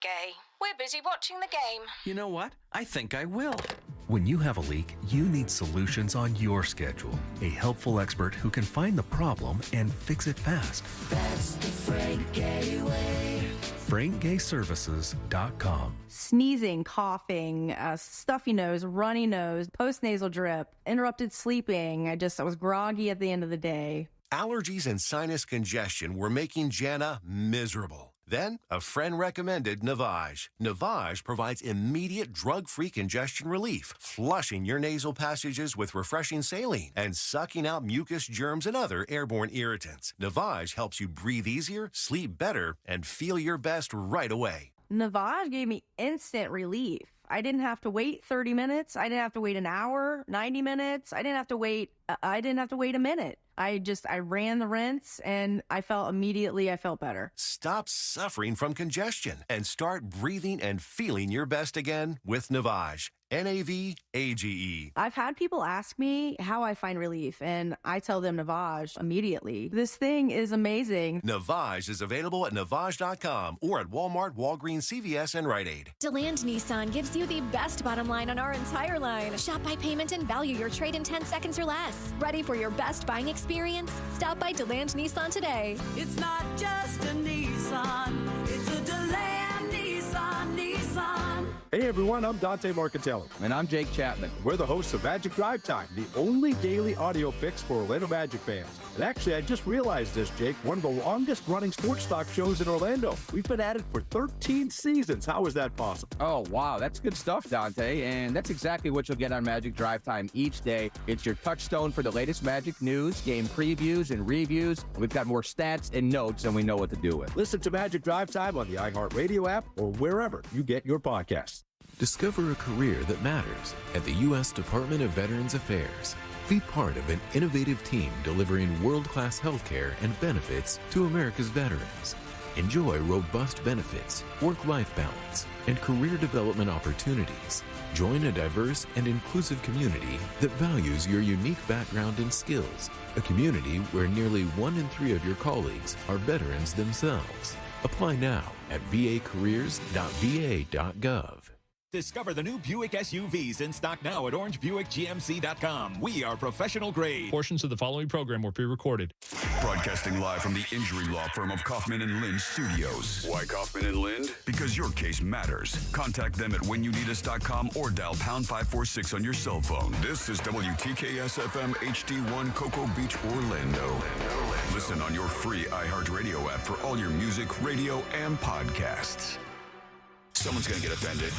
Gay. We're busy watching the game. You know what? I think I will. When you have a leak, you need solutions on your schedule. A helpful expert who can find the problem and fix it fast. That's the Frank Gay way. FrankGayServices.com. Sneezing, coughing, stuffy nose, runny nose, postnasal drip, interrupted sleeping. I was groggy at the end of the day. Allergies and sinus congestion were making Jana miserable. Then, a friend recommended Navage. Navage provides immediate drug-free congestion relief, flushing your nasal passages with refreshing saline and sucking out mucus, germs, and other airborne irritants. Navage helps you breathe easier, sleep better, and feel your best right away. Navage gave me instant relief. I didn't have to wait 30 minutes. I didn't have to wait an hour, 90 minutes. I didn't have to wait a minute. I ran the rinse and I felt better. Stop suffering from congestion and start breathing and feeling your best again with Navage. Navage. I've had people ask me how I find relief, and I tell them Navage immediately. This thing is amazing. Navage is available at Navage.com or at Walmart, Walgreens, CVS, and Rite Aid. DeLand Nissan gives you the best bottom line on our entire line. Shop by payment and value your trade in 10 seconds or less. Ready for your best buying experience? Stop by DeLand Nissan today. It's not just a Nissan, it's a DeLand Nissan. Hey everyone, I'm Dante Marcatello. And I'm Jake Chapman. We're the hosts of Magic Drive Time, the only daily audio fix for Orlando Magic fans. And actually, I just realized this, Jake, one of the longest running sports talk shows in Orlando. We've been at it for 13 seasons. How is that possible? Oh, wow. That's good stuff, Dante. And that's exactly what you'll get on Magic Drive Time each day. It's your touchstone for the latest Magic news, game previews, and reviews. We've got more stats and notes than we know what to do with. Listen to Magic Drive Time on the iHeartRadio app or wherever you get your podcasts. Discover a career that matters at the U.S. Department of Veterans Affairs. Be part of an innovative team delivering world-class healthcare and benefits to America's veterans. Enjoy robust benefits, work-life balance, and career development opportunities. Join a diverse and inclusive community that values your unique background and skills. A community where nearly 1 in 3 of your colleagues are veterans themselves. Apply now at vacareers.va.gov. Discover the new Buick SUVs in stock now at orangebuickgmc.com. We are professional grade. Portions of the following program were pre-recorded. Broadcasting live from the injury law firm of Kaufman and Lind Studios. Why Kaufman and Lind? Because your case matters. Contact them at whenyouneedus.com or dial pound 546 on your cell phone. This is WTKS FM HD1 Cocoa Beach, Orlando. Listen on your free iHeartRadio app for all your music, radio, and podcasts. Someone's going to get offended.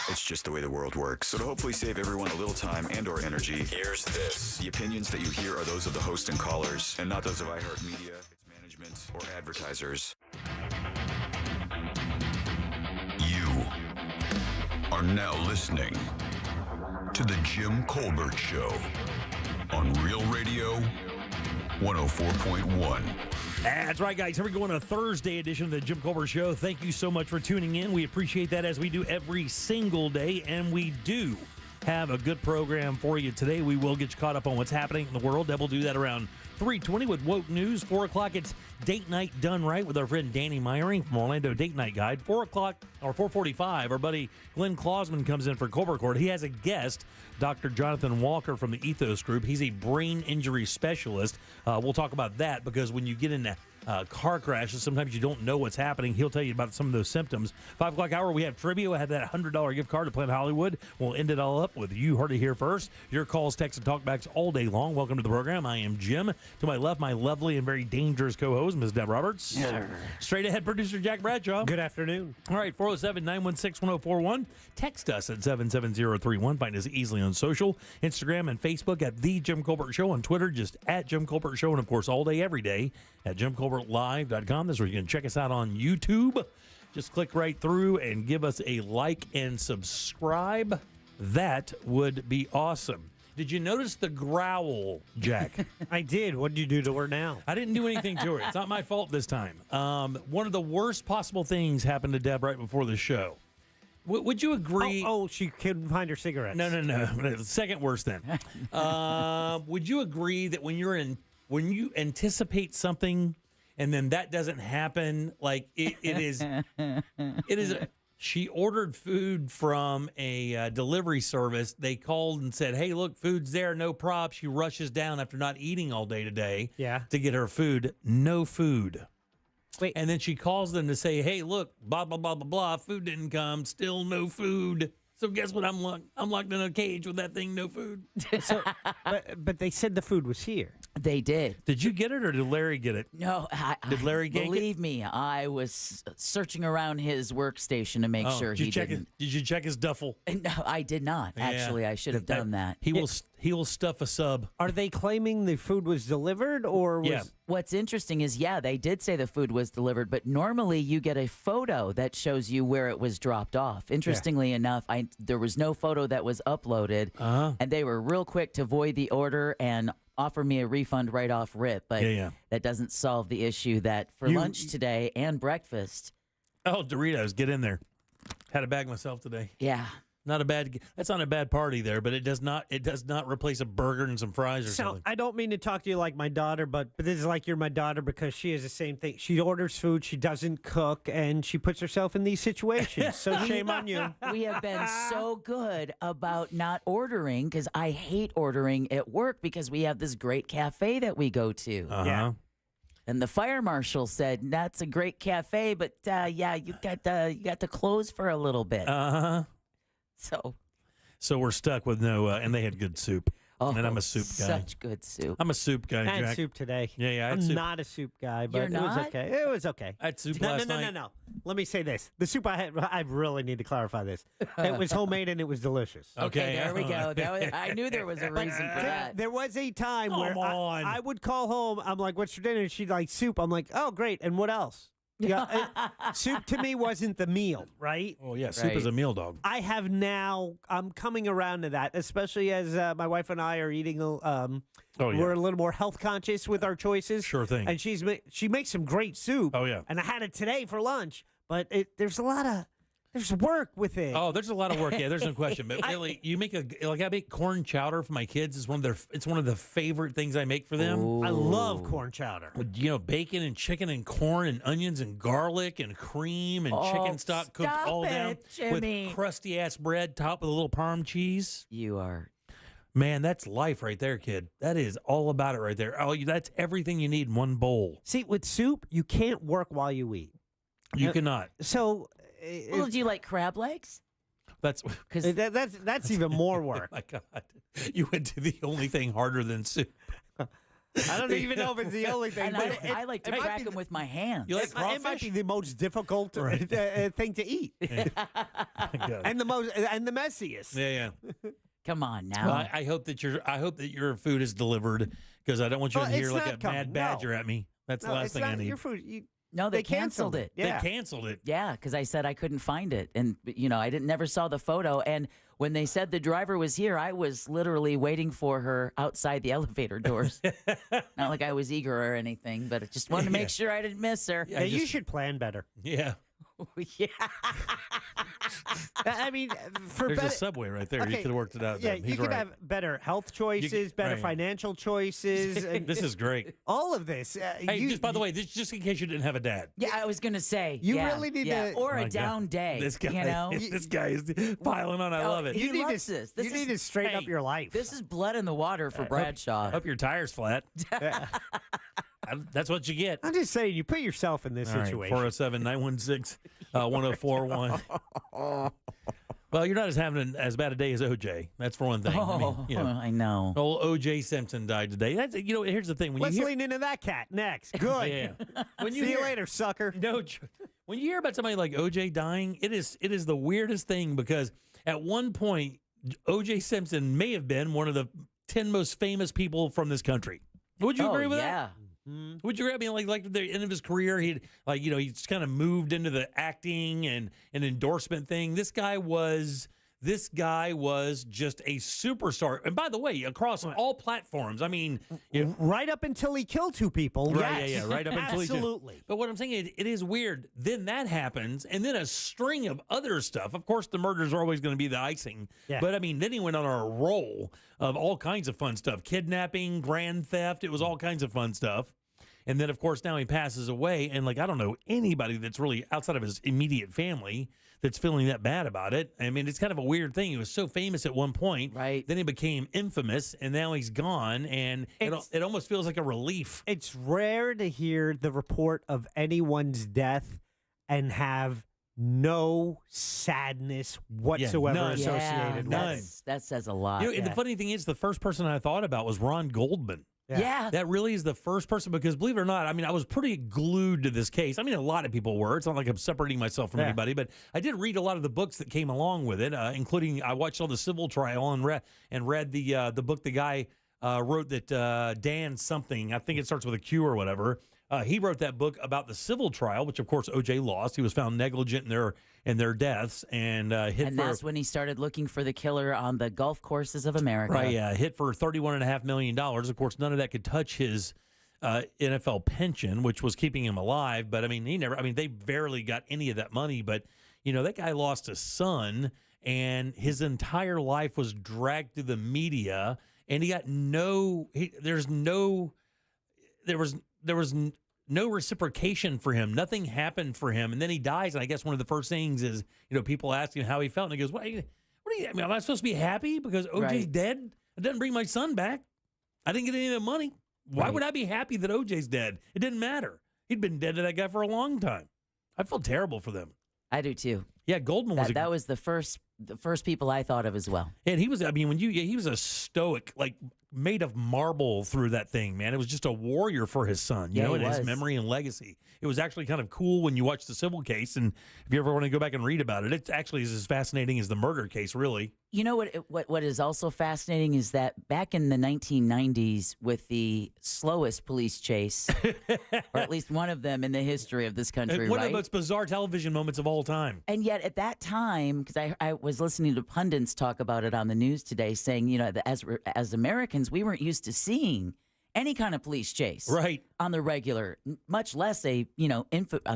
It's just the way the world works. So to hopefully save everyone a little time and or energy, here's this. The opinions that you hear are those of the host and callers, and not those of iHeartMedia, its management, or advertisers. You are now listening to The Jim Colbert Show on Real Radio 104.1. That's right, guys. Here we go on a Thursday edition of the Jim Colbert Show. Thank you so much for tuning in. We appreciate that, as we do every single day, and we do have a good program for you today. We will get you caught up on what's happening in the world. We'll do that around 3:20 with Woke News. 4 o'clock, it's Date Night Done Right with our friend Danny Meyering from Orlando Date Night Guide. 4 o'clock or 4:45, our buddy Glenn Klausman comes in for Colbert Court. He has a guest, Dr. Jonathan Walker from the Ethos Group. He's a brain injury specialist. We'll talk about that because when you get into car crashes, sometimes you don't know what's happening. He'll tell you about some of those symptoms. 5 o'clock hour, we have trivia. We have that $100 gift card to Planet Hollywood. We'll end it all up with You Heard It Here First. Your calls, texts, and talkbacks all day long. Welcome to the program. I am Jim. To my left, my lovely and very dangerous co-host, Ms. Deb Roberts. Yeah. Straight ahead, producer Jack Bradshaw. Good afternoon. All right, 407-916-1041. Text us at 77031. Find us easily on social, Instagram and Facebook at The Jim Colbert Show. On Twitter, just at Jim Colbert Show. And, of course, all day, every day at JimColbertLive.com. That's where you can check us out on YouTube. Just click right through and give us a like and subscribe. That would be awesome. Did you notice the growl, Jack? I did. What did you do to her now? I didn't do anything to her. It's not my fault this time. One of the worst possible things happened to Deb right before the show. Would you agree? Oh, she couldn't find her cigarettes. No. Second worst then. Would you agree that when you anticipate something and then that doesn't happen. Like it is. She ordered food from a delivery service. They called and said, "Hey, look, food's there, no props." She rushes down after not eating all day today to get her food. No food. Wait. And then she calls them to say, "Hey, look, blah, blah, blah, blah, blah. Food didn't come. Still no food." So guess what? I'm locked in a cage with that thing, no food. But they said the food was here. They did. Did you get it or did Larry get it? No. Did Larry get it? Believe me, I was searching around his workstation to make sure he didn't. Did you check his duffel? No, I did not. Yeah. Actually, I should have done that. He will stuff a sub. Are they claiming the food was delivered or was... Yeah. What's interesting is, they did say the food was delivered, but normally you get a photo that shows you where it was dropped off. Interestingly enough, there was no photo that was uploaded, and they were real quick to void the order and offer me a refund right off rip. But that doesn't solve the issue that for lunch today and breakfast. Oh, Doritos, get in there. Had a bag myself today. Yeah. That's not a bad party there, but it does not replace a burger and some fries or So something. I don't mean to talk to you like my daughter, but this is like you're my daughter because she is the same thing. She orders food, she doesn't cook, and she puts herself in these situations. So shame on you. We have been so good about not ordering because I hate ordering at work because we have this great cafe that we go to. Yeah. And the fire marshal said, "That's a great cafe, but you got to close for a little bit." So we're stuck with no, and they had good soup. Oh, and I'm a soup guy. Such good soup. I'm a soup guy, I Jack. had soup today. Yeah, I had I'm soup. not a soup guy, but You're it was not? okay. It was okay. I had soup No. last night. Let me say this. The soup I had, I really need to clarify this. It was homemade and it was delicious. Okay, there we go. I knew there was a reason for that. There was a time Come where on. I would call home. I'm like, "What's for dinner?" And she'd like soup. I'm like, "Oh, great. And what else?" Yeah, soup to me wasn't the meal, right? Oh, yeah, soup is a meal, dog. I'm coming around to that, especially as my wife and I are eating, we're a little more health conscious with our choices. Sure thing. And she makes some great soup. Oh, yeah. And I had it today for lunch, but there's work with it. Oh, there's a lot of work. Yeah, there's no question. But really, I make corn chowder for my kids. It's one of the favorite things I make for them. Ooh. I love corn chowder. With, bacon and chicken and corn and onions and garlic and cream and chicken stock cooked all down Jimmy. with crusty ass bread topped with a little Parm cheese. You are. Man, that's life right there, kid. That is all about it right there. Oh, that's everything you need in one bowl. See, with soup, you can't work while you eat. You cannot. So. Well, do you like crab legs? That's even more work. Oh my God, you went to the only thing harder than soup. I don't even know if it's the only thing. And I like to crack them with my hands. You like crawfish? It might be the most difficult thing to eat, and the messiest. Yeah. Come on now. Well, I hope that your food is delivered because I don't want you to hear like a mad badger at me. That's the last thing I need. Your food. No, they canceled it. Yeah. They canceled it. Yeah, because I said I couldn't find it. And, I never saw the photo. And when they said the driver was here, I was literally waiting for her outside the elevator doors. Not like I was eager or anything, but I just wanted to make sure I didn't miss her. Yeah, you should plan better. Yeah. Yeah. I mean, there's a Subway right there. You could have worked it out. Yeah, He's you could right. have better health choices, better financial choices. And this is great. All of this. Hey, just by the way, this just in case you didn't have a dad. Yeah, I was going to say. You really need to. Or a down day. This guy, this guy is piling on. I love it. You need to. You need to straighten up your life. This is blood in the water for Bradshaw. Hope your tire's flat. That's what you get. I'm just saying, you put yourself in this situation. 407-916-1041. Well, you're not having as bad a day as OJ. That's for one thing. I know. Old OJ Simpson died today. That's here's the thing. Let's lean into that cat next. Good. Yeah. See you later, sucker. No, when you hear about somebody like OJ dying, it is the weirdest thing because at one point, OJ Simpson may have been one of the 10 most famous people from this country. Would you agree with that? Would you agree? I mean, like at the end of his career, he's kind of moved into the acting and an endorsement thing. This guy was just a superstar. And by the way, across all platforms, I mean, right up until he killed two people. Right, yes. right up until he did. Absolutely. But what I'm saying is, it is weird. Then that happens, and then a string of other stuff. Of course, the murders are always going to be the icing. Yeah. But I mean, then he went on a roll of all kinds of fun stuff: kidnapping, grand theft. It was all kinds of fun stuff. And then, of course, now he passes away. And, like, I don't know anybody that's really outside of his immediate family that's feeling that bad about it. I mean, it's kind of a weird thing. He was so famous at one point. Right. Then he became infamous, and now he's gone. And it almost feels like a relief. It's rare to hear the report of anyone's death and have no sadness whatsoever none. associated with it. That says a lot. You know, and the funny thing is, the first person I thought about was Ron Goldman. Yeah. That really is the first person, because believe it or not, I mean, I was pretty glued to this case. I mean, a lot of people were. It's not like I'm separating myself from anybody, but I did read a lot of the books that came along with it, including I watched all the civil trial and read the book the guy wrote that Dan something, I think it starts with a Q or whatever. He wrote that book about the civil trial, which of course OJ lost. He was found negligent in their deaths and that's when he started looking for the killer on the golf courses of America. Right, yeah, hit for $31.5 million. Of course, none of that could touch his NFL pension, which was keeping him alive. But I mean, they barely got any of that money. But you know, that guy lost a son, and his entire life was dragged through the media, and he got there was no reciprocation for him. Nothing happened for him. And then he dies. And I guess one of the first things is, you know, people ask him how he felt. And he goes, what do you, I mean, am I supposed to be happy because OJ's dead? It doesn't bring my son back. I didn't get any of the money. Why would I be happy that OJ's dead? It didn't matter. He'd been dead to that guy for a long time. I feel terrible for them. I do too. Yeah, Goldman was that was the first people I thought of as well. And he was, I mean, he was a stoic, like made of marble through that thing, man. It was just a warrior for his son, you know, and his memory and legacy. It was actually kind of cool when you watch the civil case, and if you ever want to go back and read about it, it actually is as fascinating as the murder case, really. You know what is also fascinating is that back in the 1990s, with the slowest police chase, or at least one of them in the history of this country, one of the most bizarre television moments of all time. And yet at that time, because I was listening to pundits talk about it on the news today, saying, you know, that as Americans, we weren't used to seeing any kind of police chase on the regular, much less a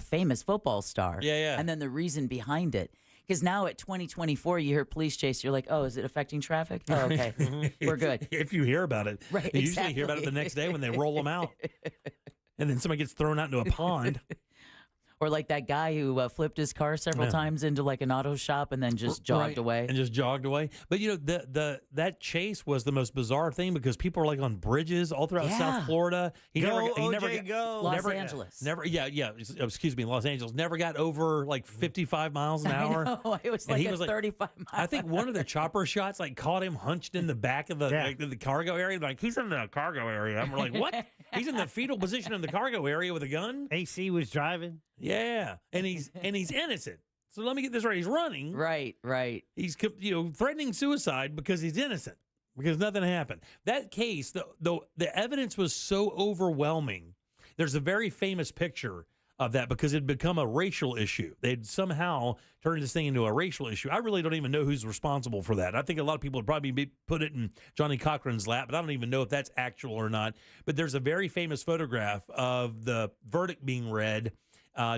famous football star. Yeah. And then the reason behind it. Because now at 2024, you hear police chase, you're like, oh, is it affecting traffic? Oh, okay. We're good. If you hear about it. Right, You usually hear about it the next day when they roll them out. And then somebody gets thrown out into a pond. Or like that guy who flipped his car several times into like an auto shop and then just jogged away. And just jogged away. But you know, that chase was the most bizarre thing because people were like on bridges all throughout South Florida. Los Angeles. Excuse me, Los Angeles. Never got over like 55 miles an hour. I know, it was like 35 miles. I think one of the chopper shots like caught him hunched in the back of the cargo area. Like, he's in the cargo area. I'm like, what? He's in the fetal position in the cargo area with a gun? AC was driving. Yeah, and he's innocent. So let me get this right. He's running. Right. He's threatening suicide because he's innocent, because nothing happened. That case, the evidence was so overwhelming. There's a very famous picture of that because it had become a racial issue. They'd somehow turned this thing into a racial issue. I really don't even know who's responsible for that. I think a lot of people would probably put it in Johnny Cochran's lap, but I don't even know if that's actual or not. But there's a very famous photograph of the verdict being read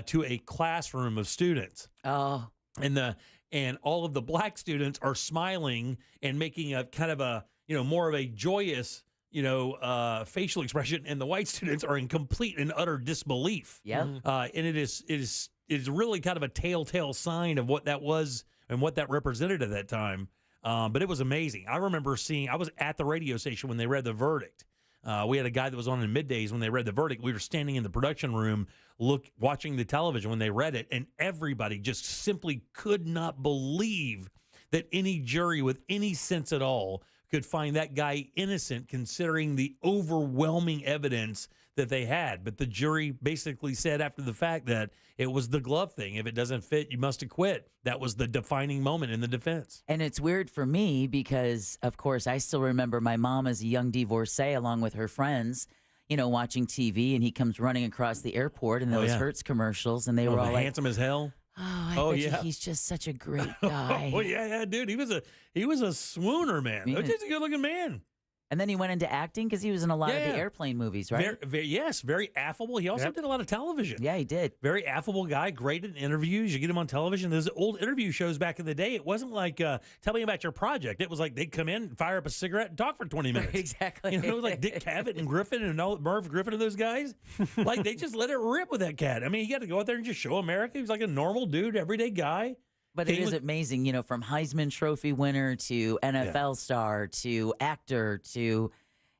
to a classroom of students. Oh. And all of the black students are smiling and making a kind of a, more of a joyous, facial expression, and the white students are in complete and utter disbelief. Yeah. And it is really kind of a telltale sign of what that was and what that represented at that time. But it was amazing. I remember I was at the radio station when they read the verdict. We had a guy that was on in middays when they read the verdict. We were standing in the production room watching the television when they read it, and everybody just simply could not believe that any jury with any sense at all could find that guy innocent, considering the overwhelming evidence that they had. But the jury basically said after the fact that it was the glove thing. If it doesn't fit, you must acquit. That was the defining moment in the defense. And it's weird for me because, of course, I still remember my mom as a young divorcee along with her friends, watching TV, and he comes running across the airport in those Hertz commercials, and they were all like, handsome as hell. Oh, I bet you he's just such a great guy. Oh yeah, dude. He was a swooner, man. He's a good looking man. And then he went into acting because he was in a lot of the airplane movies, right? Yes, very affable. He also did a lot of television. Yeah, he did. Very affable guy, great in interviews. You get him on television. Those old interview shows back in the day, it wasn't like, tell me about your project. It was like they'd come in, fire up a cigarette, and talk for 20 minutes. Exactly. You know, it was like Dick Cavett and Griffin and all Merv Griffin and those guys. Like, they just let it rip with that cat. I mean, you got to go out there and just show America. He was like a normal dude, everyday guy. But it is amazing, you know, from Heisman Trophy winner to NFL star to actor to...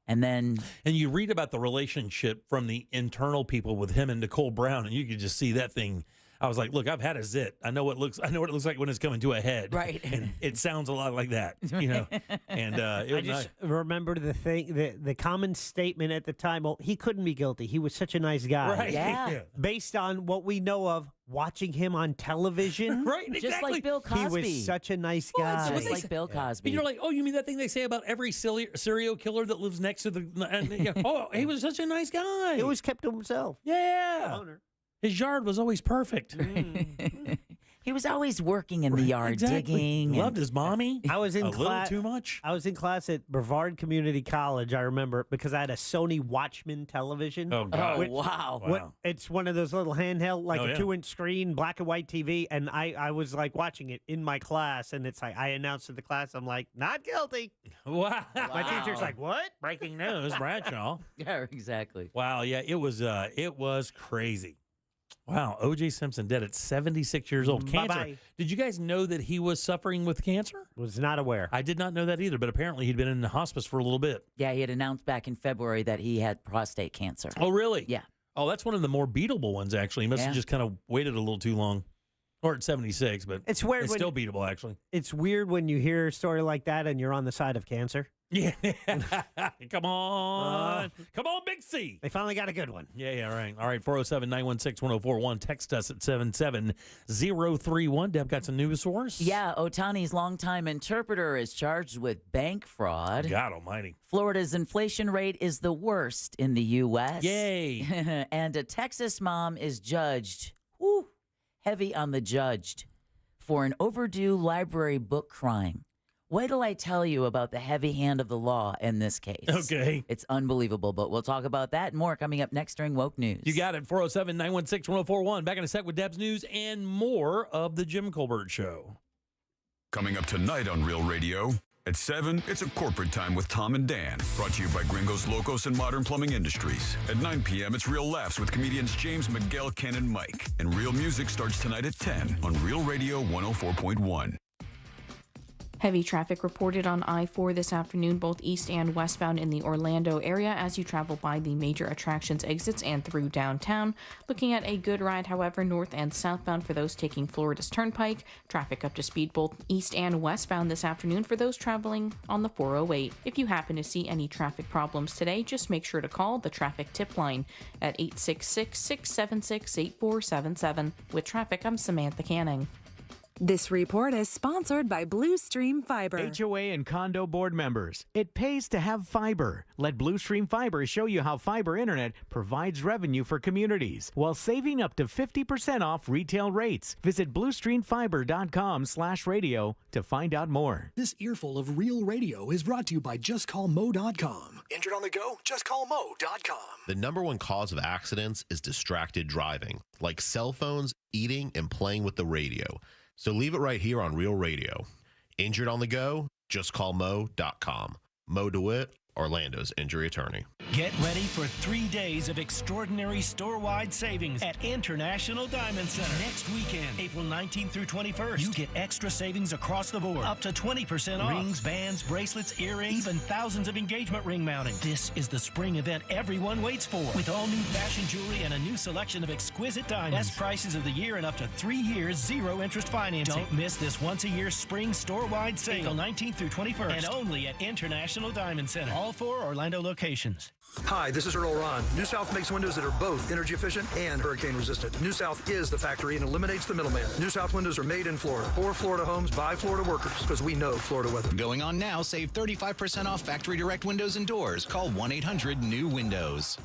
And you read about the relationship from the internal people with him and Nicole Brown, and you could just see that thing. I was like, look, I've had a zit. I know what it looks like when it's coming to a head. Right. And it sounds a lot like that, you know. And I just remember the common statement at the time. Well, he couldn't be guilty. He was such a nice guy. Right. Yeah. Based on what we know of watching him on television. Right. Exactly. Just like Bill Cosby. He was such a nice guy. Just like Bill Cosby. And you're like, oh, you mean that thing they say about every serial killer that lives next to the... oh, he was such a nice guy. He always kept to himself. Yeah. His yard was always perfect. He was always working in the yard, digging. Loved his mommy. I was in a little too much. I was in class at Brevard Community College, I remember, because I had a Sony Watchman television. Oh, God. Wow. It's one of those little handheld, like a 2-inch screen, black and white TV, and I was like watching it in my class, and it's like, I announced to the class, I'm like, not guilty. Wow. My teacher's like, what? Breaking news, Bradshaw. Yeah, exactly. Wow, yeah, it was crazy. Wow, OJ Simpson dead at 76 years old. Cancer. Bye-bye. Did you guys know that he was suffering with cancer? Was not aware. I did not know that either, but apparently he'd been in the hospice for a little bit. Yeah, he had announced back in February that he had prostate cancer. Oh, really? Yeah. Oh, that's one of the more beatable ones, actually. He must have just kind of waited a little too long. Or at 76, but it's weird. It's still beatable, actually. It's weird when you hear a story like that and you're on the side of cancer. Yeah. Come on. Come on, Big C. They finally got a good one. Yeah, right. All right, 407-916-1041. Text us at 77031. Deb got some news for us? Yeah, Otani's longtime interpreter is charged with bank fraud. God almighty. Florida's inflation rate is the worst in the U.S. Yay. And a Texas mom is judged, heavy on the judged, for an overdue library book crime. Wait till I tell you about the heavy hand of the law in this case. Okay. It's unbelievable, but we'll talk about that and more coming up next during Woke News. You got it. 407-916-1041. Back in a sec with Deb's news and more of the Jim Colbert Show. Coming up tonight on Real Radio. At 7, it's a corporate time with Tom and Dan. Brought to you by Gringos Locos and Modern Plumbing Industries. At 9 p.m., it's Real Laughs with comedians James, Miguel, Ken, and Mike. And Real Music starts tonight at 10 on Real Radio 104.1. Heavy traffic reported on I-4 this afternoon, both east and westbound in the Orlando area as you travel by the major attractions exits and through downtown. Looking at a good ride, however, north and southbound for those taking Florida's Turnpike. Traffic up to speed both east and westbound this afternoon for those traveling on the 408. If you happen to see any traffic problems today, just make sure to call the traffic tip line at 866-676-8477. With traffic, I'm Samantha Canning. This report is sponsored by Blue Stream Fiber. HOA and condo board members, it pays to have fiber. Let Blue Stream Fiber show you how fiber internet provides revenue for communities while saving up to 50% off retail rates. Visit bluestreamfiber.com/radio to find out more. This earful of Real Radio is brought to you by JustCallMo.com. Injured on the go? JustCallMo.com. The number one cause of accidents is distracted driving, like cell phones, eating, and playing with the radio. So leave it right here on Real Radio. Injured on the go? Just call Mo.com. Mo DeWitt, Orlando's injury attorney. Get ready for 3 days of extraordinary store-wide savings at International Diamond Center. Next weekend, April 19th through 21st, you get extra savings across the board. Up to 20% off. Rings, bands, bracelets, earrings, even thousands of engagement ring mounting. This is the spring event everyone waits for. With all new fashion jewelry and a new selection of exquisite diamonds. Best prices of the year and up to 3 years, zero interest financing. Don't miss this once-a-year spring store-wide sale. April 19th through 21st. And only at International Diamond Center. All 4 Orlando locations. Hi, this is Earl Ron. New South makes windows that are both energy efficient and hurricane resistant. New South is the factory and eliminates the middleman. New South windows are made in Florida for Florida homes by Florida workers because we know Florida weather. Going on now, save 35% off factory direct windows and doors. Call 1-800-NEW-WINDOWS.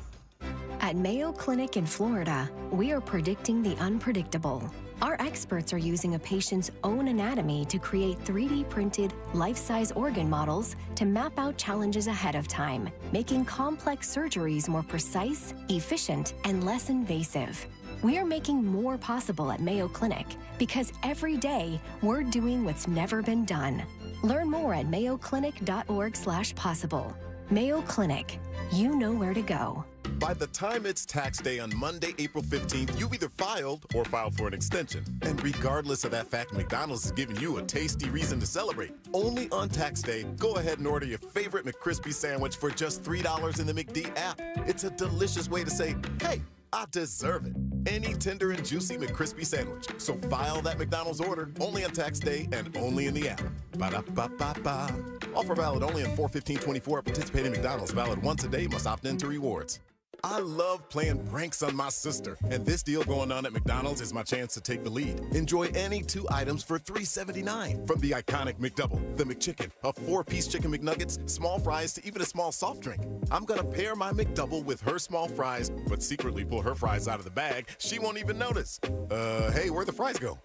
At Mayo Clinic in Florida, we are predicting the unpredictable. Our experts are using a patient's own anatomy to create 3D printed, life-size organ models to map out challenges ahead of time, making complex surgeries more precise, efficient, and less invasive. We are making more possible at Mayo Clinic because every day we're doing what's never been done. Learn more at mayoclinic.org/possible. Mayo Clinic. You know where to go. By the time it's tax day on Monday, April 15th, you've either filed or filed for an extension. And regardless of that fact, McDonald's is giving you a tasty reason to celebrate. Only on tax day, go ahead and order your favorite McCrispy sandwich for just $3 in the McD app. It's a delicious way to say, hey, I deserve it. Any tender and juicy McCrispy sandwich. So file that McDonald's order only on tax day and only in the app. Ba-da-ba-ba-ba. Offer valid only on 4/15/24 at participating McDonald's. Valid once a day. Must opt into rewards. I love playing pranks on my sister, and this deal going on at McDonald's is my chance to take the lead. Enjoy any 2 items for $3.79. From the iconic McDouble, the McChicken, a 4-piece chicken McNuggets, small fries, to even a small soft drink. I'm gonna pair my McDouble with her small fries, but secretly pull her fries out of the bag. She won't even notice. Hey, where'd the fries go?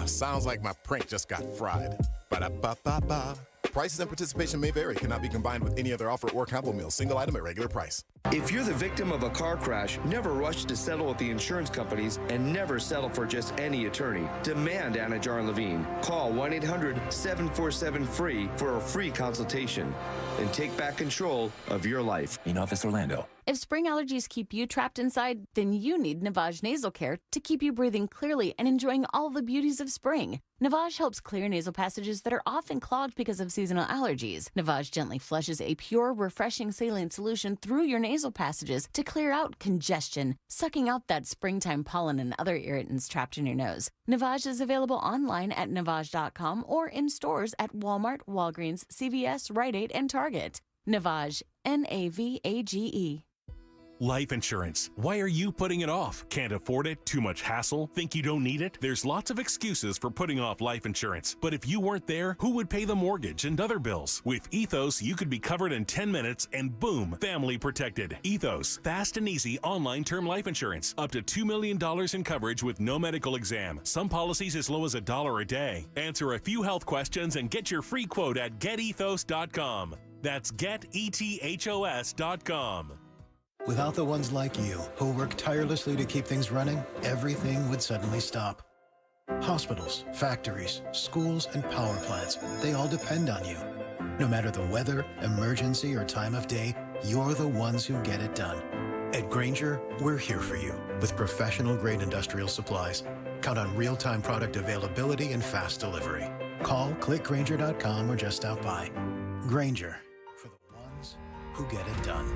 Sounds like my prank just got fried. Ba-da-ba-ba-ba. Prices and participation may vary. Cannot be combined with any other offer or combo meal. Single item at regular price. If you're the victim of a car crash, never rush to settle with the insurance companies and never settle for just any attorney. Demand Anna Jar Levine. Call 1-800-747-FREE for a free consultation and take back control of your life. In Office Orlando. If spring allergies keep you trapped inside, then you need Navage Nasal Care to keep you breathing clearly and enjoying all the beauties of spring. Navage helps clear nasal passages that are often clogged because of seasonal allergies. Navage gently flushes a pure, refreshing saline solution through your nasal passages to clear out congestion, sucking out that springtime pollen and other irritants trapped in your nose. Navage is available online at Navage.com or in stores at Walmart, Walgreens, CVS, Rite Aid, and Target. Navage, Navage. Life insurance. Why are you putting it off? Can't afford it? Too much hassle? Think you don't need it? There's lots of excuses for putting off life insurance. But if you weren't there, who would pay the mortgage and other bills? With Ethos, you could be covered in 10 minutes and boom, family protected. Ethos, fast and easy online term life insurance. Up to $2 million in coverage with no medical exam. Some policies as low as $1 a day. Answer a few health questions and get your free quote at getethos.com. That's getethos.com. Without the ones like you, who work tirelessly to keep things running, everything would suddenly stop. Hospitals, factories, schools, and power plants, they all depend on you. No matter the weather, emergency, or time of day, you're the ones who get it done. At Grainger, we're here for you with professional-grade industrial supplies. Count on real-time product availability and fast delivery. Call, click Grainger.com, or just stop by. Grainger, for the ones who get it done.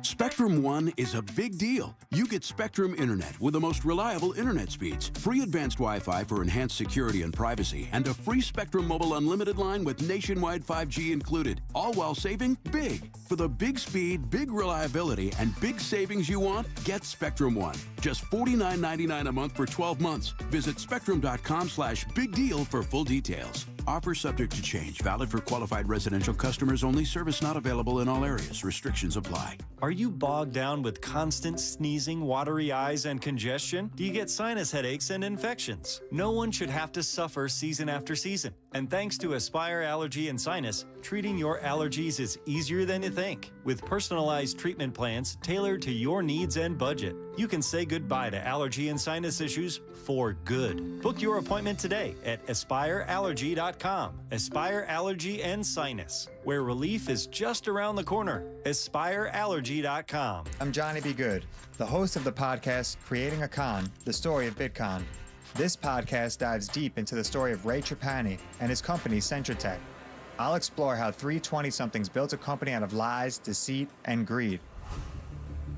Spectrum One is a big deal. You get Spectrum Internet with the most reliable internet speeds, free advanced Wi-Fi for enhanced security and privacy, and a free Spectrum Mobile Unlimited line with nationwide 5G included, all while saving big. For the big speed, big reliability, and big savings you want, get Spectrum One. Just $49.99 a month for 12 months. Visit spectrum.com/big deal for full details. Offer subject to change. Valid for qualified residential customers only. Service not available in all areas. Restrictions apply. Are you bogged down with constant sneezing, watery eyes, and congestion? Do you get sinus headaches and infections? No one should have to suffer season after season. And thanks to Aspire Allergy and Sinus, treating your allergies is easier than you think. With personalized treatment plans tailored to your needs and budget, you can say goodbye to allergy and sinus issues for good. Book your appointment today at AspireAllergy.com. Aspire Allergy and Sinus, where relief is just around the corner. AspireAllergy.com. I'm Johnny B. Good, the host of the podcast Creating a Con, the story of Bitcoin. This podcast dives deep into the story of Ray Trapani and his company Centratech. I'll explore how three 20-somethings built a company out of lies, deceit, and greed.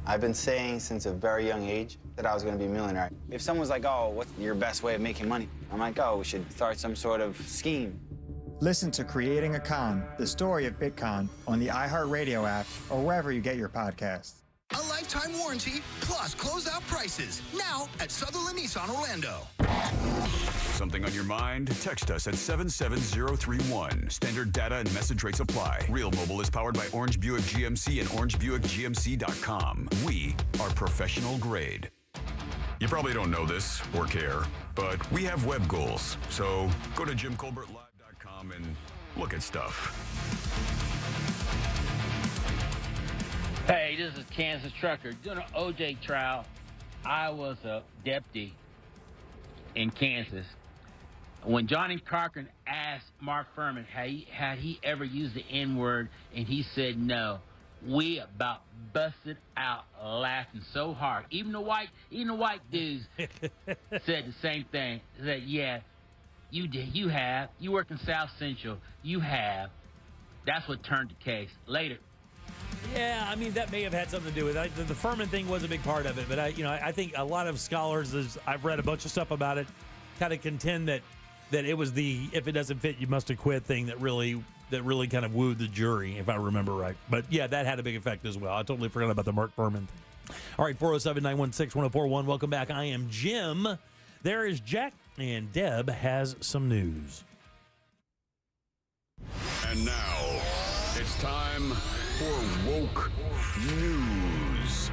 I've been saying since a very young age that I was going to be a millionaire. If someone's like, oh, what's your best way of making money? I'm like, oh, we should start some sort of scheme. Listen to Creating a Con, the story of Bitcoin, on the iHeartRadio app or wherever you get your podcasts. A lifetime warranty plus closeout prices now at Sutherland Nissan Orlando. Something on your mind? Text us at 77031. Standard data and message rates apply. Real Mobile is powered by Orange Buick GMC and OrangeBuickGMC.com. We are professional grade. You probably don't know this or care, but we have web goals. So go to JimColbertLive.com and look at stuff. Hey, this is Kansas Trucker. Doing an OJ trial. I was a deputy in Kansas. When Johnny Cochran asked Mark Furman had he ever used the N-word, and he said no, we about busted out laughing so hard. Even the white dudes said the same thing. They said, yeah, you did. You have. You work in South Central. You have. That's what turned the case. Later. Yeah, I mean, that may have had something to do with it. The Furman thing was a big part of it, but I think a lot of scholars, I've read a bunch of stuff about it, kind of contend that it was the if it doesn't fit, you must acquit thing that really kind of wooed the jury, if I remember right. But yeah, that had a big effect as well. I totally forgot about the Mark Furman thing. All right, 407-916-1041. Welcome back. I am Jim. There is Jack, and Deb has some news. And now it's time for Woke News.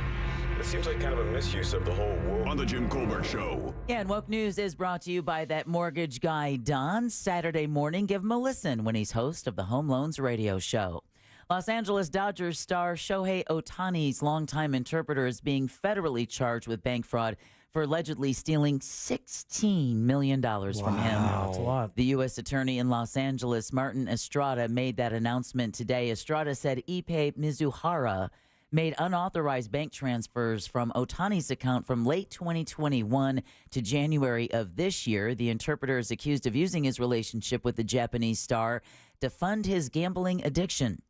It seems like kind of a misuse of the whole woke on the Jim Colbert Show. Yeah, and Woke News is brought to you by that mortgage guy, Don. Saturday morning, give him a listen when he's host of the Home Loans Radio Show. Los Angeles Dodgers star Shohei Ohtani's longtime interpreter is being federally charged with bank fraud for allegedly stealing $16 million from him. Wow, that's a lot. The U.S. Attorney in Los Angeles, Martin Estrada, made that announcement today. Estrada said Ippei Mizuhara made unauthorized bank transfers from Ohtani's account from late 2021 to January of this year. The interpreter is accused of using his relationship with the Japanese star to fund his gambling addiction.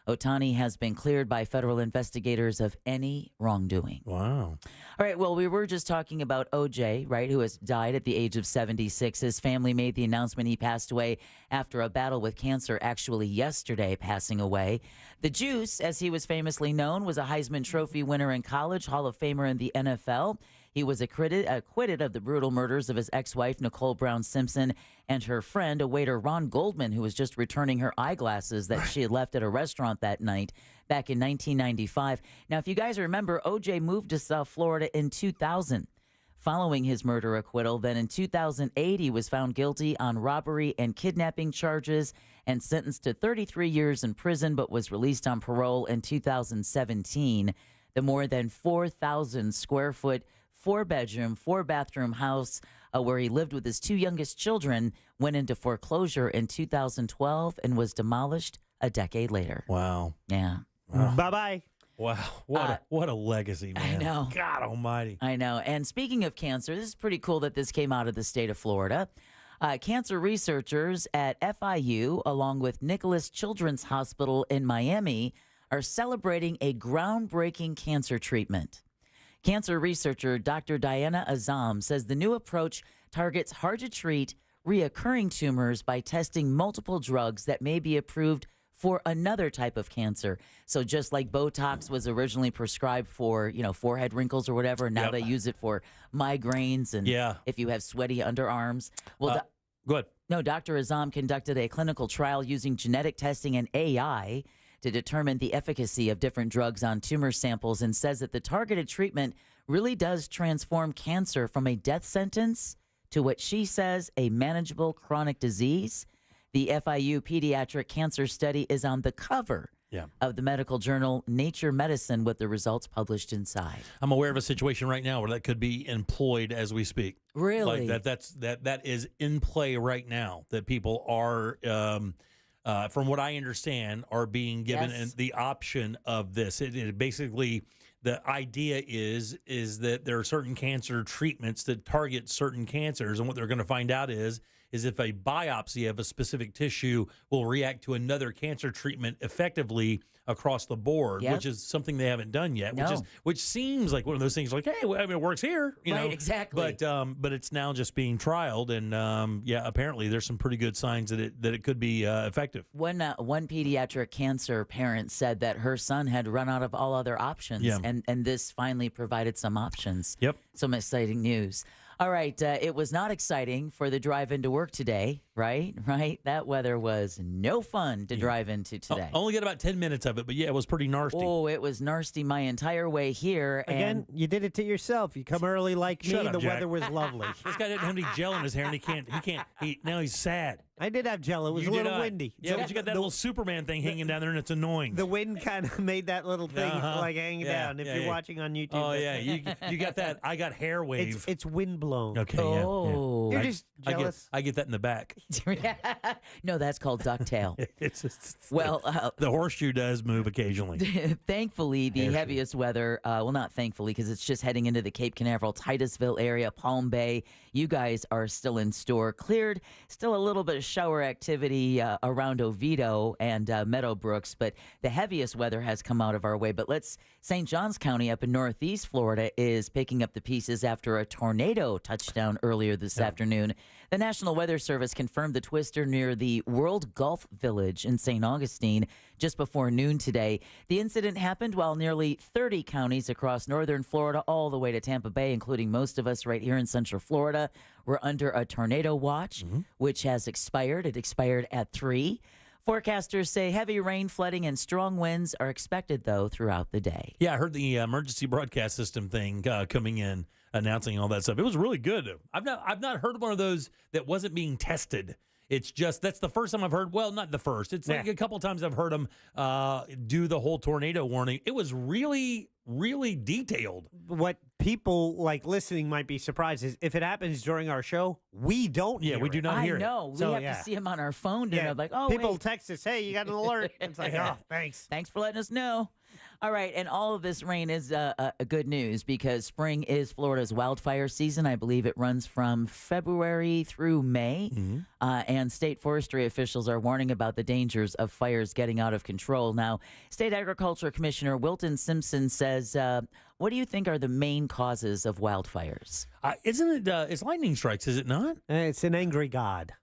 Ohtani has been cleared by federal investigators of any wrongdoing. Wow. All right, well, we were just talking about OJ, right, who has died at the age of 76. His family made the announcement he passed away after a battle with cancer, actually yesterday, passing away. The Juice, as he was famously known, was a Heisman Trophy winner in college, Hall of Famer in the NFL. He was acquitted of the brutal murders of his ex-wife, Nicole Brown Simpson, and her friend, a waiter, Ron Goldman, who was just returning her eyeglasses that she had left at a restaurant that night back in 1995. Now, if you guys remember, O.J. moved to South Florida in 2000 following his murder acquittal. Then in 2008, he was found guilty on robbery and kidnapping charges and sentenced to 33 years in prison, but was released on parole in 2017. The more than 4,000 square foot, 4-bedroom, 4-bathroom house where he lived with his two youngest children went into foreclosure in 2012 and was demolished a decade later. Wow. Yeah. Wow. Bye-bye. Wow. What a legacy, man. I know. God almighty. I know. And speaking of cancer, this is pretty cool that this came out of the state of Florida. Cancer researchers at FIU, along with Nicholas Children's Hospital in Miami, are celebrating a groundbreaking cancer treatment. Cancer researcher Dr. Diana Azam says the new approach targets hard-to-treat, reoccurring tumors by testing multiple drugs that may be approved for another type of cancer. So just like Botox was originally prescribed for, forehead wrinkles or whatever, and now they use it for migraines and if you have sweaty underarms. Well, good. No, Dr. Azam conducted a clinical trial using genetic testing and AI to determine the efficacy of different drugs on tumor samples, and says that the targeted treatment really does transform cancer from a death sentence to what she says a manageable chronic disease. The FIU pediatric cancer study is on the cover of the medical journal Nature Medicine with the results published inside. I'm aware of a situation right now where that could be employed as we speak. Really? Like that is in play right now, that people are from what I understand, are being given the option of this. It basically, the idea is that there are certain cancer treatments that target certain cancers, and what they're going to find out is if a biopsy of a specific tissue will react to another cancer treatment effectively across the board, which is something they haven't done yet. Which seems like one of those things like, hey, well, I mean, it works here, you know. Exactly. But it's now just being trialed, and apparently there's some pretty good signs that it could be effective. One pediatric cancer parent said that her son had run out of all other options, and this finally provided some options. Yep. Some exciting news. All right, it was not exciting for the drive into work today, right? Right. That weather was no fun to drive into today. Only got about 10 minutes of it, but yeah, it was pretty nasty. Oh, it was nasty my entire way here. Again, you did it to yourself. You come early like me. Shut up, the Jack. weather was lovely. This guy didn't have any gel in his hair, and now he's sad. I did have gel. It was You a did little not. windy. Yeah, but you got that little Superman thing hanging down there, and it's annoying. The wind kind of made that little thing like hanging down. If you're watching on YouTube. Oh, yeah. You got that. I got hair wave. It's wind blown. Okay, yeah. Oh. You're just jealous. I get that in the back. No, that's called ducktail. Well, the horseshoe does move occasionally. Thankfully, the heaviest weather, well, not thankfully, because it's just heading into the Cape Canaveral, Titusville area, Palm Bay. You guys are still in store. Cleared, still a little bit of shower activity around Oviedo and Meadowbrooks, but the heaviest weather has come out of our way. But St. Johns County up in northeast Florida is picking up the pieces after a tornado touchdown earlier this afternoon. The National Weather Service confirmed the twister near the World Golf Village in St. Augustine just before noon today. The incident happened while nearly 30 counties across northern Florida all the way to Tampa Bay, including most of us right here in Central Florida, were under a tornado watch, which has expired. It expired at 3. Forecasters say heavy rain, flooding, and strong winds are expected, though, throughout the day. Yeah, I heard the emergency broadcast system thing coming in, announcing all that stuff. It was really good. I've not heard one of those that wasn't being tested. It's just that's the first time I've heard. Well, not the first. It's like a couple times I've heard them do the whole tornado warning. It was really, really detailed. What people like listening might be surprised is if it happens during our show, we don't. Yeah, hear we do not hear it. I know. We have to see them on our phone. And they're like, oh, people wait. text us, hey, you got an alert. It's like, oh, thanks. Thanks for letting us know. All right, and all of this rain is a good news because spring is Florida's wildfire season. I believe it runs from February through May, and state forestry officials are warning about the dangers of fires getting out of control. Now, State Agriculture Commissioner Wilton Simpson says, what do you think are the main causes of wildfires? Isn't it? It's lightning strikes, is it not? It's an angry god.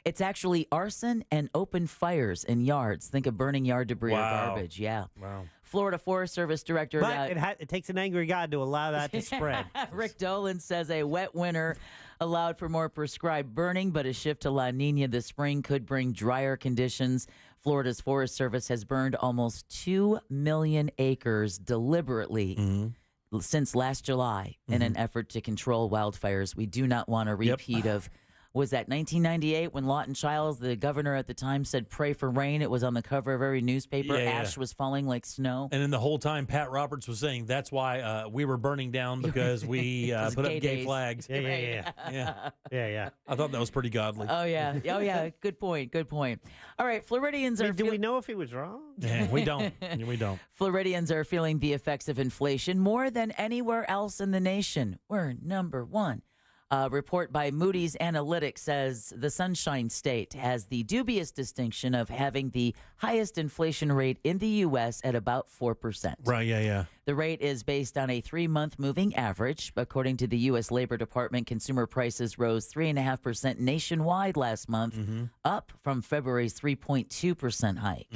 It's actually arson and open fires in yards. Think of burning yard debris or garbage. Yeah. Wow. Florida Forest Service Director. But it takes an angry god to allow that to spread. Rick Dolan says a wet winter allowed for more prescribed burning, but a shift to La Nina this spring could bring drier conditions. Florida's Forest Service has burned almost 2 million acres deliberately since last July in an effort to control wildfires. We do not want a repeat of... Was that 1998 when Lawton Childs, the governor at the time, said, pray for rain? It was on the cover of every newspaper. Ash was falling like snow. And then the whole time, Pat Roberts was saying that's why we were burning down because we put up gay flags. Yeah. I thought that was pretty godly. Oh, yeah. Good point. All right, Floridians are... Do we know if he was wrong? Yeah, we don't. We don't. Floridians are feeling the effects of inflation more than anywhere else in the nation. We're number one. A report by Moody's Analytics says the Sunshine State has the dubious distinction of having the highest inflation rate in the U.S. at about 4%. Right, yeah. The rate is based on a 3-month moving average. According to the U.S. Labor Department, consumer prices rose 3.5% nationwide last month, up from February's 3.2% hike.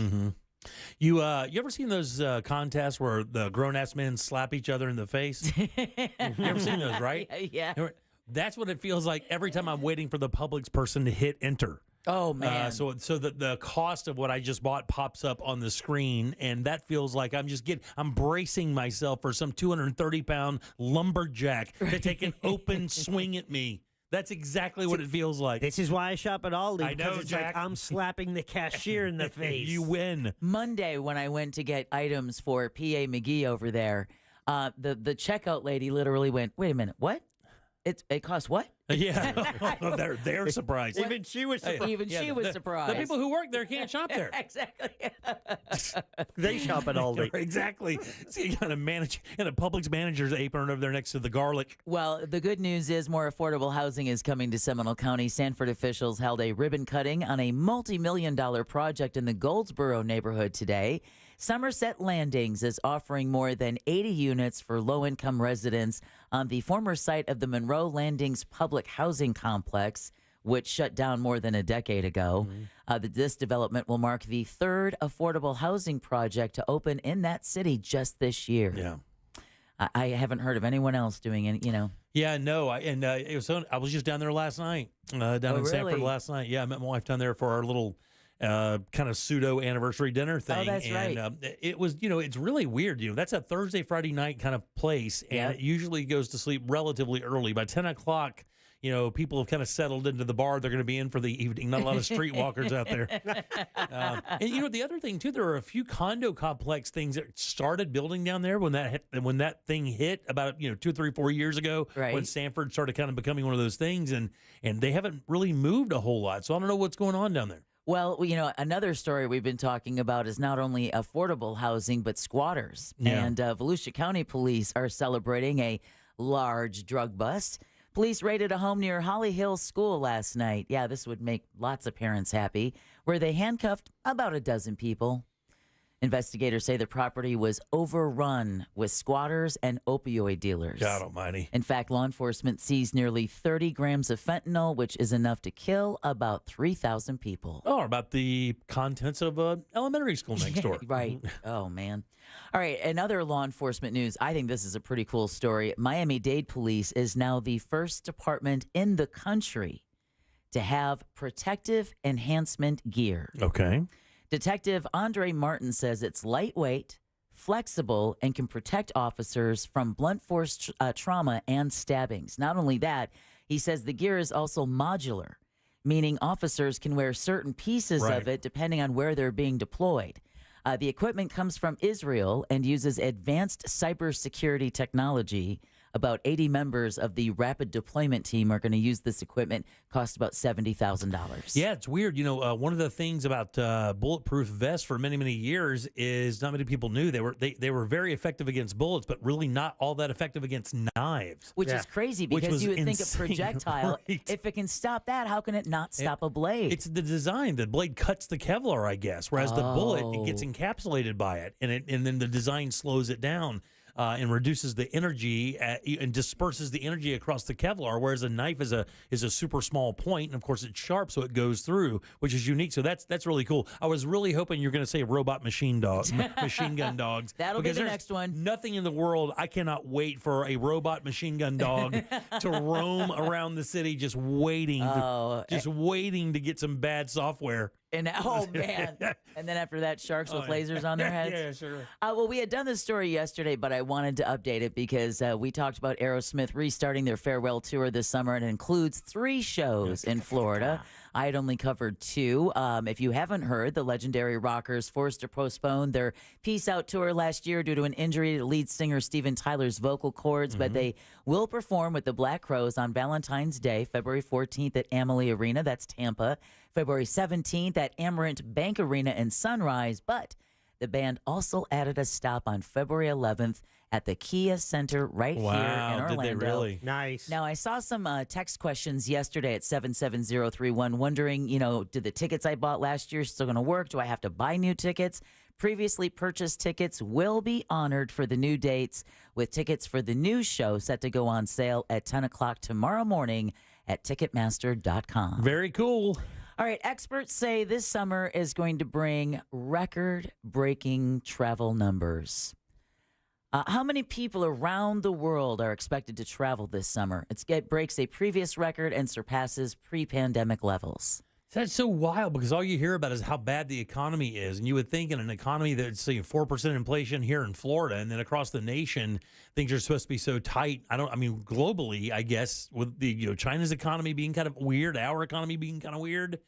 You ever seen those contests where the grown-ass men slap each other in the face? You ever seen those, right? Yeah. That's what it feels like every time I'm waiting for the Publix person to hit enter. Oh, man. So the cost of what I just bought pops up on the screen, and that feels like I'm bracing myself for some 230-pound lumberjack to take an open swing at me. That's exactly what it feels like. This is why I shop at Aldi. I know, it's Jack. like I'm slapping the cashier in the face. You win. Monday, when I went to get items for P.A. McGee over there, the checkout lady literally went, wait a minute, what? It costs what? Yeah, they're surprised. Even she was surprised. She was surprised. The people who work there can't shop there. Exactly. They shop at Aldi. Exactly. So you got a Publix manager's apron over there next to the garlic. Well, the good news is more affordable housing is coming to Seminole County. Sanford officials held a ribbon cutting on a multi-million-dollar project in the Goldsboro neighborhood today. Somerset Landings is offering more than 80 units for low-income residents on the former site of the Monroe Landings Public Housing Complex, which shut down more than a decade ago. This development will mark the third affordable housing project to open in that city just this year. Yeah. I haven't heard of anyone else doing it, Yeah, no, it was. I was just down there last night, down in Sanford last night. Yeah, I met my wife down there for our little kind of pseudo anniversary dinner thing. Oh, that's right. It was, it's really weird. That's a Thursday, Friday night kind of place, and it usually goes to sleep relatively early. By 10 o'clock, people have kind of settled into the bar they're going to be in for the evening. Not a lot of streetwalkers out there. And the other thing too, there are a few condo complex things that started building down there when that thing hit about 2, 3, 4 years ago. Right. When Sanford started kind of becoming one of those things, and they haven't really moved a whole lot. So I don't know what's going on down there. Well, another story we've been talking about is not only affordable housing, but squatters. Yeah. And Volusia County Police are celebrating a large drug bust. Police raided a home near Holly Hills School last night. Yeah, this would make lots of parents happy, where they handcuffed about a dozen people. Investigators say the property was overrun with squatters and opioid dealers. God almighty. In fact, law enforcement seized nearly 30 grams of fentanyl, which is enough to kill about 3,000 people. Oh, about the contents of an elementary school next door. Right. Oh, man. All right. In other law enforcement news, I think this is a pretty cool story. Miami-Dade Police is now the first department in the country to have protective enhancement gear. Okay. Detective Andre Martin says it's lightweight, flexible, and can protect officers from blunt force trauma and stabbings. Not only that, he says the gear is also modular, meaning officers can wear certain pieces of it depending on where they're being deployed. The equipment comes from Israel and uses advanced cybersecurity technology. About 80 members of the rapid deployment team are going to use this equipment. Costs about $70,000. Yeah, it's weird. One of the things about bulletproof vests for many, many years is not many people knew they were very effective against bullets, but really not all that effective against knives. Which is crazy because you would think a projectile, if it can stop that, how can it not stop a blade? It's the design. The blade cuts the Kevlar, I guess, whereas the bullet, it gets encapsulated by it, and then the design slows it down. And reduces the energy and disperses the energy across the Kevlar, whereas a knife is a super small point, and of course it's sharp, so it goes through, which is unique. So that's really cool. I was really hoping you're going to say robot machine gun dogs. That'll be the next one. Nothing in the world. I cannot wait for a robot machine gun dog to roam around the city, just waiting to get some bad software. And man. And then after that, sharks with lasers on their heads. Yeah, sure. Well, we had done this story yesterday, but I wanted to update it because we talked about Aerosmith restarting their farewell tour this summer. And it includes 3 shows in Florida. I had only covered 2. If you haven't heard, the legendary rockers forced to postpone their Peace Out tour last year due to an injury to lead singer Steven Tyler's vocal cords, but they will perform with the Black Crowes on Valentine's Day, February 14th at Amalie Arena. That's Tampa. February 17th at Amarant Bank Arena in Sunrise, but the band also added a stop on February 11th at the Kia Center here in Orlando. Did they really? Nice. Now, I saw some text questions yesterday at 77031 wondering, did the tickets I bought last year still going to work? Do I have to buy new tickets? Previously purchased tickets will be honored for the new dates, with tickets for the new show set to go on sale at 10 o'clock tomorrow morning at Ticketmaster.com. Very cool. All right, experts say this summer is going to bring record-breaking travel numbers. How many people around the world are expected to travel this summer? It breaks a previous record and surpasses pre-pandemic levels. That's so wild because all you hear about is how bad the economy is. And you would think in an economy that's 4% inflation here in Florida and then across the nation, things are supposed to be so tight. Globally, I guess, with the China's economy being kind of weird, our economy being kind of weird,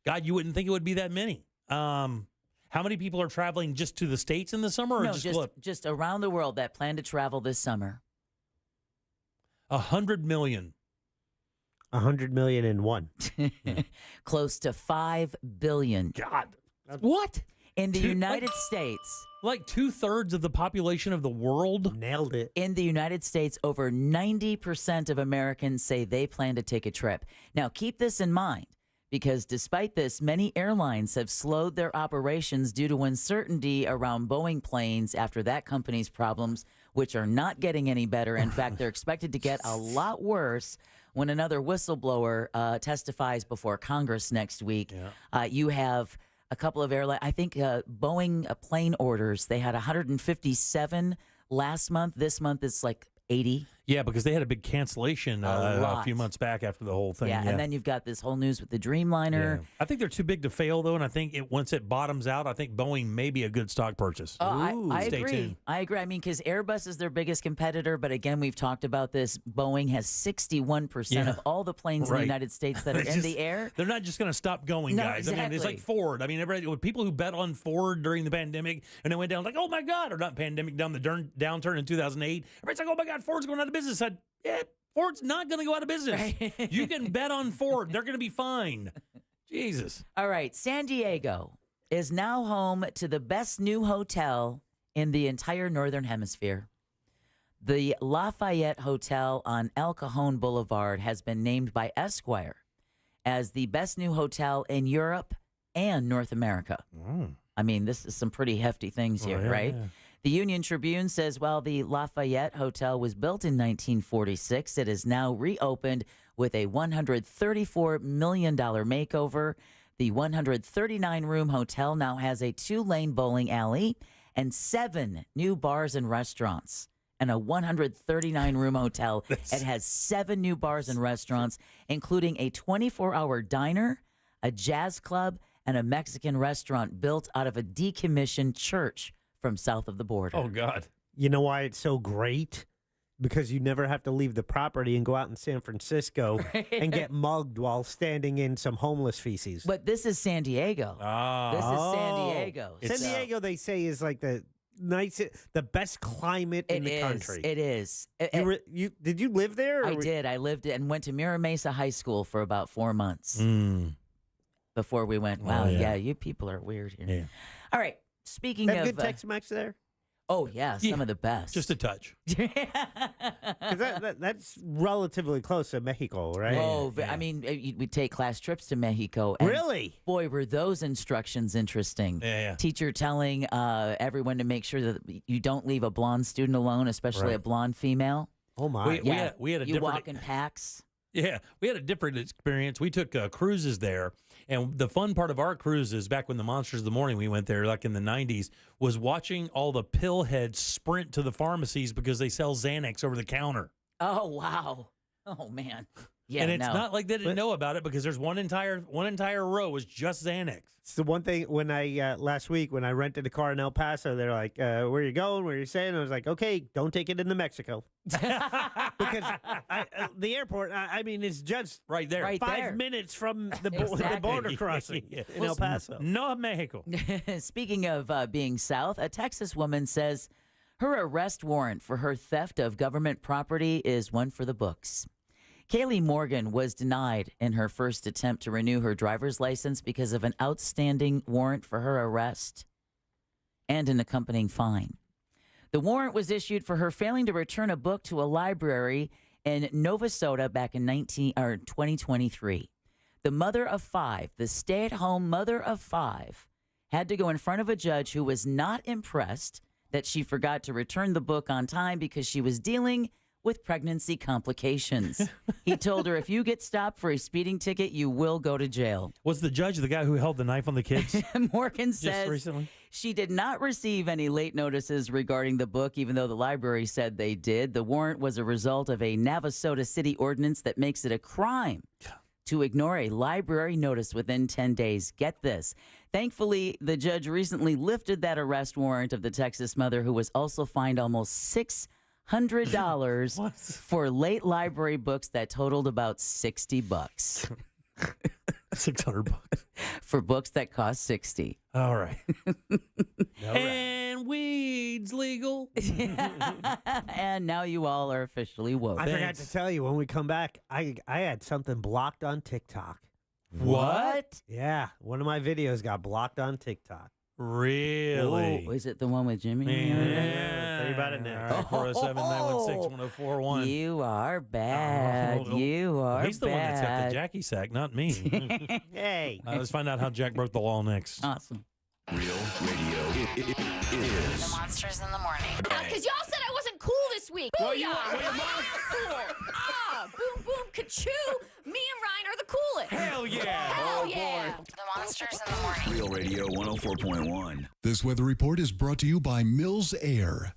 God, you wouldn't think it would be that many. How many people are traveling just to the States in the summer? Or just around the world that plan to travel this summer. 100 million. 100 million and one. Close to 5 billion. God. What? In the United States. Like 2/3 of the population of the world? Nailed it. In the United States, over 90% of Americans say they plan to take a trip. Now, keep this in mind, because despite this, many airlines have slowed their operations due to uncertainty around Boeing planes after that company's problems, which are not getting any better. In fact, they're expected to get a lot worse when another whistleblower testifies before Congress next week. Yeah. You have a couple of airlines. I think Boeing plane orders, they had 157 last month. This month it's like 80. Yeah, because they had a big cancellation a few months back after the whole thing. Yeah, and then you've got this whole news with the Dreamliner. Yeah. I think they're too big to fail, though, and I think once it bottoms out, I think Boeing may be a good stock purchase. I Stay agree. tuned. I agree. I mean, because Airbus is their biggest competitor, but again, we've talked about this. Boeing has 61% of all the planes in the United States that are in the air. They're not just going to stop going, guys. Exactly. I mean, it's like Ford. I mean, everybody, people who bet on Ford during the pandemic and it went down like, oh my God, or not pandemic, down the downturn in 2008. Everybody's like, oh my God, Ford's going out of business. I said, yeah, Ford's not going to go out of business. Right. You can bet on Ford. They're going to be fine. Jesus. All right. San Diego is now home to the best new hotel in the entire Northern Hemisphere. The Lafayette Hotel on El Cajon Boulevard has been named by Esquire as the best new hotel in Europe and North America. I mean, this is some pretty hefty things here, right? Yeah. The Union Tribune says while the Lafayette Hotel was built in 1946, it is now reopened with a $134 million makeover. The 139-room hotel now has a 2-lane bowling alley and 7 new bars and restaurants. And a 139-room hotel, it has 7 new bars and restaurants, including a 24-hour diner, a jazz club, and a Mexican restaurant built out of a decommissioned church from south of the border. Oh, God. You know why it's so great? Because you never have to leave the property and go out in San Francisco and get mugged while standing in some homeless feces. But this is San Diego. This is San Diego. San Diego, they say, is like the best climate in the country. It is. Did you live there? I did. I lived and went to Mira Mesa High School for about 4 months before we went, wow, you people are weird here. Yeah. All right. Speaking Have of good Tex-Mex there? Oh, yeah, some of the best. Just a touch. That's relatively close to Mexico, right? Oh, I mean, we take class trips to Mexico. And really? Boy, were those instructions interesting. Yeah. Teacher telling everyone to make sure that you don't leave a blonde student alone, especially a blonde female. Oh, my. We had a you different... walk in packs. Yeah, we had a different experience. We took cruises there, and the fun part of our cruises, back when the Monsters of the Morning, we went there like in the 90s, was watching all the pillheads sprint to the pharmacies because they sell Xanax over the counter. Oh, wow. Oh, man. Yeah, and it's not like they didn't know about it because there's one entire row was just Xanax. It's the one thing when I last week when I rented a car in El Paso, they're like, "Where you going? Where you staying?" I was like, "Okay, don't take it into Mexico," because the airport. I mean, it's just right there, 5 minutes from the border crossing in El Paso. No, Mexico. Speaking of being south, a Texas woman says her arrest warrant for her theft of government property is one for the books. Kaylee Morgan was denied in her first attempt to renew her driver's license because of an outstanding warrant for her arrest and an accompanying fine. The warrant was issued for her failing to return a book to a library in Navasota back in 2023. The mother of 5, the stay-at-home mother of 5, had to go in front of a judge who was not impressed that she forgot to return the book on time because she was dealing with pregnancy complications. He told her, if you get stopped for a speeding ticket, you will go to jail. Was the judge the guy who held the knife on the kids? Morgan says recently? She did not receive any late notices regarding the book, even though the library said they did. The warrant was a result of a Navasota city ordinance that makes it a crime to ignore a library notice within 10 days. Get this. Thankfully, the judge recently lifted that arrest warrant of the Texas mother, who was also fined almost $600 for late library books that totaled about $60. $600 for books that cost $60. All right. And weed's legal. And now you all are officially woke. I forgot to tell you when we come back, I had something blocked on TikTok. What? Yeah, one of my videos got blocked on TikTok. Really? Oh, is it the one with Jimmy? Yeah. Tell you about it now. 407-916-1041. You are bad. You are He's the one that's got the Jackie sack, not me. Hey. Let's find out how Jack broke the law next. Awesome. Real radio is The Monsters in the Morning. Because y'all said I wasn't cool this week. Booyah! Cool. Boom, boom, ka-choo. Me and Ryan are the coolest. Hell yeah. Hell yeah. The Monsters in the Morning. Real Radio 104.1. This weather report is brought to you by Mills Air.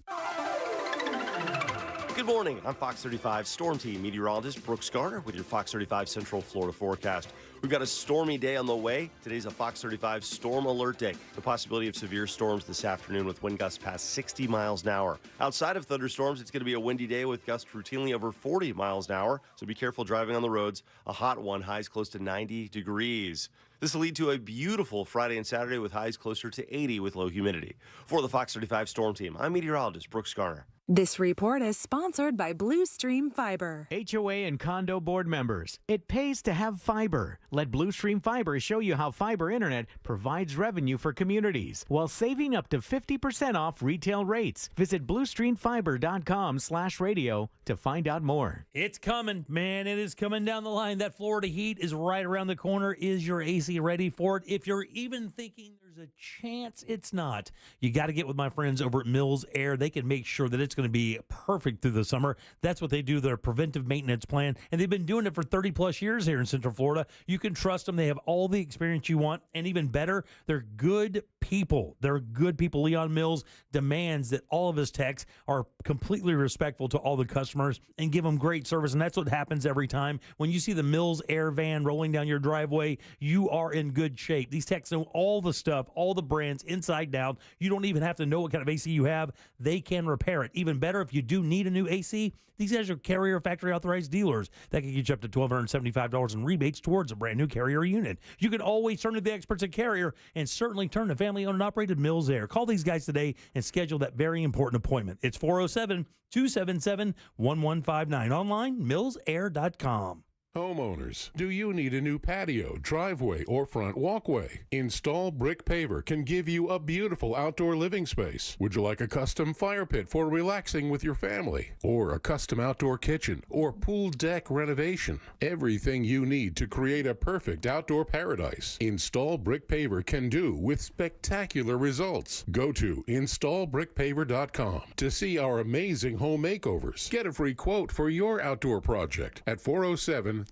Good morning. I'm Fox 35 Storm Team meteorologist Brooks Garner with your Fox 35 Central Florida forecast. We've got a stormy day on the way. Today's a Fox 35 storm alert day. The possibility of severe storms this afternoon with wind gusts past 60 miles an hour. Outside of thunderstorms, it's going to be a windy day with gusts routinely over 40 miles an hour. So be careful driving on the roads. A hot one, highs close to 90 degrees. This will lead to a beautiful Friday and Saturday with highs closer to 80 with low humidity. For the Fox 35 Storm Team, I'm meteorologist Brooks Garner. This report is sponsored by Blue Stream Fiber. HOA and condo board members, it pays to have fiber. Let Blue Stream Fiber show you how fiber internet provides revenue for communities while saving up to 50% off retail rates. Visit bluestreamfiber.com/radio to find out more. It's coming, man. It is coming down the line. That Florida heat is right around the corner. Is your AC ready for it? If you're even thinking there's a chance it's not, you got to get with my friends over at Mills Air. They can make sure that it's going to be perfect through the summer. That's what they do, their preventive maintenance plan, and they've been doing it for 30 plus years here in Central Florida. You can trust them. They have all the experience you want, and even better, they're good people. They're good people. Leon Mills demands that all of his techs are completely respectful to all the customers and give them great service, and that's what happens every time. When you see the Mills Air van rolling down your driveway, you are in good shape. These techs know all the stuff, all the brands inside out. You don't even have to know what kind of AC you have. They can repair it. Even better, if you do need a new AC, these guys are Carrier factory authorized dealers that can get you up to $1,275 in rebates towards a brand new Carrier unit. You can always turn to the experts at Carrier and certainly turn to family-owned and operated Mills Air. Call these guys today and schedule that very important appointment. It's 407-277-1159. Online, millsair.com. Homeowners, do you need a new patio, driveway, or front walkway? Install Brick Paver can give you a beautiful outdoor living space. Would you like a custom fire pit for relaxing with your family? Or a custom outdoor kitchen or pool deck renovation? Everything you need to create a perfect outdoor paradise, Install Brick Paver can do with spectacular results. Go to installbrickpaver.com to see our amazing home makeovers. Get a free quote for your outdoor project at 407-337-4040.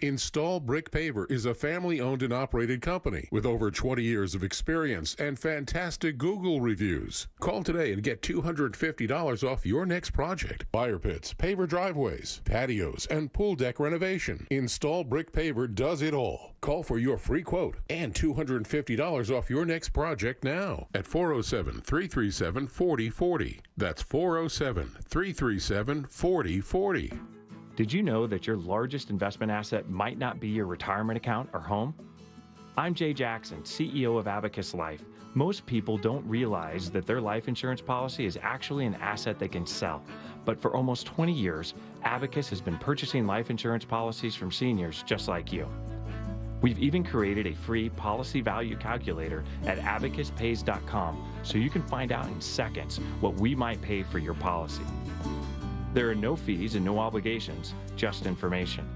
Install Brick Paver is a family-owned and operated company with over 20 years of experience and fantastic Google reviews. Call today and get $250 off your next project. Fire pits, paver driveways, patios, and pool deck renovation. Install Brick Paver does it all. Call for your free quote and $250 off your next project now at 407-337-4040. That's 407-337-4040. Did you know that your largest investment asset might not be your retirement account or home? I'm Jay Jackson, CEO of Abacus Life. Most people don't realize that their life insurance policy is actually an asset they can sell. But for almost 20 years, Abacus has been purchasing life insurance policies from seniors just like you. We've even created a free policy value calculator at abacuspays.com so you can find out in seconds what we might pay for your policy. There are no fees and no obligations, just information.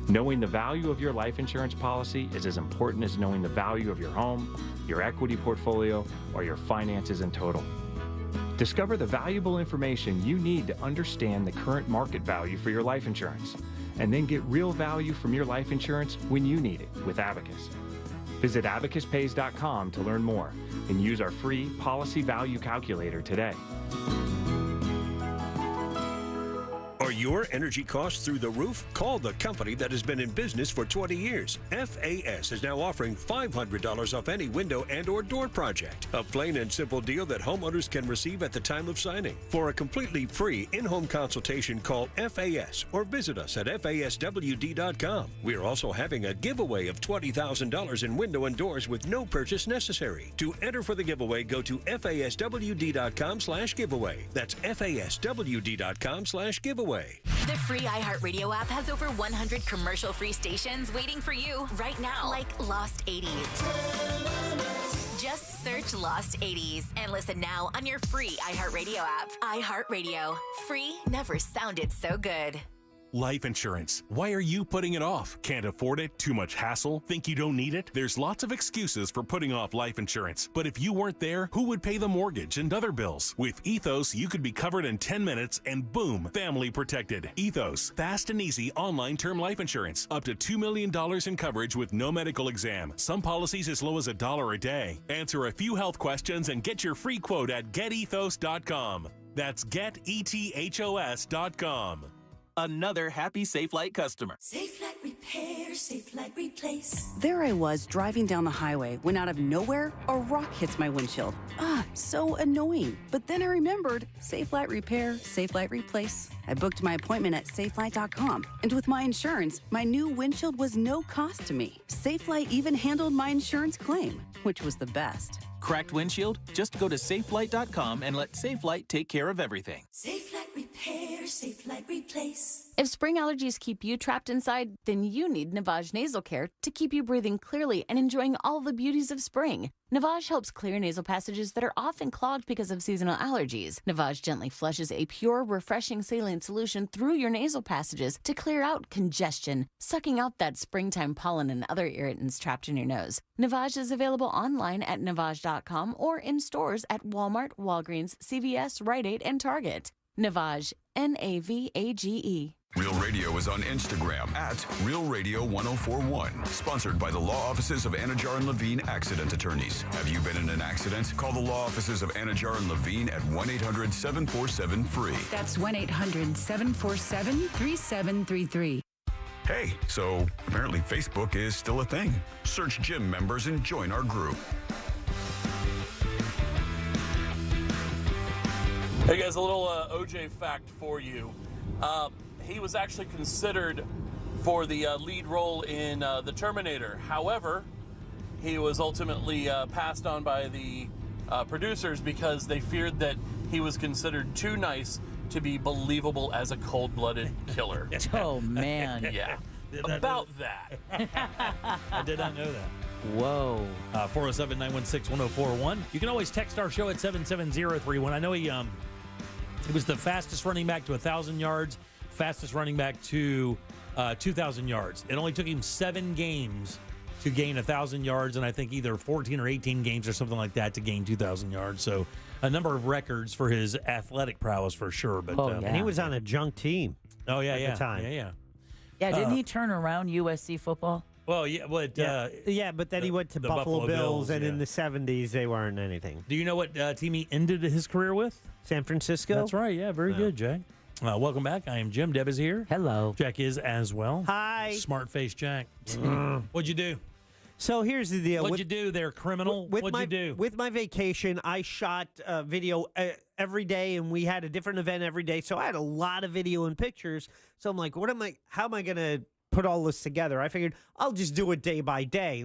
Knowing the value of your life insurance policy is as important as knowing the value of your home, your equity portfolio, or your finances in total. Discover the valuable information you need to understand the current market value for your life insurance, and then get real value from your life insurance when you need it with Abacus. Visit abacuspays.com to learn more and use our free policy value calculator today. Are your energy costs through the roof? Call the company that has been in business for 20 years. FAS is now offering $500 off any window and or door project. A plain and simple deal that homeowners can receive at the time of signing. For a completely free in-home consultation, call FAS or visit us at faswd.com. We are also having a giveaway of $20,000 in window and doors with no purchase necessary. To enter for the giveaway, go to faswd.com/giveaway. That's faswd.com/giveaway. The free iHeartRadio app has over 100 commercial-free stations waiting for you right now, like Lost 80s. Just search Lost 80s and listen now on your free iHeartRadio app. iHeartRadio. Free never sounded so good. Life insurance. Why are you putting it off? Can't afford it? Too much hassle? Think you don't need it? There's lots of excuses for putting off life insurance. But if you weren't there, who would pay the mortgage and other bills? With Ethos, you could be covered in 10 minutes and boom, family protected. Ethos, fast and easy online term life insurance. Up to $2 million in coverage with no medical exam. Some policies as low as $1 a day. Answer a few health questions and get your free quote at getethos.com. That's getethos.com. Another happy Safelite customer. Safelite Repair, Safelite Replace. There I was driving down the highway when out of nowhere, a rock hits my windshield. So annoying. But then I remembered Safelite Repair, Safelite Replace. I booked my appointment at safelite.com. And with my insurance, my new windshield was no cost to me. Safelite even handled my insurance claim, which was the best. Cracked windshield? Just go to safelite.com and let Safelite take care of everything. Safelite Repair, Safelite Replace. If spring allergies keep you trapped inside, then you need Navage nasal care to keep you breathing clearly and enjoying all the beauties of spring. Navage helps clear nasal passages that are often clogged because of seasonal allergies. Navage gently flushes a pure, refreshing saline solution through your nasal passages to clear out congestion, sucking out that springtime pollen and other irritants trapped in your nose. Navage is available online at navage.com or in stores at Walmart, Walgreens, CVS, Rite Aid, and Target. Navage, Navage. Real Radio is on Instagram at Real Radio 1041. Sponsored by the law offices of Anajar and Levine Accident Attorneys. Have you been in an accident? Call the law offices of Anajar and Levine at 1-800-747-FREE. That's 1-800-747-3733. Hey, so apparently Facebook is still a thing. Search gym members and join our group. Hey guys, a little OJ fact for you. He was actually considered for the lead role in The Terminator. However, he was ultimately passed on by the producers because they feared that he was considered too nice to be believable as a cold-blooded killer. Oh, man. Yeah. About that. I did not know that. Whoa. 407-916-1041. You can always text our show at 77031. I know he was the fastest running back to 1,000 yards, fastest running back to 2,000 yards. It only took him 7 games to gain 1,000 yards, and I think either 14 or 18 games or something like that to gain 2,000 yards. So a number of records for his athletic prowess for sure. But and he was on a junk team. Oh yeah, at the time. Yeah. Yeah, didn't he turn around USC football? Well, yeah, but but then he went to the Buffalo Bills, and yeah. in the 70s they weren't anything. Do you know what team he ended his career with? San Francisco. That's right. Yeah, very good, Jack. Welcome back. I am Jim. Deb is here. Hello. Jack is as well. Hi. Smart face Jack. What'd you do? So here's the deal. What'd you do there, criminal? What'd you do? With my vacation, I shot video every day, and we had a different event every day. So I had a lot of video and pictures. So I'm like, how am I going to put all this together? I figured I'll just do it day by day.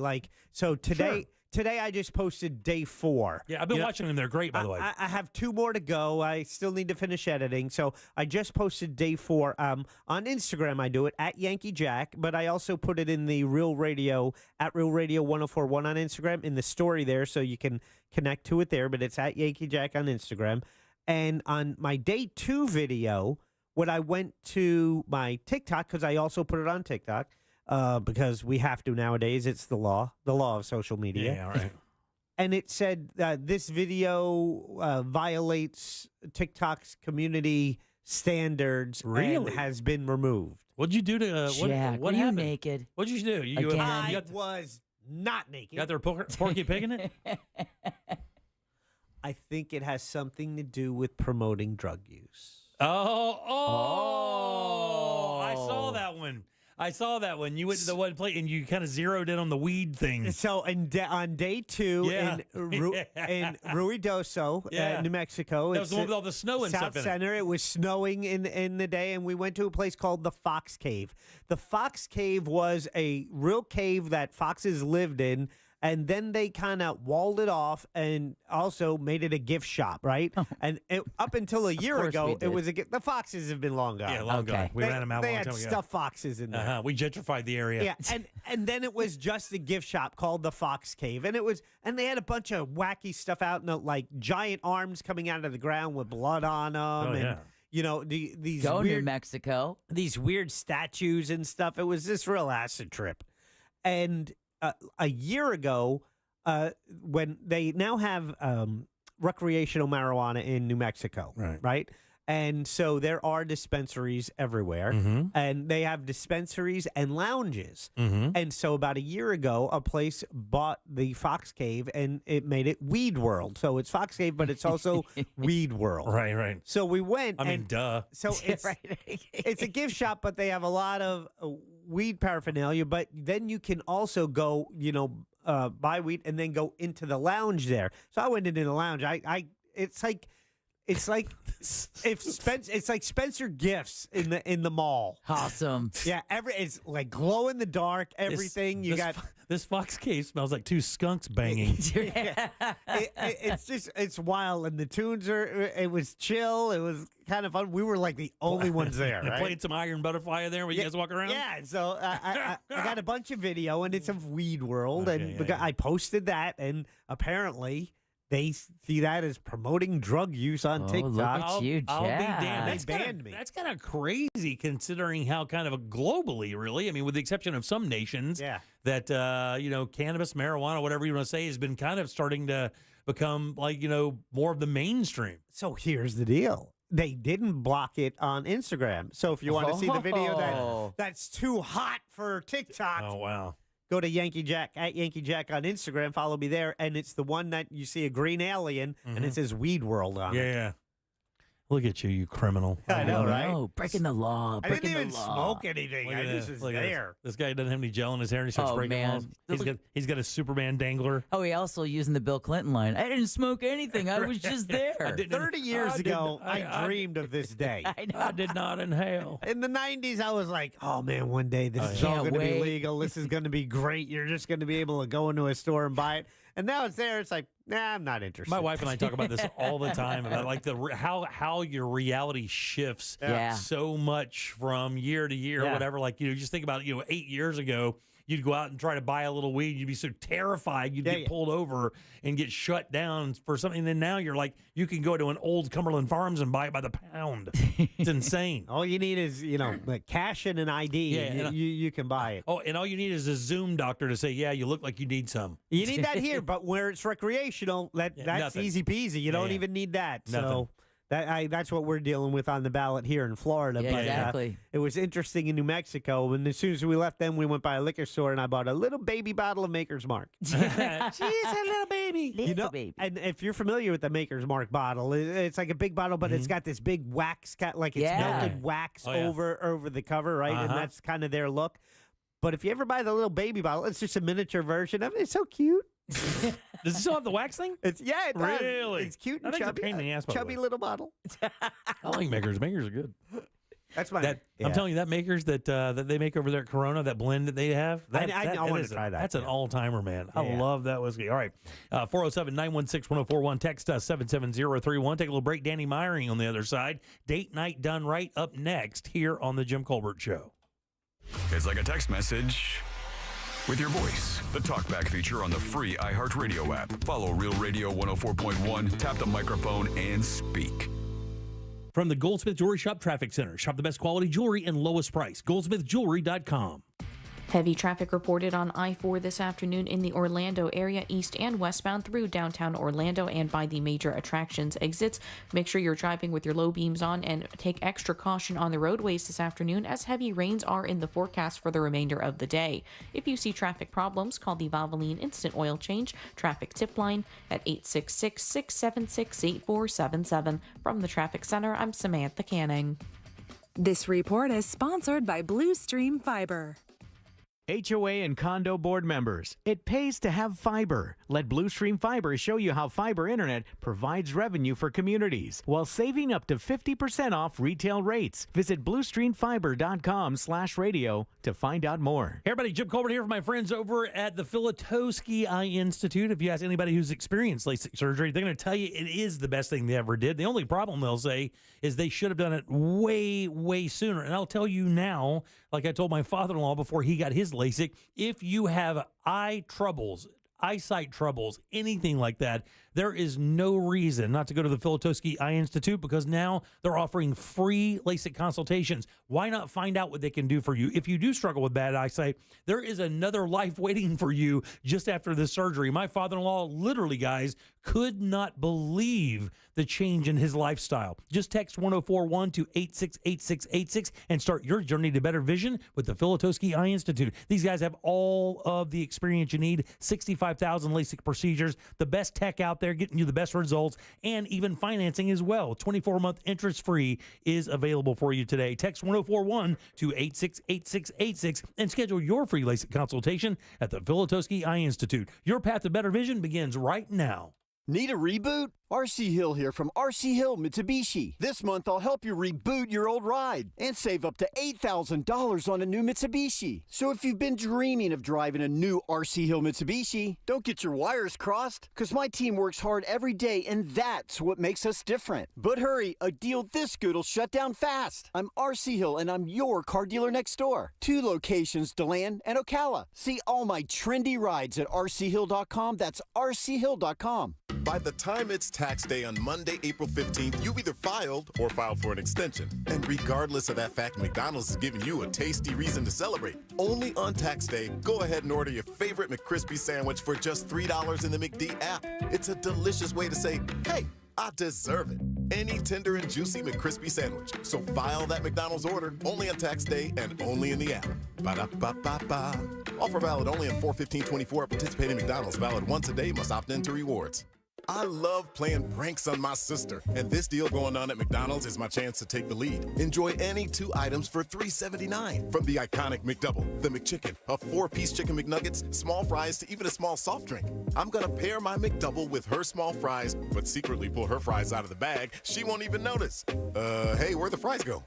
So today I just posted day 4. Yeah, I've been watching them. They're great, by the way. I have 2 more to go. I still need to finish editing. So I just posted day 4. On Instagram, I do it at Yankee Jack, but I also put it in the Real Radio, at Real Radio 1041 on Instagram, in the story there, so you can connect to it there. But it's at Yankee Jack on Instagram. And on my day 2 video, when I went to my TikTok, because I also put it on TikTok, because we have to nowadays. It's the law of social media. Yeah, all right. And it said this video violates TikTok's community standards and has been removed. What'd you do to Jack, what were you happened? naked? What'd you do? I was not naked. Got their Porky Pig in it? I think it has something to do with promoting drug use. Oh, I saw that one. You went to the one plate and you kind of zeroed in on the weed thing. So on day 2 in Ruidoso, New Mexico. That was the one with all the snow and South stuff in Center. It was snowing in the day, and we went to a place called the Fox Cave. The Fox Cave was a real cave that foxes lived in. And then they kind of walled it off and also made it a gift shop, right? And up until a year ago, it was the foxes have been long gone. Yeah, long gone. We ran them out They long had time ago. stuffed foxes in there. We gentrified the area. Yeah, and then it was just a gift shop called the Fox Cave, and they had a bunch of wacky stuff out, like giant arms coming out of the ground with blood on them, these Go weird New Mexico, these weird statues and stuff. It was this real acid trip, and a year ago, when they now have recreational marijuana in New Mexico, right? And so there are dispensaries everywhere, and they have dispensaries and lounges. And so about a year ago, a place bought the Fox Cave, and it made it Weed World. So it's Fox Cave, but it's also Weed World. Right. So we went. I mean, duh. So it's it's a gift shop, but they have a lot of weed paraphernalia. But then you can also go, buy weed and then go into the lounge there. So I went into the lounge. It's like it's like Spencer Gifts in the mall. Awesome. Yeah, it's like glow in the dark. Everything this Fox Cave smells like two skunks banging. It's wild, and the tunes it was chill. It was kind of fun. We were like the only ones there. Right? Played some Iron Butterfly there when you guys walk around. Yeah, so I got a bunch of video, and it's of Weed World, I posted that, and apparently they see that as promoting drug use on TikTok. Look at you, I'll be Jack. damned. They banned me. That's kind of crazy considering how kind of globally, really, I mean, with the exception of some nations, that, cannabis, marijuana, whatever you want to say, has been kind of starting to become like, more of the mainstream. So here's the deal. They didn't block it on Instagram. So if you want to see the video that's too hot for TikTok. Oh, wow. Go to Yankee Jack, at Yankee Jack on Instagram. Follow me there. And it's the one that you see a green alien, and it says Weed World on it. Yeah. Look at you criminal. I know, right? No, breaking the law. I didn't even smoke anything. I just was there. This guy doesn't have any gel in his hair, and he starts breaking laws. He's got a Superman dangler. Oh, he also using the Bill Clinton line. I didn't smoke anything. I was just there. 30 years ago, I dreamed of this day. I did not inhale. In the 90s, I was like, oh, man, one day this is all going to be legal. This is going to be great. You're just going to be able to go into a store and buy it. And now it's there. It's like, nah, I'm not interested. My wife and I talk about this all the time, about like how your reality shifts so much from year to year or whatever. Like, just think about, 8 years ago, you'd go out and try to buy a little weed. You'd be so terrified you'd get pulled over and get shut down for something. And then now you're like, you can go to an old Cumberland Farms and buy it by the pound. It's insane. All you need is, like cash and an ID. And you can buy it. Oh, and all you need is a Zoom doctor to say, yeah, you look like you need some. You need that here, but where it's recreational, that's nothing. easy peasy. You don't even need that. Nothing. So that's what we're dealing with on the ballot here in Florida. Yeah, but, exactly. It was interesting in New Mexico. And as soon as we left them, we went by a liquor store and I bought a little baby bottle of Maker's Mark. She's a little baby. Baby. And if you're familiar with the Maker's Mark bottle, it's like a big bottle, but it's got this big wax, like it's melted wax over the cover, right? And that's kind of their look. But if you ever buy the little baby bottle, it's just a miniature version of it. It's so cute. Does it still have the wax thing? It does. Really? It's cute and I think chubby. it's a pain in the ass, by the chubby way. little bottle. I like Makers. Makers are good. That's my. I'm telling you, that Makers that they make over there at Corona, that blend that they have. I want to try that. That's an all-timer, man. I love that whiskey. All right. 407-916-1041. Text us 77031. Take a little break. Danny Myring on the other side. Date night done right up next here on the Jim Colbert Show. It's like a text message with your voice. The TalkBack feature on the free iHeartRadio app. Follow Real Radio 104.1, tap the microphone, and speak. From the Goldsmith Jewelry Shop Traffic Center. Shop the best quality jewelry and lowest price. GoldsmithJewelry.com. Heavy traffic reported on I-4 this afternoon in the Orlando area, east and westbound through downtown Orlando and by the major attractions exits. Make sure you're driving with your low beams on and take extra caution on the roadways this afternoon as heavy rains are in the forecast for the remainder of the day. If you see traffic problems, call the Valvoline Instant Oil Change Traffic Tip Line at 866-676-8477. From the Traffic Center, I'm Samantha Canning. This report is sponsored by Blue Stream Fiber. HOA and condo board members, it pays to have fiber. Let Blue Stream Fiber show you how fiber internet provides revenue for communities while saving up to 50% off retail rates. Visit bluestreamfiber.com/radio to find out more. Hey everybody, Jim Colbert here for my friends over at the Filatowski Eye Institute. If you ask anybody who's experienced LASIK surgery, they're going to tell you it is the best thing they ever did. The only problem they'll say is they should have done it way, way sooner. And I'll tell you now, like I told my father-in-law before he got his LASIK, if you have eye troubles, eyesight troubles, anything like that, there is no reason not to go to the Filatowski Eye Institute because now they're offering free LASIK consultations. Why not find out what they can do for you? If you do struggle with bad eyesight, there is another life waiting for you just after this surgery. My father-in-law literally, guys, could not believe the change in his lifestyle. Just text 1041 to 868686 and start your journey to better vision with the Filatowski Eye Institute. These guys have all of the experience you need, 65,000 LASIK procedures, the best tech out there, getting you the best results, and even financing as well. 24-month interest-free is available for you today. Text 1041 to 868686 and schedule your free LASIK consultation at the Filatowski Eye Institute. Your path to better vision begins right now. Need a reboot? RC Hill here from RC Hill Mitsubishi. This month I'll help you reboot your old ride and save up to $8,000 on a new Mitsubishi. So if you've been dreaming of driving a new RC Hill Mitsubishi, don't get your wires crossed, because my team works hard every day and that's what makes us different. But hurry, a deal this good will shut down fast. I'm RC Hill and I'm your car dealer next door. 2 locations, DeLand and Ocala. See all my trendy rides at rchill.com. That's rchill.com. By the time it's tax day on Monday, April 15th, you've either filed or filed for an extension. And regardless of that fact, McDonald's is giving you a tasty reason to celebrate. Only on tax day, go ahead and order your favorite McCrispy sandwich for just $3 in the McD app. It's a delicious way to say, hey, I deserve it. Any tender and juicy McCrispy sandwich. So file that McDonald's order only on tax day and only in the app. Ba-da-ba-ba-ba. Offer valid only on 4/15/24 at participating McDonald's. Valid once a day. Must opt into rewards. I love playing pranks on my sister, and this deal going on at McDonald's is my chance to take the lead. Enjoy any 2 items for $3.79. From the iconic McDouble, the McChicken, a 4-piece chicken McNuggets, small fries, to even a small soft drink. I'm gonna pair my McDouble with her small fries, but secretly pull her fries out of the bag. She won't even notice. Hey, where'd the fries go?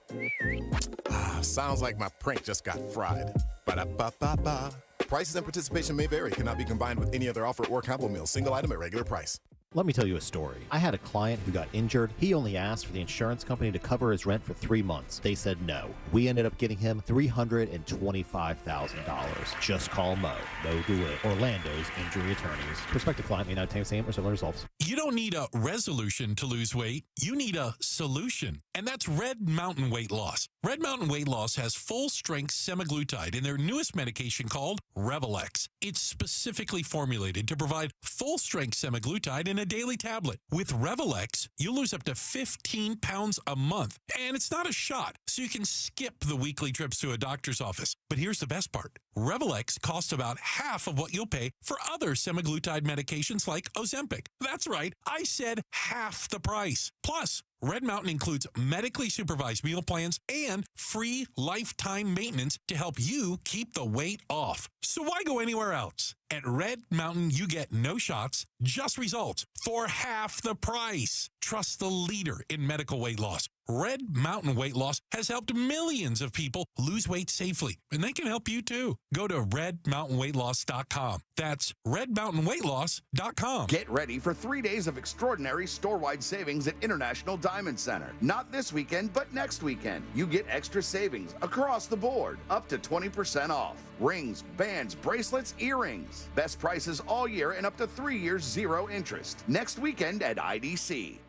Sounds like my prank just got fried. Ba-da-ba-ba-ba. Prices and participation may vary. Cannot be combined with any other offer or combo meal. Single item at regular price. Let me tell you a story. I had a client who got injured. He only asked for the insurance company to cover his rent for 3 months. They said no. We ended up getting him $325,000. Just call Mo. Mo DeWitt, Orlando's injury attorneys. Prospective client may not obtain the same or similar results. You don't need a resolution to lose weight. You need a solution. And that's Red Mountain Weight Loss. Red Mountain Weight Loss has full-strength semaglutide in their newest medication called Revelex. It's specifically formulated to provide full-strength semaglutide in a daily tablet. With Revelex, you lose up to 15 pounds a month. And it's not a shot, so you can skip the weekly trips to a doctor's office. But here's the best part. Revelex costs about half of what you'll pay for other semaglutide medications like Ozempic. That's right, I said half the price. Plus, Red Mountain includes medically supervised meal plans and free lifetime maintenance to help you keep the weight off. So why go anywhere else? At Red Mountain, you get no shots, just results for half the price. Trust the leader in medical weight loss. Red Mountain Weight Loss has helped millions of people lose weight safely, and they can help you too. Go to redmountainweightloss.com. That's redmountainweightloss.com. Get ready for 3 days of extraordinary store-wide savings at International Diamond Center. Not this weekend, but next weekend. You get extra savings across the board, up to 20% off. Rings, bands, bracelets, earrings. Best prices all year and up to 3 years, 0 interest. Next weekend at IDC.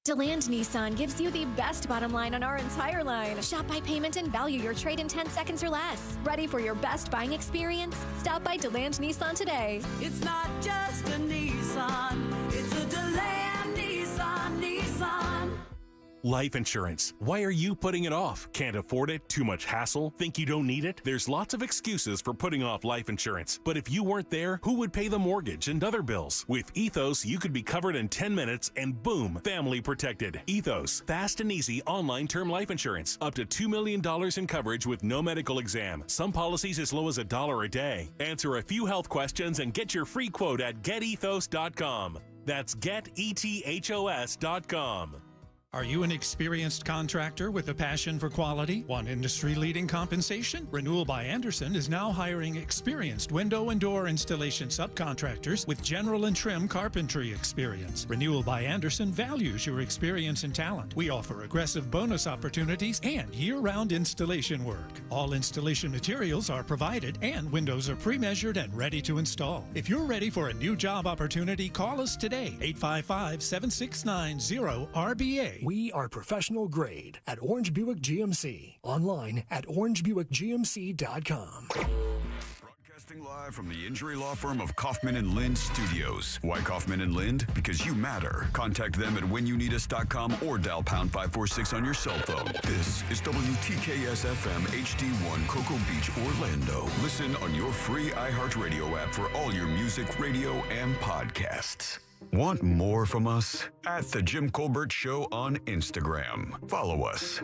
DeLand Nissan gives you the best bottom line on our entire line. Shop by payment and value your trade in 10 seconds or less. Ready for your best buying experience? Stop by DeLand Nissan today. It's not just a Nissan, it's a DeLand Nissan. Life insurance. Why are you putting it off? Can't afford it? Too much hassle? Think you don't need it? There's lots of excuses for putting off life insurance. But if you weren't there, who would pay the mortgage and other bills? With Ethos, you could be covered in 10 minutes and boom, family protected. Ethos, fast and easy online term life insurance. Up to $2 million in coverage with no medical exam. Some policies as low as $1 a day. Answer a few health questions and get your free quote at getethos.com. That's getethos.com. Are you an experienced contractor with a passion for quality? Want industry-leading compensation? Renewal by Andersen is now hiring experienced window and door installation subcontractors with general and trim carpentry experience. Renewal by Andersen values your experience and talent. We offer aggressive bonus opportunities and year-round installation work. All installation materials are provided and windows are pre-measured and ready to install. If you're ready for a new job opportunity, call us today, 855-769-0RBA. We are professional grade at Orange Buick GMC. Online at orangebuickgmc.com. Broadcasting live from the injury law firm of Kaufman and Lind Studios. Why Kaufman and Lind? Because you matter. Contact them at whenyounneedus.com or dial pound 546 on your cell phone. This is WTKS FM HD1 Cocoa Beach, Orlando. Listen on your free iHeartRadio app for all your music, radio, and podcasts. Want more from us? At The Jim Colbert Show on Instagram. Follow us.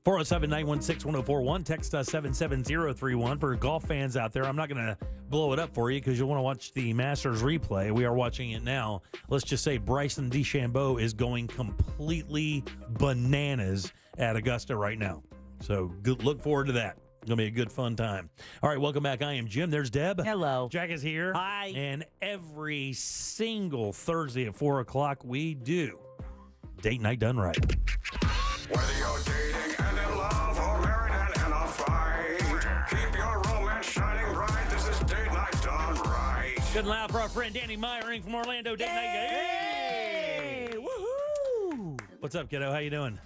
407-916-1041. Text us 77031 for golf fans out there. I'm not going to blow it up for you because you'll want to watch the Masters replay. We are watching it now. Let's just say Bryson DeChambeau is going completely bananas at Augusta right now. So look forward to that. It's going to be a good, fun time. All right, welcome back. I am Jim. There's Deb. Hello. Jack is here. Hi. And every single Thursday at 4 o'clock, we do Date Night Done Right. Whether you're dating and in love or married and in a fight, keep your romance shining bright. This is Date Night Done Right. Good and loud for our friend Danny Meyering from Orlando. Date Night. Hey! Woohoo! What's up, kiddo? How you doing?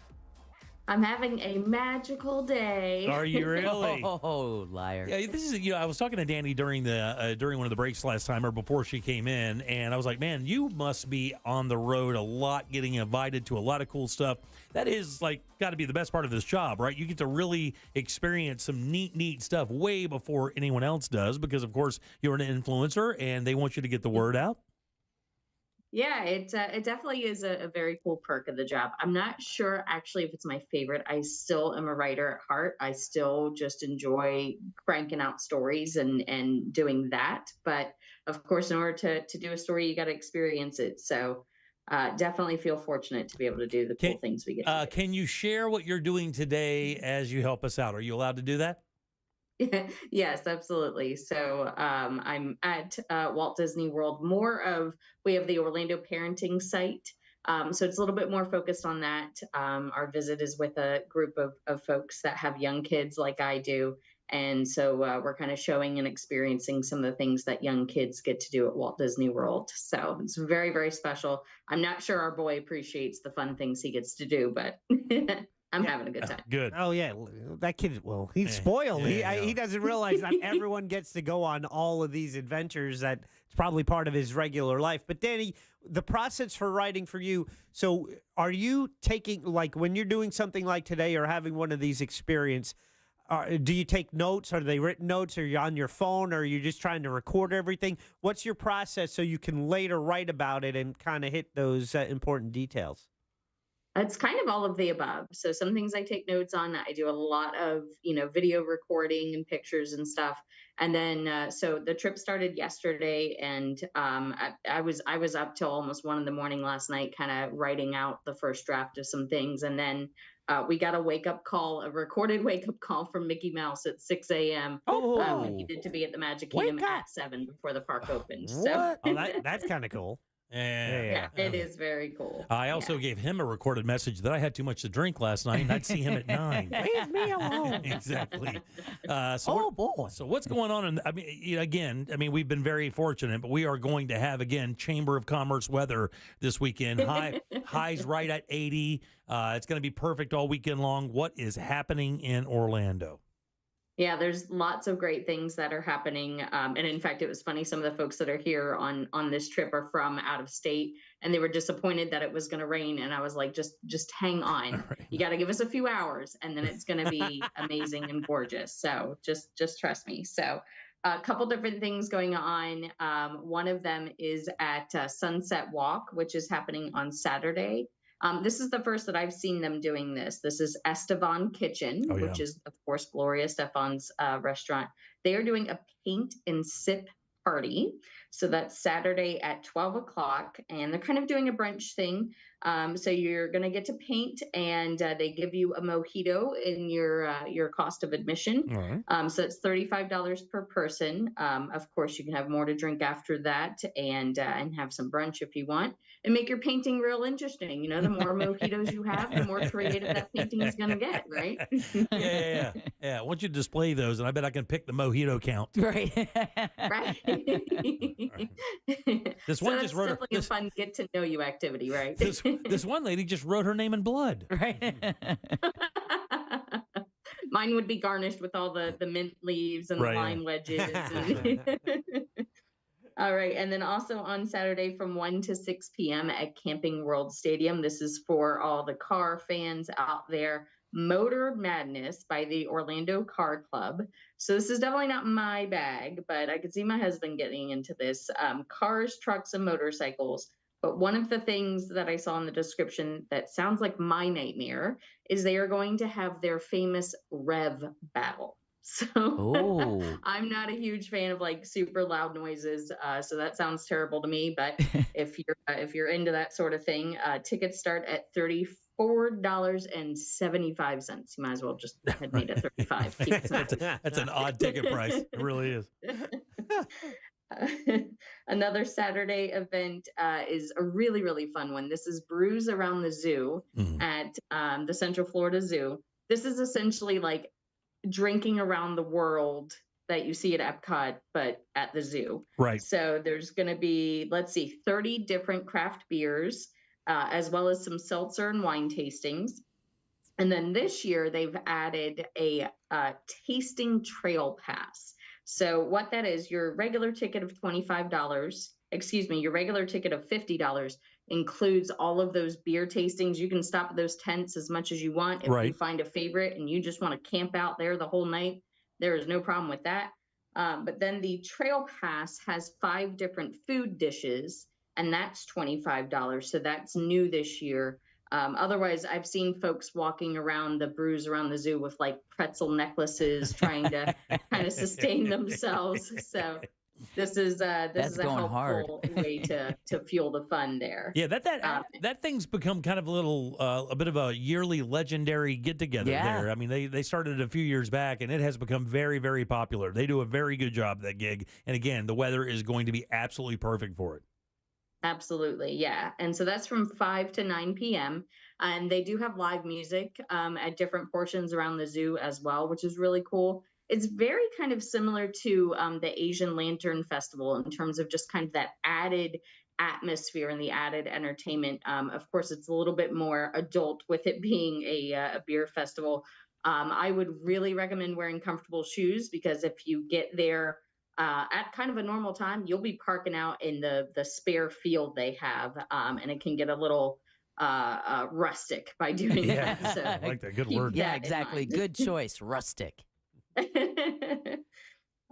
I'm having a magical day. Are you really? Oh, liar. Yeah, this is, I was talking to Danny during one of the breaks last time or before she came in, and I was like, man, you must be on the road a lot, getting invited to a lot of cool stuff. That is got to be the best part of this job, right? You get to really experience some neat stuff way before anyone else does because, of course, you're an influencer and they want you to get the word out. Yeah, it definitely is a very cool perk of the job. I'm not sure actually if it's my favorite. I still am a writer at heart. I still just enjoy cranking out stories and doing that. But of course, in order to do a story, you got to experience it. So definitely feel fortunate to be able to do the cool things we get to do. Can you share what you're doing today as you help us out? Are you allowed to do that? Yes, absolutely. So I'm at Walt Disney World. We have the Orlando parenting site. So it's a little bit more focused on that. Our visit is with a group of folks that have young kids like I do. And so we're kind of showing and experiencing some of the things that young kids get to do at Walt Disney World. So it's very, very special. I'm not sure our boy appreciates the fun things he gets to do, but I'm having a good time. Good. Oh, yeah. That kid, he's spoiled. He doesn't realize not everyone gets to go on all of these adventures. That it's probably part of his regular life. But, Danny, the process for writing for you, so are you taking, when you're doing something like today or having one of these experiences, do you take notes? Are they written notes? Are you on your phone? Or are you just trying to record everything? What's your process so you can later write about it and kind of hit those important details? It's kind of all of the above. So some things I take notes on. I do a lot of, video recording and pictures and stuff. And then, so the trip started yesterday, and I was up till almost 1 a.m. last night, kind of writing out the first draft of some things. And then we got a recorded wake up call from Mickey Mouse at 6 a.m. Oh, he needed to be at the Magic Kingdom at 7 before the park opened. What? So That's kind of cool. Yeah, it is very cool. I also gave him a recorded message that I had too much to drink last night, and I'd see him at 9. Leave me alone. Exactly. Boy. So what's going on? We've been very fortunate, but we are going to have, again, Chamber of Commerce weather this weekend. Highs right at 80. It's going to be perfect all weekend long. What is happening in Orlando? Yeah, there's lots of great things that are happening. And in fact, it was funny. Some of the folks that are here on this trip are from out of state, and they were disappointed that it was going to rain. And I was like, just hang on. Right. You got to give us a few hours, and then it's going to be amazing and gorgeous. So just trust me. So a couple different things going on. One of them is at Sunset Walk, which is happening on Saturday. This is the first that I've seen them doing this. This is Estevan Kitchen, which is, of course, Gloria Estefan's restaurant. They are doing a paint and sip party. So that's Saturday at 12 o'clock, and they're kind of doing a brunch thing. So you're going to get to paint, and they give you a mojito in your cost of admission. All right. So it's $35 per person. Of course, you can have more to drink after that, and have some brunch if you want, and make your painting real interesting. The more mojitos you have, the more creative that painting is going to get, right? Yeah. I want you to display those, and I bet I can pick the mojito count. Right. Right. This one just wrote definitely a fun get to know you activity, right? This one lady just wrote her name in blood. Right. Mine would be garnished with all the mint leaves and the lime wedges. All right. And then also on Saturday from 1 to 6 p.m. at Camping World Stadium. This is for all the car fans out there. Motor Madness by the Orlando Car Club. So this is definitely not my bag, but I could see my husband getting into this. Cars, trucks, and motorcycles. But one of the things that I saw in the description that sounds like my nightmare is they are going to have their famous Rev Battle. So I'm not a huge fan of like super loud noises. So that sounds terrible to me. But if you're into that sort of thing, tickets start at $34.75. You might as well just had made it 35. Keep it simple. That's an odd ticket price. It really is. Another Saturday event is a really, really fun one. This is Brews Around the Zoo at the Central Florida Zoo. This is essentially like drinking around the world that you see at Epcot, but at the zoo. Right. So there's going to be, 30 different craft beers, as well as some seltzer and wine tastings. And then this year they've added a tasting trail pass. So what that is, your regular ticket of $25, your regular ticket of $50 includes all of those beer tastings. You can stop at those tents as much as you want. If you find a favorite and you just want to camp out there the whole night, there is no problem with that. But then the trail pass has 5 different food dishes, and that's $25. So that's new this year. Otherwise, I've seen folks walking around the Brews Around the Zoo with like pretzel necklaces, trying to kind of sustain themselves. So this is a helpful way to fuel the fun there. Yeah, that thing's become kind of a bit of a yearly legendary get together there. I mean, they started a few years back, and it has become very, very popular. They do a very good job that gig, and again, the weather is going to be absolutely perfect for it. Absolutely, yeah. And so that's from 5 to 9 p.m. And they do have live music at different portions around the zoo as well, which is really cool. It's very kind of similar to the Asian Lantern Festival in terms of just kind of that added atmosphere and the added entertainment. Of course, it's a little bit more adult with it being a beer festival. I would really recommend wearing comfortable shoes, because if you get there at kind of a normal time, you'll be parking out in the spare field they have, and it can get a little rustic by doing that. So I like that. Good word. Yeah, exactly. Good choice. Rustic.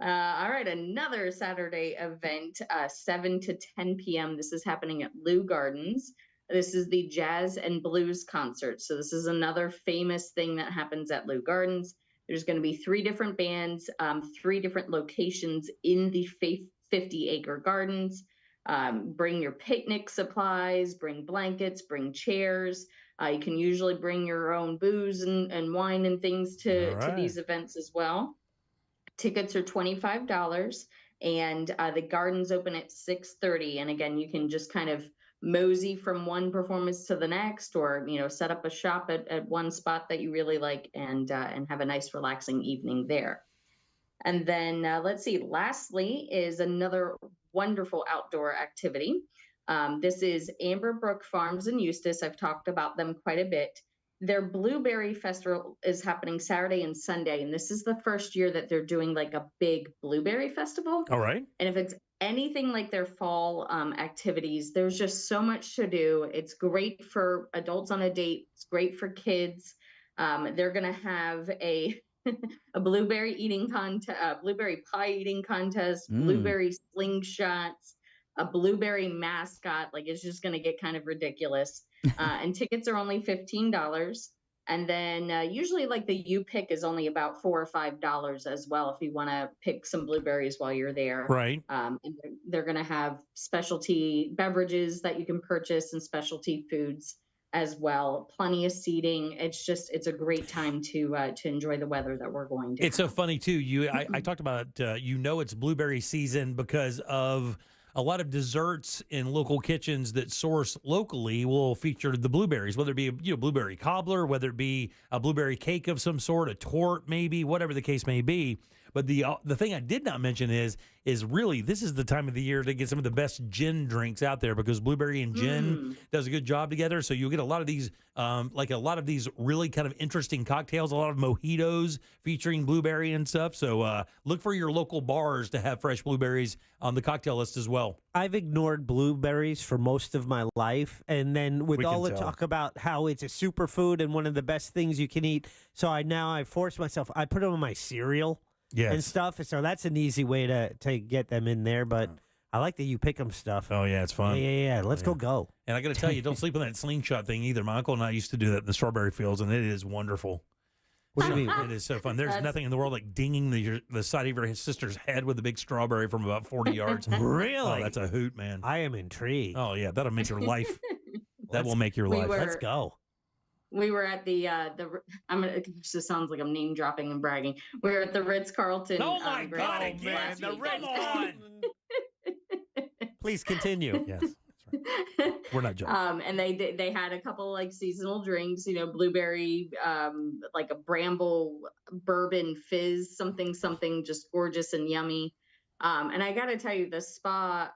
All right, another Saturday event, 7 to 10 p.m. This is happening at Lou Gardens. This is the Jazz and Blues concert. So this is another famous thing that happens at Lou Gardens. There's going to be 3 different bands, 3 different locations in the 50-acre gardens. Bring your picnic supplies, bring blankets, bring chairs. You can usually bring your own booze and wine and things to these events as well. Tickets are $25, and the gardens open at 6:30. And again, you can just kind of mosey from one performance to the next, or set up a shop at one spot that you really like, and have a nice relaxing evening there. And then let's see, lastly is another wonderful outdoor activity. This is Amber Brook Farms in Eustis. I've talked about them quite a bit. Their Blueberry Festival is happening Saturday and Sunday, and this is the first year that they're doing like a big blueberry festival. All right. And if it's anything like their fall activities, there's just so much to do. It's great for adults on a date. It's great for kids. They're going to have a blueberry pie eating contest, blueberry slingshots, a blueberry mascot. Like, it's just going to get kind of ridiculous. And tickets are only $15. And then usually like the U-Pick is only about $4 or $5 as well, if you want to pick some blueberries while you're there. Right. And they're going to have specialty beverages that you can purchase and specialty foods as well. Plenty of seating. It's a great time to enjoy the weather that we're going to. It's so funny too. I talked about it's blueberry season because of a lot of desserts in local kitchens that source locally will feature the blueberries, whether it be a blueberry cobbler, whether it be a blueberry cake of some sort, a torte maybe, whatever the case may be. But the thing I did not mention is really this is the time of the year to get some of the best gin drinks out there, because blueberry and gin does a good job together. So you'll get a lot of these, really kind of interesting cocktails, a lot of mojitos featuring blueberry and stuff. So look for your local bars to have fresh blueberries on the cocktail list as well. I've ignored blueberries for most of my life, and then with We all can the tell. talk about how it's a superfood and one of the best things you can eat, so I force myself. I put them in my cereal and stuff, so that's an easy way to get them in there. But I like that you pick them stuff. Oh, yeah, it's fun. Yeah. Let's go. And I got to tell you, don't sleep on that slingshot thing either. My uncle and I used to do that in the strawberry fields, and it is wonderful. What do you mean? It is so fun. There's nothing in the world like dinging the side of your sister's head with a big strawberry from about 40 yards. Really? Oh, that's a hoot, man. I am intrigued. Oh, yeah, that'll make your life. That will make your life. Let's go. We were at the this sounds like I'm name dropping and bragging. We were at the Ritz-Carlton. Oh my Grand God, Opening again, last the week. Ritz. Please continue. Yes. We're not joking. And they had a couple like seasonal drinks, blueberry, like a bramble bourbon fizz, something just gorgeous and yummy. And I got to tell you, the spa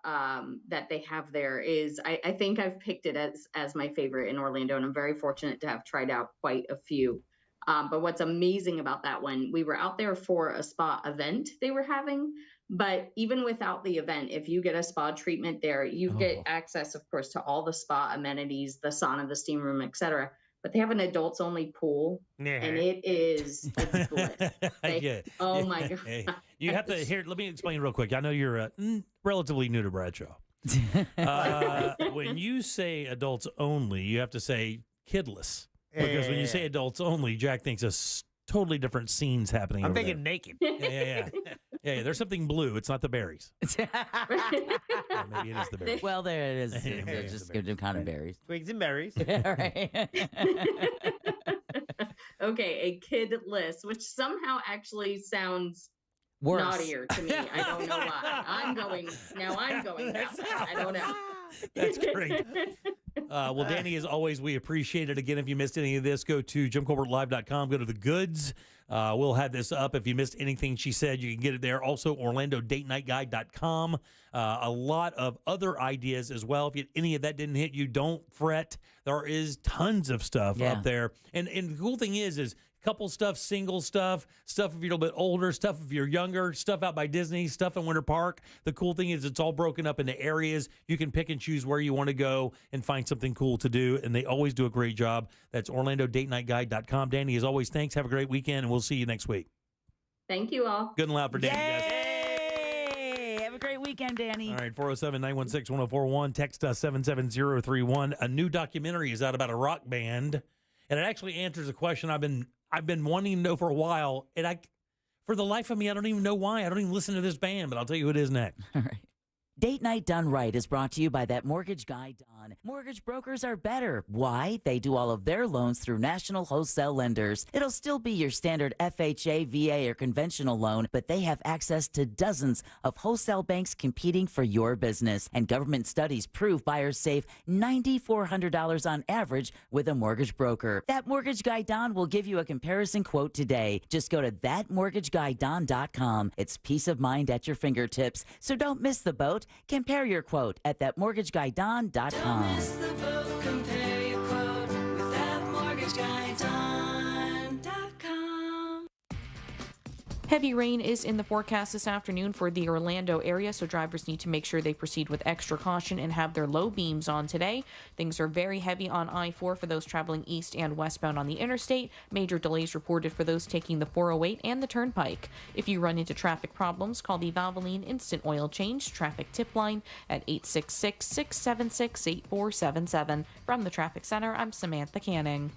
that they have there is, I think I've picked it as my favorite in Orlando, and I'm very fortunate to have tried out quite a few. But what's amazing about that one, we were out there for a spa event they were having. But even without the event, if you get a spa treatment there, you get access, of course, to all the spa amenities, the sauna, the steam room, etc. But they have an adults only pool, and it's bliss. Oh my God. You have to let me explain real quick. I know you're relatively new to Bradshaw. When you say adults only, you have to say kidless, because when you say adults only, Jack thinks totally different scenes happening. I'm over thinking there. naked. Yeah. There's something blue. It's not the berries. Maybe it is the berries. Well, there it is. It's just give them kind of berries. Twigs and berries. Right. Okay, a kidless, which somehow actually sounds Worse. naughtier to me. I don't know why. I'm going down. I don't know. That's great. Well, Danny, as always, we appreciate it. Again, if you missed any of this, go to JimColbertLive.com. Go to the goods. We'll have this up. If you missed anything she said, you can get it there. Also, OrlandoDateNightGuide.com. A lot of other ideas as well. If any of that didn't hit you, don't fret. There is tons of stuff up there. And the cool thing is couple stuff, single stuff if you're a little bit older, stuff if you're younger, stuff out by Disney, stuff in Winter Park. The cool thing is it's all broken up into areas. You can pick and choose where you want to go and find something cool to do, and they always do a great job. That's OrlandoDateNightGuide.com. Danny, as always, thanks. Have a great weekend, and we'll see you next week. Thank you all. Good and loud for Danny, guys. Hey, have a great weekend, Danny. All right, 407-916-1041. Text us 77031. A new documentary is out about a rock band, and it actually answers a question I've been wanting to know for a while, and for the life of me, I don't even know why. I don't even listen to this band, but I'll tell you who it is next. All right. Date Night Done Right is brought to you by that mortgage guy, Don. Mortgage brokers are better. Why? They do all of their loans through national wholesale lenders. It'll still be your standard FHA, VA, or conventional loan, but they have access to dozens of wholesale banks competing for your business. And government studies prove buyers save $9,400 on average with a mortgage broker. That mortgage guy, Don, will give you a comparison quote today. Just go to thatmortgageguyDon.com. It's peace of mind at your fingertips. So don't miss the boat. Compare your quote at thatmortgageguyDon.com. Don't miss the boat, compare your quote with thatmortgageguyDon.com. Heavy rain is in the forecast this afternoon for the Orlando area, so drivers need to make sure they proceed with extra caution and have their low beams on today. Things are very heavy on I-4 for those traveling east and westbound on the interstate. Major delays reported for those taking the 408 and the Turnpike. If you run into traffic problems, call the Valvoline Instant Oil Change Traffic Tip Line at 866-676-8477. From the Traffic Center, I'm Samantha Canning.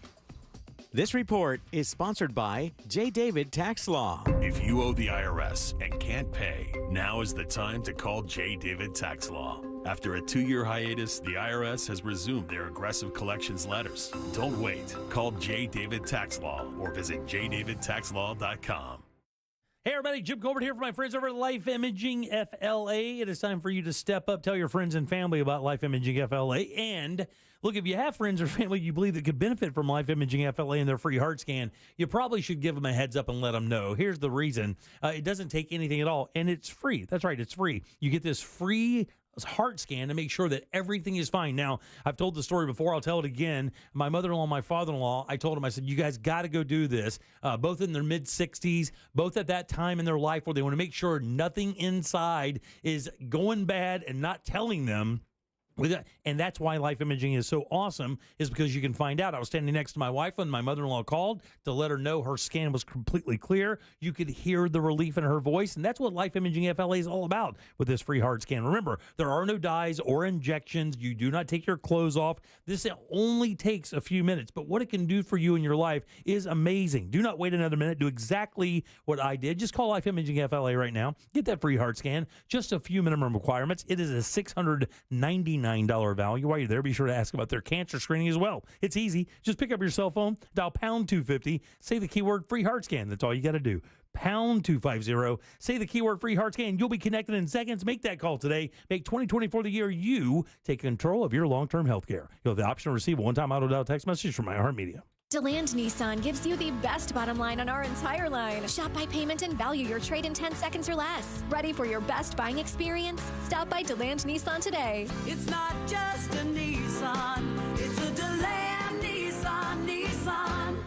This report is sponsored by J. David Tax Law. If you owe the IRS and can't pay, now is the time to call J. David Tax Law. After a 2-year hiatus, the IRS has resumed their aggressive collections letters. Don't wait. Call J. David Tax Law or visit jdavidtaxlaw.com. Hey, everybody, Jim Colbert here for my friends over at Life Imaging FLA. It is time for you to step up, tell your friends and family about Life Imaging FLA. And look, if you have friends or family you believe that could benefit from Life Imaging FLA and their free heart scan, you probably should give them a heads up and let them know. Here's the reason. It doesn't take anything at all, and it's free. That's right, it's free. You get this free heart scan to make sure that everything is fine. Now, I've told the story before. I'll tell it again. My mother-in-law and my father-in-law, I told them, I said, you guys got to go do this. Both in their mid-60s, both at that time in their life where they want to make sure nothing inside is going bad and not telling them. And that's why Life Imaging is so awesome, is because you can find out. I was standing next to my wife when my mother-in-law called to let her know her scan was completely clear. You could hear the relief in her voice, and that's what Life Imaging FLA is all about with this free heart scan. Remember, there are no dyes or injections. You do not take your clothes off. This only takes a few minutes, but what it can do for you in your life is amazing. Do not wait another minute. Do exactly what I did. Just call Life Imaging FLA right now. Get that free heart scan. Just a few minimum requirements. It is a $699 value. While you're there, be sure to ask about their cancer screening as well. It's easy. Just pick up your cell phone, dial pound 250, say the keyword free heart scan. That's all you got to do. Pound 250, say the keyword free heart scan. You'll be connected in seconds. Make that call today. Make 2024 the year you take control of your long-term health care. You'll have the option to receive a one-time auto-dial text message from iHeartMedia. DeLand Nissan gives you the best bottom line on our entire line. Shop by payment and value your trade in 10 seconds or less. Ready for your best buying experience? Stop by DeLand Nissan today. It's not just a Nissan, it's a DeLand Nissan.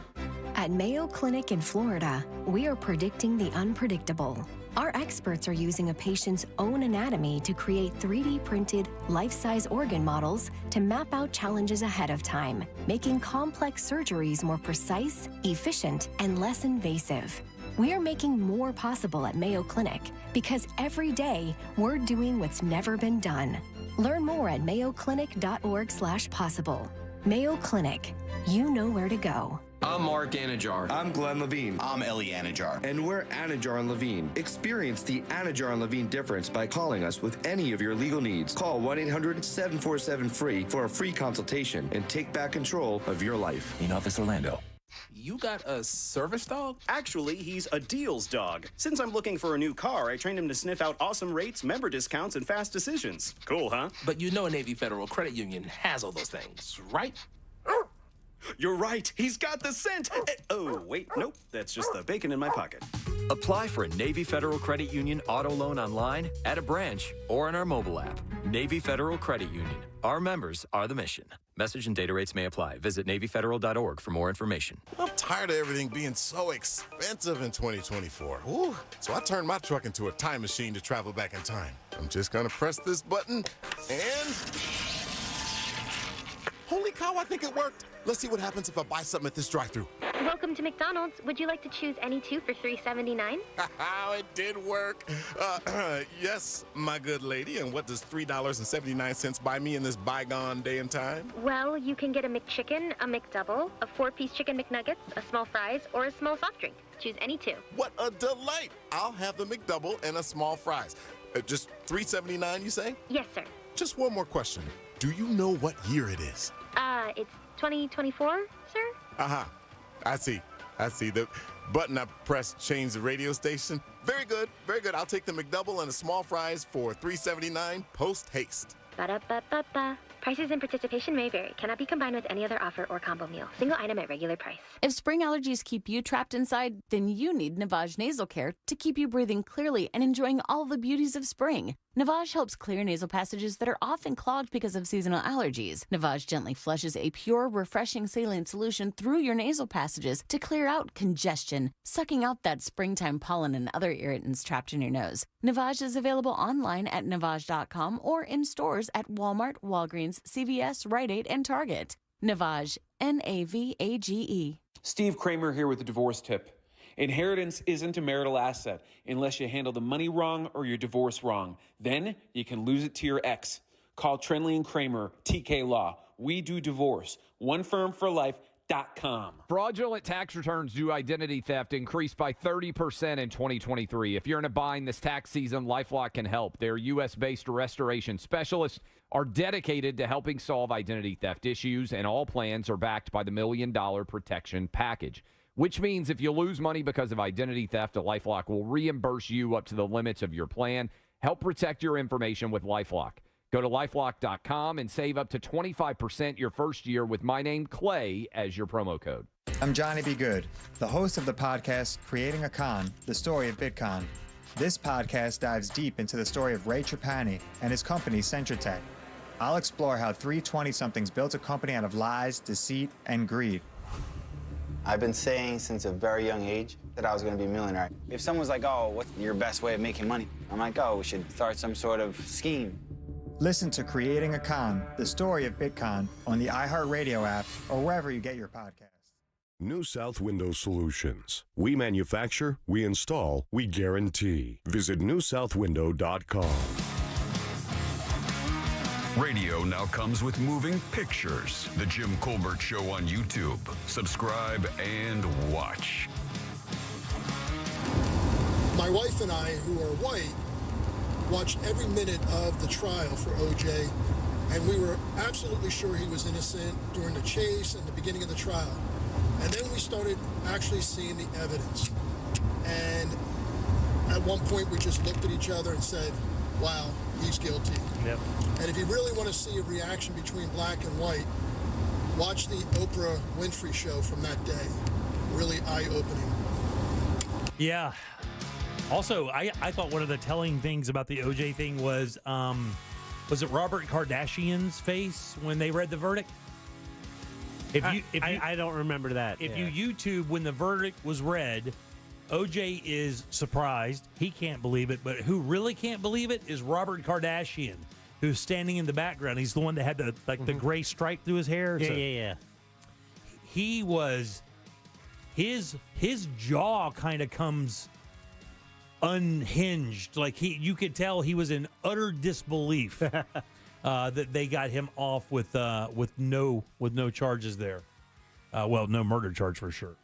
At Mayo Clinic in Florida, we are predicting the unpredictable. Our experts are using a patient's own anatomy to create 3D printed, life-size organ models to map out challenges ahead of time, making complex surgeries more precise, efficient, and less invasive. We are making more possible at Mayo Clinic because every day we're doing what's never been done. Learn more at mayoclinic.org/possible. Mayo Clinic, you know where to go. I'm Mark Anajar. I'm Glenn Levine. I'm Ellie Anajar. And we're Anajar and Levine. Experience the Anajar and Levine difference by calling us with any of your legal needs. Call 1-800-747-FREE for a free consultation and take back control of your life. In Office Orlando. You got a service dog? Actually, he's a deals dog. Since I'm looking for a new car, I trained him to sniff out awesome rates, member discounts, and fast decisions. Cool, huh? But you know Navy Federal Credit Union has all those things, right? You're right. He's got the scent. Oh, wait. Nope. That's just the bacon in my pocket. Apply for a Navy Federal Credit Union auto loan online, at a branch, or on our mobile app. Navy Federal Credit Union. Our members are the mission. Message and data rates may apply. Visit NavyFederal.org for more information. I'm tired of everything being so expensive in 2024. Ooh. So I turned my truck into a time machine to travel back in time. I'm just going to press this button and... Holy cow, I think it worked. Let's see what happens if I buy something at this drive-thru. Welcome to McDonald's. Would you like to choose any two for $3.79? It did work. Yes, my good lady. And what does $3.79 buy me in this bygone day and time? Well, you can get a McChicken, a McDouble, a 4-piece chicken McNuggets, a small fries, or a small soft drink. Choose any two. What a delight. I'll have the McDouble and a small fries. Just $3.79, you say? Yes, sir. Just one more question. Do you know what year it is? It's 2024, sir? Uh-huh. I see. The button I pressed changed the radio station. Very good. Very good. I'll take the McDouble and the small fries for $3.79 post haste. Ba-da-ba-ba-ba. Prices and participation may vary. Cannot be combined with any other offer or combo meal. Single item at regular price. If spring allergies keep you trapped inside, then you need Navage Nasal Care to keep you breathing clearly and enjoying all the beauties of spring. Navage helps clear nasal passages that are often clogged because of seasonal allergies. Navage gently flushes a pure, refreshing saline solution through your nasal passages to clear out congestion, sucking out that springtime pollen and other irritants trapped in your nose. Navage is available online at Navage.com or in stores at Walmart, Walgreens, CVS, Rite Aid, and Target. Navage, Navage. Steve Kramer here with the divorce tip. Inheritance isn't a marital asset unless you handle the money wrong or your divorce wrong. Then you can lose it to your ex. Call Trenley and Kramer, TK Law. We do divorce. One firm for life.com. Fraudulent tax returns due to identity theft increased by 30% in 2023. If you're in a bind this tax season, LifeLock can help. Their U.S.-based restoration specialists are dedicated to helping solve identity theft issues, and all plans are backed by the $1 Million Protection Package. which means if you lose money because of identity theft, LifeLock will reimburse you up to the limits of your plan. Help protect your information with LifeLock. Go to lifelock.com and save up to 25% your first year with my name, Clay, as your promo code. I'm Johnny B. Good, the host of the podcast Creating a Con, the story of Bitcoin. This podcast dives deep into the story of Ray Trapani and his company, Centratech. I'll explore how three 20-somethings built a company out of lies, deceit, and greed. I've been saying since a very young age that I was going to be a millionaire. If someone's like, oh, what's your best way of making money? I'm like, oh, we should start some sort of scheme. Listen to Creating a Con, the story of Bitcoin, on the iHeartRadio app or wherever you get your podcasts. New South Window Solutions. We manufacture, we install, we guarantee. Visit newsouthwindow.com. Radio now comes with moving pictures. The Jim Colbert Show on YouTube. Subscribe and watch. My wife and I, who are white, watched every minute of the trial for OJ, and we were absolutely sure he was innocent during the chase and the beginning of the trial. And then we started actually seeing the evidence. And at one point, we just looked at each other and said, wow, he's guilty. Yep. And if you really want to see a reaction between black and white, watch the Oprah Winfrey show from that day. Really eye-opening. Yeah. Also, I thought one of the telling things about the OJ thing was it Robert Kardashian's face when they read the verdict? I don't remember that. If you YouTube when the verdict was read, OJ is surprised. He can't believe it. But who really can't believe it is Robert Kardashian, who's standing in the background. He's the one that had the gray stripe through his hair. Yeah. He was his jaw kind of comes unhinged. Like you could tell he was in utter disbelief that they got him off with no charges there. Well, no murder charge for sure.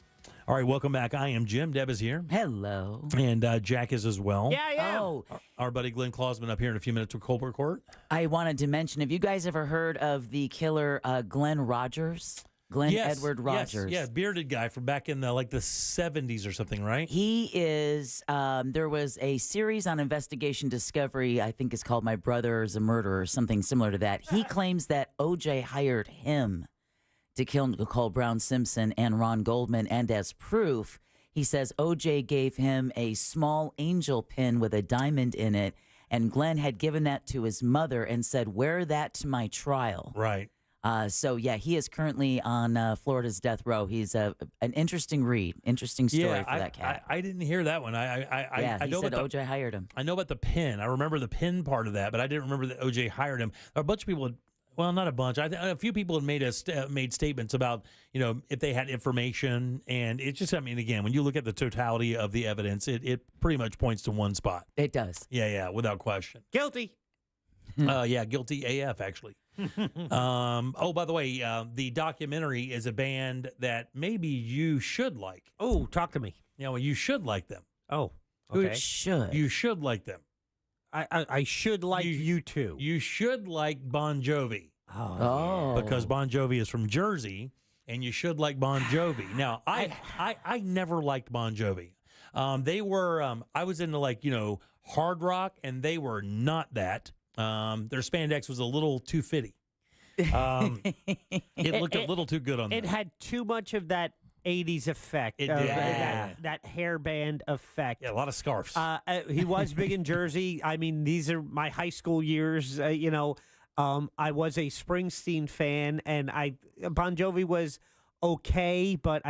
All right, welcome back. I am Jim. Deb is here. Hello. And Jack is as well. Yeah, I am. Oh. Our buddy Glenn Clausman up here in a few minutes with Colbert Court. I wanted to mention, have you guys ever heard of the killer Glenn Rogers? Glenn Edward Rogers. Yes, bearded guy from back in the 70s or something, right? He is, there was a series on Investigation Discovery, I think it's called My Brother is a Murderer, or something similar to that. He claims that OJ hired him to kill Nicole Brown Simpson and Ron Goldman, and as proof, he says OJ gave him a small angel pin with a diamond in it, and Glenn had given that to his mother and said, wear that to my trial. Right. So, yeah, he is currently on Florida's death row. He's an interesting read, interesting story for that cat. I didn't hear that one. I he know said about OJ hired him. I know about the pin. I remember the pin part of that, but I didn't remember that OJ hired him. A bunch of people, well, not a bunch. A few people had made statements about, if they had information. And it just, again, when you look at the totality of the evidence, it pretty much points to one spot. It does. Yeah, without question. Guilty. Guilty AF, actually. By the way, the documentary is a band that maybe you should like. Oh, talk to me. Yeah, well, you should like them. Oh, okay. You should like them. I should like you too. You should like Bon Jovi. Oh. Because Bon Jovi is from Jersey, and you should like Bon Jovi. Now, I never liked Bon Jovi. They were, I was into hard rock, and they were not that. Their spandex was a little too fitty. It looked a little too good on them. It had too much of that 80s effect. It did. That hairband effect. Yeah, a lot of scarves. He was big in Jersey. These are my high school years. I was a Springsteen fan, and Bon Jovi was okay, but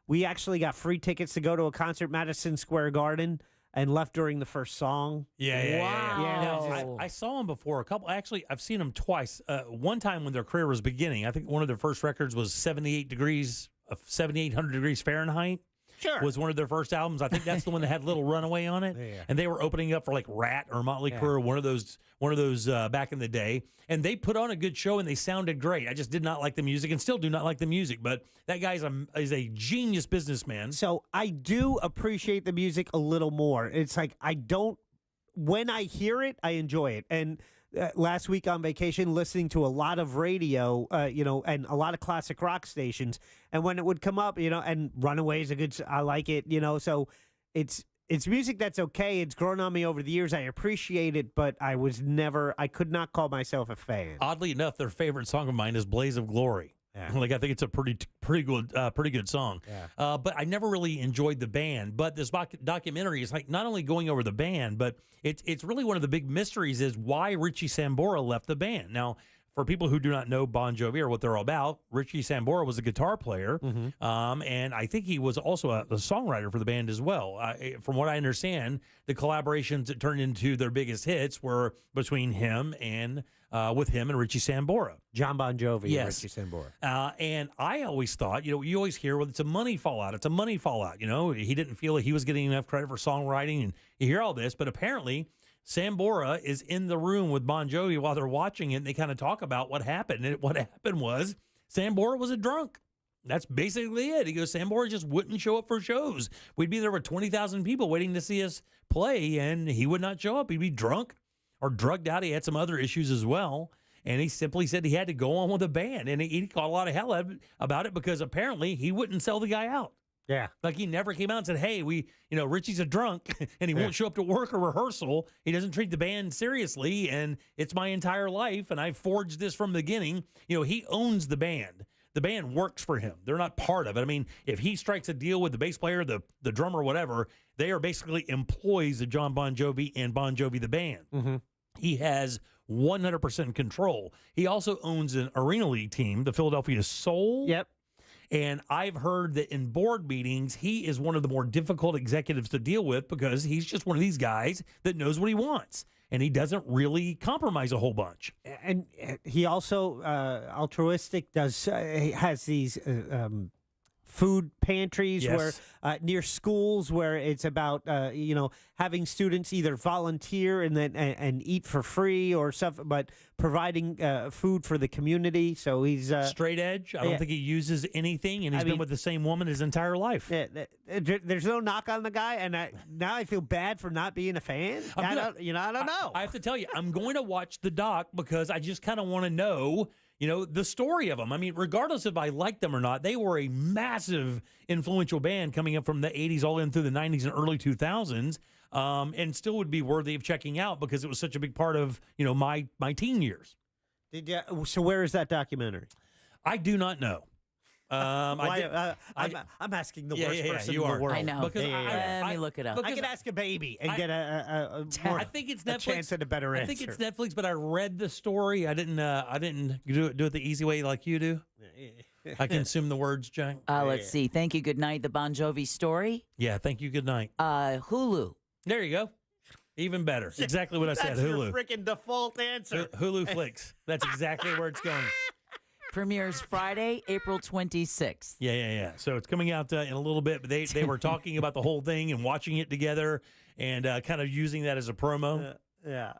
we actually got free tickets to go to a concert, Madison Square Garden, and left during the first song. Yeah. Wow. Now, I saw them before. I've seen them twice. One time when their career was beginning, I think one of their first records was 7,800 degrees Fahrenheit. Sure. Was one of their first albums. I think that's the one that had Little Runaway on it. Yeah. And they were opening up for Rat or Motley Crue, one of those back in the day. And they put on a good show and they sounded great. I just did not like the music and still do not like the music. But that guy is a genius businessman. So I do appreciate the music a little more. It's when I hear it, I enjoy it. And last week on vacation listening to a lot of radio, and a lot of classic rock stations. And when it would come up, and Runaway is I like it, so it's music that's okay. It's grown on me over the years. I appreciate it, but I could not call myself a fan. Oddly enough, their favorite song of mine is Blaze of Glory. Yeah. I think it's a pretty good song. Yeah. But I never really enjoyed the band. But this documentary is not only going over the band, but it's really one of the big mysteries is why Richie Sambora left the band. Now, for people who do not know Bon Jovi or what they're all about, Richie Sambora was a guitar player, and I think he was also a songwriter for the band as well. From what I understand, the collaborations that turned into their biggest hits were between him and with him and Richie Sambora. John Bon Jovi yes. and Richie Sambora. And I always thought, you always hear, well, it's a money fallout. It's a money fallout. He didn't feel like he was getting enough credit for songwriting, and you hear all this, but apparently Sambora is in the room with Bon Jovi while they're watching it, and they kind of talk about what happened. And what happened was Sambora was a drunk. That's basically it. He goes, Sambora just wouldn't show up for shows. We'd be there with 20,000 people waiting to see us play, and he would not show up. He'd be drunk or drugged out. He had some other issues as well. And he simply said he had to go on with the band. And he caught a lot of hell about it because apparently he wouldn't sell the guy out. Yeah. Like he never came out and said, hey, Richie's a drunk and he won't show up to work or rehearsal. He doesn't treat the band seriously. And it's my entire life. And I forged this from the beginning. He owns the band. The band works for him. They're not part of it. I mean, if he strikes a deal with the bass player, the drummer, whatever, they are basically employees of John Bon Jovi and Bon Jovi, the band. Mm-hmm. He has 100% control. He also owns an Arena League team, the Philadelphia Soul. Yep. And I've heard that in board meetings, he is one of the more difficult executives to deal with because he's just one of these guys that knows what he wants. And he doesn't really compromise a whole bunch. And he also, altruistic, has these food pantries Yes. where near schools where it's about having students either volunteer and eat for free or stuff, but providing food for the community. So he's straight edge. I don't think he uses anything, and he's been with the same woman his entire life. There's no knock on the guy, and now I feel bad for not being a fan. I don't know. I have to tell you, I'm going to watch the doc because I just kind of want to know. The story of them. I mean, regardless if I like them or not, they were a massive influential band coming up from the 80s all in through the 90s and early 2000s, and still would be worthy of checking out because it was such a big part of, my teen years. So where is that documentary? I do not know. I'm asking the worst person in the world. I know. Because let me look it up. I could ask a baby and get a think it's Netflix. A chance at a better answer. I think it's Netflix, but I read the story. I didn't do it the easy way like you do. I consume the words, Jack. Let's see. Thank you. Good night. The Bon Jovi story. Yeah. Thank you. Good night. Hulu. There you go. Even better. Exactly what I said. That's Hulu. your freaking default answer. Hulu Flicks. That's exactly where it's going. Premieres Friday, April 26th. Yeah. So it's coming out in a little bit, but they were talking about the whole thing and watching it together and kind of using that as a promo. Yeah.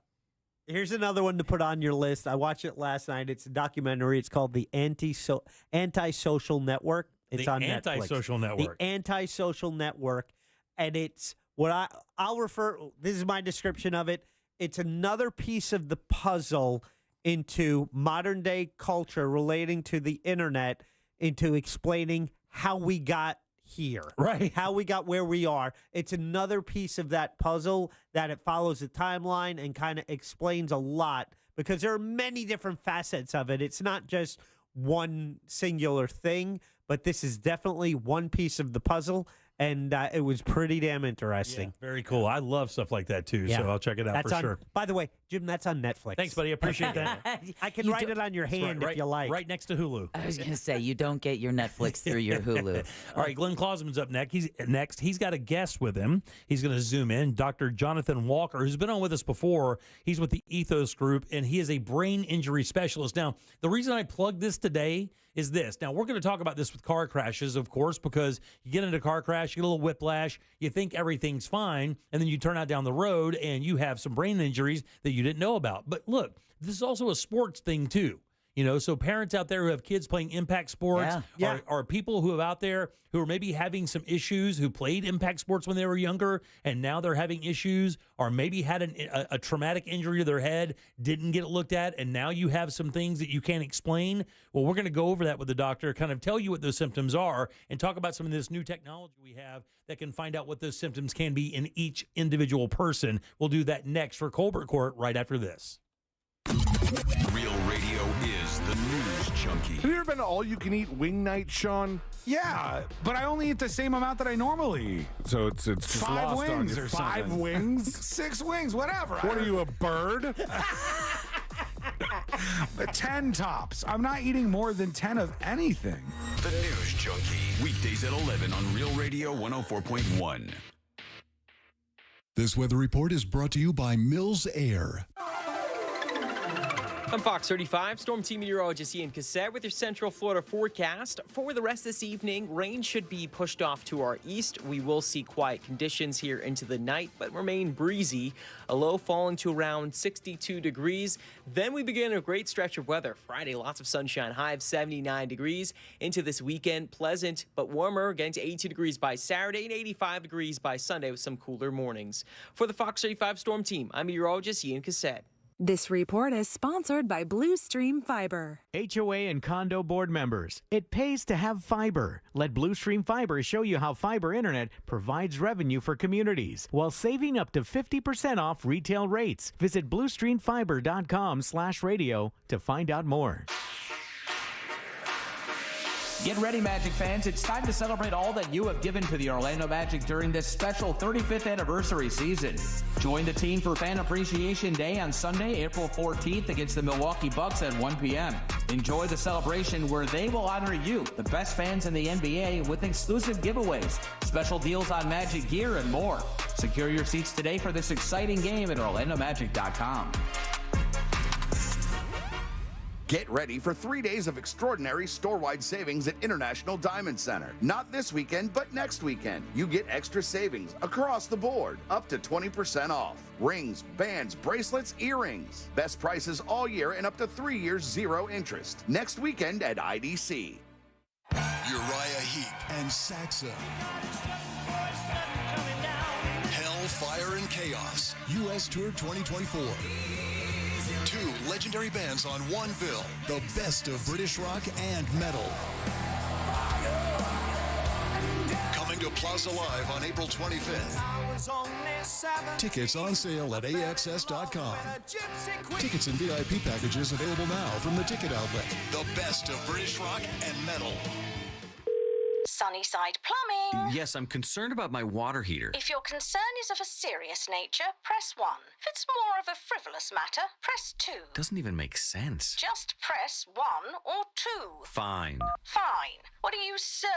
Here's another one to put on your list. I watched it last night. It's a documentary. It's called The Antisocial Network. It's on Netflix. Antisocial Network. The Antisocial Network. And it's what I'll refer, this is my description of it. It's another piece of the puzzle into modern day culture relating to the internet, into explaining how we got here, right? How we got where we are. It's another piece of that puzzle that it follows the timeline and kind of explains a lot because there are many different facets of it. It's not just one singular thing, but this is definitely one piece of the puzzle. And it was pretty damn interesting. Yeah, very cool. I love stuff like that, too, so I'll check it out sure. By the way, Jim, that's on Netflix. Thanks, buddy. I appreciate that. I can write it on your hand if you like. Right next to Hulu. I was going to say, you don't get your Netflix through your Hulu. All right, Glenn Klausman's up next. He's got a guest with him. He's going to zoom in. Dr. Jonathan Walker, who's been on with us before. He's with the Ethos Group, and he is a brain injury specialist. Now, the reason I plugged this today is this. Now, we're going to talk about this with car crashes, of course, because you get into a car crash, you get a little whiplash, you think everything's fine, and then you turn out down the road and you have some brain injuries that you didn't know about. But look, this is also a sports thing, too. So parents out there who have kids playing impact sports, are people who are out there who are maybe having some issues, who played impact sports when they were younger, and now they're having issues, or maybe had a traumatic injury to their head, didn't get it looked at, and now you have some things that you can't explain. Well, we're going to go over that with the doctor, kind of tell you what those symptoms are, and talk about some of this new technology we have that can find out what those symptoms can be in each individual person. We'll do that next for Colbert Court right after this. Real radio is the news junkie. Have you ever been to all-you-can-eat wing night, Sean? Yeah, but I only eat the same amount that I normally eat. So it's just 5 lost on wings you. or 5 something. wings? 6 wings, whatever. What are you, a bird? 10 tops. I'm not eating more than 10 of anything. The news junkie. Weekdays at 11 on Real Radio 104.1. This weather report is brought to you by Mills Air. I'm Fox 35 Storm Team Meteorologist Ian Cassette with your Central Florida forecast. For the rest of this evening, rain should be pushed off to our east. We will see quiet conditions here into the night, but remain breezy. A low falling to around 62 degrees. Then we begin a great stretch of weather. Friday, lots of sunshine, high of 79 degrees. Into this weekend, pleasant but warmer, getting to 82 degrees by Saturday and 85 degrees by Sunday with some cooler mornings. For the Fox 35 Storm Team, I'm meteorologist Ian Cassette. This report is sponsored by Blue Stream Fiber. HOA and condo board members, it pays to have fiber. Let Blue Stream Fiber show you how fiber internet provides revenue for communities while saving up to 50% off retail rates. Visit bluestreamfiber.com/radio to find out more. Get ready, Magic fans. It's time to celebrate all that you have given to the Orlando Magic during this special 35th anniversary season. Join the team for Fan Appreciation Day on Sunday, April 14th against the Milwaukee Bucks at 1 p.m. Enjoy the celebration where they will honor you, the best fans in the NBA, with exclusive giveaways, special deals on Magic gear, and more. Secure your seats today for this exciting game at OrlandoMagic.com. Get ready for 3 days of extraordinary store-wide savings at International Diamond Center. Not this weekend, but next weekend. You get extra savings across the board, up to 20% off. Rings, bands, bracelets, earrings. Best prices all year and up to 3 years, 0 interest. Next weekend at IDC. Uriah Heep and Saxon. Hell, Fire, and Chaos. U.S. Tour 2024. 2 legendary bands on one bill. The best of British rock and metal. Coming to Plaza Live on April 25th. Tickets on sale at AXS.com. Tickets and VIP packages available now from the ticket outlet. The best of British rock and metal. Sunnyside Plumbing. Yes, I'm concerned about my water heater. If your concern is of a serious nature, press 1. If it's more of a frivolous matter, press 2. Doesn't even make sense. Just press 1 or 2. Fine. Fine. What are you so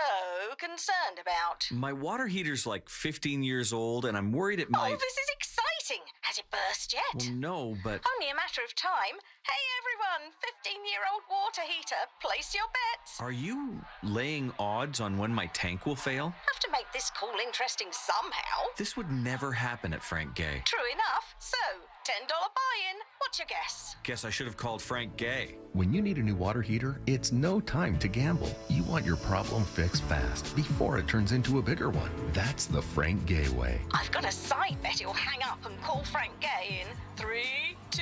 concerned about? My water heater's like 15 years old, and I'm worried it might... Oh, this is exciting. Has it burst yet? Well, no, but... Only a matter of time. Hey, everyone, 15-year-old water heater. Place your bets. Are you laying odds on when my tank will fail? Have to make this call interesting somehow. This would never happen at Frank Gay. True enough. So, $10 buy-in. What's your guess? Guess I should have called Frank Gay. When you need a new water heater, it's no time to gamble. You want your problem fixed fast before it turns into a bigger one. That's the Frank Gay way. I've got a side bet he'll hang up and call Frank Gay in 3, 2,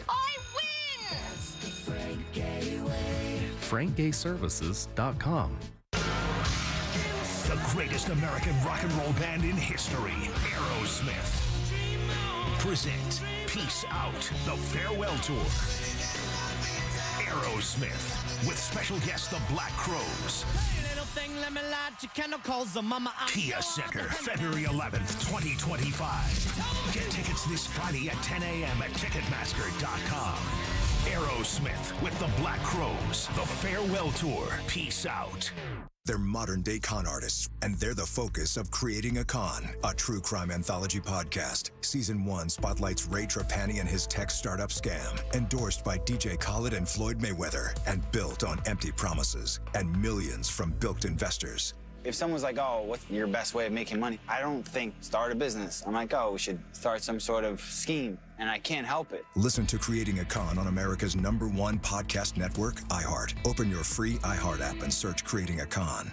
I win! That's the Frank Gay way. FrankGayServices.com. The greatest American rock and roll band in history, Aerosmith, present Peace Out, the Farewell Tour. Aerosmith, with special guests the Black Crows. Kia Center, February 11th, 2025. Get tickets this Friday at 10 a.m. at Ticketmaster.com. Aerosmith with the Black Crows, the Farewell Tour. Peace out. They're modern-day con artists, and they're the focus of Creating a Con, a true crime anthology podcast. Season 1 spotlights Ray Trapani and his tech startup scam, endorsed by DJ Khaled and Floyd Mayweather, and built on empty promises and millions from bilked investors. If someone's like, oh, what's your best way of making money? I don't think start a business. I'm like, oh, we should start some sort of scheme. And I can't help it. Listen to Creating a Con on America's #1 podcast network, iHeart. Open your free iHeart app and search Creating a Con.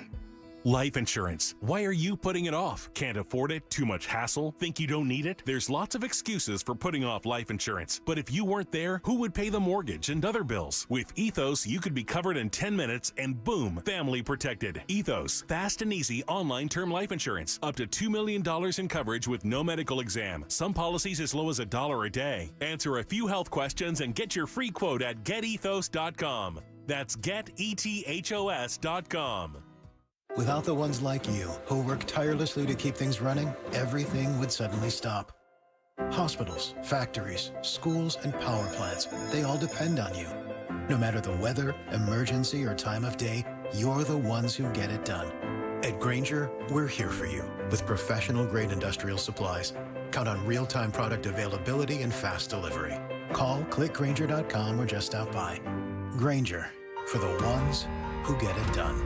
Life insurance. Why are you putting it off? Can't afford it? Too much hassle? Think you don't need it? There's lots of excuses for putting off life insurance. But if you weren't there, who would pay the mortgage and other bills? With Ethos, you could be covered in 10 minutes and boom, family protected. Ethos, fast and easy online term life insurance. Up to $2 million in coverage with no medical exam. Some policies as low as $1 a day. Answer a few health questions and get your free quote at getethos.com. That's getethos.com. Without the ones like you, who work tirelessly to keep things running, everything would suddenly stop. Hospitals, factories, schools, and power plants, they all depend on you. No matter the weather, emergency, or time of day, you're the ones who get it done. At Grainger, we're here for you with professional-grade industrial supplies. Count on real-time product availability and fast delivery. Call, clickgrainger.com, or just stop by. Grainger, for the ones who get it done.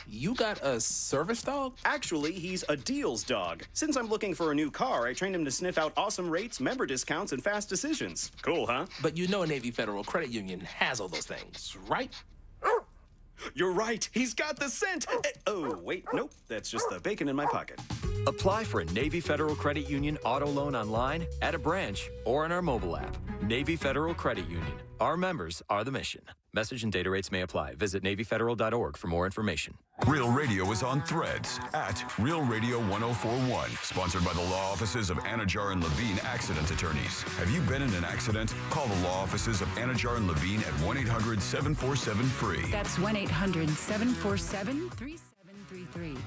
You got a service dog? Actually, he's a deals dog. Since I'm looking for a new car, I trained him to sniff out awesome rates, member discounts, and fast decisions. Cool, huh? But you know Navy Federal Credit Union has all those things, right? You're right. He's got the scent. Oh, wait. Nope. That's just the bacon in my pocket. Apply for a Navy Federal Credit Union auto loan online, at a branch, or in our mobile app. Navy Federal Credit Union. Our members are the mission. Message and data rates may apply. Visit NavyFederal.org for more information. Real Radio is on Threads at Real Radio 1041. Sponsored by the law offices of Anajar and Levine Accident Attorneys. Have you been in an accident? Call the law offices of Anajar and Levine at 1-800-747-FREE. That's 1-800-747-3733.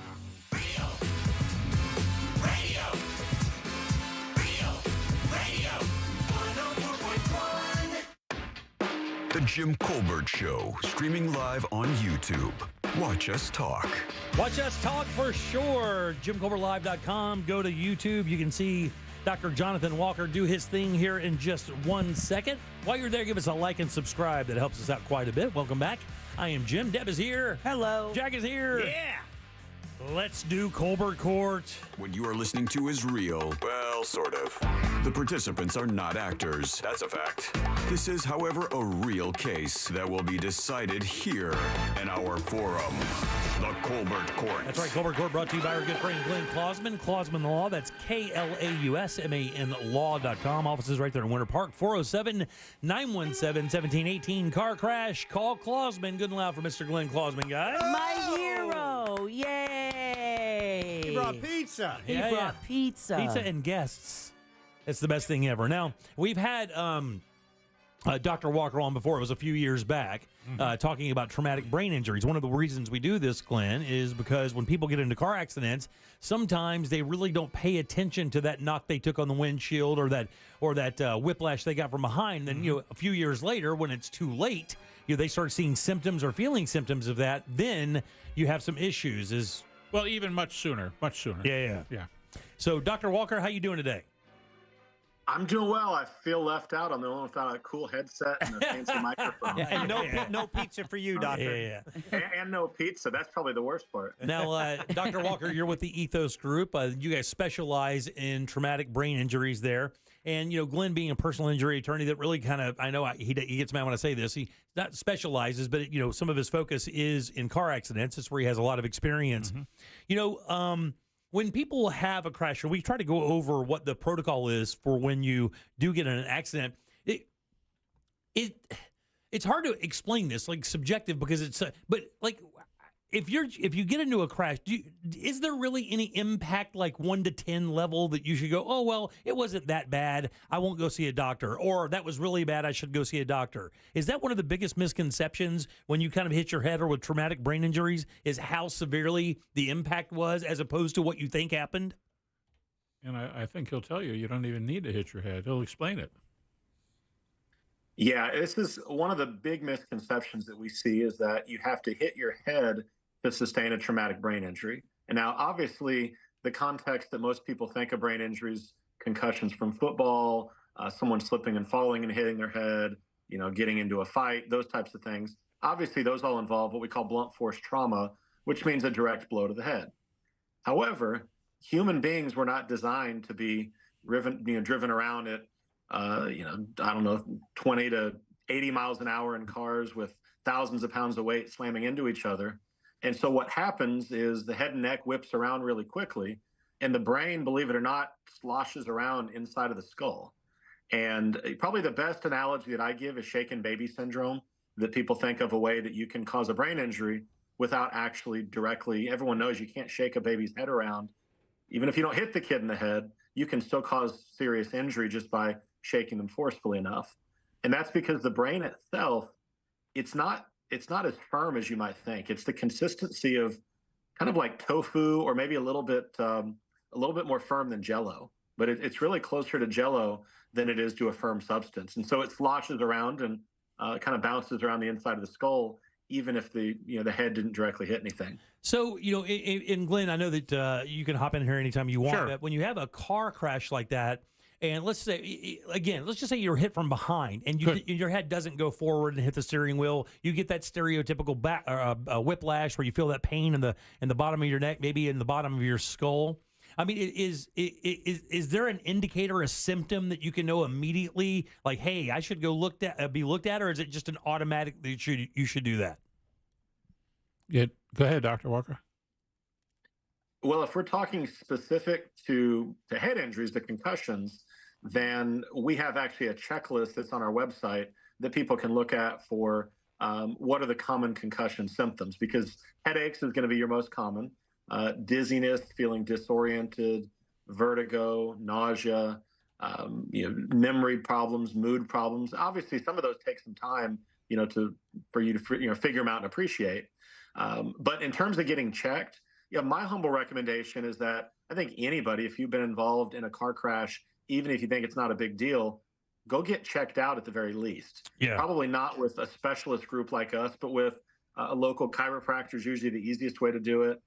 The Jim Colbert Show, streaming live on YouTube. Watch us talk. Watch us talk for sure. JimColbertLive.com. Go to YouTube. You can see Dr. Jonathan Walker do his thing here in just 1 second. While you're there, give us a like and subscribe. That helps us out quite a bit. Welcome back. I am Jim. Deb is here. Hello. Jack is here. Yeah. Let's do Colbert Court. What you are listening to is real. Well, sort of. The participants are not actors. That's a fact. This is, however, a real case that will be decided here in our forum, the Colbert Court. That's right, Colbert Court brought to you by our good friend Glenn Klausman. Klausman Law, that's KLAUSMAN Law.com. Offices right there in Winter Park, 407-917-1718. Car crash, call Klausman. Good and loud for Mr. Glenn Klausman, guys. My hero. Yay. He brought pizza. He brought pizza. Pizza and guests. It's the best thing ever. Now, we've had Dr. Walker on before. It was a few years back, talking about traumatic brain injuries. One of the reasons we do this, Glenn, is because when people get into car accidents, sometimes they really don't pay attention to that knock they took on the windshield or that whiplash they got from behind. Then, a few years later, when it's too late, they start seeing symptoms or feeling symptoms of that. Then you have some issues. Well, even much sooner. Yeah. So, Dr. Walker, how you doing today? I'm doing well. I feel left out. I'm the only one without a cool headset and a fancy microphone. And no pizza for you, doctor. And no pizza. That's probably the worst part. Now, Dr. Walker, you're with the Ethos Group. You guys specialize in traumatic brain injuries there. And, Glenn being a personal injury attorney that really kind of, I know he gets mad when I say this. He not specializes, but, some of his focus is in car accidents. That's where he has a lot of experience. When people have a crash, and we try to go over what the protocol is for when you do get in an accident, it's hard to explain this, like subjective, because it's but like if you get into a crash, is there really any impact, like 1 to 10 level, that you should go, oh well, it wasn't that bad, I won't go see a doctor, or that was really bad, I should go see a doctor? Is that one of the biggest misconceptions when you kind of hit your head or with traumatic brain injuries, is how severely the impact was as opposed to what you think happened? And I think he'll tell you, you don't even need to hit your head. He'll explain it. Yeah, this is one of the big misconceptions that we see, is that you have to hit your head to sustain a traumatic brain injury. And now, obviously, the context that most people think of brain injuries, concussions from football, someone slipping and falling and hitting their head, getting into a fight, those types of things. Obviously, those all involve what we call blunt force trauma, which means a direct blow to the head. However, human beings were not designed to be driven around at, I don't know, 20 to 80 miles an hour in cars with thousands of pounds of weight slamming into each other. And so what happens is the head and neck whips around really quickly, and the brain, believe it or not, sloshes around inside of the skull. And probably the best analogy that I give is shaken baby syndrome, that people think of a way that you can cause a brain injury without actually directly. Everyone knows you can't shake a baby's head around. Even if you don't hit the kid in the head, you can still cause serious injury just by shaking them forcefully enough. And that's because the brain itself, it's not as firm as you might think. It's the consistency of kind of like tofu, or maybe a little bit more firm than Jell-O. But it's really closer to Jell-O than it is to a firm substance. And so it sloshes around and kind of bounces around the inside of the skull, even if the head didn't directly hit anything. So, in Glenn, I know that you can hop in here anytime you want, but when you have a car crash like that, and let's just say you're hit from behind and your head doesn't go forward and hit the steering wheel, you get that stereotypical whiplash where you feel that pain in the bottom of your neck, maybe in the bottom of your skull. I mean, is there an indicator, a symptom that you can know immediately, like, hey, I should go be looked at, or is it just an automatic that you should do that? Yeah, go ahead, Dr. Walker. Well, if we're talking specific to head injuries, the concussions, then we have actually a checklist that's on our website that people can look at for what are the common concussion symptoms, because headaches is going to be your most common. Dizziness, feeling disoriented, vertigo, nausea, memory problems, mood problems. Obviously, some of those take some time, for you to figure them out and appreciate. But in terms of getting checked, my humble recommendation is that I think anybody, if you've been involved in a car crash, even if you think it's not a big deal, go get checked out at the very least. Yeah. Probably not with a specialist group like us, but with a local chiropractor is usually the easiest way to do it.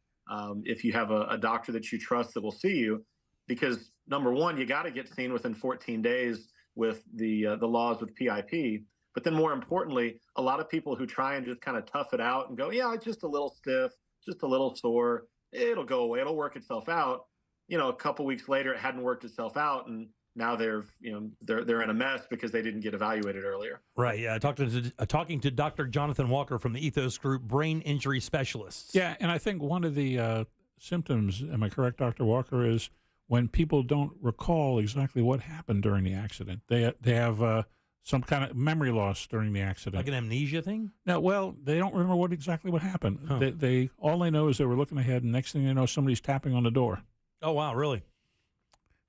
If you have a doctor that you trust that will see you, because number one, you got to get seen within 14 days with the laws with PIP. But then more importantly, a lot of people who try and just kind of tough it out and go, yeah, it's just a little stiff, just a little sore, it'll go away, it'll work itself out. A couple weeks later, it hadn't worked itself out, and now they're in a mess because they didn't get evaluated earlier. Right. Yeah. Talking to Dr. Jonathan Walker from the Ethos Group, brain injury specialists. Yeah, and I think one of the symptoms, am I correct, Dr. Walker, is when people don't recall exactly what happened during the accident. They have some kind of memory loss during the accident, like an amnesia thing. No, well, they don't remember exactly what happened. Huh. They all they know is they were looking ahead, and next thing they know, somebody's tapping on the door. Oh wow, really?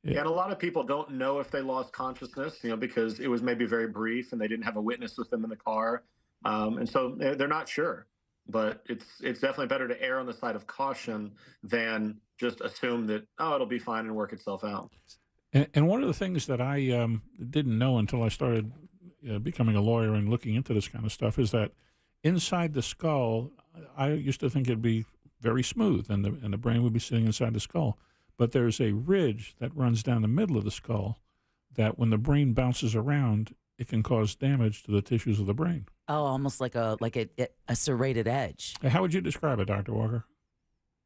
Yeah, and a lot of people don't know if they lost consciousness, because it was maybe very brief and they didn't have a witness with them in the car. And so they're not sure. But it's definitely better to err on the side of caution than just assume that, it'll be fine and work itself out. And one of the things that I didn't know until I started becoming a lawyer and looking into this kind of stuff is that inside the skull, I used to think it'd be very smooth and the brain would be sitting inside the skull. But there's a ridge that runs down the middle of the skull that when the brain bounces around, it can cause damage to the tissues of the brain. Oh, almost like a serrated edge. How would you describe it, Dr. Walker?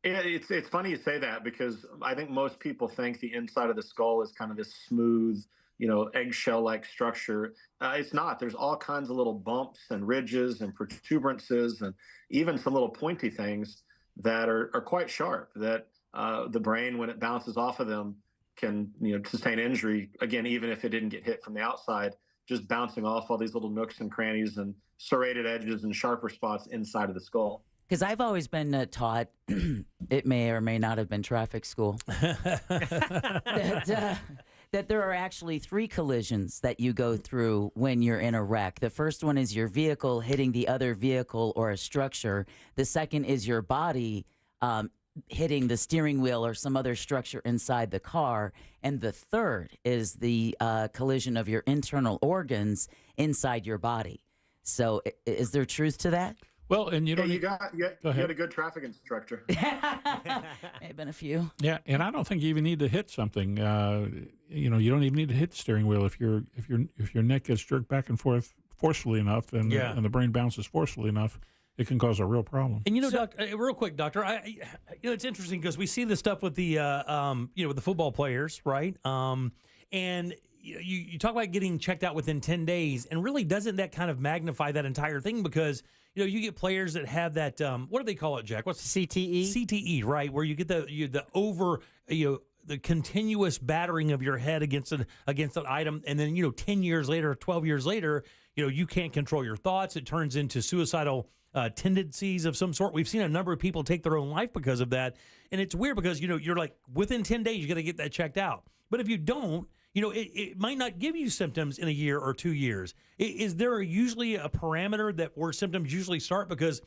Yeah, it's funny you say that, because I think most people think the inside of the skull is kind of this smooth, eggshell-like structure. It's not. There's all kinds of little bumps and ridges and protuberances and even some little pointy things that are quite sharp, that the brain, when it bounces off of them, can sustain injury, again, even if it didn't get hit from the outside, just bouncing off all these little nooks and crannies and serrated edges and sharper spots inside of the skull. Because I've always been taught, it may or may not have been traffic school, that there are actually 3 collisions that you go through when you're in a wreck. The first one is your vehicle hitting the other vehicle or a structure. The second is your body hitting the steering wheel or some other structure inside the car. And the third is the collision of your internal organs inside your body. So is there truth to that? Well, and you don't. You had a good traffic instructor. May have been a few. Yeah, and I don't think you even need to hit something. You don't even need to hit the steering wheel if your neck gets jerked back and forth forcefully enough, and the brain bounces forcefully enough. it can cause a real problem. And doctor, real quick, doctor, it's interesting because we see this stuff with the with the football players, right? And you talk about getting checked out within 10 days, and really doesn't that kind of magnify that entire thing? Because you get players that have that what do they call it, Jack? What's CTE? CTE, right? Where you get the continuous battering of your head against an item, and then 10 years later, 12 years later, you can't control your thoughts. It turns into suicidal tendencies of some sort. We've seen a number of people take their own life because of that, and it's weird because you're like within 10 days you got to get that checked out. But if you don't, it might not give you symptoms in a year or 2 years. Is there usually a parameter where symptoms usually start? Because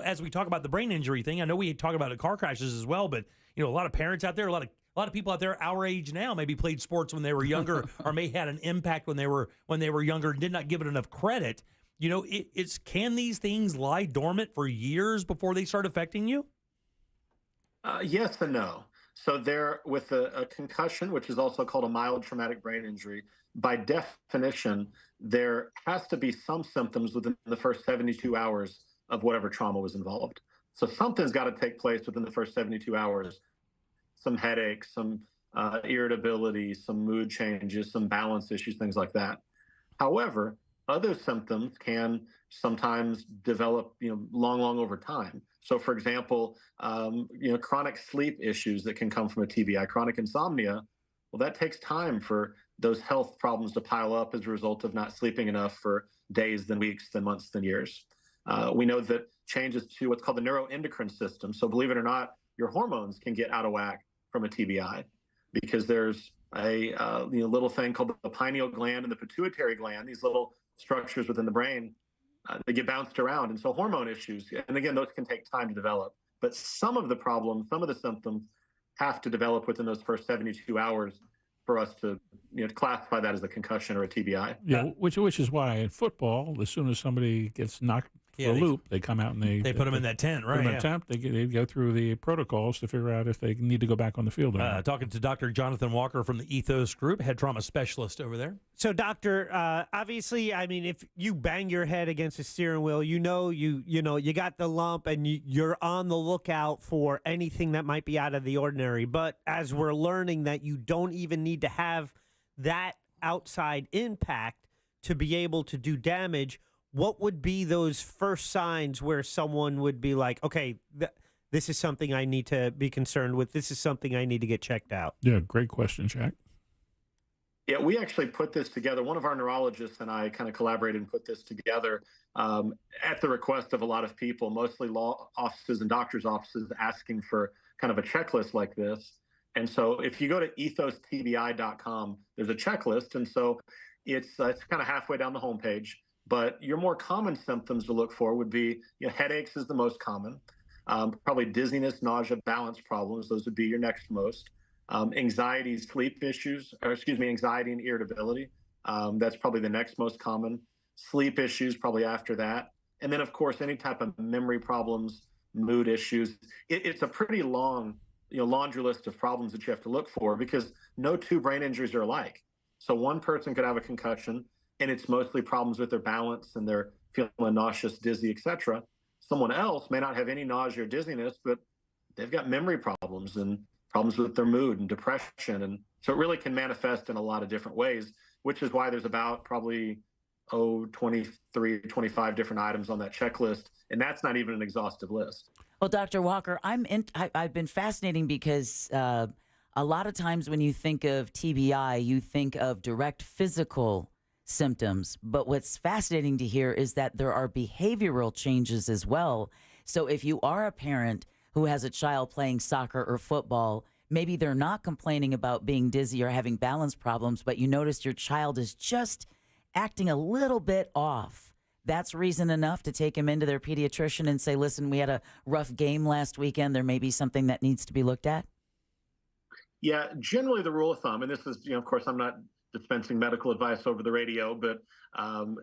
as we talk about the brain injury thing, I know we talk about car crashes as well, but a lot of parents out there, a lot of people out there our age now maybe played sports when they were younger or may had an impact when they were younger and did not give it enough credit. Can these things lie dormant for years before they start affecting you? Yes and no. So there, with a concussion, which is also called a mild traumatic brain injury, by definition, there has to be some symptoms within the first 72 hours of whatever trauma was involved. So something's got to take place within the first 72 hours. Some headaches, some irritability, some mood changes, some balance issues, things like that. However, other symptoms can sometimes develop, long over time. So, for example, chronic sleep issues that can come from a TBI, chronic insomnia. Well, that takes time for those health problems to pile up as a result of not sleeping enough for days, then weeks, then months, then years. We know that changes to what's called the neuroendocrine system. So, believe it or not, your hormones can get out of whack from a TBI because there's a little thing called the pineal gland and the pituitary gland, these little structures within the brain, they get bounced around. And so hormone issues, and again, those can take time to develop. But some of the problems, some of the symptoms have to develop within those first 72 hours for us to classify that as a concussion or a TBI. Yeah, which is why in football, as soon as somebody gets knocked for a loop, they come out and they put them in that tent, right? Put them in a tent. They go through the protocols to figure out if they need to go back on the field or not. Talking to Dr. Jonathan Walker from the Ethos Group, head trauma specialist over there. So, doctor, obviously, I mean, if you bang your head against the steering wheel, you got the lump, and you're on the lookout for anything that might be out of the ordinary. But as we're learning that you don't even need to have that outside impact to be able to do damage, what would be those first signs where someone would be like, okay, this is something I need to be concerned with. This is something I need to get checked out. Yeah, great question, Jack. Yeah, we actually put this together. One of our neurologists and I kind of collaborated and put this together at the request of a lot of people, mostly law offices and doctors' offices, asking for kind of a checklist like this. And so if you go to ethostbi.com, there's a checklist. And so it's kind of halfway down the homepage. But your more common symptoms to look for would be headaches is the most common, probably dizziness, nausea, balance problems. Those would be your next most. Anxiety, sleep issues, anxiety and irritability. That's probably the next most common. Sleep issues probably after that. And then, of course, any type of memory problems, mood issues. It's a pretty long laundry list of problems that you have to look for because no two brain injuries are alike. So one person could have a concussion, and it's mostly problems with their balance and they're feeling nauseous, dizzy, etc. Someone else may not have any nausea or dizziness, but they've got memory problems and problems with their mood and depression. And so it really can manifest in a lot of different ways, which is why there's about probably 23, 25 different items on that checklist. And that's not even an exhaustive list. Well, Dr. Walker, I've been fascinating because a lot of times when you think of TBI, you think of direct physical symptoms. But what's fascinating to hear is that there are behavioral changes as well. So if you are a parent who has a child playing soccer or football, maybe they're not complaining about being dizzy or having balance problems, but you notice your child is just acting a little bit off. That's reason enough to take him into their pediatrician and say, listen, we had a rough game last weekend. There may be something that needs to be looked at. Yeah, generally the rule of thumb, and this is, of course, I'm not dispensing medical advice over the radio, but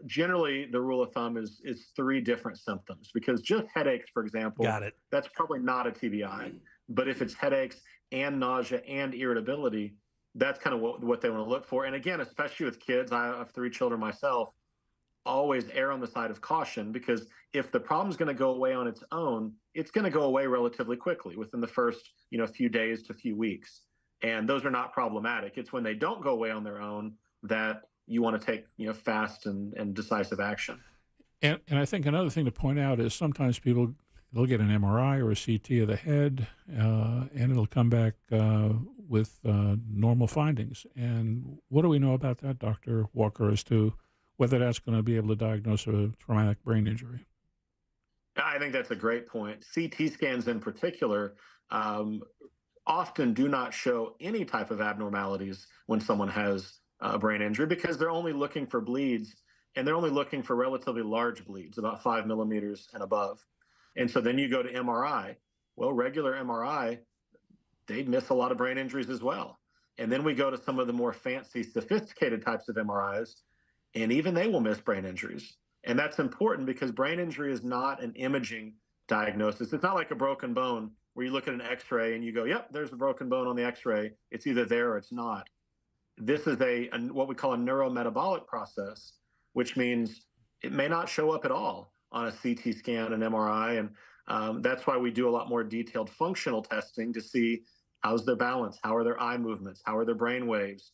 generally the rule of thumb is 3 different symptoms, because just headaches, for example, that's probably not a TBI. But if it's headaches and nausea and irritability, that's kind of what they want to look for. And again, especially with kids, I have 3 children myself, always err on the side of caution, because if the problem's going to go away on its own, it's going to go away relatively quickly within the first, few days to few weeks. And those are not problematic. It's when they don't go away on their own that you want to take, fast and decisive action. And I think another thing to point out is sometimes they'll get an MRI or a CT of the head, and it'll come back with normal findings. And what do we know about that, Dr. Walker, as to whether that's going to be able to diagnose a traumatic brain injury? I think that's a great point. CT scans in particular often do not show any type of abnormalities when someone has a brain injury, because they're only looking for bleeds, and they're only looking for relatively large bleeds, about 5 millimeters and above. And so then you go to MRI. Well, regular MRI, they miss a lot of brain injuries as well. And then we go to some of the more fancy, sophisticated types of MRIs, and even they will miss brain injuries. And that's important because brain injury is not an imaging diagnosis. It's not like a broken bone where you look at an X-ray and you go, yep, there's a broken bone on the X-ray. It's either there or it's not. This is what we call a neurometabolic process, which means it may not show up at all on a CT scan and MRI. And that's why we do a lot more detailed functional testing to see how's their balance, how are their eye movements, how are their brain waves,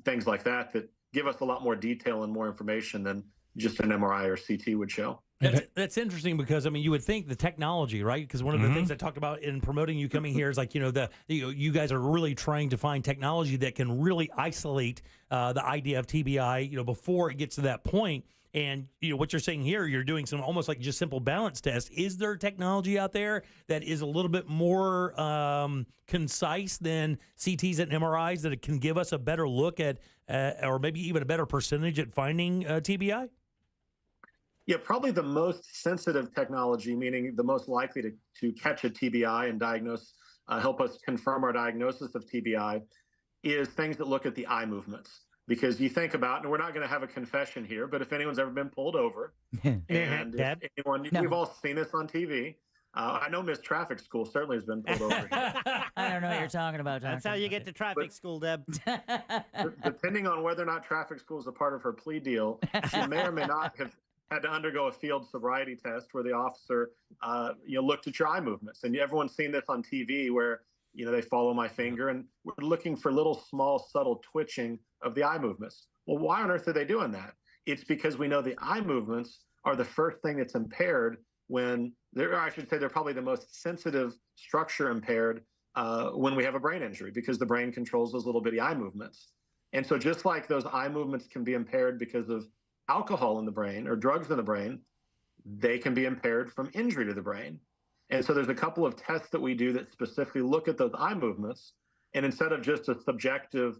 things like that give us a lot more detail and more information than just an MRI or CT would show. That's interesting because, you would think the technology, right? Because one of the things I talked about in promoting you coming here is you guys are really trying to find technology that can really isolate the idea of TBI, before it gets to that point. And, what you're saying here, you're doing some almost like just simple balance tests. Is there technology out there that is a little bit more concise than CTs and MRIs that can give us a better look at, or maybe even a better percentage at finding TBI? Yeah, probably the most sensitive technology, meaning the most likely to catch a TBI and diagnose, help us confirm our diagnosis of TBI, is things that look at the eye movements. Because you think about, and we're not going to have a confession here, but if anyone's ever been pulled over, and we've all seen this on TV. I know Miss Traffic School certainly has been pulled over here. I don't know what you're talking about. That's how you get to traffic school, Deb. Depending on whether or not traffic school is a part of her plea deal, she may or may not have had to undergo a field sobriety test where the officer, looked at your eye movements. And everyone's seen this on TV where, they follow my finger, and we're looking for little small subtle twitching of the eye movements. Well, why on earth are they doing that? It's because we know the eye movements are the first thing that's impaired when they're probably the most sensitive structure impaired when we have a brain injury, because the brain controls those little bitty eye movements. And so just like those eye movements can be impaired because of alcohol in the brain or drugs in the brain, they can be impaired from injury to the brain. And so there's a couple of tests that we do that specifically look at those eye movements. And instead of just a subjective,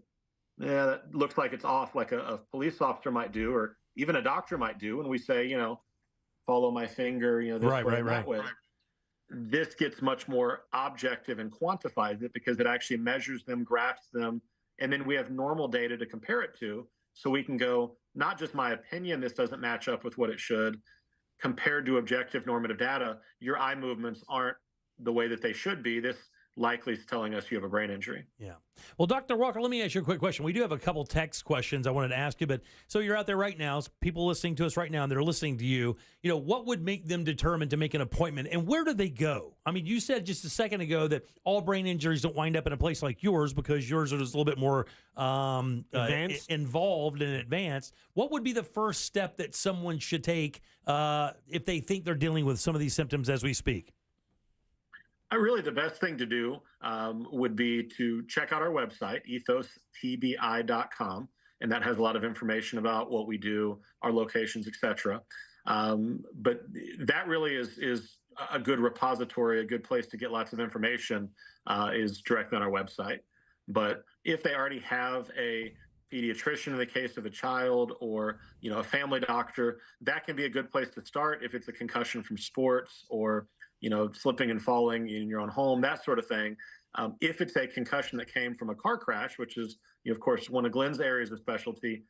that looks like it's off, like a police officer might do, or even a doctor might do, and we say, follow my finger, this way and that way. This gets much more objective and quantifies it because it actually measures them, graphs them, and then we have normal data to compare it to. So we can go, not just my opinion, this doesn't match up with what it should, compared to objective normative data, your eye movements aren't the way that they should be. This likely is telling us you have a brain injury. Yeah. Well, Dr. Walker, let me ask you a quick question. We do have a couple text questions I wanted to ask you, but so you're out there right now, people listening to us right now, and they're listening to you, what would make them determined to make an appointment, and where do they go? You said just a second ago that all brain injuries don't wind up in a place like yours because yours is a little bit more involved and advanced. What would be the first step that someone should take if they think they're dealing with some of these symptoms as we speak? Really, the best thing to do would be to check out our website, ethostbi.com, and that has a lot of information about what we do, our locations, etc. But that really is a good repository, a good place to get lots of information is directly on our website. But if they already have a pediatrician in the case of a child, or a family doctor, that can be a good place to start if it's a concussion from sports or slipping and falling in your own home, that sort of thing. If it's a concussion that came from a car crash, which is, of course, one of Glenn's areas of specialty,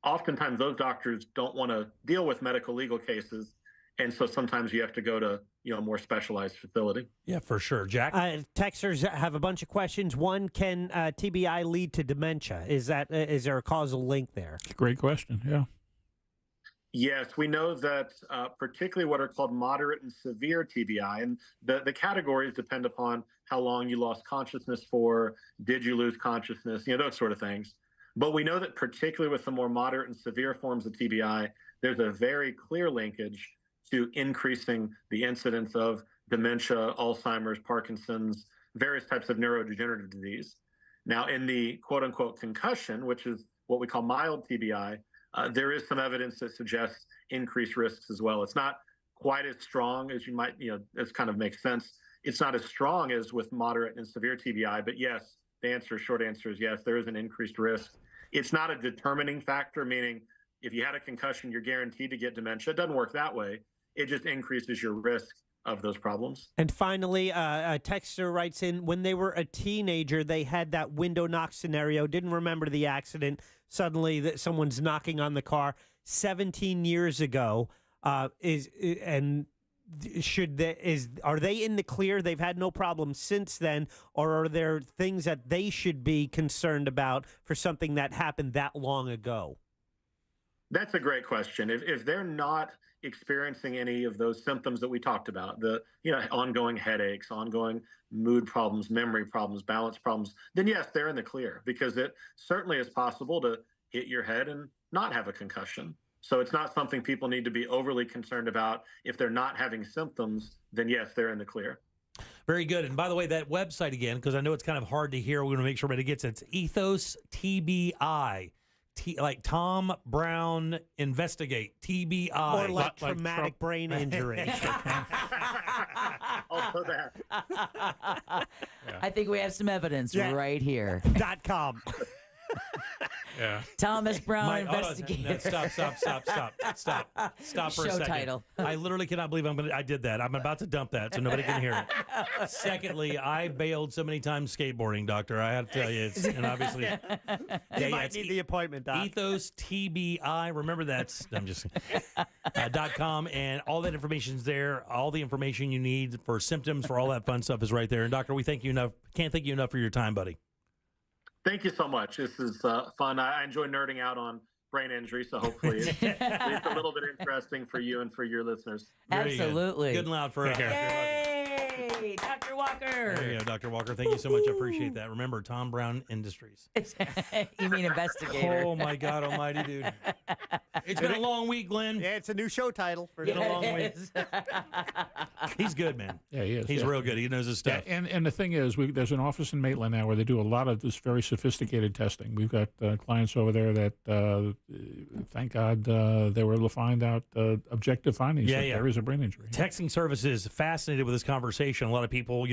oftentimes those doctors don't want to deal with medical legal cases. And so sometimes you have to go to, a more specialized facility. Yeah, for sure. Jack? Texters have a bunch of questions. One, can TBI lead to dementia? Is there a causal link there? Great question, yeah. Yes, we know that particularly what are called moderate and severe TBI, and the categories depend upon how long you lost consciousness for, did you lose consciousness, those sort of things. But we know that particularly with the more moderate and severe forms of TBI, there's a very clear linkage to increasing the incidence of dementia, Alzheimer's, Parkinson's, various types of neurodegenerative disease. Now, in the quote unquote concussion, which is what we call mild TBI, there is some evidence that suggests increased risks as well. It's not quite as strong as you might, this kind of makes sense. It's not as strong as with moderate and severe TBI, but yes, short answer is yes, there is an increased risk. It's not a determining factor, meaning if you had a concussion, you're guaranteed to get dementia. It doesn't work that way. It just increases your risk of those problems. And finally, a texter writes in, when they were a teenager, they had that window knock scenario, didn't remember the accident. Suddenly that someone's knocking on the car 17 years ago. Are they in the clear? They've had no problems since then, or are there things that they should be concerned about for something that happened that long ago? That's a great question. If they're not experiencing any of those symptoms that we talked about, the ongoing headaches, ongoing mood problems, memory problems, balance problems, then yes, they're in the clear, because it certainly is possible to hit your head and not have a concussion. So it's not something people need to be overly concerned about. If they're not having symptoms, then yes, they're in the clear. Very good. And by the way, that website again, because I know it's kind of hard to hear, we're going to make sure everybody gets it. It's Ethos TBI. Like Tom Brown Investigate, TBI. Or like traumatic brain injury. Also that. I think we have some evidence right here. .com. Yeah. Thomas Brown Investigator. Stop for a Show second. title. I literally cannot believe I did that. I'm about to dump that so nobody can hear it. Secondly, I bailed so many times skateboarding, Doctor. I have to tell you, and obviously, you might need the appointment, Doc. Ethos TBI. Remember that's I'm just .com, and all that information's there. All the information you need for symptoms, for all that fun stuff is right there. And Doctor, we thank you enough. Can't thank you enough for your time, buddy. Thank you so much. This is fun. I enjoy nerding out on brain injury, so hopefully it's a little bit interesting for you and for your listeners. Absolutely. Good and loud for Yay, Dr. Walker. There you go, Dr. Walker. Thank you so much. I appreciate that. Remember, Tom Brown Industries. You mean investigator? Oh, my God almighty, dude. It's been a long week, Glenn. Yeah, it's a new show title. It's been a long week. He's good, man. Yeah, he is. He's real good. He knows his stuff. Yeah, and the thing is, there's an office in Maitland now where they do a lot of this very sophisticated testing. We've got clients over there that, thank God, they were able to find out objective findings that there is a brain injury. Texting services fascinated with this conversation. A lot of people,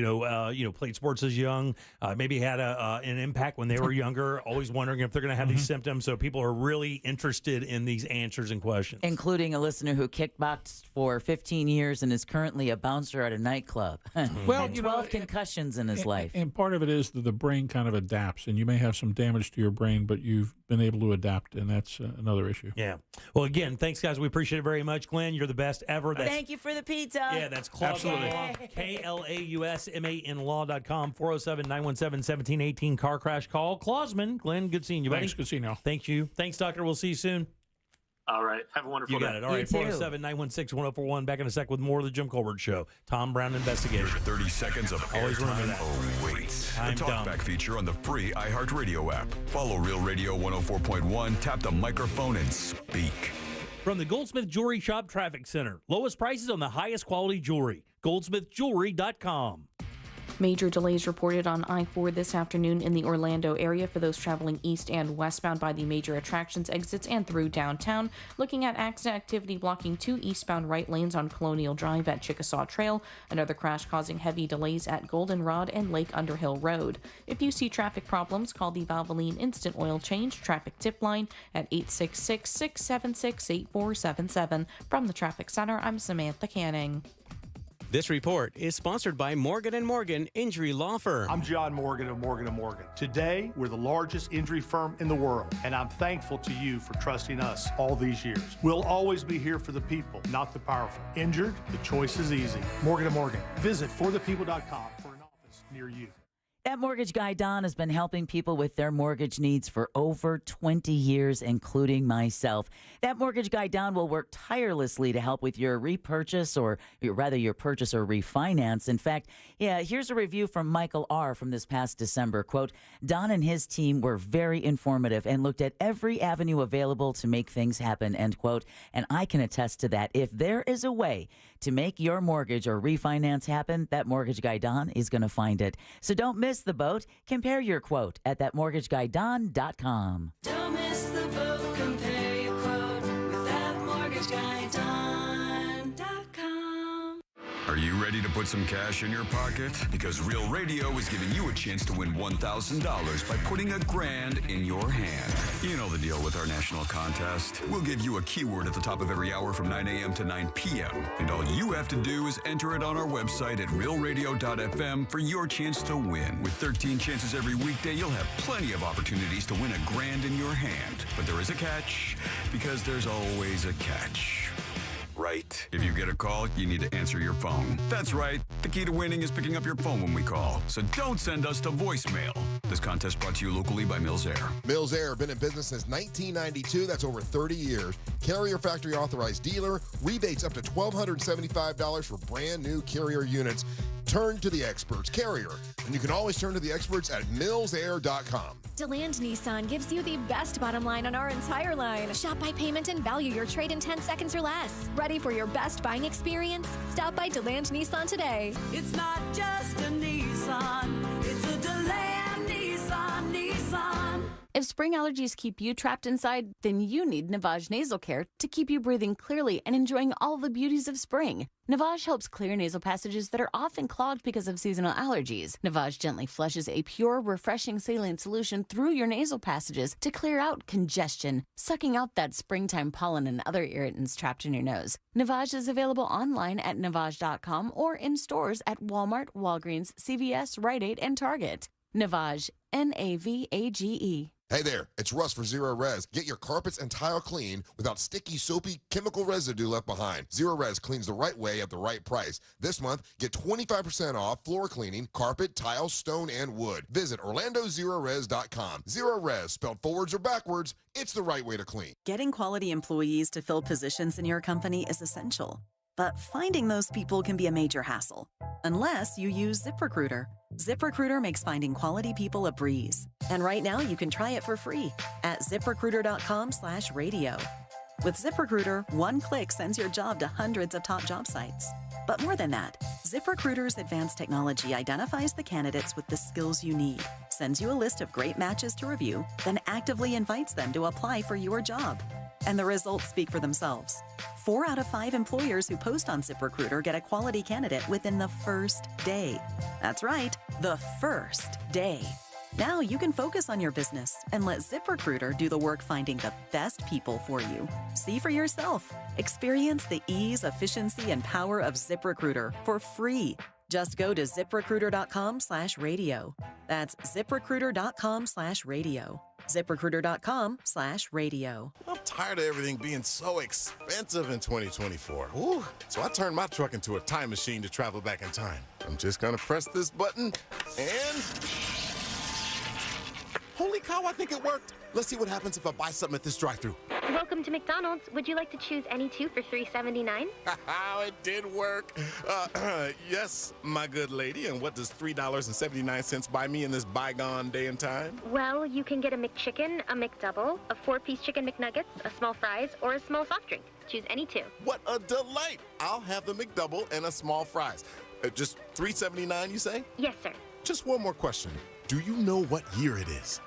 played sports as young, maybe had an impact when they were younger, always wondering if they're going to have these symptoms. So people are really interested in these answers and questions. Including a listener who kickboxed for 15 years and is currently a bouncer at a nightclub. Well, and 12 concussions in his life. And part of it is that the brain kind of adapts, and you may have some damage to your brain, but you've been able to adapt, and that's another issue. Yeah. Well, again, thanks, guys. We appreciate it very much. Glenn, you're the best ever. Thank you for the pizza. Yeah, that's Klausman Law. KLAUSMANlaw.com. 407-917-1718. Car crash call. Klausman. Glenn, good seeing you, buddy. Thanks. Good seeing you. Thank you. Thanks, Doctor. We'll see you soon. All right. Have a wonderful day. You got it. All right. 407-916-1041. Back in a sec with more of the Jim Colbert Show. Tom Brown Investigator. 30 seconds of Always remember that. Awaits. I'm the dumb. Talkback feature on the free iHeartRadio app. Follow Real Radio 104.1, tap the microphone, and speak. From the Goldsmith Jewelry Shop Traffic Center. Lowest prices on the highest quality jewelry. GoldsmithJewelry.com. Major delays reported on I-4 this afternoon in the Orlando area for those traveling east and westbound by the major attractions exits and through downtown. Looking at accident activity blocking 2 eastbound right lanes on Colonial Drive at Chickasaw Trail. Another crash causing heavy delays at Goldenrod and Lake Underhill Road. If you see traffic problems, call the Valvoline Instant Oil Change traffic tip line at 866-676-8477. From the Traffic Center, I'm Samantha Canning. This report is sponsored by Morgan & Morgan Injury Law Firm. I'm John Morgan of Morgan & Morgan. Today, we're the largest injury firm in the world, and I'm thankful to you for trusting us all these years. We'll always be here for the people, not the powerful. Injured? The choice is easy. Morgan & Morgan. Visit forthepeople.com for an office near you. That mortgage guy, Don, has been helping people with their mortgage needs for over 20 years, including myself. That mortgage guy, Don, will work tirelessly to help with your repurchase or rather your purchase or refinance. In fact, here's a review from Michael R. from this past December. Quote, Don and his team were very informative and looked at every avenue available to make things happen, end quote. And I can attest to that. If there is a way to make your mortgage or refinance happen, that mortgage guy, Don, is going to find it. So don't miss the boat. Compare your quote at thatmortgageguyDon.com. Don't miss the boat. Compare your quote with thatmortgageguyDon.com. Are you ready to put some cash in your pocket? Because Real Radio is giving you a chance to win $1,000 by putting $1,000 in your hand. You know the deal with our national contest. We'll give you a keyword at the top of every hour from 9 a.m. to 9 p.m. And all you have to do is enter it on our website at realradio.fm for your chance to win. With 13 chances every weekday, you'll have plenty of opportunities to win $1,000 in your hand. But there is a catch, because there's always a catch. Right. If you get a call, you need to answer your phone. That's right. The key to winning is picking up your phone when we call. So don't send us to voicemail. This contest brought to you locally by Mills Air. Mills Air, been in business since 1992. That's over 30 years. Carrier factory authorized dealer. Rebates up to $1,275 for brand new Carrier units. Turn to the experts, Carrier. And you can always turn to the experts at millsair.com. DeLand Nissan gives you the best bottom line on our entire line. Shop by payment and value your trade in 10 seconds or less. Ready for your best buying experience? Stop by DeLand Nissan today. It's not just a Nissan, it's a DeLand Nissan. If spring allergies keep you trapped inside, then you need Navage Nasal Care to keep you breathing clearly and enjoying all the beauties of spring. Navage helps clear nasal passages that are often clogged because of seasonal allergies. Navage gently flushes a pure, refreshing saline solution through your nasal passages to clear out congestion, sucking out that springtime pollen and other irritants trapped in your nose. Navage is available online at Navage.com or in stores at Walmart, Walgreens, CVS, Rite Aid, and Target. Navage, Navage. Hey there, it's Russ for Zero Res. Get your carpets and tile clean without sticky, soapy, chemical residue left behind. Zero Res cleans the right way at the right price. This month, get 25% off floor cleaning, carpet, tile, stone, and wood. Visit OrlandoZeroRes.com. Zero Res, spelled forwards or backwards, it's the right way to clean. Getting quality employees to fill positions in your company is essential. But finding those people can be a major hassle, unless you use ZipRecruiter. ZipRecruiter makes finding quality people a breeze. And right now you can try it for free at ZipRecruiter.com/radio. With ZipRecruiter, one click sends your job to hundreds of top job sites. But more than that, ZipRecruiter's advanced technology identifies the candidates with the skills you need, sends you a list of great matches to review, then actively invites them to apply for your job. And the results speak for themselves. 4 out of 5 employers who post on ZipRecruiter get a quality candidate within the first day. That's right, the first day. Now you can focus on your business and let ZipRecruiter do the work finding the best people for you. See for yourself. Experience the ease, efficiency, and power of ZipRecruiter for free. Just go to ZipRecruiter.com/radio. That's ZipRecruiter.com/radio. ZipRecruiter.com/radio. I'm tired of everything being so expensive in 2024. Ooh, so I turned my truck into a time machine to travel back in time. I'm just gonna press this button and... Holy cow, I think it worked. Let's see what happens if I buy something at this drive-thru. Welcome to McDonald's. Would you like to choose any two for $3.79? It did work. Yes, my good lady. And what does $3.79 buy me in this bygone day and time? Well, you can get a McChicken, a McDouble, a 4-piece chicken McNuggets, a small fries, or a small soft drink. Choose any two. What a delight. I'll have the McDouble and a small fries. Just $3.79, you say? Yes, sir. Just one more question. Do you know what year it is?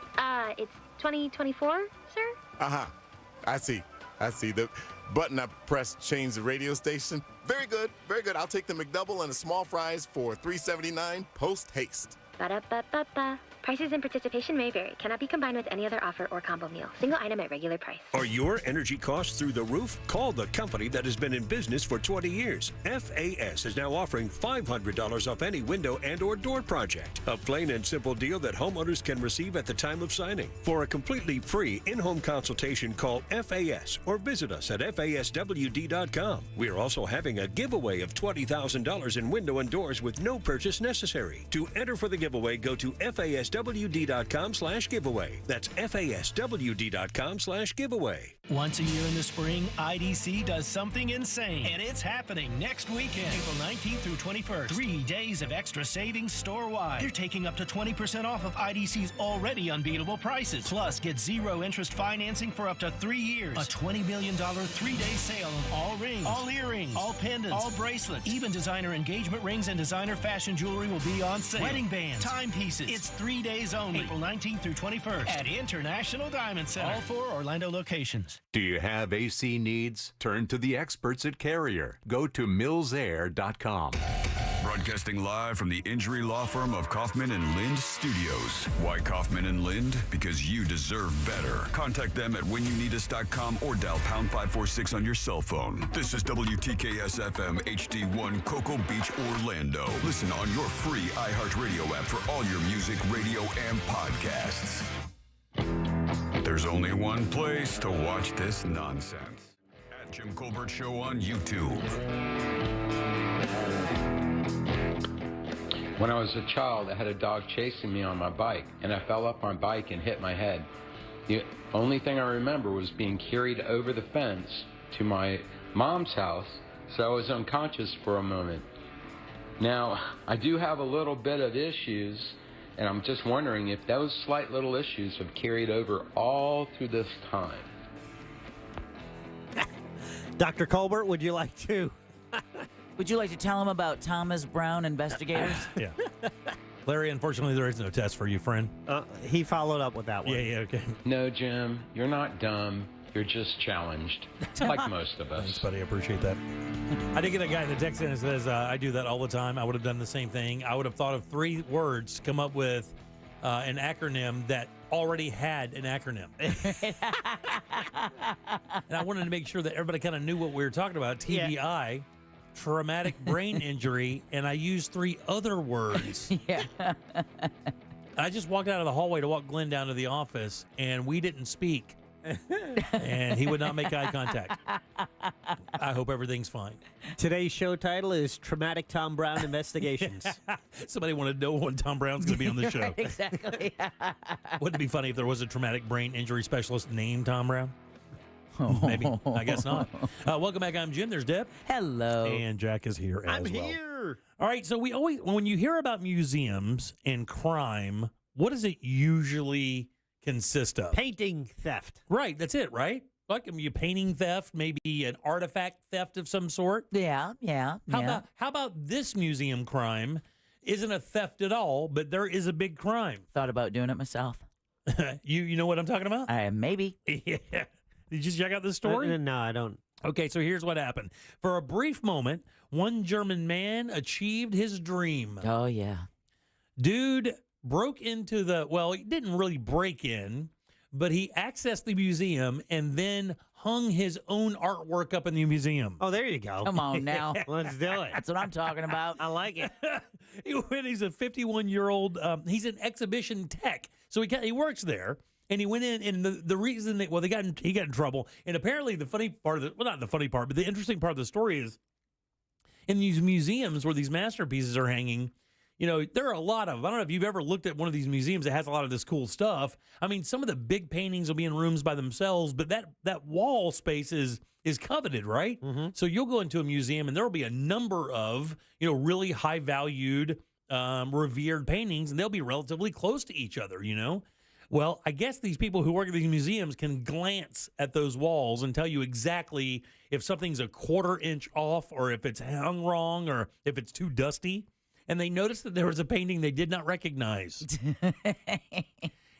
It's 2024, sir? Uh-huh. I see. The button I pressed changed the radio station. Very good. Very good. I'll take the McDouble and the small fries for $3.79 post haste. Ba-da-ba-ba-ba. Prices and participation may vary. Cannot be combined with any other offer or combo meal. Single item at regular price. Are your energy costs through the roof? Call the company that has been in business for 20 years. FAS is now offering $500 off any window and or door project. A plain and simple deal that homeowners can receive at the time of signing. For a completely free in-home consultation, call FAS or visit us at faswd.com. We are also having a giveaway of $20,000 in window and doors with no purchase necessary. To enter for the giveaway, go to faswd.com/giveaway. That's faswd.com/giveaway. Once a year in the spring, IDC does something insane, and it's happening next weekend, April 19th through 21st. 3 days of extra savings store-wide. They're taking up to 20% off of IDC's already unbeatable prices. Plus, get zero interest financing for up to 3 years. A $20 million 3-day sale of all rings, all earrings, all pendants, all bracelets, even designer engagement rings and designer fashion jewelry will be on sale. Wedding bands, timepieces. It's 3 days only, April 19th through 21st at International Diamond Center. All 4 Orlando locations. Do you have AC needs? Turn to the experts at Carrier. Go to millsair.com. Broadcasting live from the injury law firm of Kaufman and Lind Studios. Why Kaufman and Lind? Because you deserve better. Contact them at whenyouneedus.com or dial pound 546 on your cell phone. This is WTKS FM HD1 Cocoa Beach, Orlando. Listen on your free iHeartRadio app for all your music, radio, and podcasts. There's only one place to watch this nonsense. At Jim Colbert Show on YouTube. When I was a child, I had a dog chasing me on my bike, and I fell off my bike and hit my head. The only thing I remember was being carried over the fence to my mom's house, so I was unconscious for a moment. Now, I do have a little bit of issues, and I'm just wondering if those slight little issues have carried over all through this time. Dr. Colbert, would you like to? Would you like to tell him about Thomas Brown investigators? Yeah. Larry, unfortunately, there is no test for you, friend. He followed up with that one. Yeah, okay. No, Jim, you're not dumb. You're just challenged, like most of us. Thanks, buddy. I appreciate that. I did get a guy in the text in and says, I do that all the time. I would have done the same thing. I would have thought of 3 words to come up with an acronym that already had an acronym. And I wanted to make sure that everybody kind of knew what we were talking about. TBI, traumatic brain injury, and I used 3 other words. Yeah. I just walked out of the hallway to walk Glenn down to the office, and we didn't speak. And he would not make eye contact. I hope everything's fine. Today's show title is Traumatic Tom Brown Investigations. Somebody wanted to know when Tom Brown's going to be on the show. Right, exactly. Wouldn't it be funny if there was a traumatic brain injury specialist named Tom Brown? Maybe. I guess not. Welcome back. I'm Jim. There's Deb. Hello. And Jack is here as well. I'm here. All right. So we always, when you hear about museums and crime, what does it usually consist of? Painting theft. Right. That's it, right? Like a painting theft, maybe an artifact theft of some sort. Yeah. How about this museum crime? Isn't a theft at all, but there is a big crime. Thought about doing it myself. You know what I'm talking about? Maybe. Yeah. Did you check out this story? No, I don't. Okay, so here's what happened. For a brief moment, one German man achieved his dream. Oh, yeah. Dude broke into he didn't really break in, but he accessed the museum and then hung his own artwork up in the museum. Oh, there you go. Come on now. Let's do it. That's what I'm talking about. I like it. He's a 51-year-old. He's an exhibition tech, so he works there. And he went in, and the reason he got in trouble. And apparently the funny part of not the funny part, but the interesting part of the story is in these museums where these masterpieces are hanging, there are a lot of, I don't know if you've ever looked at one of these museums that has a lot of this cool stuff. I mean, some of the big paintings will be in rooms by themselves, but that wall space is coveted, right? Mm-hmm. So you'll go into a museum and there will be a number of, really high valued, revered paintings, and they'll be relatively close to each other, Well, I guess these people who work at these museums can glance at those walls and tell you exactly if something's a 1/4 inch off or if it's hung wrong or if it's too dusty. And they noticed that there was a painting they did not recognize.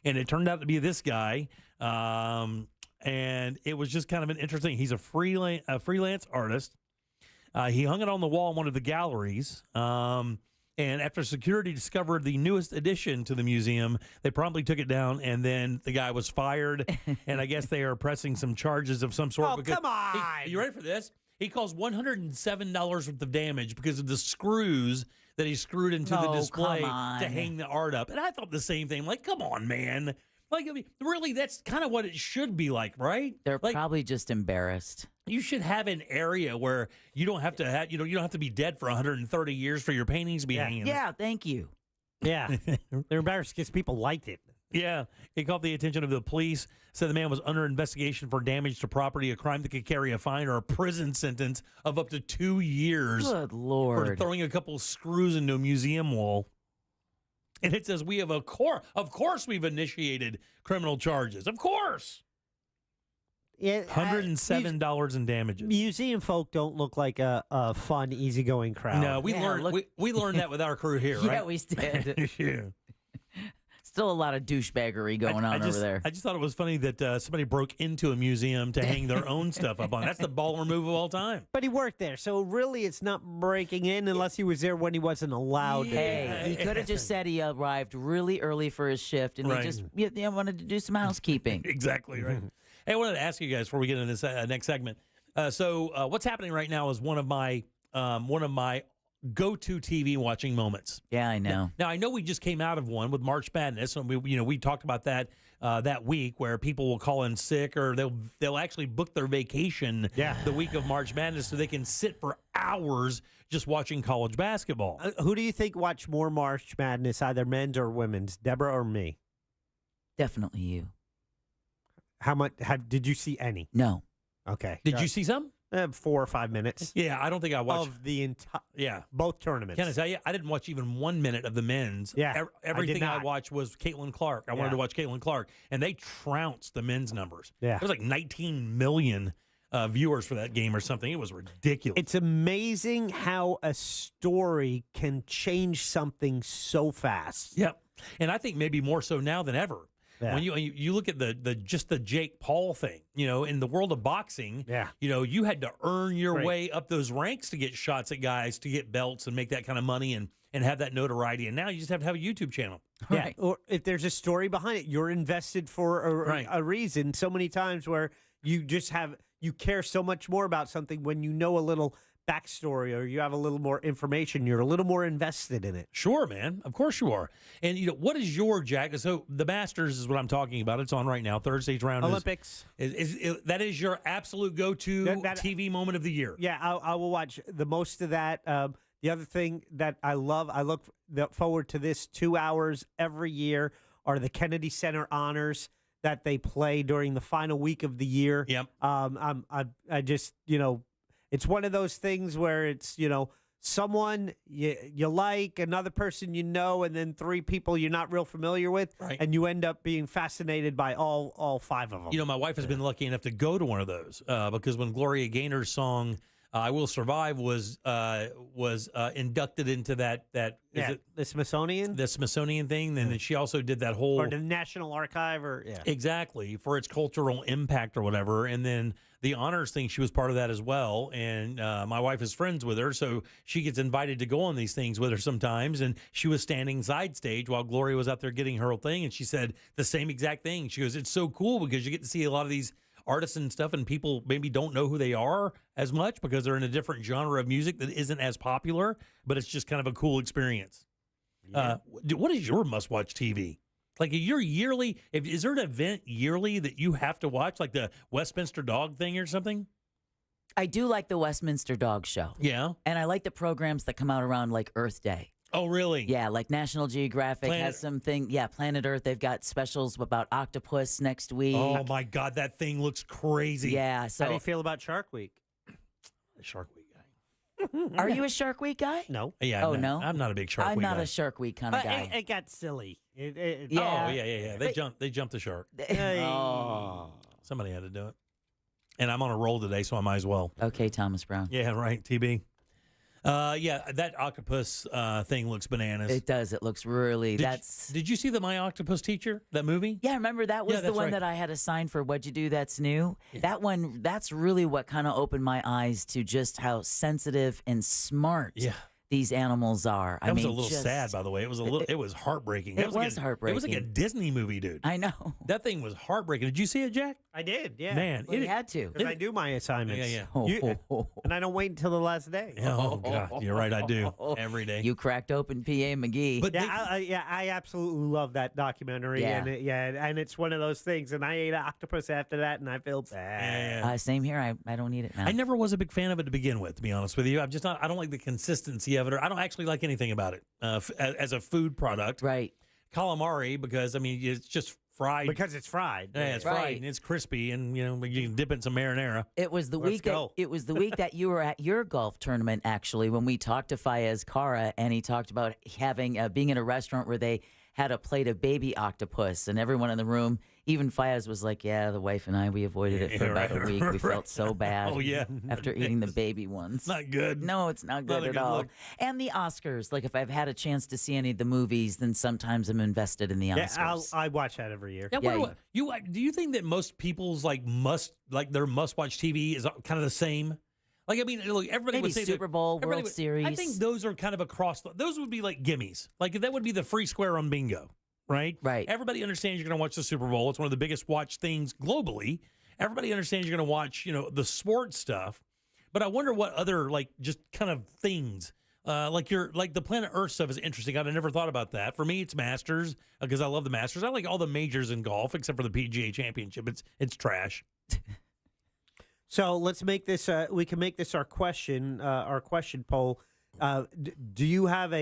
And it turned out to be this guy. And it was just kind of an interesting, he's a freelance artist. He hung it on the wall in one of the galleries. And after security discovered the newest addition to the museum, they promptly took it down, and then the guy was fired. And I guess they are pressing some charges of some sort. Oh, come on. Are you ready for this? He caused $107 worth of damage because of the screws that he screwed into the display to hang the art up. And I thought the same thing. Like, come on, man. Like, I mean, really, that's kind of what it should be like, right? They're probably just embarrassed. You should have an area where you don't have to have, you don't have to be dead for 130 years for your paintings to be hanging. Yeah, thank you. Yeah. They're embarrassed because people liked it. Yeah. It caught the attention of the police. Said the man was under investigation for damage to property, a crime that could carry a fine or a prison sentence of up to 2 years. Good Lord. For throwing a couple of screws into a museum wall. And it says we have of course we've initiated criminal charges. Of course. Yeah, $107 in damages. Museum folk don't look like a fun, easygoing crowd. No, we learned that with our crew here, right? Yeah, we did. Yeah. Still a lot of douchebaggery going on over there. I just thought it was funny that somebody broke into a museum to hang their own stuff up on. That's the baller move of all time. But he worked there, so really it's not breaking in unless he was there when he wasn't allowed. Hey, he could have just said he arrived really early for his shift, and he just wanted to do some housekeeping. Exactly, right. Hey, I wanted to ask you guys before we get into this next segment. So what's happening right now is one of my go-to TV watching moments. Yeah, I know. Now I know we just came out of one with March Madness, and we talked about that that week where people will call in sick or they'll actually book their vacation the week of March Madness so they can sit for hours just watching college basketball. Who do you think watched more March Madness, either men's or women's, Deborah or me? Definitely you. How much? Did you see any? No. Okay. Did you see some? 4 or 5 minutes. Yeah, I don't think I watched of the entire. Both tournaments. Can I tell you? I didn't watch even 1 minute of the men's. Yeah, everything I watched was Caitlin Clark. I wanted to watch Caitlin Clark, and they trounced the men's numbers. Yeah, it was like 19 million viewers for that game or something. It was ridiculous. It's amazing how a story can change something so fast. Yep, and I think maybe more so now than ever. Yeah. When you look at the Jake Paul thing, in the world of boxing, you had to earn your way up those ranks to get shots at guys, to get belts and make that kind of money and have that notoriety. And now you just have to have a YouTube channel. Yeah, or if there's a story behind it, you're invested for a reason. So many times where you care so much more about something when you know a little backstory or you have a little more information, you're a little more invested in it. Sure, man. Of course you are. And what is your Jack? So the Masters is what I'm talking about. It's on right now. Thursday's round. Olympics. That is your absolute go-to TV moment of the year. Yeah, I will watch the most of that. The other thing that I love, I look forward to this 2 hours every year, are the Kennedy Center honors that they play during the final week of the year. Yep. I just, it's one of those things where it's, someone you like, another person and then 3 people you're not real familiar with, and you end up being fascinated by all 5 of them. My wife has been lucky enough to go to one of those because when Gloria Gaynor's song "I Will Survive" was inducted into that the Smithsonian thing, then she also did that whole or the National Archive exactly for its cultural impact or whatever, and then the honors thing, she was part of that as well. And my wife is friends with her, so she gets invited to go on these things with her sometimes. And she was standing side stage while Gloria was out there getting her whole thing, and she said the same exact thing. She goes, "It's so cool because you get to see a lot of these artists and stuff, and people maybe don't know who they are as much because they're in a different genre of music that isn't as popular, but it's just kind of a cool experience." Yeah. What is your must-watch TV? Like your yearly, is there an event yearly that you have to watch, like the Westminster Dog thing or something? I do like the Westminster Dog Show. Yeah. And I like the programs that come out around like Earth Day. Oh, really? Yeah, like National Geographic has something. Yeah, Planet Earth. They've got specials about octopus next week. Oh, my God. That thing looks crazy. Yeah. So how do you feel about Shark Week? Shark Week. Are you a Shark Week guy? No. Yeah. No? I'm not a big Shark I'm Week guy. not a Shark Week kind of guy. It got silly. Oh, yeah. They jumped the shark. Somebody had to do it. And I'm on a roll today, so I might as well. Okay, Thomas Brown. Yeah, right, TB. That octopus thing looks bananas. It does. It looks really. Did you see the My Octopus Teacher, that movie? Yeah, remember that was the one that I had assigned for What'd You Do That's New? Yeah. That one, that's really what kind of opened my eyes to just how sensitive and smart these animals are. That was a little sad, by the way. It was it was heartbreaking. It was heartbreaking. It was like a Disney movie, dude. I know. That thing was heartbreaking. Did you see it, Jack? I did, yeah. Man, you had to. Because I do my assignments. Yeah. And I don't wait until the last day. Oh, God. You're right, I do. Every day. You cracked open P.A. McGee. But I absolutely love that documentary. Yeah. And it's one of those things. And I ate an octopus after that, and I feel bad. Same here. I don't eat it now. I never was a big fan of it to begin with, to be honest with you. I'm just not. I don't like the consistency of it, or I don't actually like anything about it as a food product. Right. Calamari, because, I mean, it's just fried. Because it's fried. Yeah, it's fried and it's crispy, and you can dip it in some marinara. It was the week that you were at your golf tournament, actually, when we talked to Fayez Cara, and he talked about having being in a restaurant where they had a plate of baby octopus, and everyone in the room, even Fayez was like, yeah, the wife and I, we avoided it for about a week. We felt so bad after eating the baby ones. It's not good. No, it's not good at all. Look. And the Oscars, like if I've had a chance to see any of the movies, then sometimes I'm invested in the Oscars. I watch that every year. Yeah, do you think that most people's their must-watch TV is kind of the same? Like, I mean, look, everybody Maybe would say Super Bowl, World Series. I think those are kind of across. Those would be like gimmies. Like, that would be the free square on bingo, right? Right. Everybody understands you're going to watch the Super Bowl. It's one of the biggest watched things globally. Everybody understands you're going to watch, the sports stuff. But I wonder what other, just kind of things, like the Planet Earth stuff is interesting. I'd never thought about that. For me, it's Masters, because I love the Masters. I like all the majors in golf, except for the PGA Championship. It's trash. So let's make this. We can make this our question poll. Do you have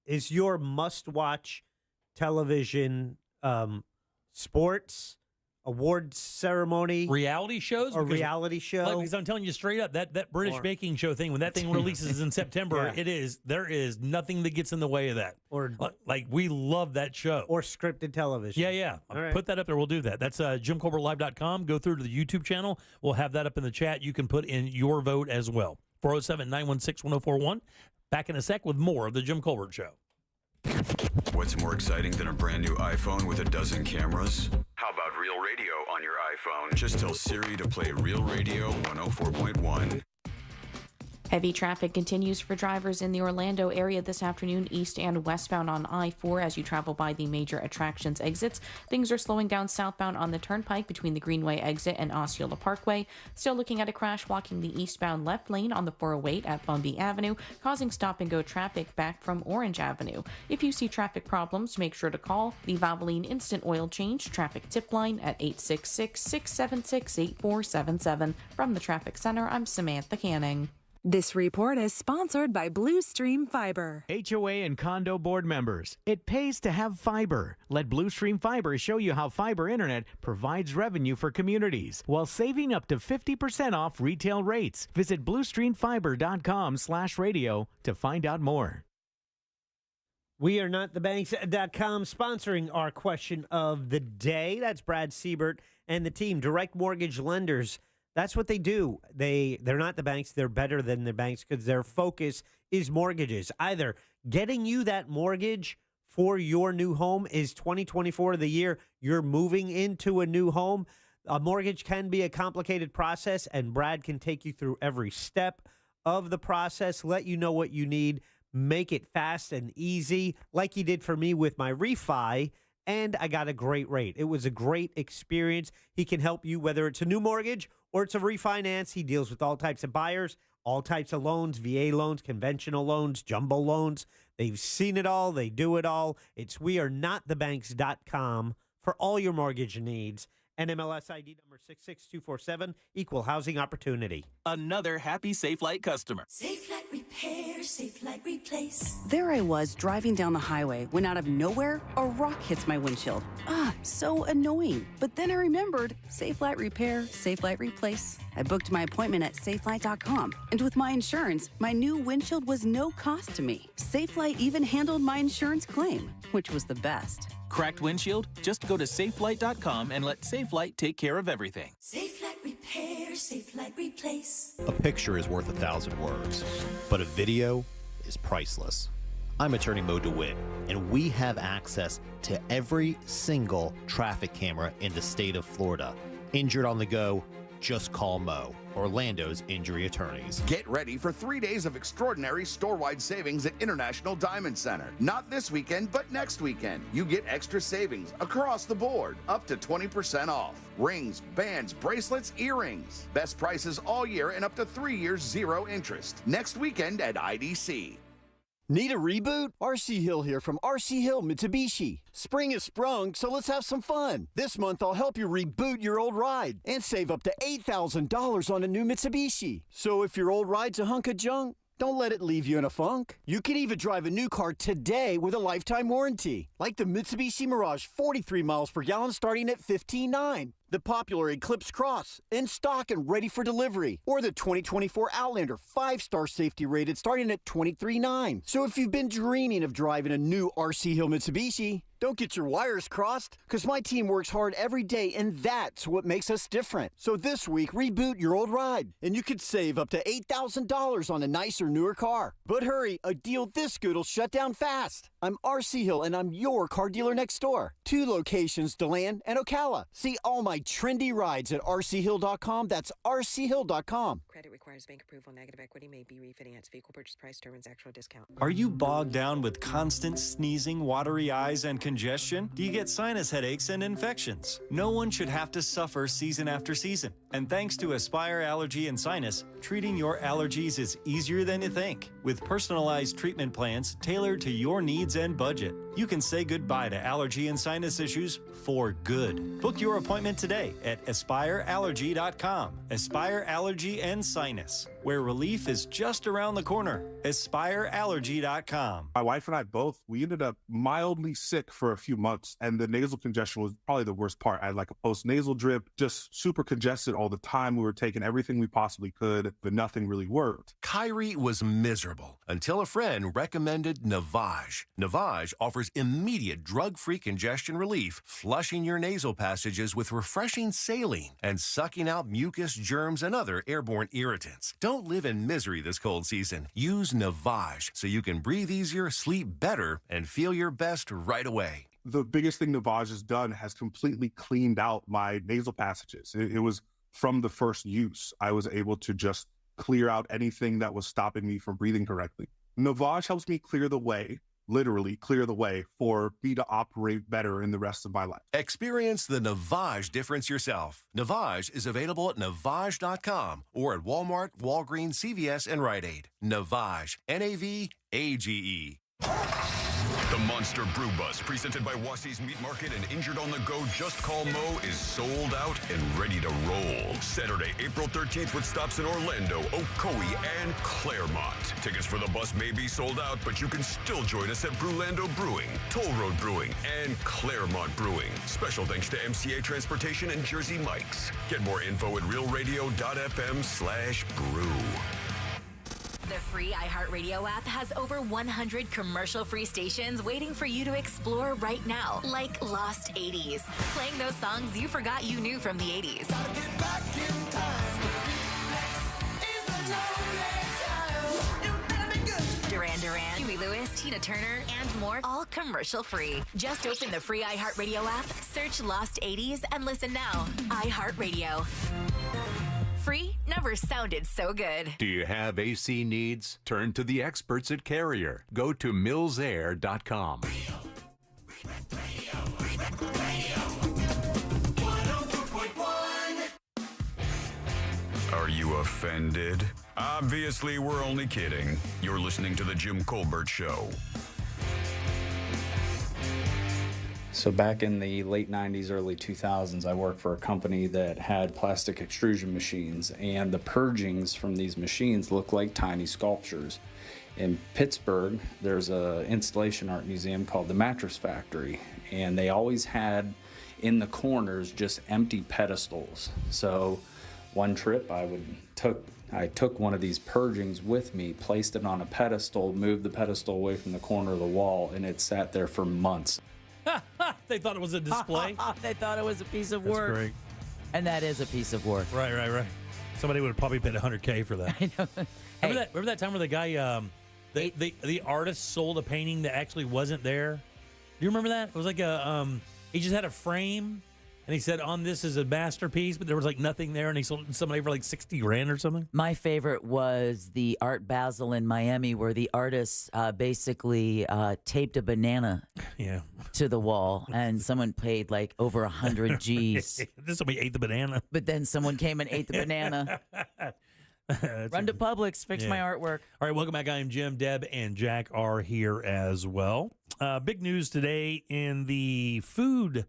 is your must-watch television sports awards ceremony reality shows or reality show? Because I'm telling you straight up, that British baking show thing, when that thing releases in September, there is nothing that gets in the way of that. Or we love that show. Or scripted television. Yeah. I'll put that up there. We'll do that. That's JimColbertLive.com. Go through to the YouTube channel. We'll have that up in the chat. You can put in your vote as well. 407-916-1041. Back in a sec with more of the Jim Colbert Show. What's more exciting than a brand new iPhone with a dozen cameras? How about Real Radio on your iPhone? Just tell Siri to play Real Radio 104.1. Heavy traffic continues for drivers in the Orlando area this afternoon, east and westbound on I-4 as you travel by the major attractions exits. Things are slowing down southbound on the Turnpike between the Greenway exit and Osceola Parkway. Still looking at a crash blocking the eastbound left lane on the 408 at Bumby Avenue, causing stop-and-go traffic back from Orange Avenue. If you see traffic problems, make sure to call the Valvoline Instant Oil Change traffic tip line at 866-676-8477. From the Traffic Center, I'm Samantha Canning. This report is sponsored by Blue Stream Fiber. HOA and condo board members, it pays to have fiber. Let Blue Stream Fiber show you how fiber internet provides revenue for communities while saving up to 50% off retail rates. Visit bluestreamfiber.com/radio to find out more. We are not the banks.com sponsoring our question of the day. That's Brad Siebert and the team, Direct Mortgage Lenders. That's what they do. They're not the banks. They're better than the banks because their focus is mortgages. Either getting you that mortgage for your new home. Is 2024 the year you're moving into a new home? A mortgage can be a complicated process, and Brad can take you through every step of the process, let you know what you need, make it fast and easy, like he did for me with my refi. And I got a great rate. It was a great experience. He can help you whether it's a new mortgage or it's a refinance. He deals with all types of buyers, all types of loans, VA loans, conventional loans, jumbo loans. They've seen it all. They do it all. It's wearenotthebanks.com for all your mortgage needs. NMLS ID number 66247, equal housing opportunity. Another happy Safelite customer. Safelite Repair, Safelite Replace. There I was driving down the highway when out of nowhere, a rock hits my windshield. So annoying. But then I remembered Safelite Repair, Safelite Replace. I booked my appointment at Safelite.com. And with my insurance, my new windshield was no cost to me. Safelite even handled my insurance claim, which was the best. Cracked windshield? Just go to Safelite.com and let Safelite take care of everything. Safelite Repair, Safelite Replace. A picture is worth 1,000 words, but a video is priceless. I'm attorney Mo DeWitt, and we have access to every single traffic camera in the state of Florida. Injured on the go, Just call Mo, Orlando's injury attorneys. Get ready for 3 days of extraordinary store-wide savings at International Diamond Center. Not this weekend, but next weekend. You get extra savings across the board, up to 20% off. Rings, bands, bracelets, earrings. Best prices all year and up to 3 years, 0 interest. Next weekend at IDC. Need a reboot? RC Hill here from RC Hill Mitsubishi. Spring has sprung, so let's have some fun. This month, I'll help you reboot your old ride and save up to $8,000 on a new Mitsubishi. So if your old ride's a hunk of junk, don't let it leave you in a funk. You can even drive a new car today with a lifetime warranty, like the Mitsubishi Mirage 43 miles per gallon starting at $15,900. The popular Eclipse Cross, in stock and ready for delivery. Or the 2024 Outlander, 5-star safety rated, starting at $23,900. So if you've been dreaming of driving a new RC Hill Mitsubishi, don't get your wires crossed, because my team works hard every day, and that's what makes us different. So this week, reboot your old ride, and you could save up to $8,000 on a nicer, newer car. But hurry, a deal this good will shut down fast. I'm RC Hill, and I'm your car dealer next door. 2 locations, DeLand and Ocala. See all my trendy rides at rchill.com. That's rchill.com. Credit requires bank approval. Negative equity may be refinanced. Vehicle purchase price determines actual discount. Are you bogged down with constant sneezing, watery eyes, and congestion? Do you get sinus headaches and infections? No one should have to suffer season after season. And thanks to Aspire Allergy and Sinus, treating your allergies is easier than you think. With personalized treatment plans tailored to your needs and budget, you can say goodbye to allergy and sinus issues for good. Book your appointment today at aspireallergy.com. Aspire Allergy and Sinus, where relief is just around the corner. aspireallergy.com. My wife and I both, we ended up mildly sick for a few months, and the nasal congestion was probably the worst part. I had like a post-nasal drip, just super congested all the time. We were taking everything we possibly could, but nothing really worked. Kyrie was miserable until a friend recommended Navage. Navage offers immediate drug-free congestion relief, flushing your nasal passages with refreshing saline and sucking out mucus, germs, and other airborne irritants. Don't live in misery this cold season. Use Navage so you can breathe easier, sleep better, and feel your best right away. The biggest thing Navage has done has completely cleaned out my nasal passages. It was from the first use. I was able to just clear out anything that was stopping me from breathing correctly. Navage helps me clear the way, literally clear the way, for me to operate better in the rest of my life. Experience the Navage difference yourself. Navage is available at Navage.com or at Walmart, Walgreens, CVS, and Rite Aid. Navage, N-A-V-A-G-E. The Monster Brew Bus, presented by Wassey's Meat Market and Injured on the Go Just Call Mo, is sold out and ready to roll. Saturday, April 13th with stops in Orlando, Ocoee, and Claremont. Tickets for the bus may be sold out, but you can still join us at Brewlando Brewing, Toll Road Brewing, and Claremont Brewing. Special thanks to MCA Transportation and Jersey Mike's. Get more info at realradio.fm/brew. The free iHeartRadio app has over 100 commercial-free stations waiting for you to explore right now, like Lost 80s, playing those songs you forgot you knew from the 80s. Duran Duran, Huey Lewis, Tina Turner, and more, all commercial-free. Just open the free iHeartRadio app, search Lost 80s, and listen now. iHeartRadio. Free never sounded so good. Do you have AC needs? Turn to the experts at Carrier. Go to millsair.com. Are you offended? Obviously, we're only kidding. You're listening to The Jim Colbert Show. So back in the late 90s, early 2000s, I worked for a company that had plastic extrusion machines, and the purgings from these machines look like tiny sculptures. In Pittsburgh, there's an installation art museum called the Mattress Factory, and they always had in the corners just empty pedestals. So one trip I took one of these purgings with me, placed it on a pedestal, moved the pedestal away from the corner of the wall, and it sat there for months. They thought it was a display. They thought it was a piece of That's work. great. And that is a piece of work. Right. Somebody would have probably paid $100K for that. I know. Remember that time where the guy, the artist sold a painting that actually wasn't there? Do you remember that? It was like he just had a frame, And he said, on this is a masterpiece, but there was like nothing there, and he sold it to somebody for like $60,000 or something. My favorite was the Art Basel in Miami, where the artist basically taped a banana to the wall, and someone paid like over 100 G's. Somebody ate the banana. But then someone came and ate the banana. Run to Publix, fix my artwork. All right, welcome back. I am Jim. Deb and Jack are here as well. Big news today in the food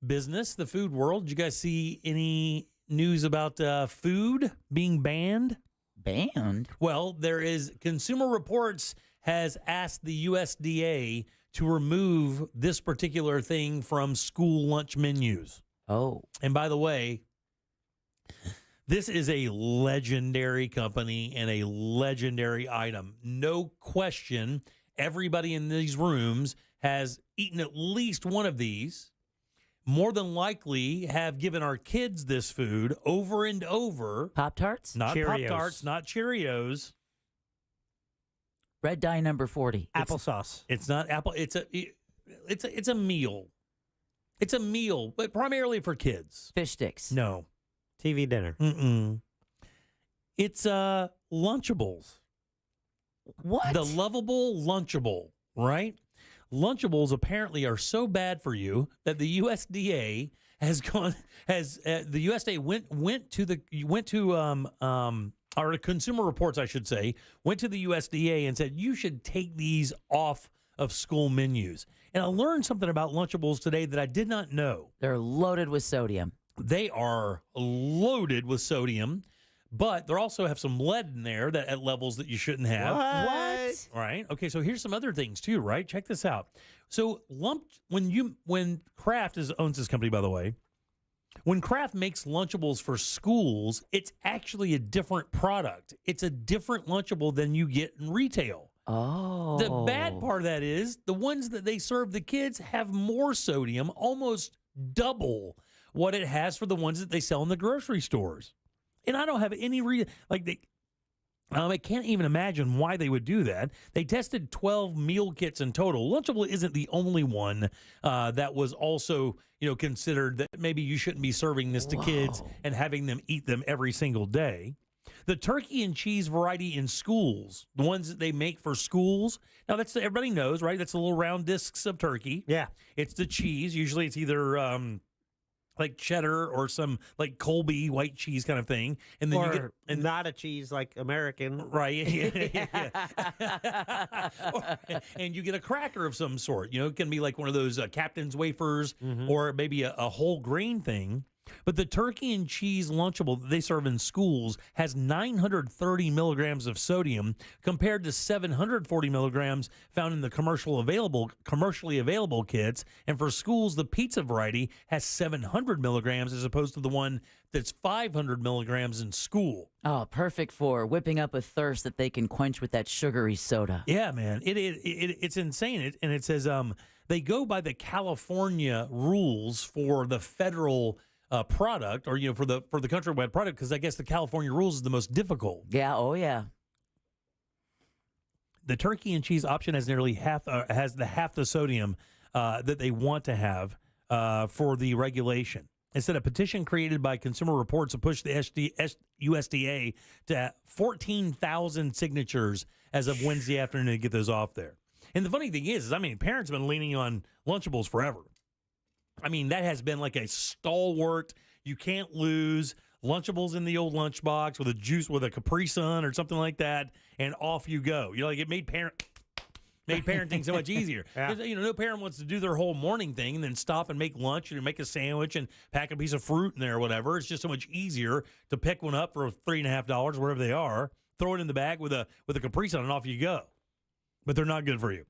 business, the food world. Did you guys see any news about food being banned? Banned? Well, there is Consumer Reports has asked the USDA to remove this particular thing from school lunch menus. Oh. And by the way, this is a legendary company and a legendary item. No question, everybody in these rooms has eaten at least one of these. More than likely have given our kids this food over and over. Pop-Tarts? Not Cheerios. Pop-Tarts, not Cheerios. Red dye number 40. Applesauce. It's not apple. It's a meal. It's a meal, but primarily for kids. Fish sticks. No. TV dinner. Mm-mm. It's Lunchables. What? The lovable Lunchable, right? Lunchables apparently are so bad for you that the USDA or Consumer Reports, I should say, went to the USDA and said, you should take these off of school menus. And I learned something about Lunchables today that I did not know. They're loaded with sodium. They are loaded with sodium, but they also have some lead in there that at levels that you shouldn't have. What? All right. Okay, so here's some other things too, right? Check this out. So when Kraft owns this company, by the way, when Kraft makes Lunchables for schools, it's actually a different product. It's a different Lunchable than you get in retail. Oh. The bad part of that is the ones that they serve the kids have more sodium, almost double what it has for the ones that they sell in the grocery stores. And I don't have any reason, I can't even imagine why they would do that. They tested 12 meal kits in total. Lunchable isn't the only one that was also, considered that maybe you shouldn't be serving this to kids and having them eat them every single day. The turkey and cheese variety in schools, the ones that they make for schools. Now, everybody knows, right? That's the little round discs of turkey. Yeah. It's the cheese. Usually it's either like cheddar or some like Colby white cheese kind of thing. And then you get not a cheese like American. Right. Yeah. And you get a cracker of some sort. It can be like one of those Captain's wafers or maybe a whole grain thing. But the turkey and cheese Lunchable that they serve in schools has 930 milligrams of sodium compared to 740 milligrams found in the commercially available kits. And for schools, the pizza variety has 700 milligrams as opposed to the one that's 500 milligrams in school. Oh, perfect for whipping up a thirst that they can quench with that sugary soda. Yeah, man. It's insane. And it says they go by the California rules for the federal product, or for the countrywide product, because I guess the California rules is the most difficult. Yeah. Oh yeah. The turkey and cheese option has nearly half the sodium that they want to have for the regulation. Instead, a petition created by Consumer Reports to push the USDA to 14,000 signatures as of Wednesday afternoon to get those off there. And the funny thing is parents have been leaning on Lunchables forever. That has been like a stalwart, you can't lose, Lunchables in the old lunchbox with a Capri Sun or something like that, and off you go. It made parenting so much easier. Yeah. No parent wants to do their whole morning thing and then stop and make lunch and make a sandwich and pack a piece of fruit in there or whatever. It's just so much easier to pick one up for $3.50, wherever they are, throw it in the bag with a Capri Sun, and off you go. But they're not good for you.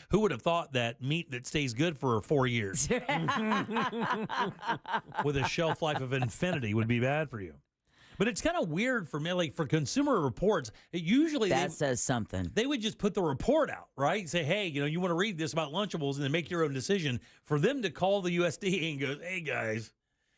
Who would have thought that meat that stays good for 4 years with a shelf life of infinity would be bad for you? But it's kind of weird for me, like for Consumer Reports, that says something. They would just put the report out, right? Say, hey, you want to read this about Lunchables and then make your own decision. For them to call the USDA and go, hey, guys,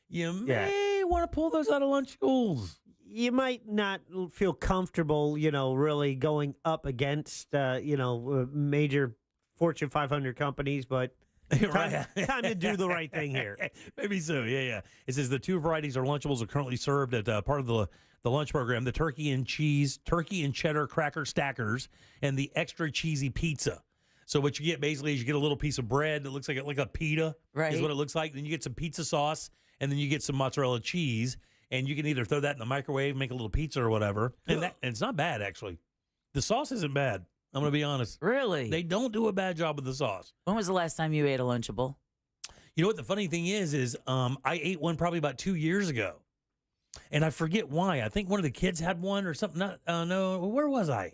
you may want to pull those out of Lunchables. You might not feel comfortable, really going up against, major Fortune 500 companies, but Time to do the right thing here. Maybe so. Yeah. It says the 2 varieties of Lunchables are currently served at part of the lunch program: the turkey and cheddar cracker stackers, and the extra cheesy pizza. So what you get basically is you get a little piece of bread that looks like a pita, right? Is what it looks like. Then you get some pizza sauce, and then you get some mozzarella cheese, and you can either throw that in the microwave, make a little pizza or whatever. And it's not bad actually. The sauce isn't bad. I'm going to be honest. Really? They don't do a bad job with the sauce. When was the last time you ate a Lunchable? You know what the funny thing is I ate one probably about 2 years ago, and I forget why. I think one of the kids had one or something. No, where was I?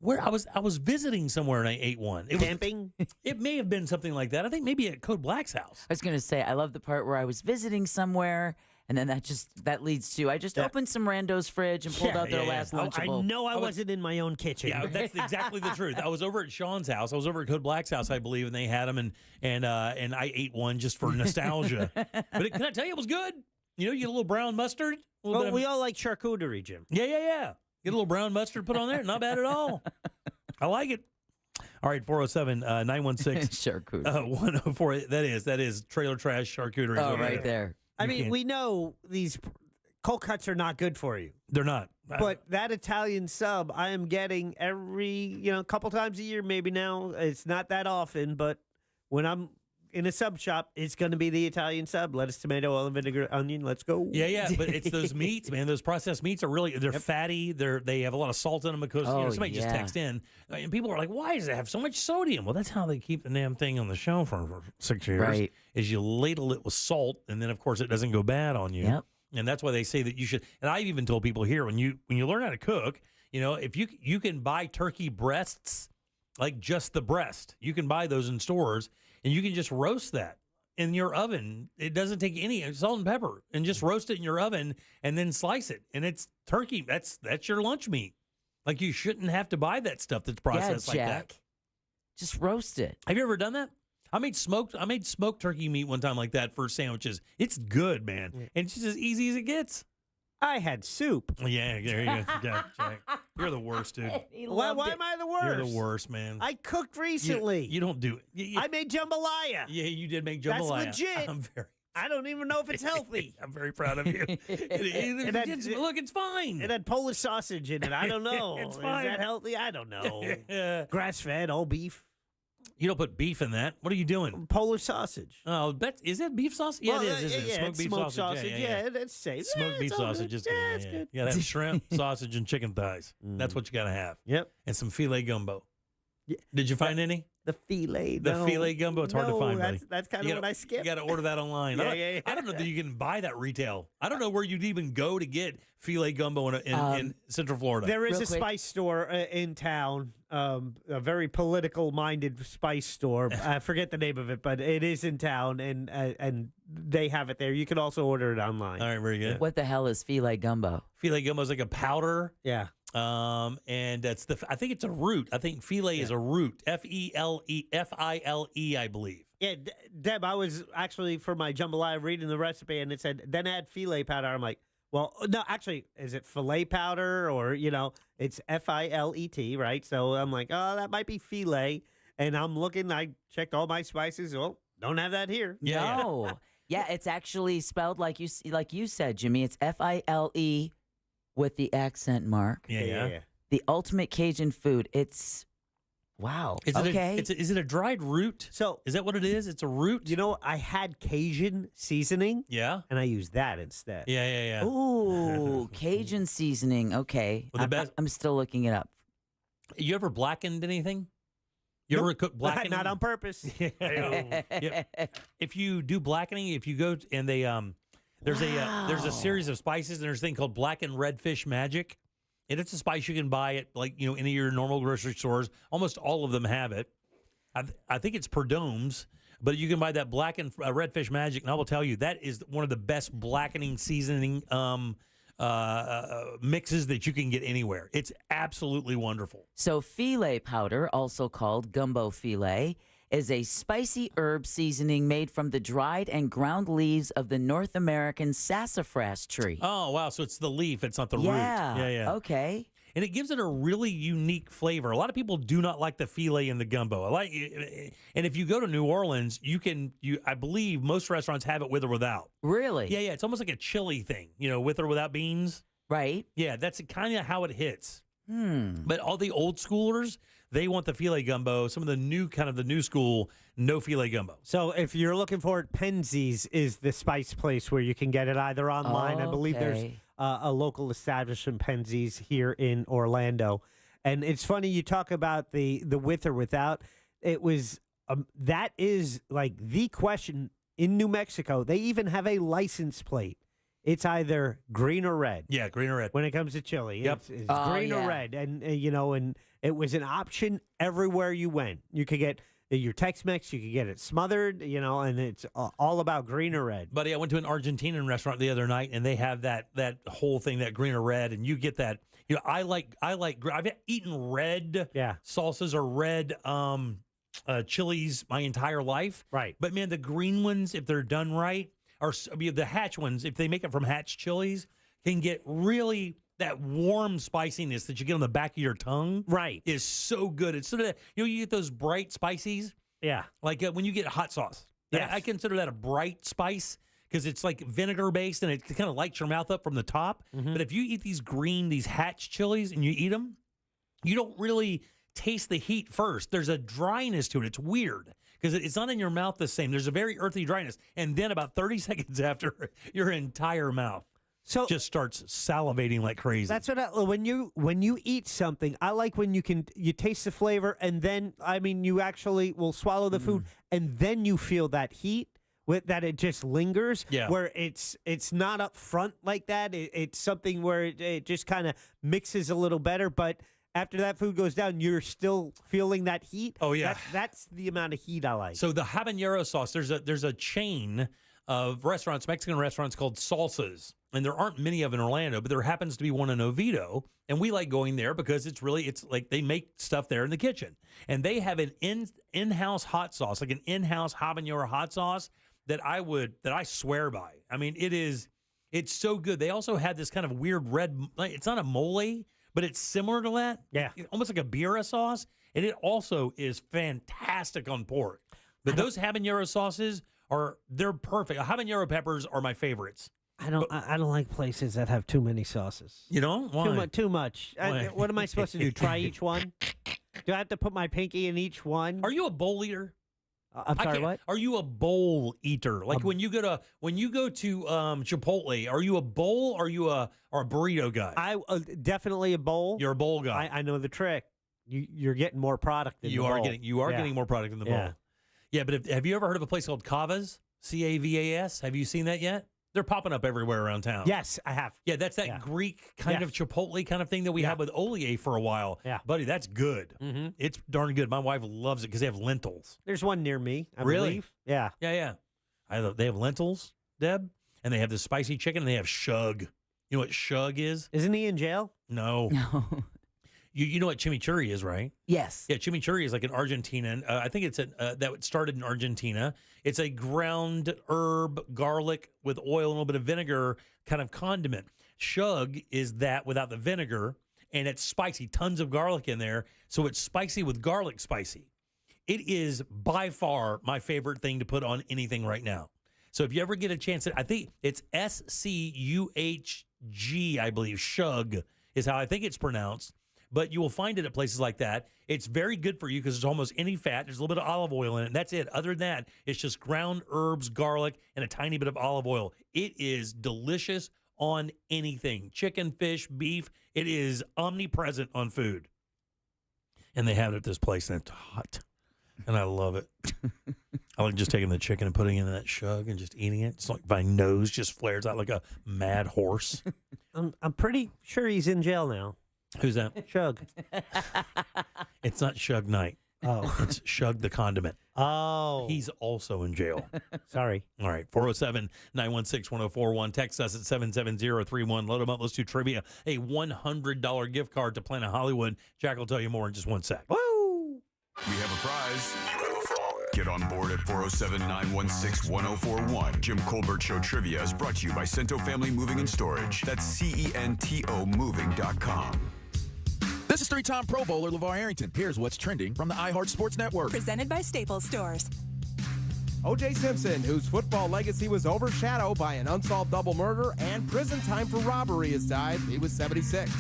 Where I was visiting somewhere and I ate one. Camping? It may have been something like that. I think maybe at Code Black's house. I was going to say, I love the part where I was visiting somewhere, and then that leads to I just opened some rando's fridge and pulled out their last Lunchable. I know I wasn't in my own kitchen. Yeah, that's exactly the truth. I was over at Sean's house. I was over at Code Black's house, I believe, and they had them, and I ate one just for nostalgia. But can I tell you, it was good. You know, you get a little brown mustard. Well, we all like charcuterie, Jim. Yeah. Get a little brown mustard put on there. Not bad at all. I like it. All right, 407-916 charcuterie 104. That is trailer trash charcuterie. Oh, right there. I mean, we know these cold cuts are not good for you. They're not. But that Italian sub, I am getting every, couple times a year, maybe now. It's not that often, but when I'm in a sub shop, it's going to be the Italian sub. Lettuce, tomato, olive, vinegar, onion. Let's go. Yeah. But it's those meats, man. Those processed meats are really, they're fatty. They have a lot of salt in them because somebody just texted in. And people are like, why does it have so much sodium? Well, that's how they keep the damn thing on the shelf for 6 years. Right. Is you ladle it with salt, and then, of course, it doesn't go bad on you. Yep. And that's why they say that you should. And I've even told people here, when you learn how to cook, if you can buy turkey breasts, like just the breast, you can buy those in stores, and you can just roast that in your oven. It doesn't take any salt and pepper, and just roast it in your oven and then slice it. And it's turkey. That's your lunch meat. Like, you shouldn't have to buy that stuff that's processed like that. Just roast it. Have you ever done that? I made smoked turkey meat one time like that for sandwiches. It's good, man. And it's just as easy as it gets. I had soup. Yeah, there you go. Yeah, Jack. You're the worst, dude. Why am I the worst? You're the worst, man. I cooked recently. You don't do it. I made jambalaya. Yeah, you did make jambalaya. That's legit. I don't even know if it's healthy. I'm very proud of you. Look, it's fine. It had Polish sausage in it. I don't know. It's fine. Is that healthy? I don't know. Grass-fed, all beef. You don't put beef in that. What are you doing? Polish sausage. Oh, is that beef sausage? Yeah, it is. Yeah, smoked beef sausage. Yeah, that's safe. Smoked beef sausage is good. It's good. You got to have shrimp, sausage, and chicken thighs. That's what you got to have. Yep. And some filet gumbo. Yeah. Did you find any? The filet. The filet gumbo. It's hard to find, buddy. That's kind of what I skipped. You got to order that online. Yeah. I don't know that you can buy that retail. I don't know where you'd even go to get filet gumbo in Central Florida. There is a spice store in town, a very political-minded spice store. I forget the name of it, but it is in town, and they have it there. You can also order it online. All right, very good. What the hell is filet gumbo? Filet gumbo is like a powder. Yeah. And that's I think it's a root. I think filet is a root. File, I believe. Yeah, Deb, I was actually, for my jambalaya, reading the recipe, and it said, then add filet powder. I'm like, well, no, actually, is it filet powder or, it's Filet, right? So I'm like, oh, that might be filet. And I'm looking, I checked all my spices. Oh, don't have that here. No. Yeah, it's actually spelled like you said, Jimmy. It's File with the accent mark. Yeah. The ultimate Cajun food. It's wow. Is it a dried root? So is that what it is? It's a root. I had Cajun seasoning. Yeah. And I used that instead. Yeah. Ooh, Cajun seasoning. Okay. Well, I'm still looking it up. You ever blackened anything? You ever cook blackened? Not on purpose. Yeah. If you do blackening, if you go and they there's a series of spices, and there's a thing called blackened redfish magic. And it's a spice you can buy at any of your normal grocery stores. Almost all of them have it. I think it's Perdome's, but you can buy that blackened redfish magic, and I will tell you that is one of the best blackening seasoning mixes that you can get anywhere. It's absolutely wonderful. So filet powder, also called gumbo filet, is a spicy herb seasoning made from the dried and ground leaves of the North American sassafras tree. Oh, wow. So it's the leaf. It's not the root. Yeah. Yeah. Okay. and it gives it a really unique flavor. A lot of people do not like the filet in the gumbo. And if you go to New Orleans, I believe most restaurants have it with or without. Really? Yeah. It's almost like a chili thing, with or without beans. Right. Yeah, that's kind of how it hits. But all the old schoolers, they want the filet gumbo. Some of the new school, no filet gumbo. So if you're looking for it, Penzies is the spice place where you can get it either online. I believe there's a local establishment, Penzies, here in Orlando. And it's funny you talk about the with or without. It was that is like the question in New Mexico. They even have a license plate. It's either green or red. Yeah, green or red. When it comes to chili, Yep. it's green or red, and and it was an option everywhere you went. You could get your Tex-Mex, you could get it smothered, and it's all about green or red. Buddy, I went to an Argentinian restaurant the other night, and they have that whole thing, that green or red, and you get that. I've eaten red salsas or red chilies my entire life. Right. But man, the green ones, if they're done right, or the hatch ones, if they make it from hatch chilies, can get really that warm spiciness that you get on the back of your tongue. Right. Is so good. It's sort of that, you get those bright spices. Yeah. Like when you get hot sauce. Yes. I consider that a bright spice because it's like vinegar based and it kind of lights your mouth up from the top. But if you eat these hatch chilies and you eat them, you don't really taste the heat first. There's a dryness to it. It's weird. Because it's not in your mouth the same. There's a very earthy dryness. And then about 30 seconds after, your entire mouth just starts salivating like crazy. That's what when you eat something, I like when you taste the flavor and then, you actually will swallow the food and then you feel that heat, that it just lingers, where it's not up front like that. It's something where it just kind of mixes a little better, but after that food goes down, you're still feeling that heat. Oh, yeah. That's the amount of heat I like. So the habanero sauce, there's a chain of restaurants, Mexican restaurants called Salsas. And there aren't many of in Orlando, but there happens to be one in Oviedo. And we like going there because it's like they make stuff there in the kitchen. And they have an in-house hot sauce, like an in-house habanero hot sauce that I swear by. It's so good. They also had this kind of weird red, it's not a mole, but it's similar to that. Yeah. Almost like a birria sauce. And it also is fantastic on pork. But those habanero sauces they're perfect. Habanero peppers are my favorites. I don't like places that have too many sauces. You don't? Why? Too much. What am I supposed to do? Try each one? Do I have to put my pinky in each one? Are you a bowl eater? I'm sorry, what? Are you a bowl eater? Like when you go to Chipotle, are you a bowl or are you a burrito guy? I definitely a bowl. You're a bowl guy. I know the trick. You're getting more product in the bowl. You are getting more product in the bowl. Yeah, but have you ever heard of a place called Cavas? Cavas? Have you seen that yet? They're popping up everywhere around town. Yes, I have. Yeah, that's that Greek kind of Chipotle kind of thing that we had with Olier for a while. Yeah. Buddy, that's good. It's darn good. My wife loves it because they have lentils. There's one near me, I Really? believe. Yeah. Yeah. They have lentils, Deb, and they have the spicy chicken, and they have shug. You know what shug is? Isn't he in jail? No. You know what chimichurri is, right? Yes. Yeah, chimichurri is like an Argentinian. I think it's that started in Argentina. It's a ground herb, garlic with oil, and a little bit of vinegar kind of condiment. Shug is that without the vinegar, and it's spicy. Tons of garlic in there, so it's spicy with garlic spicy. It is by far my favorite thing to put on anything right now. So if you ever get a chance, I think it's SCUHG, I believe. Shug is how I think it's pronounced. But you will find it at places like that. It's very good for you because it's almost any fat. There's a little bit of olive oil in it, and that's it. Other than that, it's just ground herbs, garlic, and a tiny bit of olive oil. It is delicious on anything. Chicken, fish, beef. It is omnipresent on food. And they have it at this place, and it's hot. And I love it. I like just taking the chicken and putting it in that shug and just eating it. It's like my nose just flares out like a mad horse. I'm pretty sure he's in jail now. Who's that? Shug. It's not Shug Knight. Oh. It's Shug the Condiment. Oh. He's also in jail. Sorry. All right. 407-916-1041. Text us at 77031. Load them up. Let's do trivia. A $100 gift card to Planet Hollywood. Jack will tell you more in just 1 sec. Woo! We have a prize. Get on board at 407-916-1041. Jim Colbert Show Trivia is brought to you by Cento Family Moving and Storage. That's CENTO Moving.com. This is three-time Pro Bowler LeVar Arrington. Here's what's trending from the iHeart Sports Network. Presented by Staples Stores. OJ Simpson, whose football legacy was overshadowed by an unsolved double murder and prison time for robbery, has died. He was 76.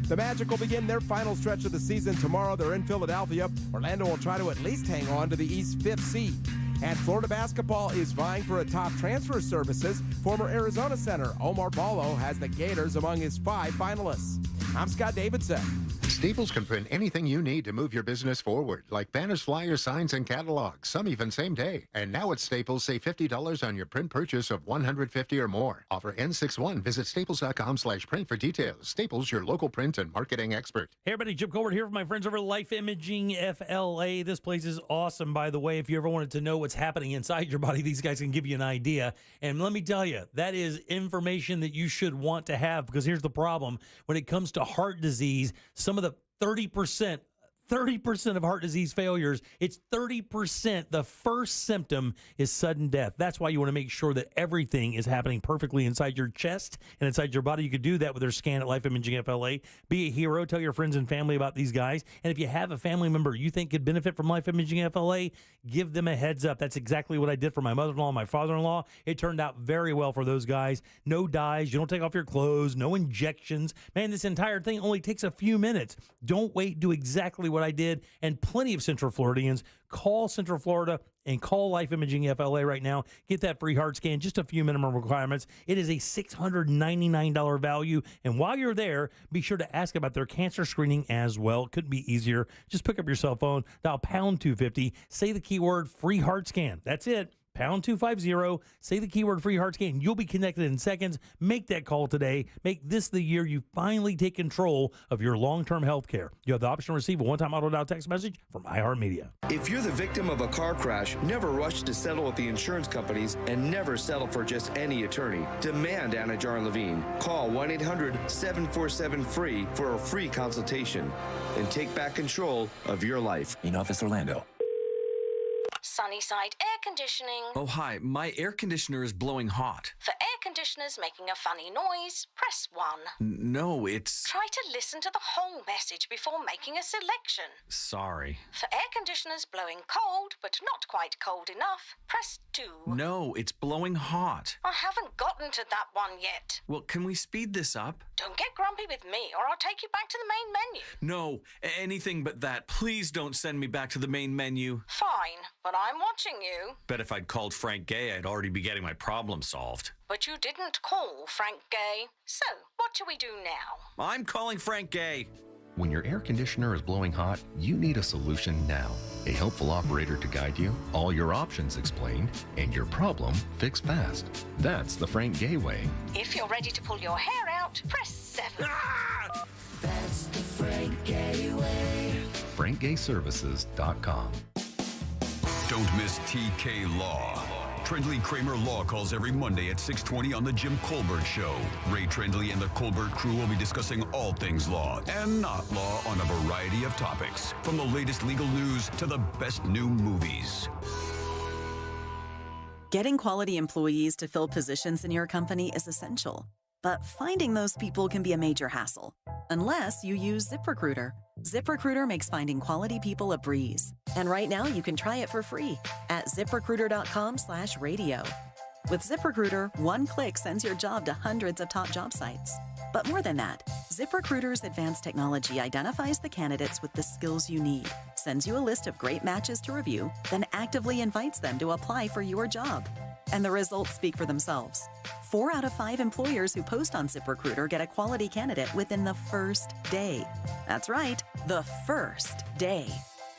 The Magic will begin their final stretch of the season tomorrow. They're in Philadelphia. Orlando will try to at least hang on to the East 5th seed. And Florida basketball is vying for a top transfer services. Former Arizona center Omar Ballo has the Gators among his 5 finalists. I'm Scott Davidson. Staples can print anything you need to move your business forward, like banners, flyers, signs, and catalogs, some even same day. And now at Staples, save $50 on your print purchase of $150 or more. Offer N61. Visit staples.com/print for details. Staples, your local print and marketing expert. Hey, everybody, Jim Colbert here from my friends over at Life Imaging FLA. This place is awesome, by the way. If you ever wanted to know what's happening inside your body, these guys can give you an idea. And let me tell you, that is information that you should want to have, because here's the problem. When it comes to heart disease, some of the 30% of heart disease failures, it's 30%. The first symptom is sudden death. That's why you want to make sure that everything is happening perfectly inside your chest and inside your body. You could do that with their scan at Life Imaging FLA. Be a hero. Tell your friends and family about these guys. And if you have a family member you think could benefit from Life Imaging FLA, give them a heads up. That's exactly what I did for my mother-in-law and my father-in-law. It turned out very well for those guys. No dyes. You don't take off your clothes. No injections. Man, this entire thing only takes a few minutes. Don't wait. Do exactly what I did. And plenty of Central Floridians. Call Central Florida and call Life Imaging FLA right now. Get that free heart scan, just a few minimum requirements. It is a $699 value. And while you're there, be sure to ask about their cancer screening as well. Couldn't be easier. Just pick up your cell phone, dial pound 250, say the keyword free heart scan. That's it. Pound 250, say the keyword free heart scan. You'll be connected in seconds. Make that call today. Make this the year you finally take control of your long-term health care. You have the option to receive a one-time auto-dial text message from iHeartMedia. If you're the victim of a car crash, never rush to settle with the insurance companies and never settle for just any attorney. Demand Anidjar and Levine. Call 1-800-747-FREE for a free consultation and take back control of your life. In Office Orlando. Sunnyside Air Conditioning. Oh, hi. My air conditioner is blowing hot. For air conditioners making a funny noise, press 1. No, it's... Try to listen to the whole message before making a selection. Sorry. For air conditioners blowing cold, but not quite cold enough, press 2. No, it's blowing hot. I haven't gotten to that one yet. Well, can we speed this up? Don't get grumpy with me, or I'll take you back to the main menu. No, anything but that. Please don't send me back to the main menu. Fine, but I'm watching you. Bet if I'd called Frank Gay, I'd already be getting my problem solved. But you didn't call Frank Gay. So, what do we do now? I'm calling Frank Gay. When your air conditioner is blowing hot, you need a solution now. A helpful operator to guide you, all your options explained, and your problem fixed fast. That's the Frank Gay way. If you're ready to pull your hair out, press 7. Ah! That's the Frank Gay way. FrankGayServices.com. Don't miss TK Law. Trendley Kramer Law calls every Monday at 6:20 on The Jim Colbert Show. Ray Trendley and the Colbert crew will be discussing all things law and not law on a variety of topics, from the latest legal news to the best new movies. Getting quality employees to fill positions in your company is essential, but finding those people can be a major hassle, unless you use ZipRecruiter. ZipRecruiter makes finding quality people a breeze. And right now you can try it for free at ZipRecruiter.com/radio. With ZipRecruiter, one click sends your job to hundreds of top job sites. But more than that, ZipRecruiter's advanced technology identifies the candidates with the skills you need, sends you a list of great matches to review, then actively invites them to apply for your job. And the results speak for themselves. 4 out of 5 employers who post on ZipRecruiter get a quality candidate within the first day. That's right, the first day.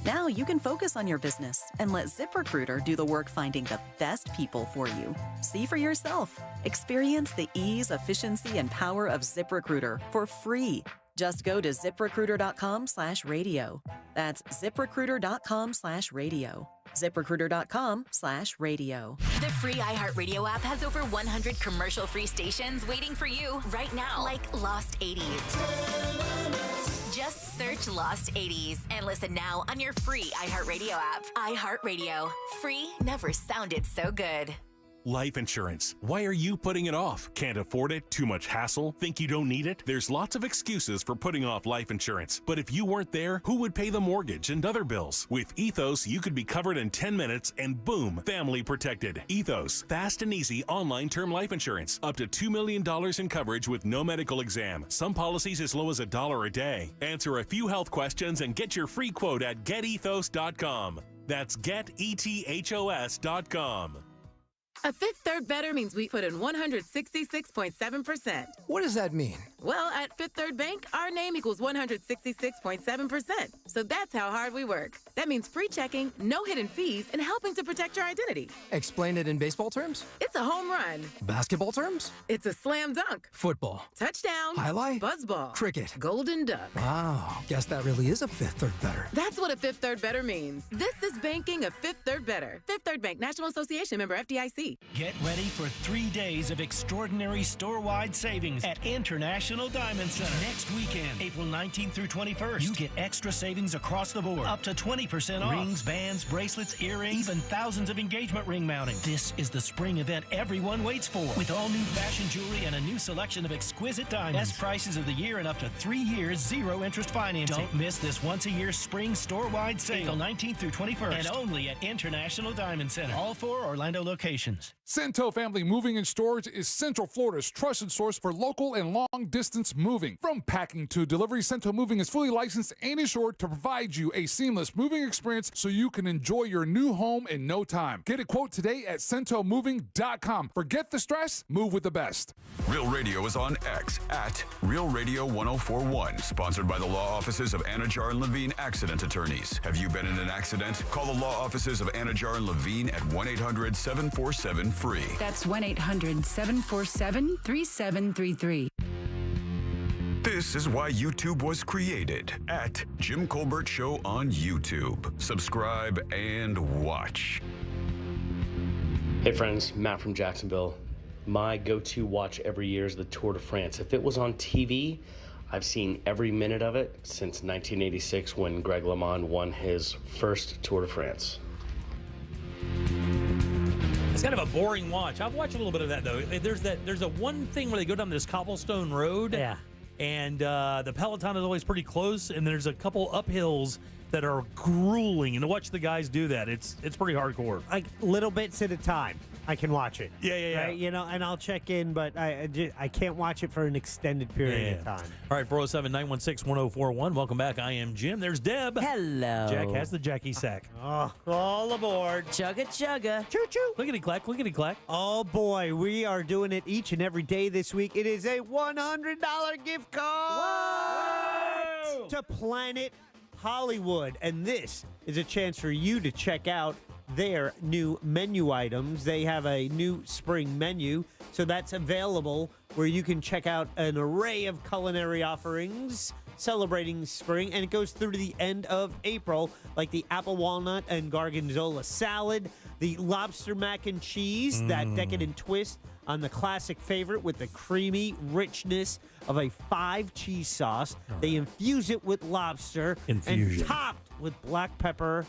Now you can focus on your business and let ZipRecruiter do the work finding the best people for you. See for yourself. Experience the ease, efficiency, and power of ZipRecruiter for free. Just go to ZipRecruiter.com/radio. That's ZipRecruiter.com/radio. ZipRecruiter.com/radio. The free iHeartRadio app has over 100 commercial-free stations waiting for you right now, like Lost 80s. Just search Lost 80s and listen now on your free iHeartRadio app. iHeartRadio. Free never sounded so good. Life insurance. Why are you putting it off? Can't afford it? Too much hassle? Think you don't need it? There's lots of excuses for putting off life insurance. But if you weren't there, who would pay the mortgage and other bills? With Ethos, you could be covered in 10 minutes and boom, family protected. Ethos, fast and easy online term life insurance. Up to $2 million in coverage with no medical exam. Some policies as low as $1 a day. Answer a few health questions and get your free quote at getethos.com. That's getethos.com. A Fifth Third Better means we put in 166.7%. What does that mean? Well, at Fifth Third Bank, our name equals 166.7%. So that's how hard we work. That means free checking, no hidden fees, and helping to protect your identity. Explain it in baseball terms? It's a home run. Basketball terms? It's a slam dunk. Football. Touchdown. Highlight? Buzzball. Cricket. Golden duck. Wow, guess that really is a Fifth Third Better. That's what a Fifth Third Better means. This is banking a Fifth Third Better. Fifth Third Bank, National Association member FDIC. Get ready for 3 days of extraordinary store-wide savings at International Diamond Center. Next weekend, April 19th through 21st, you get extra savings across the board. Up to 20% off. Rings, bands, bracelets, earrings, even thousands of engagement ring mounting. This is the spring event everyone waits for. With all new fashion jewelry and a new selection of exquisite diamonds. Best prices of the year and up to 3 years, zero interest financing. Don't miss this once-a-year spring store-wide sale. April 19th through 21st. And only at International Diamond Center. All 4 Orlando locations. Cento Family Moving and Storage is Central Florida's trusted source for local and long-distance moving. From packing to delivery, Cento Moving is fully licensed and insured to provide you a seamless moving experience so you can enjoy your new home in no time. Get a quote today at centomoving.com. Forget the stress, move with the best. Real Radio is on X at Real Radio 1041. Sponsored by the law offices of Anajar and Levine Accident Attorneys. Have you been in an accident? Call the law offices of Anajar and Levine at 1-800-747-FREE. That's 1-800-747-3733. This is why YouTube was created at Jim Colbert Show on YouTube. Subscribe and watch. Hey friends, Matt from Jacksonville. My go-to watch every year is the Tour de France. If it was on TV, I've seen every minute of it since 1986 when Greg LeMond won his first Tour de France. It's kind of a boring watch. I've watched a little bit of that though. There's a one thing where they go down this cobblestone road. Yeah. And the peloton is always pretty close, and there's a couple uphills that are grueling. And to watch the guys do that, it's pretty hardcore. Like little bits at a time, I can watch it. Yeah. Right? You know, and I'll check in, but I can't watch it for an extended period of time. All right, 407-916-1041. Welcome back. I am Jim. There's Deb. Hello. Jack has the Jackie sack. Oh, all aboard. Chugga chugga. Choo choo. Clickety clack, clickety clack. Oh boy, we are doing it each and every day this week. It is a $100 gift card to Planet Hollywood. And this is a chance for you to check out their new menu items. They have a new spring menu, so that's available where you can check out an array of culinary offerings celebrating spring, and it goes through to the end of April, like the apple walnut and gorgonzola salad, the lobster mac and cheese, that decadent twist on the classic favorite with the creamy richness of a 5-cheese sauce. They infuse it with lobster and topped with black pepper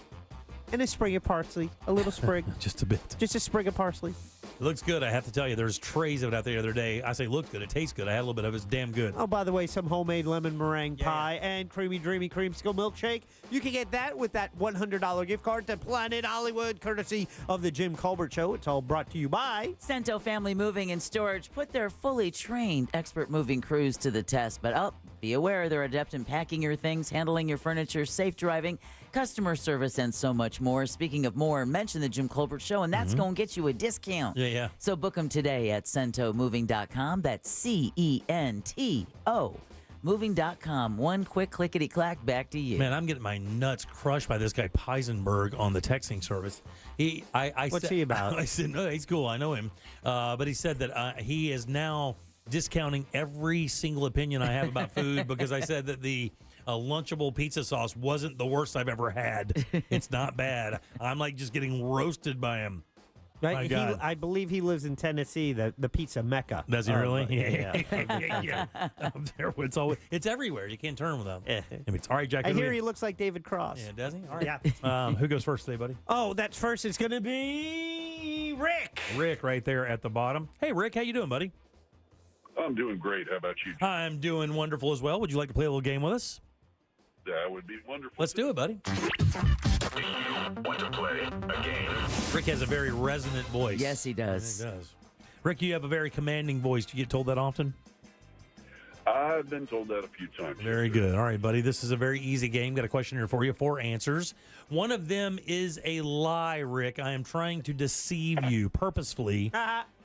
and a sprig of parsley, a little sprig. Just a bit. Just a sprig of parsley. It looks good, I have to tell you. There's trays of it out there the other day. I say look good, it tastes good. I had a little bit of it. It's damn good. Oh, by the way, some homemade lemon meringue pie and creamy, dreamy creamsicle milkshake. You can get that with that $100 gift card to Planet Hollywood, courtesy of the Jim Colbert Show. It's all brought to you by Cento Family Moving and Storage put their fully trained expert moving crews to the test. But be aware they're adept in packing your things, handling your furniture, safe driving, customer service, and so much more. Speaking of more, mention the Jim Colbert Show, and that's going to get you a discount. Yeah. So book them today at centomoving.com. That's CENTO. Moving.com. One quick clickety-clack, back to you. Man, I'm getting my nuts crushed by this guy Peisenberg on the texting service. What's he about? I said, no, he's cool. I know him. But he said that he is now discounting every single opinion I have about food because I said that the Lunchable pizza sauce wasn't the worst I've ever had. It's not bad. I'm like just getting roasted by him. Right? I believe he lives in Tennessee, the pizza mecca. Does he really? Yeah. It's everywhere. You can't turn without it. All right, Jack. I hear he looks like David Cross. Yeah, does he? All right. Yeah. Who goes first today, buddy? Oh, that's first. It's going to be Rick. Rick right there at the bottom. Hey, Rick, how you doing, buddy? I'm doing great. How about you? I'm doing wonderful as well. Would you like to play a little game with us? That would be wonderful. Let's do it, buddy. Want to play a game? Rick has a very resonant voice. Yes, he does. He does. Rick, you have a very commanding voice. Do you get told that often? I've been told that a few times. Very good. All right, buddy. This is a very easy game. Got a question here for you. 4 answers. One of them is a lie, Rick. I am trying to deceive you purposefully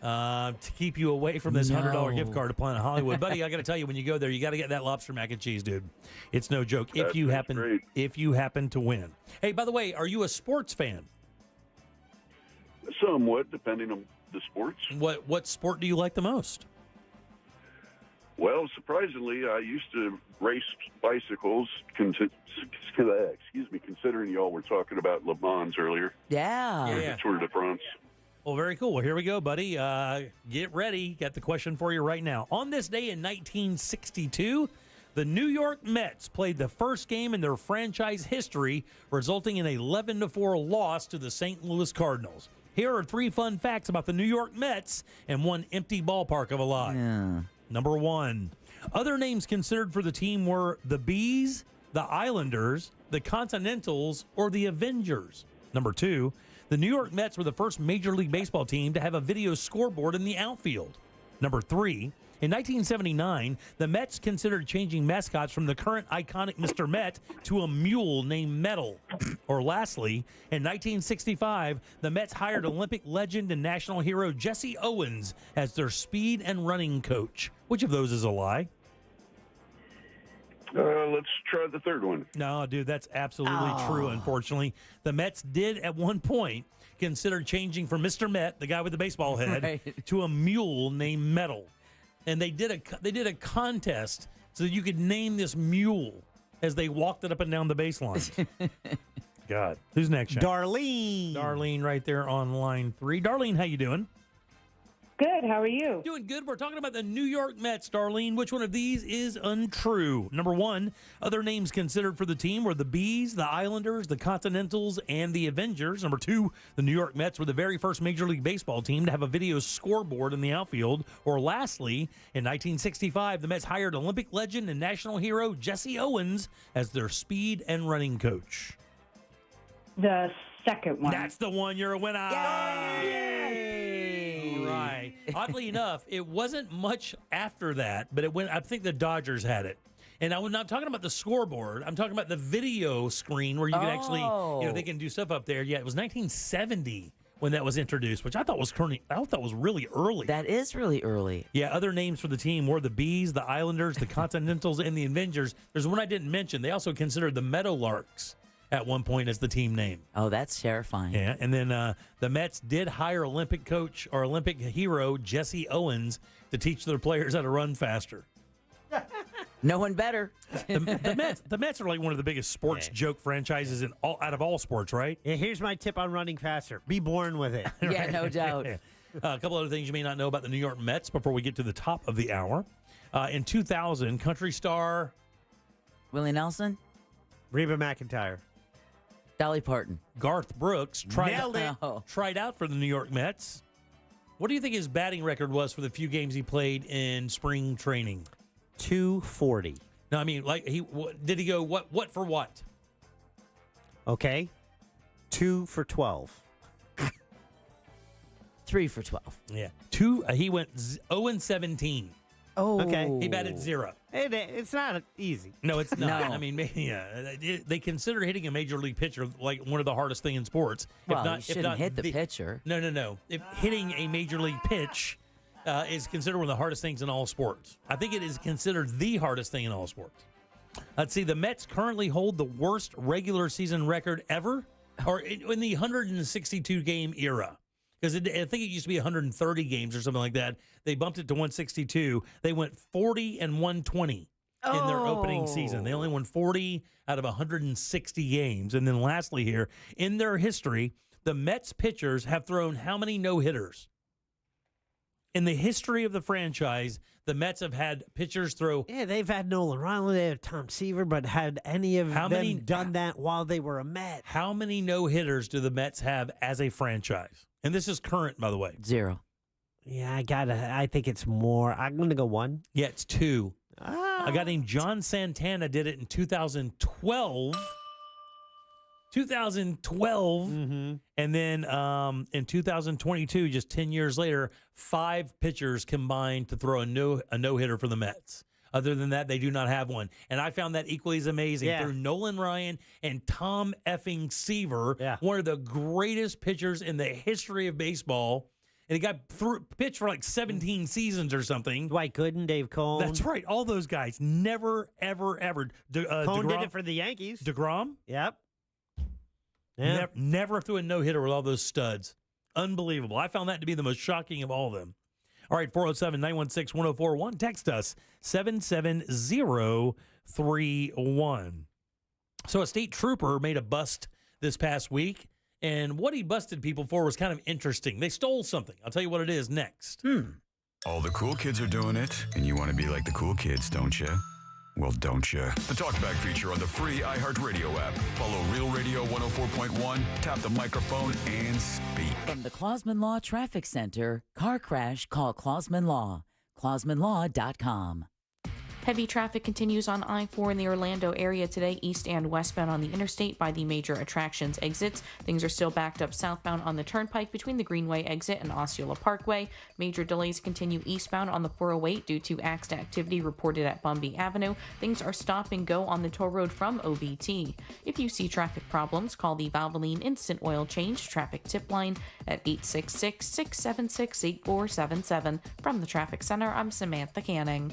to keep you away from this $100 gift card to Planet Hollywood. Buddy, I got to tell you, when you go there, you got to get that lobster mac and cheese, dude. It's no joke. If you happen to win. Hey, by the way, are you a sports fan? Somewhat, depending on the sports. What sport do you like the most? Well, surprisingly, I used to race bicycles. Considering y'all were talking about Le Mans earlier. Yeah. The Tour de France. Well, very cool. Well, here we go, buddy. Get ready. Got the question for you right now. On this day in 1962, the New York Mets played the first game in their franchise history, resulting in an 11-4 loss to the St. Louis Cardinals. Here are 3 fun facts about the New York Mets and one empty ballpark of a lie. Yeah. Number 1, other names considered for the team were the Bees, the Islanders, the Continentals, or the Avengers. Number 2, the New York Mets were the first Major League Baseball team to have a video scoreboard in the outfield. Number 3, in 1979, the Mets considered changing mascots from the current iconic Mr. Met to a mule named Metal. Or lastly, in 1965, the Mets hired Olympic legend and national hero Jesse Owens as their speed and running coach. Which of those is a lie? Let's try the third one. No, dude, that's absolutely true, unfortunately. The Mets did at one point consider changing from Mr. Met, the guy with the baseball head, to a mule named Metal. And they did a contest so that you could name this mule as they walked it up and down the baseline. God. Who's next, Sean? Darlene. Darlene right there on line 3. Darlene, how you doing? Good. How are you? Doing good. We're talking about the New York Mets, Darlene. Which one of these is untrue? Number 1, other names considered for the team were the Bees, the Islanders, the Continentals, and the Avengers. Number 2, the New York Mets were the very first Major League Baseball team to have a video scoreboard in the outfield. Or lastly, in 1965, the Mets hired Olympic legend and national hero Jesse Owens as their speed and running coach. The second one. That's the one. You're a winner. Yay! All right. Oddly enough, it wasn't much after that, but it went. I think the Dodgers had it. And I'm not talking about the scoreboard. I'm talking about the video screen where you can actually, they can do stuff up there. Yeah, it was 1970 when that was introduced, which I thought was really early. That is really early. Yeah, other names for the team were the Bees, the Islanders, the Continentals, and the Avengers. There's one I didn't mention. They also considered the Meadowlarks at one point as the team name. Oh, that's terrifying. Yeah, and then the Mets did hire Olympic coach or Olympic hero Jesse Owens to teach their players how to run faster. No one better. The Mets are like one of the biggest sports joke franchises out of all sports, right? Yeah, here's my tip on running faster. Be born with it. Yeah, no doubt. A couple other things you may not know about the New York Mets before we get to the top of the hour. In 2000, country star Willie Nelson, Reba McEntire, Dolly Parton, Garth Brooks tried out for the New York Mets. What do you think his batting record was for the few games he played in spring training? 240. No, I mean, like did he go what for what? Okay. 2 for 12. 3 for 12. Yeah. He went 0-17. Oh. Okay. He batted 0. It's not easy. No, it's not. No. I mean, they consider hitting a major league pitcher like one of the hardest things in sports. Well, you shouldn't hit the pitcher. No. If hitting a major league pitch is considered one of the hardest things in all sports. I think it is considered the hardest thing in all sports. Let's see. The Mets currently hold the worst regular season record ever, or in the 162 game era. Because I think it used to be 130 games or something like that. They bumped it to 162. They went 40-120 in their opening season. They only won 40 out of 160 games. And then lastly here, in their history, the Mets pitchers have thrown how many no-hitters? In the history of the franchise, the Mets have had pitchers throw. Yeah, they've had Nolan Riley, they have Tom Seaver, but had any of them done that while they were a Met? How many no-hitters do the Mets have as a franchise? And this is current, by the way. 0. Yeah, I think it's more. I'm going to go 1. Yeah, it's 2. A guy named John Santana did it in 2012. 2012. Mm-hmm. And then in 2022, just 10 years later, 5 pitchers combined to throw a no-hitter for the Mets. Other than that, they do not have one. And I found that equally as amazing through Nolan Ryan and Tom effing Seaver, one of the greatest pitchers in the history of baseball. And he got pitched for like 17 seasons or something. Dwight Gooden, Dave Cone. That's right. All those guys. Never, ever, ever. Cone DeGrom, did it for the Yankees. DeGrom? Yep. Yeah. Never threw a no-hitter with all those studs. Unbelievable. I found that to be the most shocking of all of them. All right, 407-916-1041. Text us, 77031. So a state trooper made a bust this past week, and what he busted people for was kind of interesting. They stole something. I'll tell you what it is next. All the cool kids are doing it, and you want to be like the cool kids, don't you? Well, don't you? The Talkback feature on the free iHeartRadio app. Follow Real Radio 104.1, tap the microphone, and speak. From the Clausman Law Traffic Center, car crash, call Clausman Law. ClausmanLaw.com. Heavy traffic continues on I-4 in the Orlando area today, east and westbound on the interstate by the major attractions exits. Things are still backed up southbound on the turnpike between the Greenway exit and Osceola Parkway. Major delays continue eastbound on the 408 due to accident activity reported at Bumby Avenue. Things are stop and go on the toll road from OBT. If you see traffic problems, call the Valvoline Instant Oil Change traffic tip line at 866-676-8477. From the Traffic Center, I'm Samantha Canning.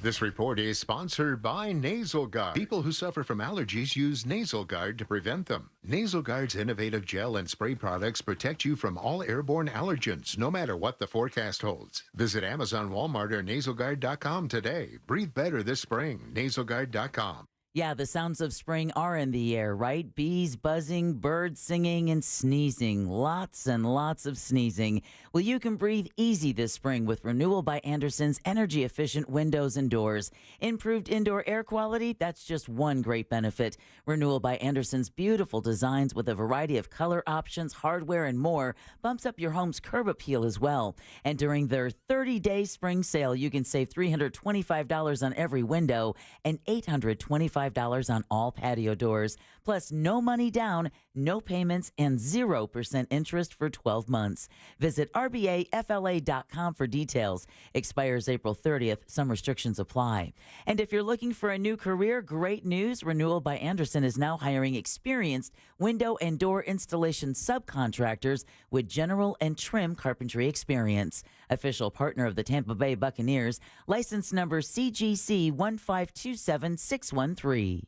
This report is sponsored by Nasal Guard. People who suffer from allergies use Nasal Guard to prevent them. Nasal Guard's innovative gel and spray products protect you from all airborne allergens, no matter what the forecast holds. Visit Amazon, Walmart, or NasalGuard.com today. Breathe better this spring. NasalGuard.com. Yeah, the sounds of spring are in the air, right? Bees buzzing, birds singing, and sneezing. Lots and lots of sneezing. Well, you can breathe easy this spring with Renewal by Andersen's energy-efficient windows and doors. Improved indoor air quality, that's just one great benefit. Renewal by Andersen's beautiful designs with a variety of color options, hardware, and more bumps up your home's curb appeal as well. And during their 30-day spring sale, you can save $325 on every window and $825 on all patio doors, plus no money down, no payments, and 0% interest for 12 months. Visit RBAFLA.com for details. Expires April 30th. Some restrictions apply. And if you're looking for a new career, great news. Renewal by Andersen is now hiring experienced window and door installation subcontractors with general and trim carpentry experience. Official partner of the Tampa Bay Buccaneers, license number CGC 1527613.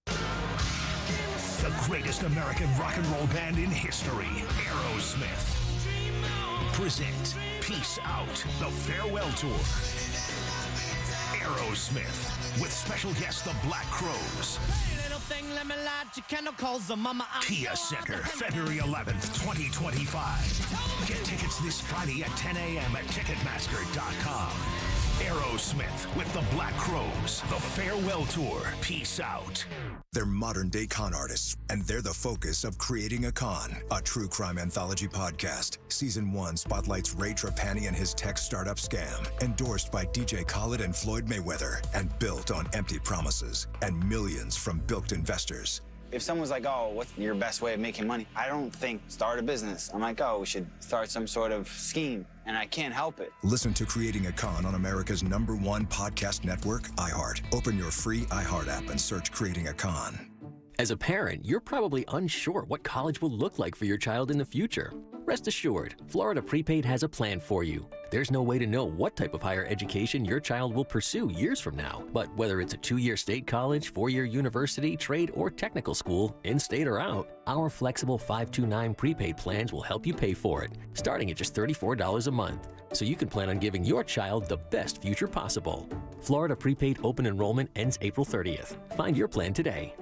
The greatest American rock and roll band in history, Aerosmith, present Peace Out, the Farewell Tour. Aerosmith, with special guests the Black Crows. Kia Center, February 11th, 2025. Get tickets this Friday at 10 a.m. at Ticketmaster.com. Aerosmith with the Black Crows, the Farewell Tour. Peace out. They're modern-day con artists, and they're the focus of Creating a Con, a true crime anthology podcast. Season 1 spotlights Ray Trapani and his tech startup scam, endorsed by DJ Khaled and Floyd Mayweather, and built on empty promises and millions from bilked investors. If someone's like, oh, what's your best way of making money? I don't think start a business. I'm like, oh, we should start some sort of scheme, and I can't help it. Listen to Creating a Con on America's #1 podcast network, iHeart. Open your free iHeart app and search Creating a Con. As a parent, you're probably unsure what college will look like for your child in the future. Rest assured, Florida Prepaid has a plan for you. There's no way to know what type of higher education your child will pursue years from now. But whether it's a 2-year state college, 4-year university, trade, or technical school, in-state or out, our flexible 529 prepaid plans will help you pay for it, starting at just $34 a month. So you can plan on giving your child the best future possible. Florida Prepaid open enrollment ends April 30th. Find your plan today.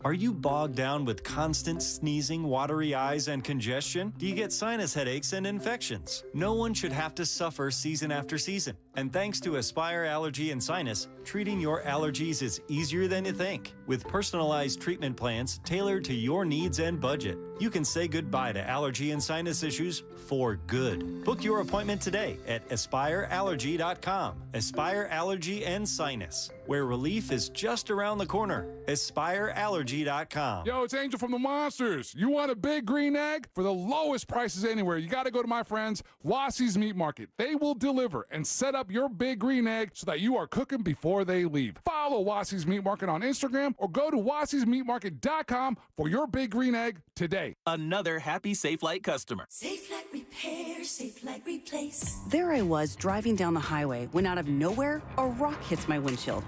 Are you bogged down with constant sneezing, watery eyes, and congestion? Do you get sinus headaches and infections? No one should have to suffer season after season. And thanks to Aspire Allergy and Sinus, treating your allergies is easier than you think. With personalized treatment plans tailored to your needs and budget, you can say goodbye to allergy and sinus issues for good. Book your appointment today at aspireallergy.com. Aspire Allergy and Sinus, where relief is just around the corner. aspireallergy.com. Yo, it's Angel from the Monsters. You want a big green egg? For the lowest prices anywhere, you got to go to my friends, Wassie's Meat Market. They will deliver and set up your big green egg so that you are cooking before they leave. Follow Wassie's Meat Market on Instagram or go to wassiesmeatmarket.com for your big green egg today. Another happy Safelite customer. Safelite Repair, Safelite Replace. There I was driving down the highway when out of nowhere, a rock hits my windshield.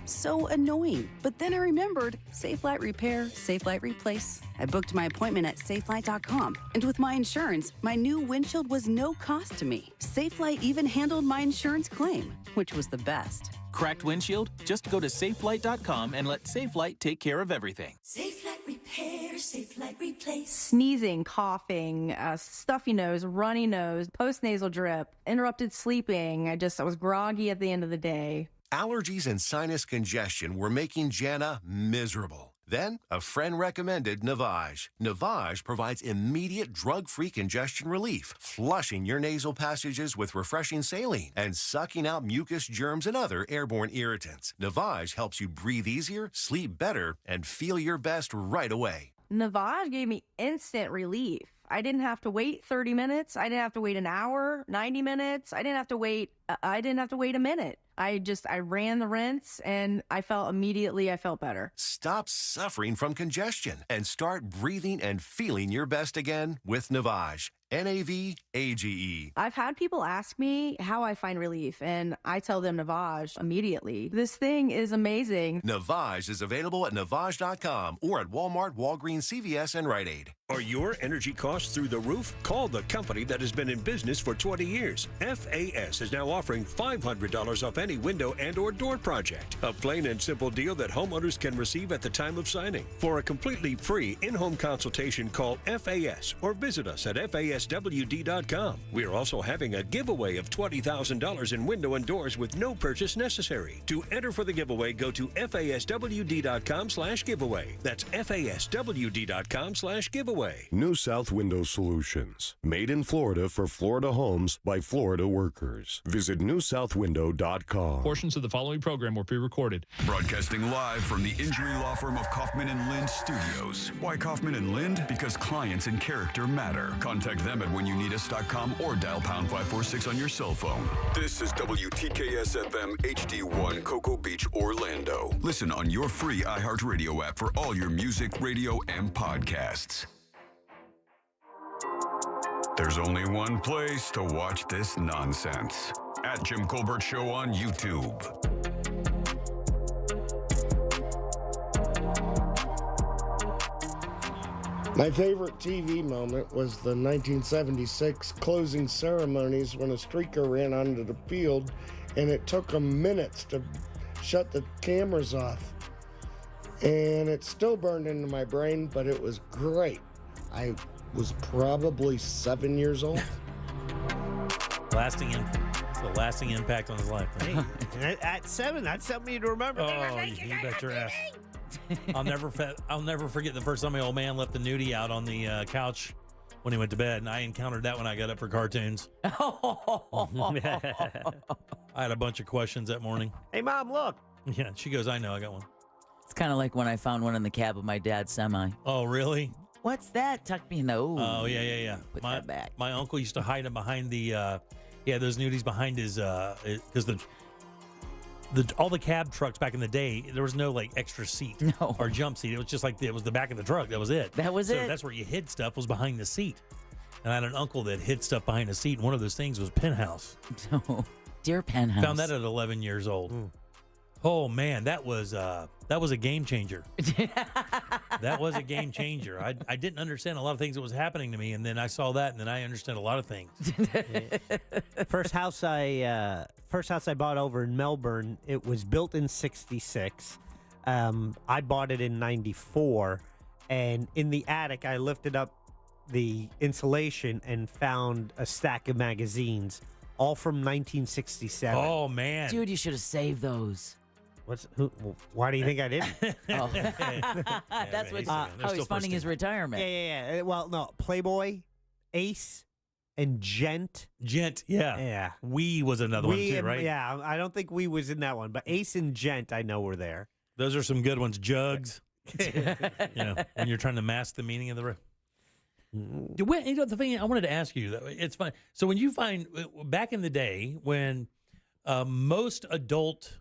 So annoying. But then I remembered Safelite Repair, Safelite Replace. I booked my appointment at safelite.com. And with my insurance, my new windshield was no cost to me. Safelite even handled my insurance claim, which was the best. Cracked windshield? Just go to safelite.com and let Safelite take care of everything. Safelite Repair, Safelite Replace. Sneezing, coughing, stuffy nose, runny nose, postnasal drip, interrupted sleeping. I was groggy at the end of the day. Allergies and sinus congestion were making Jana miserable. Then, a friend recommended Navage. Navage provides immediate drug-free congestion relief, flushing your nasal passages with refreshing saline and sucking out mucus, germs, and other airborne irritants. Navage helps you breathe easier, sleep better, and feel your best right away. Navage gave me instant relief. I didn't have to wait 30 minutes. I didn't have to wait an hour, 90 minutes. I didn't have to wait a minute. I ran the rinse and I felt better. Stop suffering from congestion and start breathing and feeling your best again with Navage. Navage. I've had people ask me how I find relief, and I tell them Navage immediately. This thing is amazing. Navage is available at Navage.com or at Walmart, Walgreens, CVS, and Rite Aid. Are your energy costs through the roof? Call the company that has been in business for 20 years. FAS is now offering $500 off any window and or door project. A plain and simple deal that homeowners can receive at the time of signing. For a completely free in-home consultation, call FAS or visit us at FASWD.com. We are also having a giveaway of $20,000 in window and doors with no purchase necessary. To enter for the giveaway, go to FASWD.com/giveaway. That's FASWD.com/giveaway. New South Window Solutions. Made in Florida for Florida homes by Florida workers. Visit newsouthwindow.com. Portions of the following program were pre-recorded. Broadcasting live from the injury law firm of Kaufman & Lind Studios. Why Kaufman & Lind? Because clients and character matter. Contact them at whenyounneedus.com or dial pound 546 on your cell phone. This is WTKS-FM HD1 Cocoa Beach, Orlando. Listen on your free iHeartRadio app for all your music, radio, and podcasts. There's only one place to watch this nonsense. At Jim Colbert Show on YouTube. My favorite TV moment was the 1976 closing ceremonies when a streaker ran onto the field, and it took them minutes to shut the cameras off. And it still burned into my brain, but it was great. I was probably 7 years old. Lasting impact on his life. Hey, at 7, that's something to remember. Oh, you bet your ass. I'll never forget the first time my old man left the nudie out on the couch when he went to bed, and I encountered that when I got up for cartoons. I had a bunch of questions that morning. Hey, Mom, look. Yeah, she goes, I know, I got one. It's kind of like when I found one in the cab of my dad's semi. Oh, really? What's that? Tuck me in the... Oh, yeah. Put that back. My uncle used to hide them behind the... those nudies behind his... Because all the cab trucks back in the day, there was no like extra seat or jump seat. It was just like it was the back of the truck. That was it. So that's where you hid stuff, was behind the seat. And I had an uncle that hid stuff behind the seat. And one of those things was Penthouse. Dear Penthouse. Found that at 11 years old. Oh man, that was a game changer. That was a game changer. I didn't understand a lot of things that was happening to me, and then I saw that, and then I understood a lot of things. First house I bought over in Melbourne, it was built in '66. I bought it in 94, and in the attic, I lifted up the insulation and found a stack of magazines, all from 1967. Oh, man. Dude, you should have saved those. Why do you think I didn't? Oh. That's how he's funding his retirement. Yeah. Well, no, Playboy, Ace, and Gent. Yeah. We was another one too, right? Yeah, I don't think We was in that one, but Ace and Gent I know were there. Those are some good ones. Jugs. When you're trying to mask the meaning of the... the thing I wanted to ask you, it's fun. So when you find, back in the day when most adult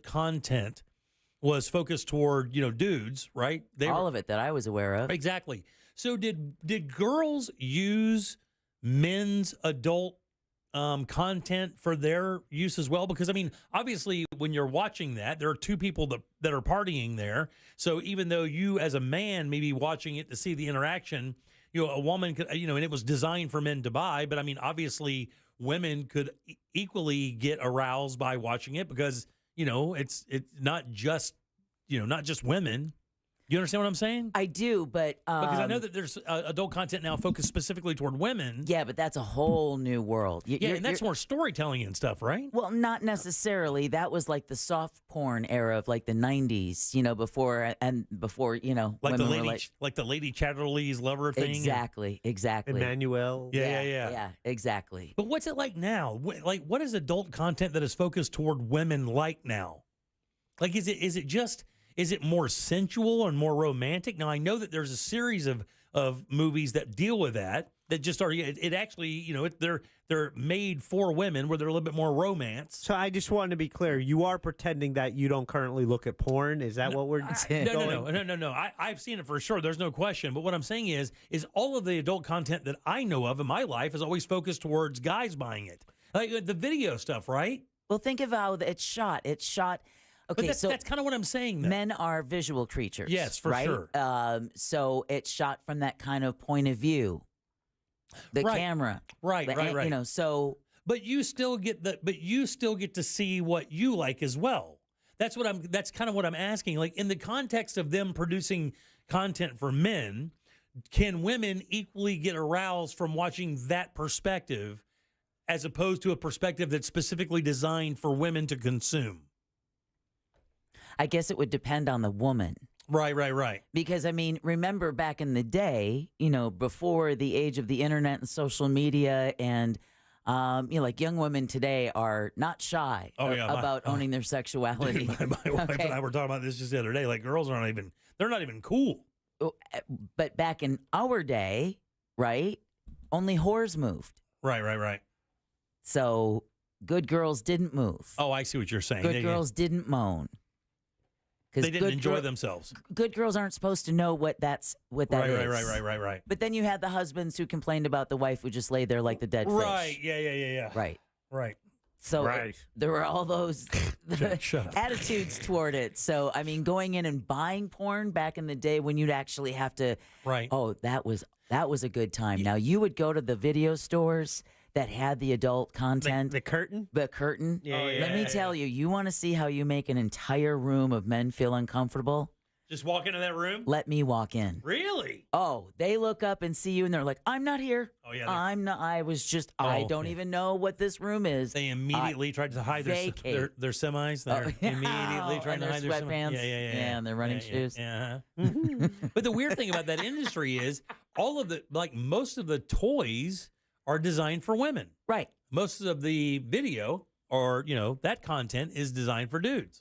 content was focused toward, dudes, right? All of it that I was aware of. Exactly. So did girls use men's adult content for their use as well? Because, I mean, obviously, when you're watching that, there are two people that are partying there. So even though you, as a man, may be watching it to see the interaction, a woman could, and it was designed for men to buy. But, I mean, obviously, women could equally get aroused by watching it because, it's not just women. You understand what I'm saying? I do, but... because I know that there's adult content now focused specifically toward women. Yeah, but that's a whole new world. And that's more storytelling and stuff, right? Well, not necessarily. That was like the soft porn era of like the 90s, before, like the lady, like the Lady Chatterley's lover thing. Exactly. Emmanuel. Yeah, exactly. But what's it like now? Like, what is adult content that is focused toward women like now? Like, is it more sensual and more romantic? Now, I know that there's a series of movies that deal with that just are, it actually, they're made for women where they're a little bit more romance. So I just wanted to be clear. You are pretending that you don't currently look at porn? Is that what we're No. I've seen it for sure. There's no question. But what I'm saying is all of the adult content that I know of in my life is always focused towards guys buying it. Like the video stuff, right? Well, think of how it's shot. It's shot... Okay, but that's kind of what I'm saying, though. Men are visual creatures. Yes, for right? sure. So it's shot from that kind of point of view. The camera. Right. So But you still get to see what you like as well. That's kind of what I'm asking. Like, in the context of them producing content for men, can women equally get aroused from watching that perspective as opposed to a perspective that's specifically designed for women to consume? I guess it would depend on the woman. Right. Because, I mean, remember back in the day, before the age of the internet and social media and, like young women today are not shy about owning their sexuality. Dude, my wife and I were talking about this just the other day. Like, girls they're not even cool. But back in our day, right, only whores moved. Right. So good girls didn't move. Oh, I see what you're saying. Good girls didn't moan. They didn't enjoy themselves. Good girls aren't supposed to know what that is. Right. But then you had the husbands who complained about the wife who just laid there like the dead fish. Right. Yeah. Right. So there were all those attitudes toward it. So, I mean, going in and buying porn back in the day when you'd actually have to, oh, that was a good time. Now, you would go to the video stores that had the adult content. The curtain? The curtain. Let me tell you, you want to see how you make an entire room of men feel uncomfortable? Just walk into that room? Let me walk in. Really? Oh, they look up and see you and they're like, I'm not here. Oh, yeah. I'm not. I was just, I don't even know what this room is. They immediately tried to hide their semis. They're immediately trying to hide their sweatpants. Yeah, and their running shoes. Yeah. But the weird thing about that industry is most of the toys are designed for women. Right. Most of the video or, that content is designed for dudes.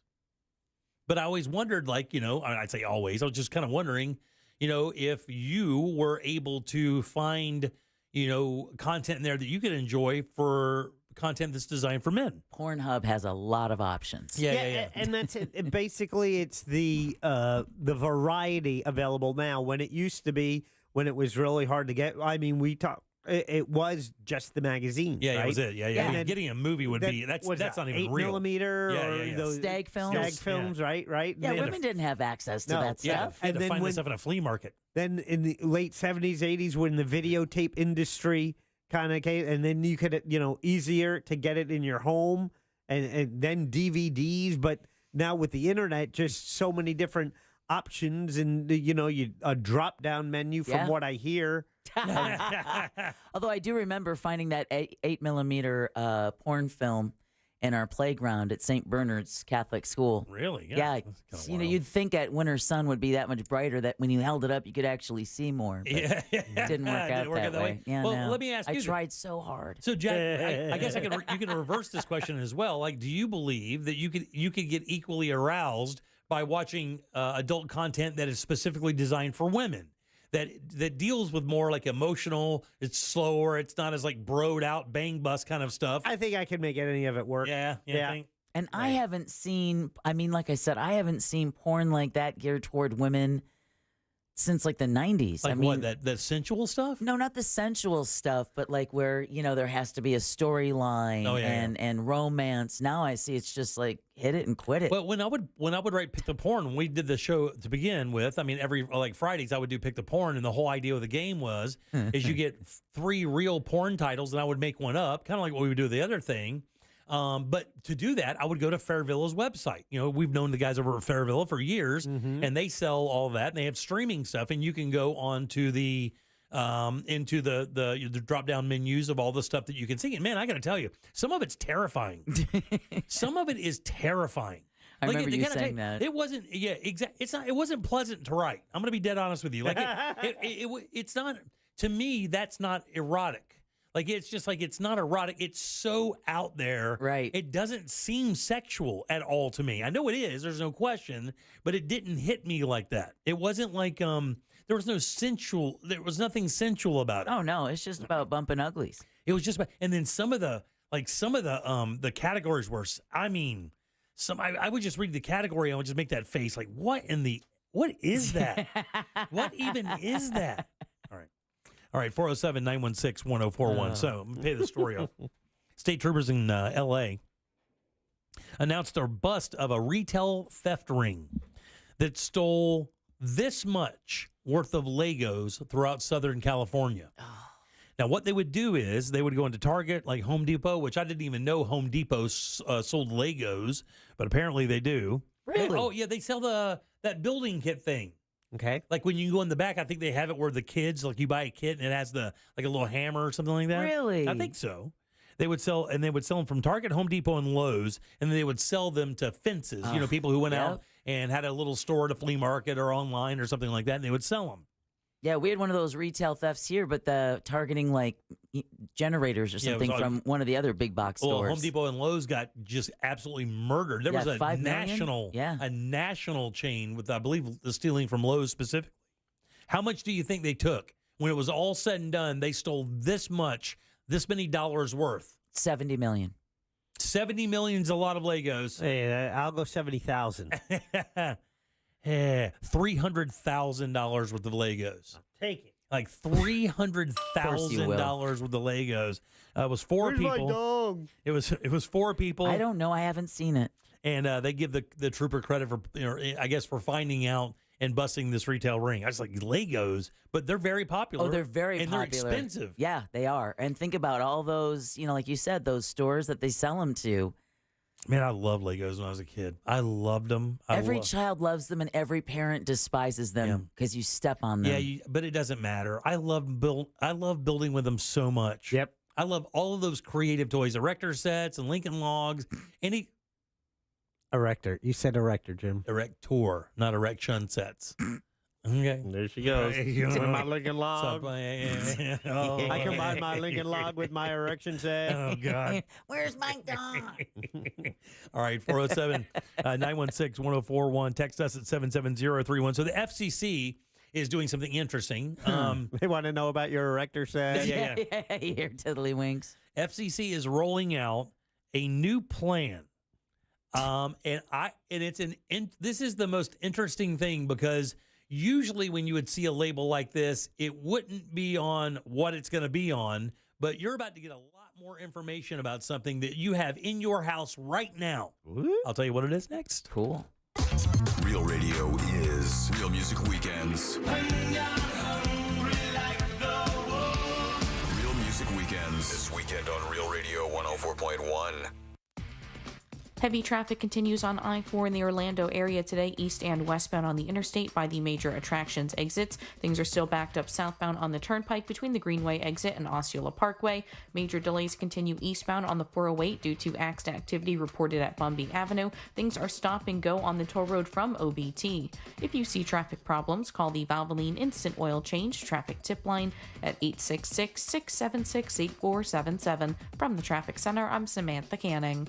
But I always wondered, I'd say always, I was just kind of wondering, if you were able to find, content in there that you could enjoy for content that's designed for men. Pornhub has a lot of options. Yeah. And that's it. Basically, it's the variety available now. When it used to be, when it was really hard to get, I mean, it was just the magazine. Yeah, right? It was it. Yeah. And I mean, getting a movie would be that's not even 8 real. millimeter Yeah. Those stag films. Right. Yeah, women didn't have access to that stuff. You had to find this stuff in a flea market. Then in the late 70s, 80s, when the videotape industry kind of came, and then you could, easier to get it in your home, and then DVDs, but now with the internet, just so many different options and, a drop-down menu from Yeah. what I hear. Although I do remember finding that 8mm porn film in our playground at St. Bernard's Catholic School. Really? Yeah. You'd think that winter sun would be that much brighter that when you held it up, you could actually see more. But Yeah. it didn't work out that way. Yeah, well, no. let me ask you. I tried so hard. So, Jack, I guess you can reverse this question as well. Like, do you believe that you could get equally aroused by watching adult content that is specifically designed for women? That deals with more like emotional, it's slower, it's not as like broed out, bang bust kind of stuff. I think I can make any of it work. Yeah. And I haven't seen, like I said, I haven't seen porn like that geared toward women since like the 90s. Like what, that sensual stuff? No, not the sensual stuff, but like where, there has to be a storyline and romance. Now I see it's just like hit it and quit it. Well, when I would write Pick the Porn, when we did the show to begin with, every like Fridays I would do Pick the Porn, and the whole idea of the game was is you get 3 real porn titles, and I would make one up, kind of like what we would do with the other thing. But to do that, I would go to Fairvilla's website. We've known the guys over at Fairvilla for years, and they sell all that, and they have streaming stuff, and you can go on to the into the drop down menus of all the stuff that you can see. And man, I got to tell you, some of it's terrifying. Some of it is terrifying. I remember you saying that. It wasn't. Yeah, exactly. It wasn't pleasant to write. I'm going to be dead honest with you. Like it's not. To me, that's not erotic. Like, it's just like, it's not erotic. It's so out there. Right. It doesn't seem sexual at all to me. I know it is. There's no question. But it didn't hit me like that. It wasn't like, there was nothing sensual about it. Oh, no. It's just about bumping uglies. It was just about, and then some of the categories were, I would just read the category and I would just make that face like, what is that? What even is that? All right, 407-916-1041. So, I'm going to pay the story off. State troopers in L.A. announced a bust of a retail theft ring that stole this much worth of Legos throughout Southern California. Now, what they would do is they would go into Target, like Home Depot, which I didn't even know Home Depot sold Legos, but apparently they do. Really? They sell that building kit thing. Okay. Like when you go in the back, I think they have it where the kids, like you buy a kit and it has a little hammer or something like that. Really? I think so. They would sell them from Target, Home Depot, and Lowe's, and then they would sell them to fences. People who went out and had a little store at a flea market or online or something like that, and they would sell them. Yeah, we had one of those retail thefts here, but the targeting like generators or something from one of the other big box stores. Well, Home Depot and Lowe's got just absolutely murdered. There was a national chain with, I believe, the stealing from Lowe's specifically. How much do you think they took? When it was all said and done, they stole this many dollars worth. $70 million. 70 million's a lot of Legos. Hey, I'll go 70,000. $300,000 worth of Legos. I'll take it. Like $300,000 worth of Legos. It was 4 Where's people. my dog? It was 4 people. I don't know. I haven't seen it. And they give the trooper credit for, I guess, for finding out and busting this retail ring. I was like, Legos, but they're very popular. Oh, they're very popular. And they're expensive. Yeah, they are. And think about all those, like you said, those stores that they sell them to. Man, I loved Legos when I was a kid. I loved them. Every child loves them, and every parent despises them because you step on them. Yeah, but it doesn't matter. I love building with them so much. Yep. I love all of those creative toys, erector sets and Lincoln Logs. Erector. You said erector, Jim. Erector, not erection sets. Okay. There she goes. My Lincoln Log. I combine my Lincoln Log with my erection set. Oh, God. Where's my dog? All right, 407-916-1041. Text us at 77031. So the FCC is doing something interesting. They want to know about your erector set. Yeah. Your tiddlywinks. FCC is rolling out a new plan. This is the most interesting thing because usually when you would see a label like this, it wouldn't be on what it's going to be on, but you're about to get a lot more information about something that you have in your house right now. Ooh. I'll tell you what it is next. Cool. Real Radio is Real Music Weekends. Real Music Weekends. This weekend on Real Radio 104.1. Heavy traffic continues on I-4 in the Orlando area today, east and westbound on the interstate by the major attractions exits. Things are still backed up southbound on the turnpike between the Greenway exit and Osceola Parkway. Major delays continue eastbound on the 408 due to accident activity reported at Bumby Avenue. Things are stop and go on the toll road from OBT. If you see traffic problems, call the Valvoline Instant Oil Change traffic tip line at 866-676-8477. From the Traffic Center, I'm Samantha Canning.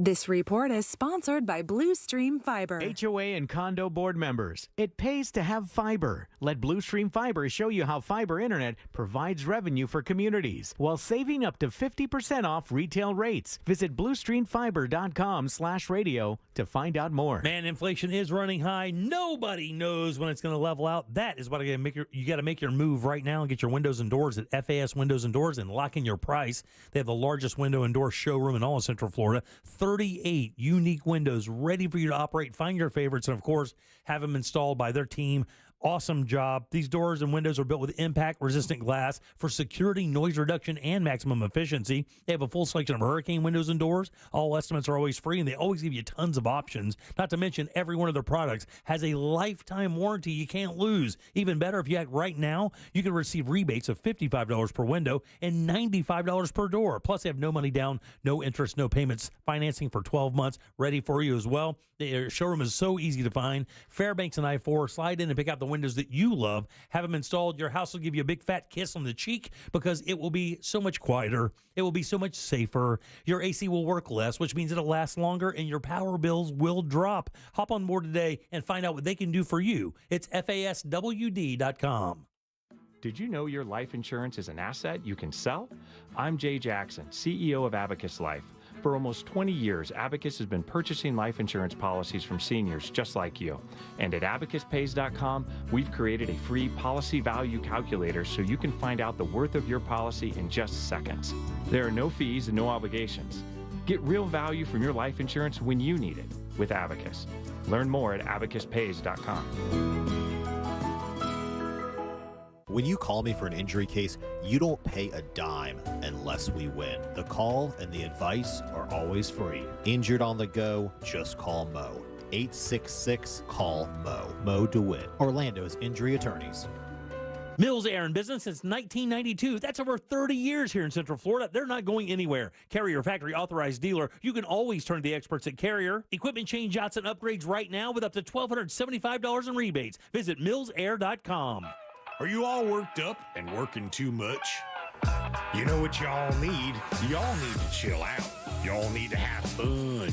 This report is sponsored by Blue Stream Fiber. HOA and condo board members, it pays to have fiber. Let Blue Stream Fiber show you how fiber internet provides revenue for communities while saving up to 50% off retail rates. Visit bluestreamfiber.com/radio to find out more. Man, inflation is running high. Nobody knows when it's going to level out. That is what you got to make your move right now and get your windows and doors at FAS Windows and Doors and lock in your price. They have the largest window and door showroom in all of Central Florida. 38 unique windows ready for you to operate. Find your favorites and, of course, have them installed by their team. Awesome job. These doors and windows are built with impact-resistant glass for security, noise reduction, and maximum efficiency. They have a full selection of hurricane windows and doors. All estimates are always free, and they always give you tons of options. Not to mention, every one of their products has a lifetime warranty you can't lose. Even better, if you act right now, you can receive rebates of $55 per window and $95 per door. Plus, they have no money down, no interest, no payments, financing for 12 months, ready for you as well. Their showroom is so easy to find. Fairbanks and I-4, slide in and pick out the windows that you love. Have them installed. Your house will give you a big fat kiss on the cheek because it will be so much quieter. It will be so much safer. Your AC will work less, which means it'll last longer, and your power bills will drop. Hop on board today and find out what they can do for you. It's FASWD.com. Did you know your life insurance is an asset you can sell? I'm Jay Jackson, CEO of Abacus Life. For almost 20 years, Abacus has been purchasing life insurance policies from seniors just like you. And at abacuspays.com, we've created a free policy value calculator so you can find out the worth of your policy in just seconds. There are no fees and no obligations. Get real value from your life insurance when you need it with Abacus. Learn more at abacuspays.com. When you call me for an injury case, you don't pay a dime unless we win. The call and the advice are always free. Injured on the go, just call Mo. 866-CALL-MO. Mo DeWitt, Orlando's injury attorneys. Mills Air in business since 1992. That's over 30 years here in Central Florida. They're not going anywhere. Carrier factory authorized dealer. You can always turn to the experts at Carrier. Equipment change outs and upgrades right now with up to $1,275 in rebates. Visit millsair.com. Are you all worked up and working too much? You know what y'all need? Y'all need to chill out. Y'all need to have fun.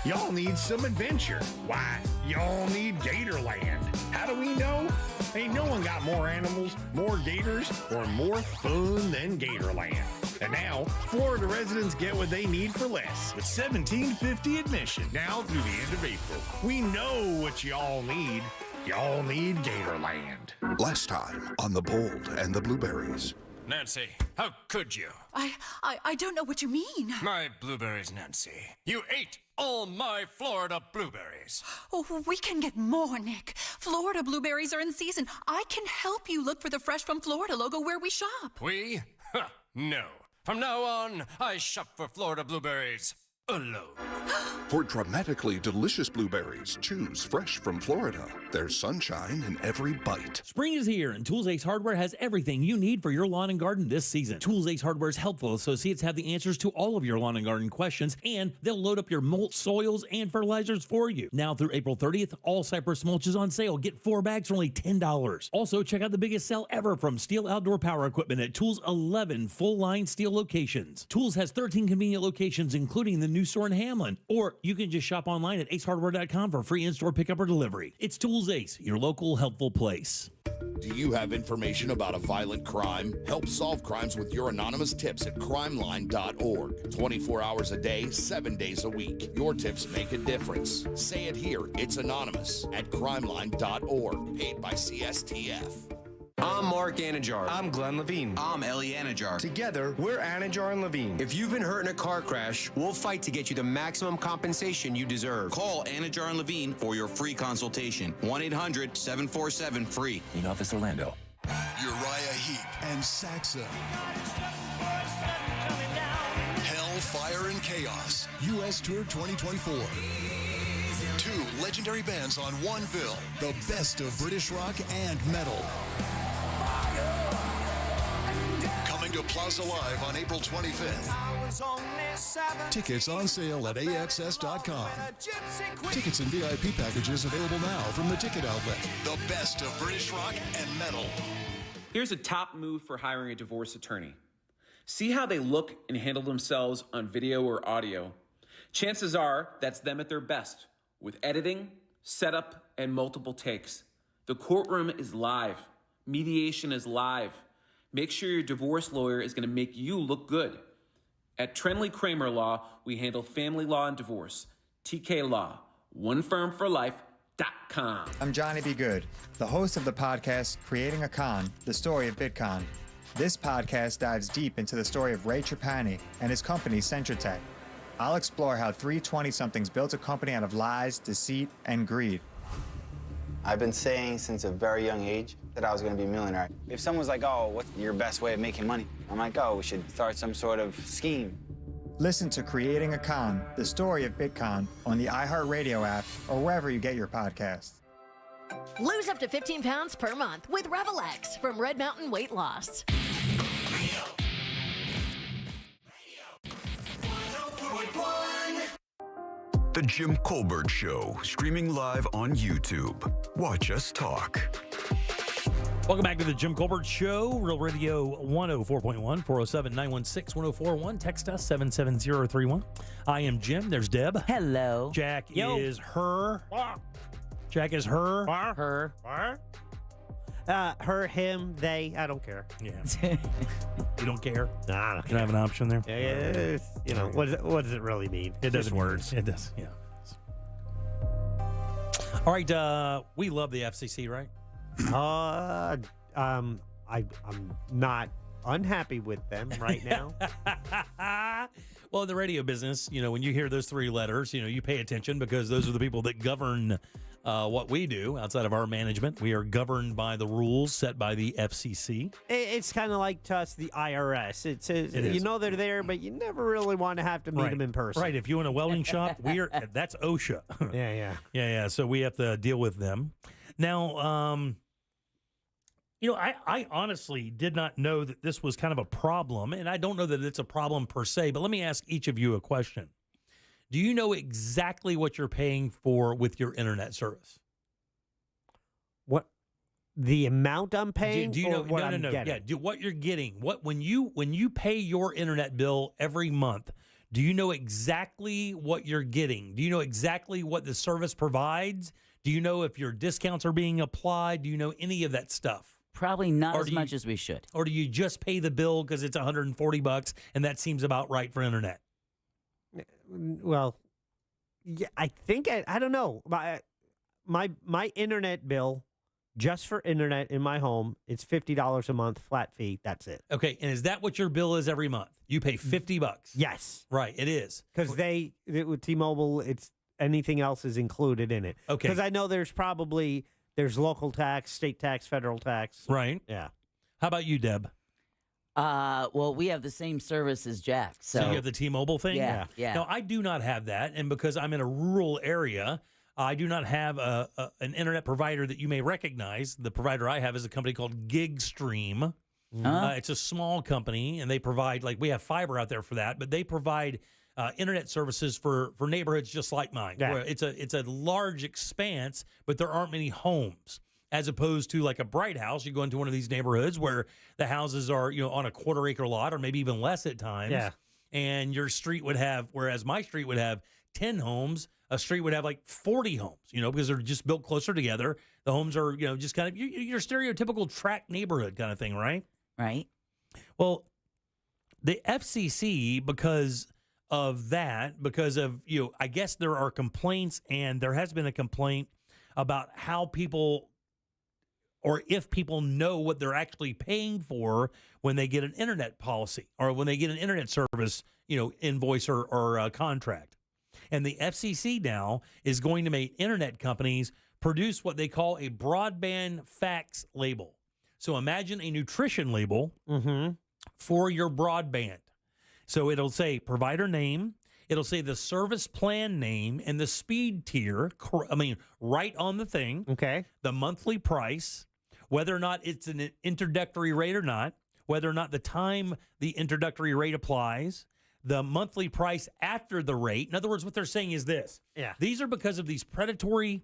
Y'all need some adventure. Why, y'all need Gatorland. How do we know? Ain't no one got more animals, more gators, or more fun than Gatorland. And now, Florida residents get what they need for less with $17.50 admission now through the end of April. We know what y'all need. Y'all need Gatorland. Last time on The Bold and the Blueberries. Nancy, how could you? I don't know what you mean. My blueberries, Nancy. You ate all my Florida blueberries. Oh, we can get more, Nick. Florida blueberries are in season. I can help you look for the Fresh from Florida logo where we shop. We? Huh, no. From now on, I shop for Florida blueberries alone. For dramatically delicious blueberries, choose Fresh from Florida. There's sunshine in every bite. Spring is here, and Tools Ace Hardware has everything you need for your lawn and garden this season. Tools Ace Hardware's helpful associates have the answers to all of your lawn and garden questions, and they'll load up your mulch, soils, and fertilizers for you. Now through April 30th, all Cypress mulch is on sale. Get 4 bags for only $10. Also, check out the biggest sale ever from Steel Outdoor Power Equipment at Tools' 11 full-line steel locations. Tools has 13 convenient locations, including the new store in Hamlin, or you can just shop online at acehardware.com for free in-store pickup or delivery. It's Tools Ace, your local helpful place. Do you have information about a violent crime? Help solve crimes with your anonymous tips at crimeline.org. 24 hours a day, 7 days a week. Your tips make a difference. Say it here. It's anonymous at crimeline.org. Paid by CSTF. I'm Mark Anajar. I'm Glenn Levine. I'm Ellie Anajar. Together, we're Anajar and Levine. If you've been hurt in a car crash, we'll fight to get you the maximum compensation you deserve. Call Anajar and Levine for your free consultation. 1-800-747-FREE. In Office Orlando. Uriah Heep and Saxon. Hell Fire and Chaos, U.S. Tour 2024. 2 legendary bands on one bill, the best of British rock and metal. Coming to Plaza Live on April 25th. Tickets on sale at AXS.com. Tickets and VIP packages available now from the ticket outlet. The best of British rock and metal. Here's a top move for hiring a divorce attorney. See how they look and handle themselves on video or audio. Chances are that's them at their best, with editing, setup, and multiple takes. The courtroom is live. Mediation is live. Make sure your divorce lawyer is going to make you look good. At Trenley Kramer Law, we handle family law and divorce. TK Law, onefirmforlife.com. I'm Johnny B. Good, the host of the podcast Creating a Con, the story of Bitcoin. This podcast dives deep into the story of Ray Trapani and his company, Centratech. I'll explore how 3 20-somethings built a company out of lies, deceit, and greed. I've been saying since a very young age that I was going to be a millionaire. If someone's like, oh, what's your best way of making money? I'm like, oh, we should start some sort of scheme. Listen to Creating a Con, the story of Bitcoin, on the iHeartRadio app or wherever you get your podcasts. Lose up to 15 pounds per month with Revelax from Red Mountain Weight Loss. The Jim Colbert Show, streaming live on YouTube. Watch us talk. Welcome back to the Jim Colbert Show, Real Radio 104.1, 407-916-1041. Text us, 77031. I am Jim. There's Deb. Hello. Jack is her. Jack is her. Her. Her, him, they. I don't care. Yeah. You don't care? Nah, I don't Can I have an option there? Yeah, you know, what does it really mean? It does. Words. It does, yeah. All right, we love the FCC, right? I'm not unhappy with them right now. Well, in the radio business, you know, when you hear those 3 letters, you know, you pay attention because those are the people that govern what we do outside of our management. We are governed by the rules set by the FCC. It's kind of like to us, the IRS. It you know they're there, but you never really want to have to meet them in person. Right. If you own a welding shop, that's OSHA. Yeah. So we have to deal with them. Now, you know, I honestly did not know that this was kind of a problem, and I don't know that it's a problem per se, but let me ask each of you a question. Do you know exactly what you're paying for with your internet service? What the amount I'm paying? Do you know what I'm getting? Yeah, what you're getting. When you pay your internet bill every month, do you know exactly what you're getting? Do you know exactly what the service provides? Do you know if your discounts are being applied? Do you know any of that stuff? Probably not as much as we should. Or do you just pay the bill because it's $140 and that seems about right for internet? Well, yeah, I think I don't know. My internet bill, just for internet in my home, it's $50 a month, flat fee. That's it. Okay, and is that what your bill is every month? You pay $50. Yes, right. It is because with T-Mobile, it's anything else is included in it. Okay, because I know there's local tax, state tax, federal tax. Right. Yeah. How about you, Deb? Well, we have the same service as Jack. So you have the T-Mobile thing? Yeah. No, I do not have that. And because I'm in a rural area, I do not have an internet provider that you may recognize. The provider I have is a company called GigStream. It's a small company, and they provide, we have fiber out there for that, but they provide internet services for neighborhoods just like mine. Yeah. Where it's a large expanse, but there aren't many homes. As opposed to like a Bright House, you go into one of these neighborhoods where the houses are, on a quarter-acre lot or maybe even less at times. Yeah. And your street would have, whereas my street would have 10 homes, a street would have 40 homes, because they're just built closer together. The homes are, just kind of your stereotypical tract neighborhood kind of thing, right? Right. Well, the FCC, because of, I guess there are complaints, and there has been a complaint about how people, or if people know what they're actually paying for when they get an internet policy or when they get an internet service, invoice or contract. And the FCC now is going to make internet companies produce what they call a broadband fax label. So imagine a nutrition label for your broadband. So it'll say provider name, it'll say the service plan name and the speed tier, right on the thing. Okay. The monthly price, whether or not it's an introductory rate or not, whether or not the time the introductory rate applies, the monthly price after the rate. In other words, what they're saying is this. Yeah. These are because of these predatory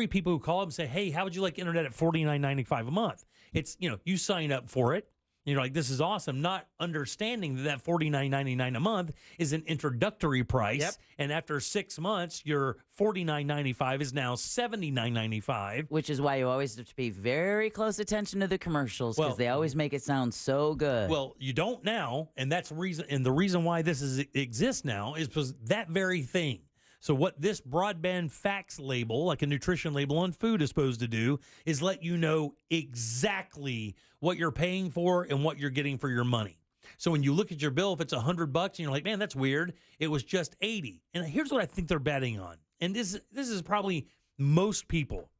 people who call up and say, hey, how would you like internet at $49.95 a month? It's, you sign up for it. You're like, this is awesome, not understanding that $49.99 a month is an introductory price. Yep. And after 6 months, your $49.95 is now $79.95. Which is why you always have to pay very close attention to the commercials because they always make it sound so good. Well, you don't now, and that's reason. And the reason why this exists now is because that very thing. So what this broadband facts label, like a nutrition label on food, is supposed to do is let you know exactly what you're paying for and what you're getting for your money. So when you look at your bill, if it's $100 and you're like, man, that's weird, it was just 80. And here's what I think they're betting on. And this is probably most people.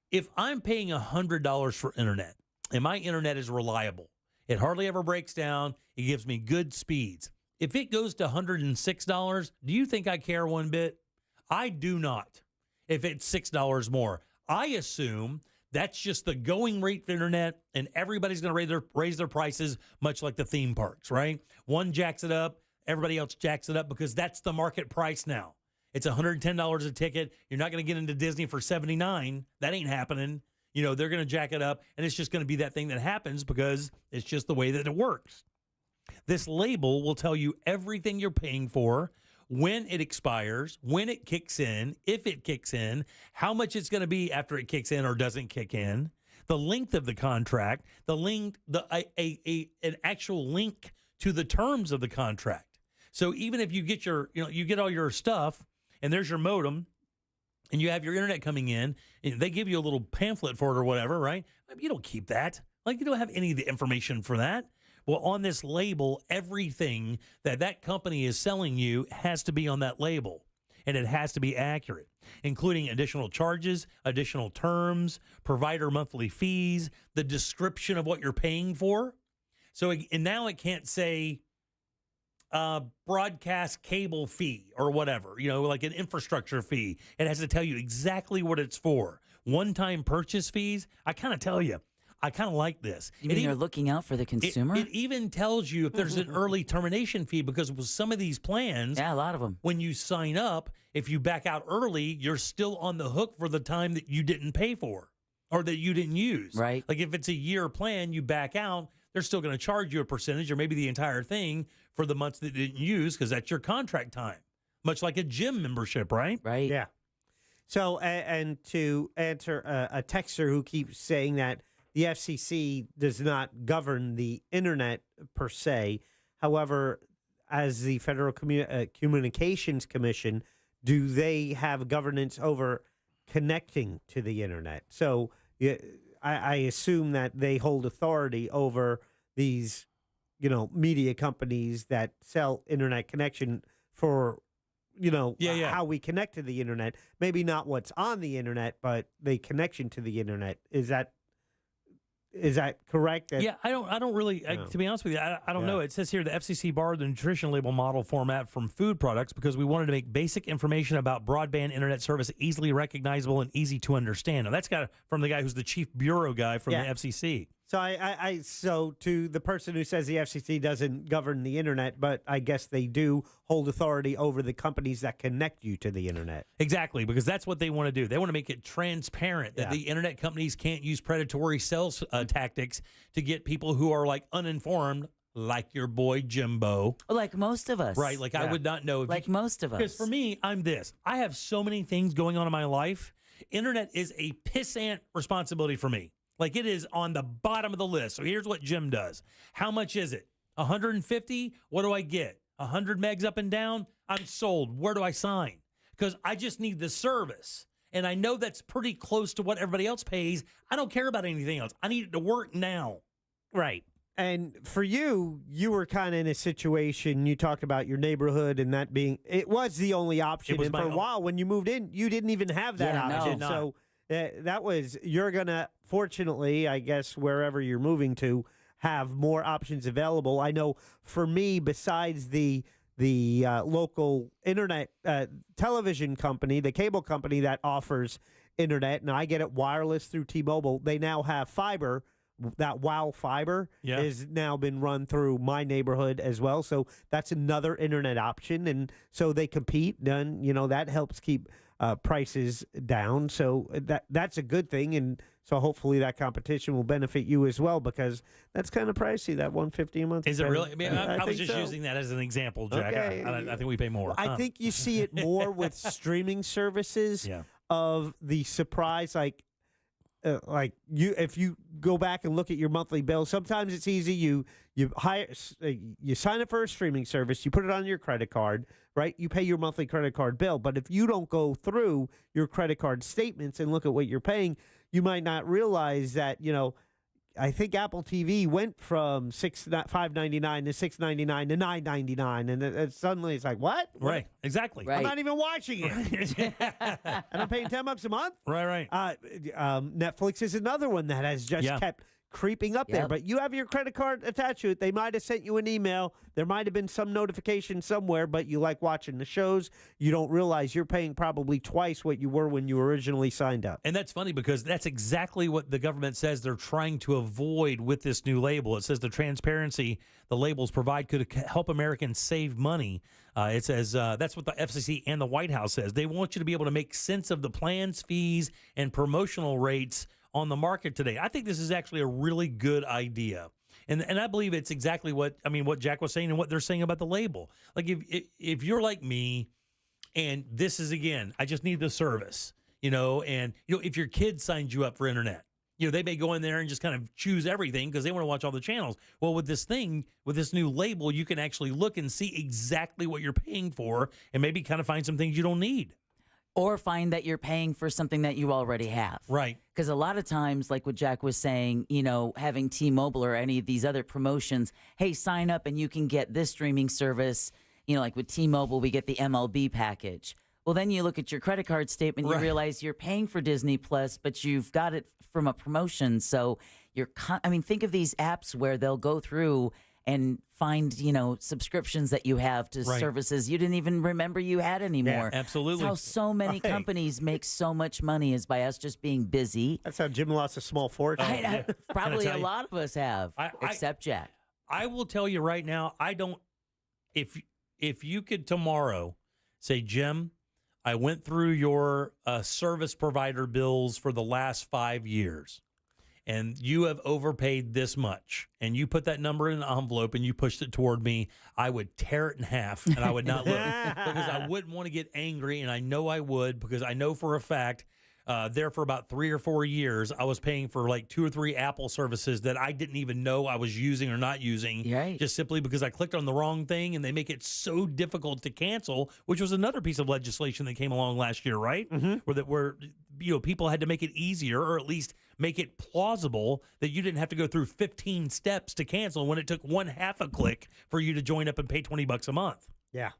If I'm paying $100 for internet and my internet is reliable, it hardly ever breaks down, it gives me good speeds. If it goes to $106, do you think I care one bit? I do not. If it's $6 more, I assume that's just the going rate for internet, and everybody's going to raise their prices, much like the theme parks, right? One jacks it up, everybody else jacks it up because that's the market price now. It's $110 a ticket. You're not going to get into Disney for $79. That ain't happening. They're going to jack it up, and it's just going to be that thing that happens because it's just the way that it works. This label will tell you everything you're paying for, when it expires, when it kicks in, if it kicks in, how much it's going to be after it kicks in or doesn't kick in, the length of the contract, an actual link to the terms of the contract. So even if you get you get all your stuff and there's your modem and you have your internet coming in, and they give you a little pamphlet for it or whatever, right? You don't keep that. You don't have any of the information for that. Well, on this label, everything that company is selling you has to be on that label, and it has to be accurate, including additional charges, additional terms, provider monthly fees, the description of what you're paying for. So, and now it can't say broadcast cable fee or whatever, like an infrastructure fee. It has to tell you exactly what it's for. One-time purchase fees, I kind of like this. You mean they're looking out for the consumer? It even tells you if there's an early termination fee, because with some of these plans, a lot of them, when you sign up, if you back out early, you're still on the hook for the time that you didn't pay for or that you didn't use. Right. Like if it's a year plan, you back out, they're still going to charge you a percentage or maybe the entire thing for the months that you didn't use because that's your contract time, much like a gym membership, right? Right. Yeah. So, and to answer a texter who keeps saying that the FCC does not govern the internet per se. However, as the Federal Communications Commission, do they have governance over connecting to the internet? So I assume that they hold authority over these, media companies that sell internet connection for, how we connect to the internet. Maybe not what's on the internet, but the connection to the internet. Is that correct? Yeah, I don't really, to be honest with you, I don't know. It says here the FCC borrowed the nutrition label model format from food products because we wanted to make basic information about broadband internet service easily recognizable and easy to understand. Now, that's got from the guy who's the chief bureau guy from the FCC. So so to the person who says the FCC doesn't govern the internet, but I guess they do hold authority over the companies that connect you to the internet. Exactly, because that's what they want to do. They want to make it transparent that the internet companies can't use predatory sales tactics to get people who are uninformed, like your boy Jimbo. Like most of us. Right, I would not know. Most of us. Because for me, I'm this. I have so many things going on in my life. Internet is a pissant responsibility for me. It is on the bottom of the list. So here's what Jim does. How much is it? 150? What do I get? 100 megs up and down? I'm sold. Where do I sign? Because I just need the service. And I know that's pretty close to what everybody else pays. I don't care about anything else. I need it to work now. Right. And for you were kind of in a situation, you talked about your neighborhood and that being, it was the only option. And for a while when you moved in, you didn't even have that option. So that was, you're going to, fortunately, I guess, wherever you're moving to, have more options available. I know for me, besides the local internet television company, the cable company that offers internet, and I get it wireless through T-Mobile, they now have fiber. That WOW fiber has now been run through my neighborhood as well. So that's another internet option. And so they compete, and, that helps keep prices down. So that's a good thing. And so hopefully that competition will benefit you as well, because that's kind of pricey, that $150 a month. Is it really? I mean, I was just using that as an example, Jack. Okay. I think we pay more. I think you see it more with streaming services of the surprise, like if you go back and look at your monthly bill, sometimes it's easy. You sign up for a streaming service, you put it on your credit card, right? You pay your monthly credit card bill. But if you don't go through your credit card statements and look at what you're paying, you might not realize that, I think Apple TV went from $5.99 to $6.99 to $9.99, and suddenly it's like, what? Right, exactly. I'm not even watching it, and I'm paying $10 a month. Right. Netflix is another one that has just kept creeping up there. But you have your credit card attached to it. They might have sent you an email. There might have been some notification somewhere, but you like watching the shows. You don't realize you're paying probably twice what you were when you originally signed up. And that's funny, because that's exactly what the government says they're trying to avoid with this new label. It says the transparency the labels provide could help Americans save money. It says that's what the FCC and the White House says. They want you to be able to make sense of the plans, fees, and promotional rates on the market today. I think this is actually a really good idea. And I believe it's exactly what Jack was saying and what they're saying about the label. Like if you're like me, and this is, again, I just need the service, and if your kid signs you up for internet, they may go in there and just kind of choose everything because they want to watch all the channels. Well, with this new label, you can actually look and see exactly what you're paying for, and maybe kind of find some things you don't need. Or find that you're paying for something that you already have. Right. Because a lot of times, like what Jack was saying, having T-Mobile or any of these other promotions, hey, sign up and you can get this streaming service. Like with T-Mobile, we get the MLB package. Well, then you look at your credit card statement, you realize you're paying for Disney Plus, but you've got it from a promotion. So think of these apps where they'll go through and find, subscriptions that you have to services you didn't even remember you had anymore. Yeah, absolutely. That's how so many companies make so much money, is by us just being busy. That's how Jim lost a small fortune. Probably a lot of us have, except Jack. I will tell you right now, if you could tomorrow say, Jim, I went through your service provider bills for the last 5 years, and you have overpaid this much, and you put that number in an envelope and you pushed it toward me, I would tear it in half, and I would not look, because I wouldn't want to get angry, and I know I would, because I know for a fact there for about 3 or 4 years, I was paying for like 2 or 3 Apple services that I didn't even know I was using or not using, just simply because I clicked on the wrong thing, and they make it so difficult to cancel, which was another piece of legislation that came along last year, right? Mm-hmm. Where people had to make it easier, or at least make it plausible that you didn't have to go through 15 steps to cancel when it took 1/2 a click for you to join up and pay $20 a month. Yeah.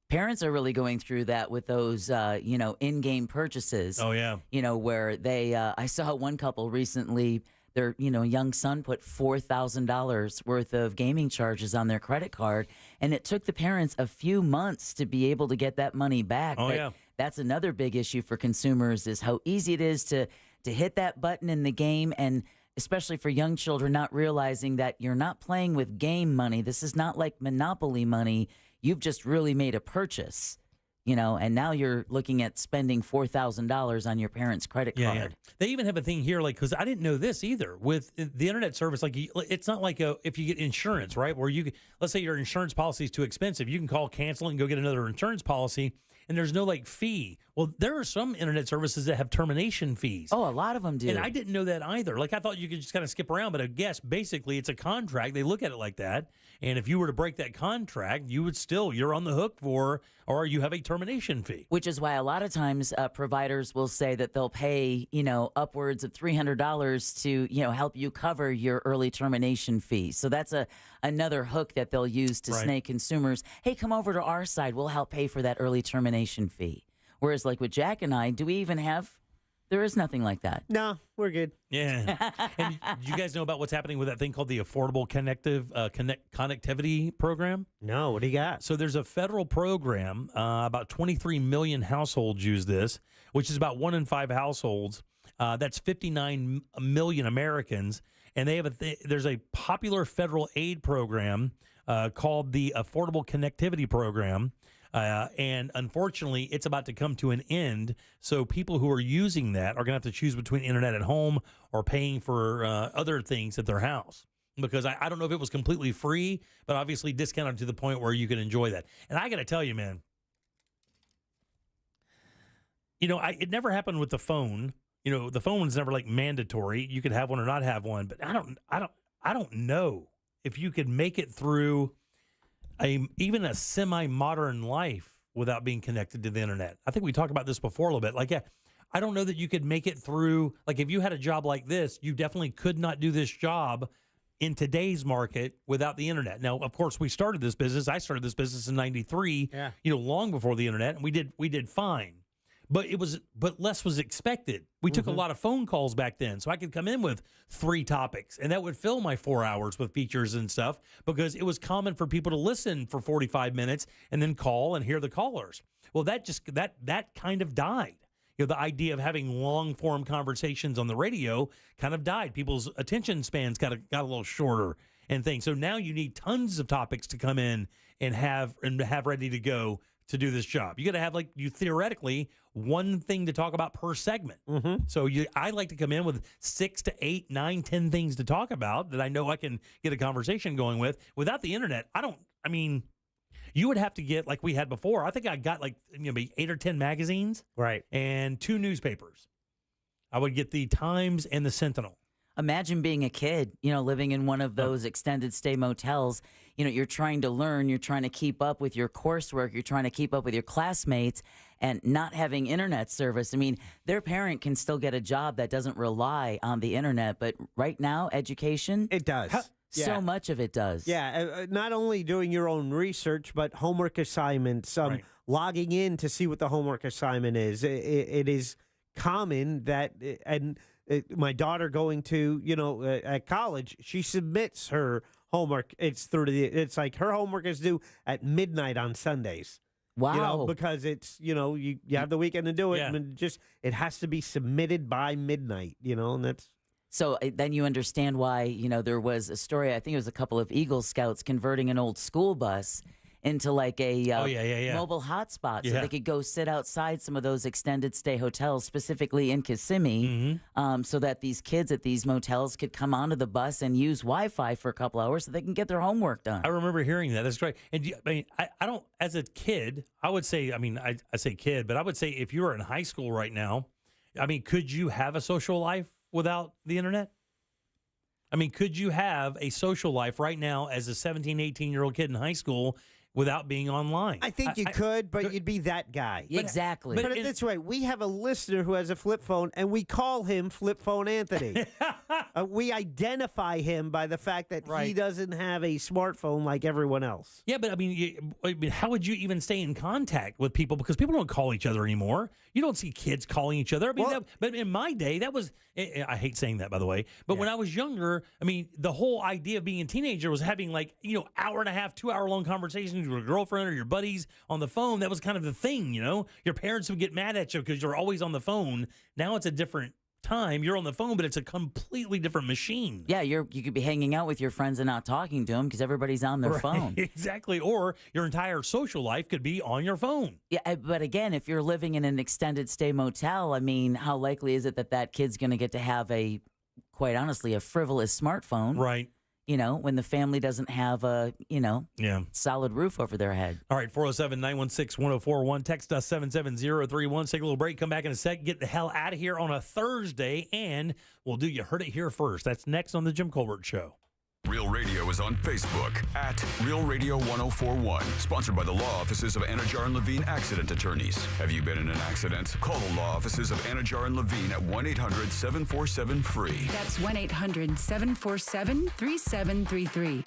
Parents are really going through that with those, in-game purchases. Oh, yeah. Where they, I saw one couple recently, their, young son put $4,000 worth of gaming charges on their credit card, and it took the parents a few months to be able to get that money back. Oh, yeah. That's another big issue for consumers, is how easy it is to hit that button in the game, and especially for young children, not realizing that you're not playing with game money. This is not like Monopoly money. You've just really made a purchase, and now you're looking at spending $4,000 on your parents' credit card. Yeah. They even have a thing here, because I didn't know this either, with the internet service. It's not like if you get insurance, right? Where let's say your insurance policy is too expensive, you can call, cancel it, and go get another insurance policy, and there's no fee. Well, there are some internet services that have termination fees. Oh, a lot of them do. And I didn't know that either. I thought you could just kind of skip around, but I guess basically it's a contract. They look at it like that. And if you were to break that contract, you're on the hook for, or you have a termination fee. Which is why a lot of times providers will say that they'll pay, upwards of $300 to, help you cover your early termination fee. So that's another hook that they'll use to snake consumers. Hey, come over to our side. We'll help pay for that early termination fee. Whereas like with Jack and I, do we even have There is nothing like that. No, we're good. Yeah. And do you guys know about what's happening with that thing called the Affordable Connectivity Program? No, what do you got? So there's a federal program, about 23 million households use this, which is about 1 in 5 households. That's 59 million Americans. And they have there's a popular federal aid program called the Affordable Connectivity Program. And unfortunately, it's about to come to an end. So people who are using that are going to have to choose between internet at home or paying for other things at their house. Because I don't know if it was completely free, but obviously discounted to the point where you can enjoy that. And I got to tell you, man, it never happened with the phone. The phone was never like mandatory. You could have one or not have one. But I don't know if you could make it through even a semi-modern life without being connected to the internet. I think we talked about this before a little bit. I don't know that you could make it through. Like, if you had a job like this, you definitely could not do this job in today's market without the internet. Now, of course, we started this business. I started this business in '93. Yeah. Long before the internet, and we did fine. But less was expected. We took a lot of phone calls back then, so I could come in with 3 topics, and that would fill my 4 hours with features and stuff, because it was common for people to listen for 45 minutes and then call and hear the callers. Well, that kind of died. The idea of having long form conversations on the radio kind of died. People's attention spans got a little shorter and things. So now you need tons of topics to come in and have ready to go to do this job. You got to have theoretically one thing to talk about per segment. So I like to come in with 6 to 8, 9, 10 things to talk about that I know I can get a conversation going with. Without the internet, you would have to get, like we had before. I think I got 8 or 10 magazines, right, and 2 newspapers. I would get the Times and the Sentinel. Imagine being a kid, living in one of those extended stay motels. You're trying to learn, you're trying to keep up with your coursework, you're trying to keep up with your classmates, and not having internet service. Their parent can still get a job that doesn't rely on the internet, but right now, education, it does. So much of it does. Yeah, not only doing your own research, but homework assignments, logging in to see what the homework assignment is. It is common that, my daughter going to, at college, she submits her homework. It's like her homework is due at midnight on Sundays. Wow. Because it's, you have the weekend to do it. Yeah. And it has to be submitted by midnight, and that's. So then you understand why, there was a story, I think it was a couple of Eagle Scouts converting an old school bus into a mobile hotspot so they could go sit outside some of those extended stay hotels, specifically in Kissimmee, so that these kids at these motels could come onto the bus and use Wi-Fi for a couple hours so they can get their homework done. I remember hearing that. That's great. And I don't, as a kid, I would say, I say kid, but I would say if you were in high school right now, could you have a social life without the internet? Could you have a social life right now as a 17, 18-year-old kid in high school without being online? I think you could, but you'd be that guy. Exactly. But this way, we have a listener who has a flip phone, and we call him Flip Phone Anthony. We identify him by the fact that he doesn't have a smartphone like everyone else. Yeah, but how would you even stay in contact with people? Because people don't call each other anymore. You don't see kids calling each other. But in my day, that was, I hate saying that, by the way, but when I was younger, the whole idea of being a teenager was having hour and a half, 2 hour long conversations with your girlfriend or your buddies on the phone. That was kind of the thing, Your parents would get mad at you because you're always on the phone. Now it's a different time. You're on the phone, but it's a completely different machine. Yeah, you could be hanging out with your friends and not talking to them because everybody's on their phone. Exactly. Or your entire social life could be on your phone. Yeah, but again, if you're living in an extended stay motel, how likely is it that kid's going to get to have quite honestly, a frivolous smartphone? Right. When the family doesn't have a, solid roof over their head. All right, 407-916-1041. Text us 77031. Take a little break. Come back in a sec. Get the hell out of here on a Thursday, and we'll do You Heard It Here First. That's next on The Jim Colbert Show. Real Radio is on Facebook at Real Radio 1041. Sponsored by the law offices of Anajar and Levine Accident Attorneys. Have you been in an accident? Call the law offices of Anajar and Levine at 1-800-747-FREE. That's 1-800-747-3733.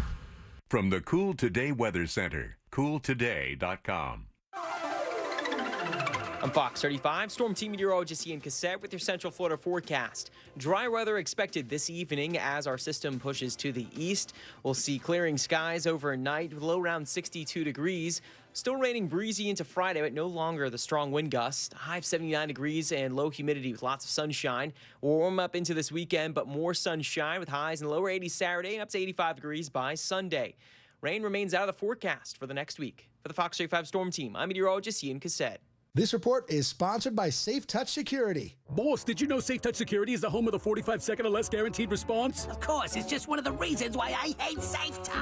From the Cool Today Weather Center, cooltoday.com. I'm Fox 35 Storm Team Meteorologist Ian Cassette with your Central Florida forecast. Dry weather expected this evening as our system pushes to the east. We'll see clearing skies overnight, low around 62 degrees. Still raining breezy into Friday, but no longer the strong wind gusts. High of 79 degrees and low humidity with lots of sunshine. We'll warm up into this weekend, but more sunshine with highs in the lower 80s Saturday and up to 85 degrees by Sunday. Rain remains out of the forecast for the next week. For the Fox 35 Storm Team, I'm meteorologist Ian Cassette. This report is sponsored by Safe Touch Security. Boss, did you know Safe Touch Security is the home of the 45-second or less guaranteed response? Of course, it's just one of the reasons why I hate Safe Touch.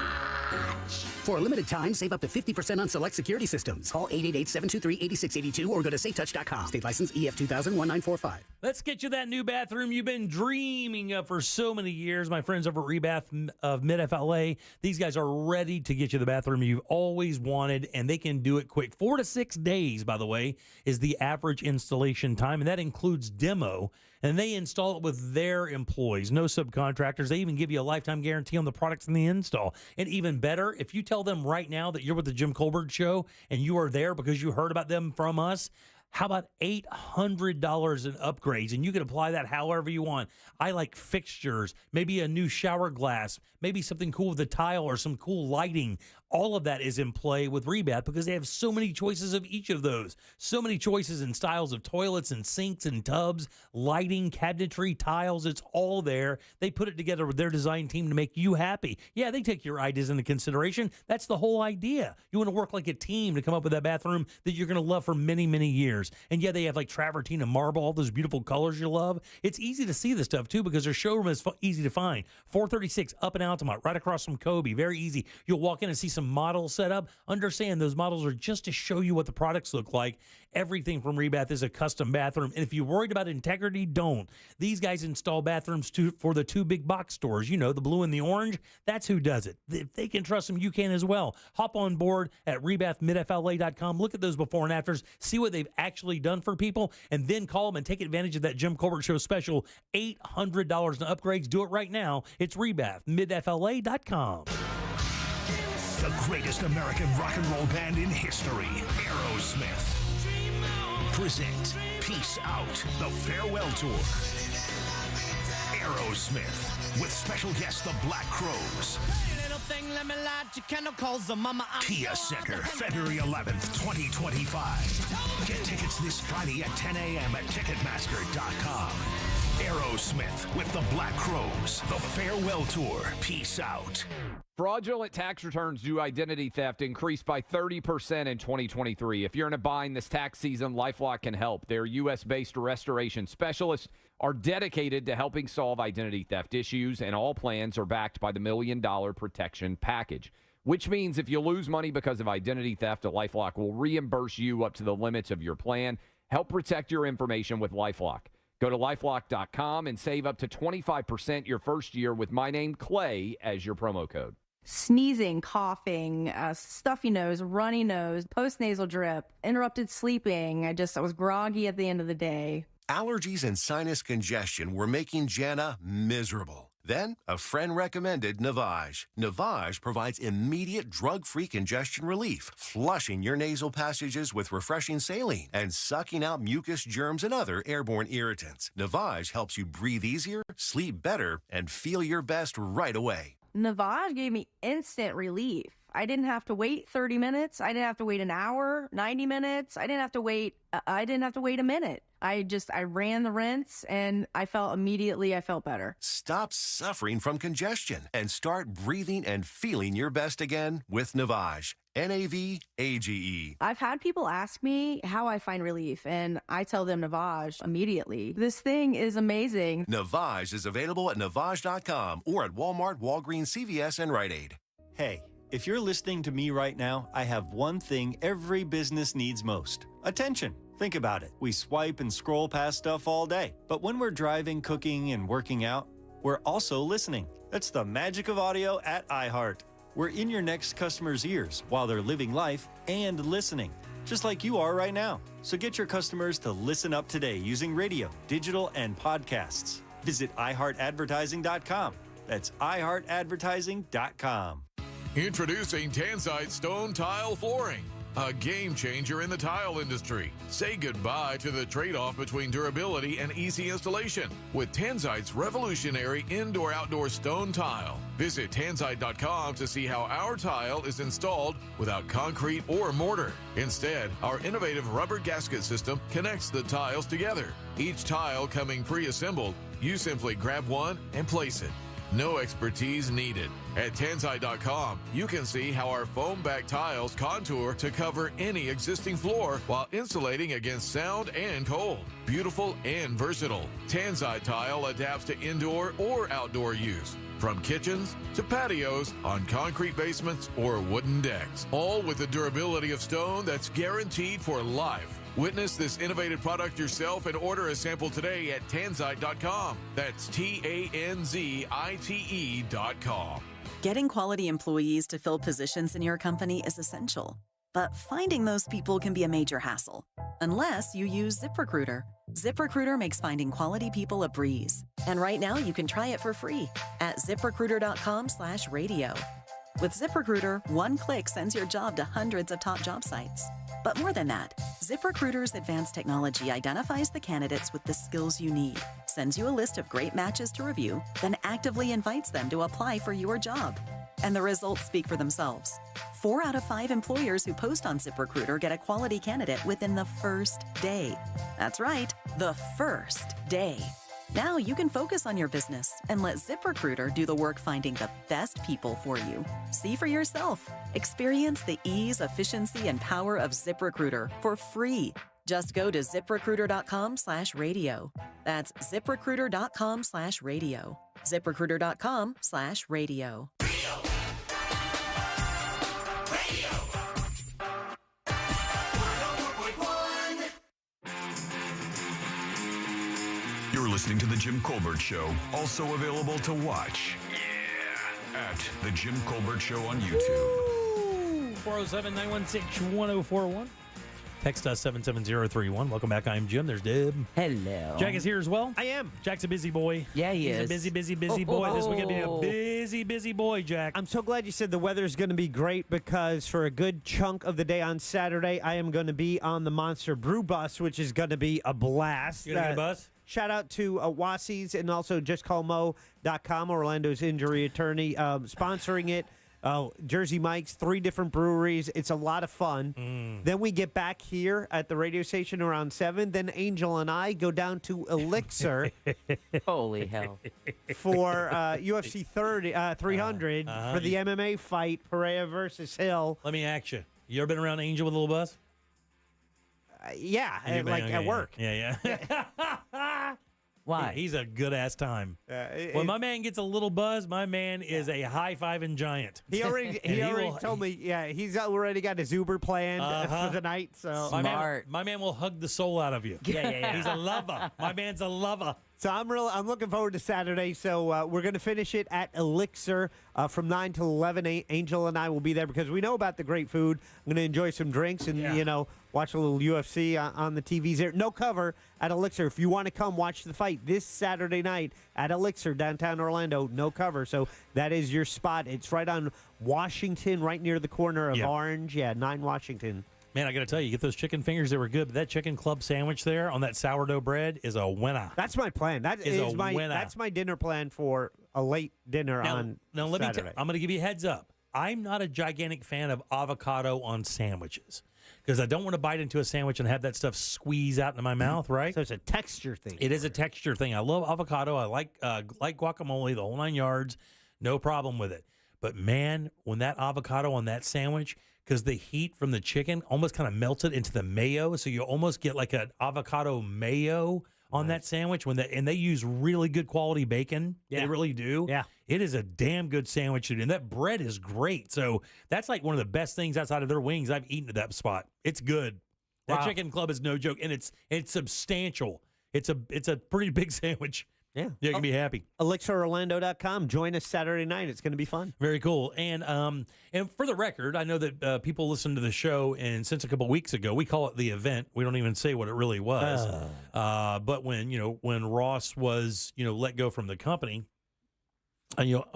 For a limited time, save up to 50% on select security systems. Call 888-723-8682 or go to safetouch.com. State license EF 2000-1945. Let's get you that new bathroom you've been dreaming of for so many years. My friends over at Rebath of Mid-FLA, these guys are ready to get you the bathroom you've always wanted, and they can do it quick. 4 to 6 days, by the way, is the average installation time, and that includes demo. And they install it with their employees, no subcontractors. They even give you a lifetime guarantee on the products in the install. And even better, if you tell them right now that you're with the Jim Colbert Show and you are there because you heard about them from us, how about $800 in upgrades? And you can apply that however you want. I like fixtures, maybe a new shower glass, maybe something cool with the tile or some cool lighting. All of that is in play with Rebath because they have so many choices of each of those. So many choices and styles of toilets and sinks and tubs, lighting, cabinetry, tiles. It's all there. They put it together with their design team to make you happy. Yeah, they take your ideas into consideration. That's the whole idea. You want to work like a team to come up with that bathroom that you're going to love for many, many years. And yeah, they have like travertine and marble, all those beautiful colors you love. It's easy to see this stuff too because their showroom is easy to find. 436 up in Altamont, right across from Kobe. Very easy. You'll walk in and see some models set up. Understand those models are just to show you what the products look like. Everything from Rebath is a custom bathroom. And if you're worried about integrity, don't. These guys install bathrooms for the 2 big box stores. You know, the blue and the orange. That's who does it. If they can trust them, you can as well. Hop on board at rebathmidfla.com. Look at those before and afters. See what they've actually done for people. And then call them and take advantage of that Jim Colbert Show special. $800 in upgrades. Do it right now. It's rebathmidfla.com. The greatest American rock and roll band in history, Aerosmith, present Peace Out, the Farewell Tour. Aerosmith, with special guest the Black Crows. Kia Center, February 11th, 2025. Get tickets this Friday at 10 a.m. at Ticketmaster.com. Aerosmith with the Black Crows, the Farewell Tour. Peace out. Fraudulent tax returns due identity theft increased by 30% in 2023. If you're in a bind this tax season, LifeLock can help. Their U.S.-based restoration specialists are dedicated to helping solve identity theft issues, and all plans are backed by the $1 Million Protection Package, which means if you lose money because of identity theft, LifeLock will reimburse you up to the limits of your plan. Help protect your information with LifeLock. Go to LifeLock.com and save up to 25% your first year with my name, Clay, as your promo code. Sneezing, coughing, stuffy nose, runny nose, postnasal drip, interrupted sleeping. I was groggy at the end of the day. Allergies and sinus congestion were making Jana miserable. Then, a friend recommended Navage. Navage provides immediate drug-free congestion relief, flushing your nasal passages with refreshing saline and sucking out mucus, germs, and other airborne irritants. Navage helps you breathe easier, sleep better, and feel your best right away. Navage gave me instant relief. I didn't have to wait 30 minutes. I didn't have to wait an hour, 90 minutes. I didn't have to wait a minute. I ran the rinse and I felt better. Stop suffering from congestion and start breathing and feeling your best again with Navage. Navage. I've had people ask me how I find relief, and I tell them Navage immediately. This thing is amazing. Navage is available at Navage.com or at Walmart, Walgreens, CVS, and Rite Aid. Hey, if you're listening to me right now, I have one thing every business needs most: attention. Think about it. We swipe and scroll past stuff all day. But when we're driving, cooking, and working out, we're also listening. That's the magic of audio at iHeart. We're in your next customer's ears while they're living life and listening, just like you are right now. So get your customers to listen up today using radio, digital, and podcasts. Visit iHeartAdvertising.com. That's iHeartAdvertising.com. Introducing Tanside Stone Tile Flooring. a game changer in the tile industry. Say goodbye to the trade-off between durability and easy installation with Tanzite's revolutionary indoor-outdoor stone tile. Visit Tanzite.com to see how our tile is installed without concrete or mortar. Instead, our innovative rubber gasket system connects the tiles together. Each tile coming pre-assembled, you simply grab one and place it. No expertise needed. At Tanzite.com, you can see how our foam-back tiles contour to cover any existing floor while insulating against sound and cold. Beautiful and versatile. Tanzite tile adapts to indoor or outdoor use, from kitchens to patios, on concrete basements or wooden decks. All with the durability of stone that's guaranteed for life. Witness this innovative product yourself and order a sample today at Tanzite.com. That's TANZITE.com. Getting quality employees to fill positions in your company is essential, but finding those people can be a major hassle, unless you use ZipRecruiter. ZipRecruiter makes finding quality people a breeze. And right now you can try it for free at ZipRecruiter.com/radio. With ZipRecruiter, one click sends your job to hundreds of top job sites. But more than that, ZipRecruiter's advanced technology identifies the candidates with the skills you need, sends you a list of great matches to review, then actively invites them to apply for your job. And the results speak for themselves. 4 out of 5 employers who post on ZipRecruiter get a quality candidate within the first day. That's right, the first day. Now you can focus on your business and let ZipRecruiter do the work finding the best people for you. See for yourself. Experience the ease, efficiency, and power of ZipRecruiter for free. Just go to ZipRecruiter.com/radio. That's ZipRecruiter.com/radio. ZipRecruiter.com/radio. You're listening to The Jim Colbert Show, also available to watch. Yeah. At The Jim Colbert Show on YouTube. 407-916-1041. Text us 77031. Welcome back. I'm Jim. There's Dib. Hello. Jack is here as well. I am. Jack's a busy boy. Yeah, he is. He's a busy boy. This is going to be a busy boy, Jack. I'm so glad you said the weather's going to be great because for a good chunk of the day on Saturday, I am going to be on the Monster Brew Bus, which is going to be a blast. You going to get a bus? Shout out to Wassie's and also JustCallMo.com, Orlando's injury attorney, sponsoring it. Jersey Mike's, 3 different breweries. It's a lot of fun. Then we get back here at the radio station around 7. Then Angel and I go down to Elixir. Holy hell. For UFC 300 for the MMA fight, Pereira versus Hill. Let me ask you. You ever been around Angel with a little bus? Yeah, at work. Yeah. Why? He's a good-ass time. When my man gets a little buzz, my man is a high-fiving giant. He already told me, he's already got his Uber planned for the night. So Smart. My man will hug the soul out of you. Yeah. He's a lover. My man's a lover. So I'm looking forward to Saturday. So we're going to finish it at Elixir from 9 to 11. Angel and I will be there because we know about the great food. I'm going to enjoy some drinks and, watch a little UFC on the TVs there. No cover at Elixir. If you want to come watch the fight this Saturday night at Elixir, downtown Orlando, no cover. So that is your spot. It's right on Washington, right near the corner of Orange. 9 Washington. Man, I got to tell you, get those chicken fingers. They were good. But that chicken club sandwich there on that sourdough bread is a winner. That's my plan. That is my winner. That's my dinner plan for a late dinner on Saturday. I'm going to give you a heads up. I'm not a gigantic fan of avocado on sandwiches because I don't want to bite into a sandwich and have that stuff squeeze out into my mouth, right? So it's a texture thing. It is a texture thing. I love avocado. I like guacamole, the whole 9 yards. No problem with it. But, man, when that avocado on that sandwich, because the heat from the chicken almost kind of melted into the mayo, so you almost get like an avocado mayo on that sandwich. And they use really good quality bacon. Yeah. They really do. Yeah. It is a damn good sandwich, dude. And that bread is great. So that's like one of the best things outside of their wings I've eaten at that spot. It's good. That chicken club is no joke, and it's substantial. It's a pretty big sandwich. Yeah. You can be happy. ElixirOrlando.com. Join us Saturday night. It's going to be fun. Very cool. And for the record, I know that people listen to the show, and since a couple weeks ago, we call it the event. We don't even say what it really was. But when Ross was, let go from the company,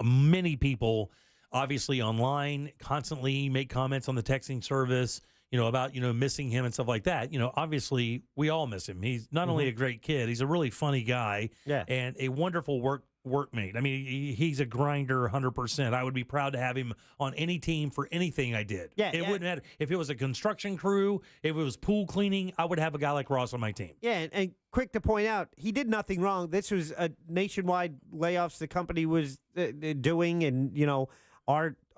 many people obviously online constantly make comments on the texting service, about, missing him and stuff like that. Obviously we all miss him. He's not only a great kid, he's a really funny guy and a wonderful workmate. I mean, he's a grinder 100%. I would be proud to have him on any team for anything I did. It wouldn't matter. If it was a construction crew, if it was pool cleaning, I would have a guy like Ross on my team. Yeah, and quick to point out, he did nothing wrong. This was a nationwide layoffs the company was doing, and,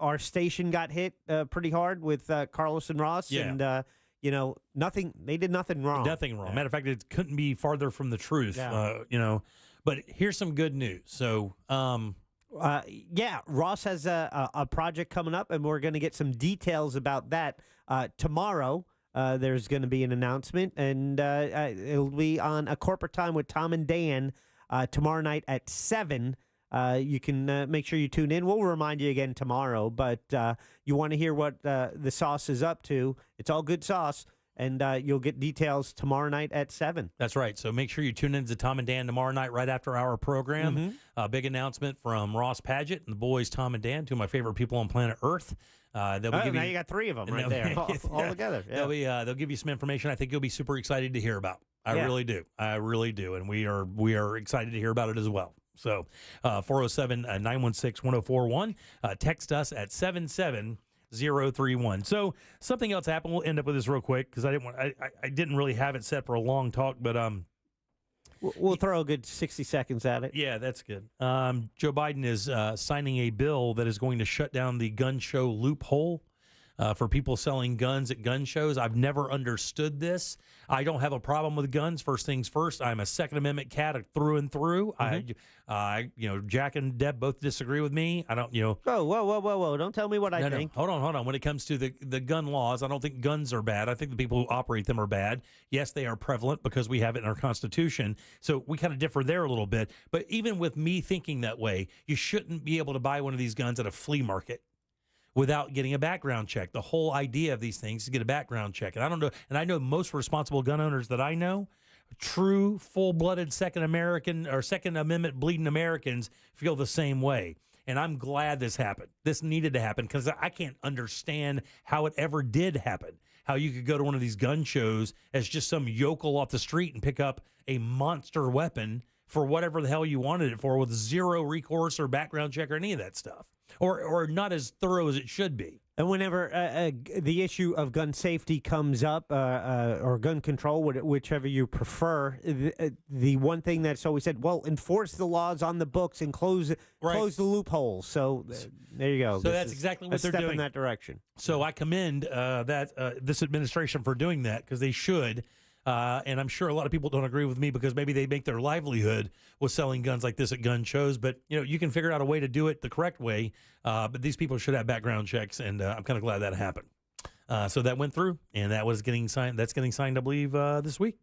our station got hit pretty hard with Carlos and Ross, and nothing. They did nothing wrong. Nothing wrong. Matter of fact, it couldn't be farther from the truth. But here's some good news. So, Ross has a project coming up, and we're going to get some details about that tomorrow. There's going to be an announcement, and it'll be on A Corporate Time with Tom and Dan tomorrow night at 7. You can make sure you tune in. We'll remind you again tomorrow, but you want to hear what the sauce is up to. It's all good sauce, and you'll get details tomorrow night at 7. That's right. So make sure you tune in to Tom and Dan tomorrow night right after our program. A big announcement from Ross Padgett and the boys Tom and Dan, two of my favorite people on planet Earth. Now you got 3 of them right there, all together. Yeah. They'll give you some information I think you'll be super excited to hear about. I really do. And we are excited to hear about it as well. So 407-916-1041. Text us at 77031. So something else happened. We'll end up with this real quick because I didn't really have it set for a long talk, but we'll throw a good 60 seconds at it. Yeah, that's good. Joe Biden is signing a bill that is going to shut down the gun show loophole for people selling guns at gun shows. I've never understood this. I don't have a problem with guns. First things first, I'm a Second Amendment cat through and through. Jack and Deb both disagree with me. I don't, Whoa. Don't tell me what I think. No. Hold on. When it comes to the gun laws, I don't think guns are bad. I think the people who operate them are bad. Yes, they are prevalent because we have it in our Constitution. So we kind of differ there a little bit. But even with me thinking that way, you shouldn't be able to buy one of these guns at a flea market without getting a background check. The whole idea of these things is to get a background check. And I know most responsible gun owners that I know, true full-blooded Second Amendment bleeding Americans feel the same way. And I'm glad this happened. This needed to happen because I can't understand how it ever did happen. How you could go to one of these gun shows as just some yokel off the street and pick up a monster weapon for whatever the hell you wanted it for with zero recourse or background check or any of that stuff. Or not as thorough as it should be. And whenever the issue of gun safety comes up, or gun control, whichever you prefer, the one thing that's always said, well, enforce the laws on the books and close the loopholes. So there you go. So that's exactly what they're doing. A step in that direction. So I commend this administration for doing that because they should. And I'm sure a lot of people don't agree with me because maybe they make their livelihood with selling guns like this at gun shows. But, you can figure out a way to do it the correct way. But these people should have background checks, and I'm kind of glad that happened. So that went through, and that was getting signed. That's getting signed, I believe, this week.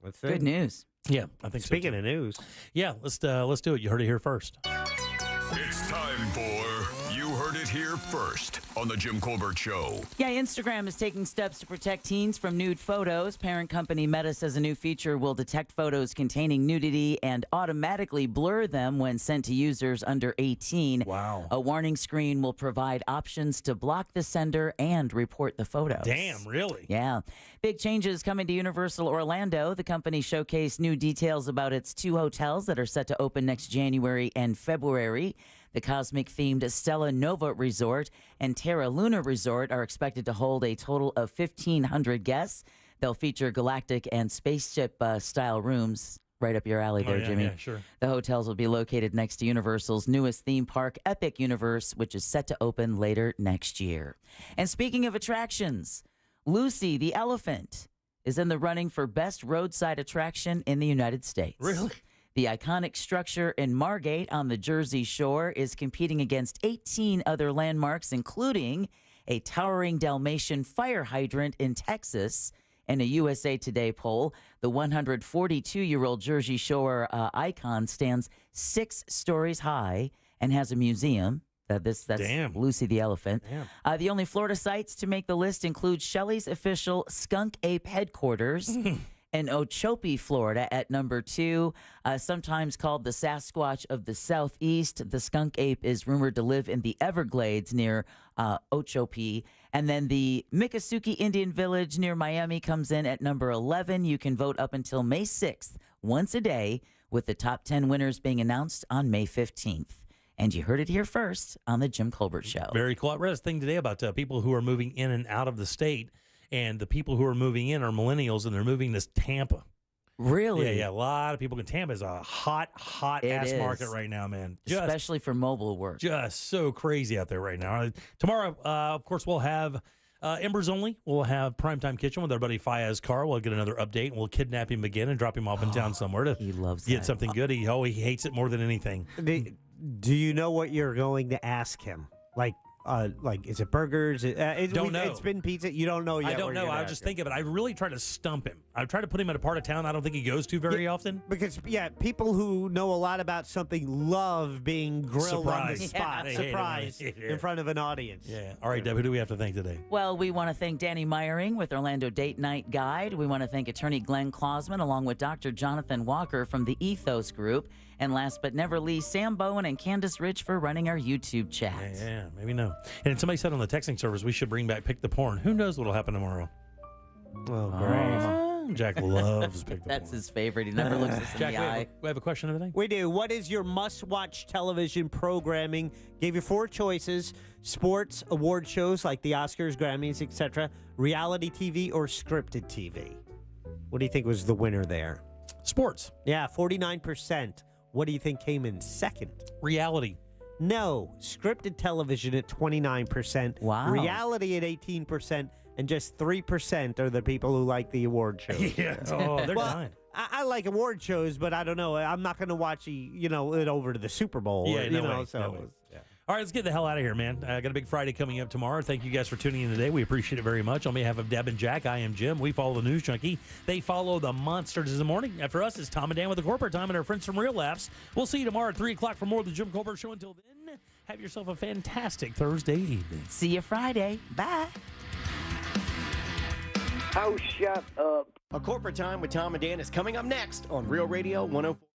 Let's see. Good news. Yeah, I think Speaking of news. Yeah, let's do it. You heard it here first. It's time for You Heard It Here First on the Jim Colbert Show. Yeah, Instagram is taking steps to protect teens from nude photos. Parent company Meta says a new feature will detect photos containing nudity and automatically blur them when sent to users under 18. Wow. A warning screen will provide options to block the sender and report the photos. Damn, really? Yeah. Big changes coming to Universal Orlando. The company showcased new details about its 2 hotels that are set to open next January and February. The cosmic-themed Stella Nova Resort and Terra Luna Resort are expected to hold a total of 1,500 guests. They'll feature galactic and spaceship-style rooms. Right up your alley there, Jimmy. Yeah, sure. The hotels will be located next to Universal's newest theme park, Epic Universe, which is set to open later next year. And speaking of attractions, Lucy the elephant is in the running for best roadside attraction in the United States. Really? The iconic structure in Margate on the Jersey Shore is competing against 18 other landmarks, including a towering Dalmatian fire hydrant in Texas. In a USA Today poll, the 142-year-old Jersey Shore icon stands 6 stories high and has a museum. That's Damn. Lucy the elephant. Damn. The only Florida sites to make the list include Shelley's official skunk ape headquarters in Okeechobee, Florida, at number 2. Sometimes called the Sasquatch of the Southeast, the skunk ape is rumored to live in the Everglades near Okeechobee And then the Miccosukee Indian Village near Miami comes in at number 11. You can vote up until May 6th, once a day, with the top 10 winners being announced on May 15th. And you heard it here first on the Jim Colbert Show. Very cool. I read a thing today about people who are moving in and out of the state, and the people who are moving in are millennials, and they're moving to Tampa. Really? Yeah. A lot of people. Tampa is a hot ass market right now, man. Especially for mobile work. Just so crazy out there right now. Tomorrow, of course, we'll have Embers Only. We'll have Primetime Kitchen with our buddy Fayez Carr. We'll get another update, and we'll kidnap him again and drop him off in town somewhere to he loves get that. something good. He hates it more than anything. Do you know what you're going to ask him? Like, is it burgers? Don't know. It's been pizza. You don't know yet. I don't know. I was just thinking of it. I really try to stump him. I try to put him in a part of town I don't think he goes to very often. Because, people who know a lot about something love being grilled on the spot. Surprise in front of an audience. Yeah. All right, Deb, who do we have to thank today? Well, we want to thank Danny Meyering with Orlando Date Night Guide. We want to thank attorney Glenn Klausman along with Dr. Jonathan Walker from the Ethos Group. And last but never least, Sam Bowen and Candace Rich for running our YouTube chat. Yeah, maybe no. And somebody said on the texting service we should bring back Pick the Porn. Who knows what'll happen tomorrow? Oh, great. Jack loves Pick the Porn. That's his favorite. He never looks us in Jack, the eye. we have a question of the day? We do. What is your must-watch television programming? Gave you 4 choices: sports, award shows like the Oscars, Grammys, etc., reality TV, or scripted TV. What do you think was the winner there? Sports. Yeah, 49%. What do you think came in second? Reality. No, scripted television at 29%. Wow. Reality at 18%, and just 3% are the people who like the award shows. Yeah. Oh, they're dying. I like award shows, but I don't know. I'm not going to watch it over to the Super Bowl. Yeah, no way. Yeah. All right, let's get the hell out of here, man. I got a big Friday coming up tomorrow. Thank you guys for tuning in today. We appreciate it very much. On behalf of Deb and Jack, I am Jim. We follow the News Junkie. They follow the monsters in the morning. And for us, it's Tom and Dan with the Corporate Time and our friends from Real Laughs. We'll see you tomorrow at 3 o'clock for more of the Jim Colbert Show. Until then, have yourself a fantastic Thursday evening. See you Friday. Bye. Oh, shut up. A Corporate Time with Tom and Dan is coming up next on Real Radio 104.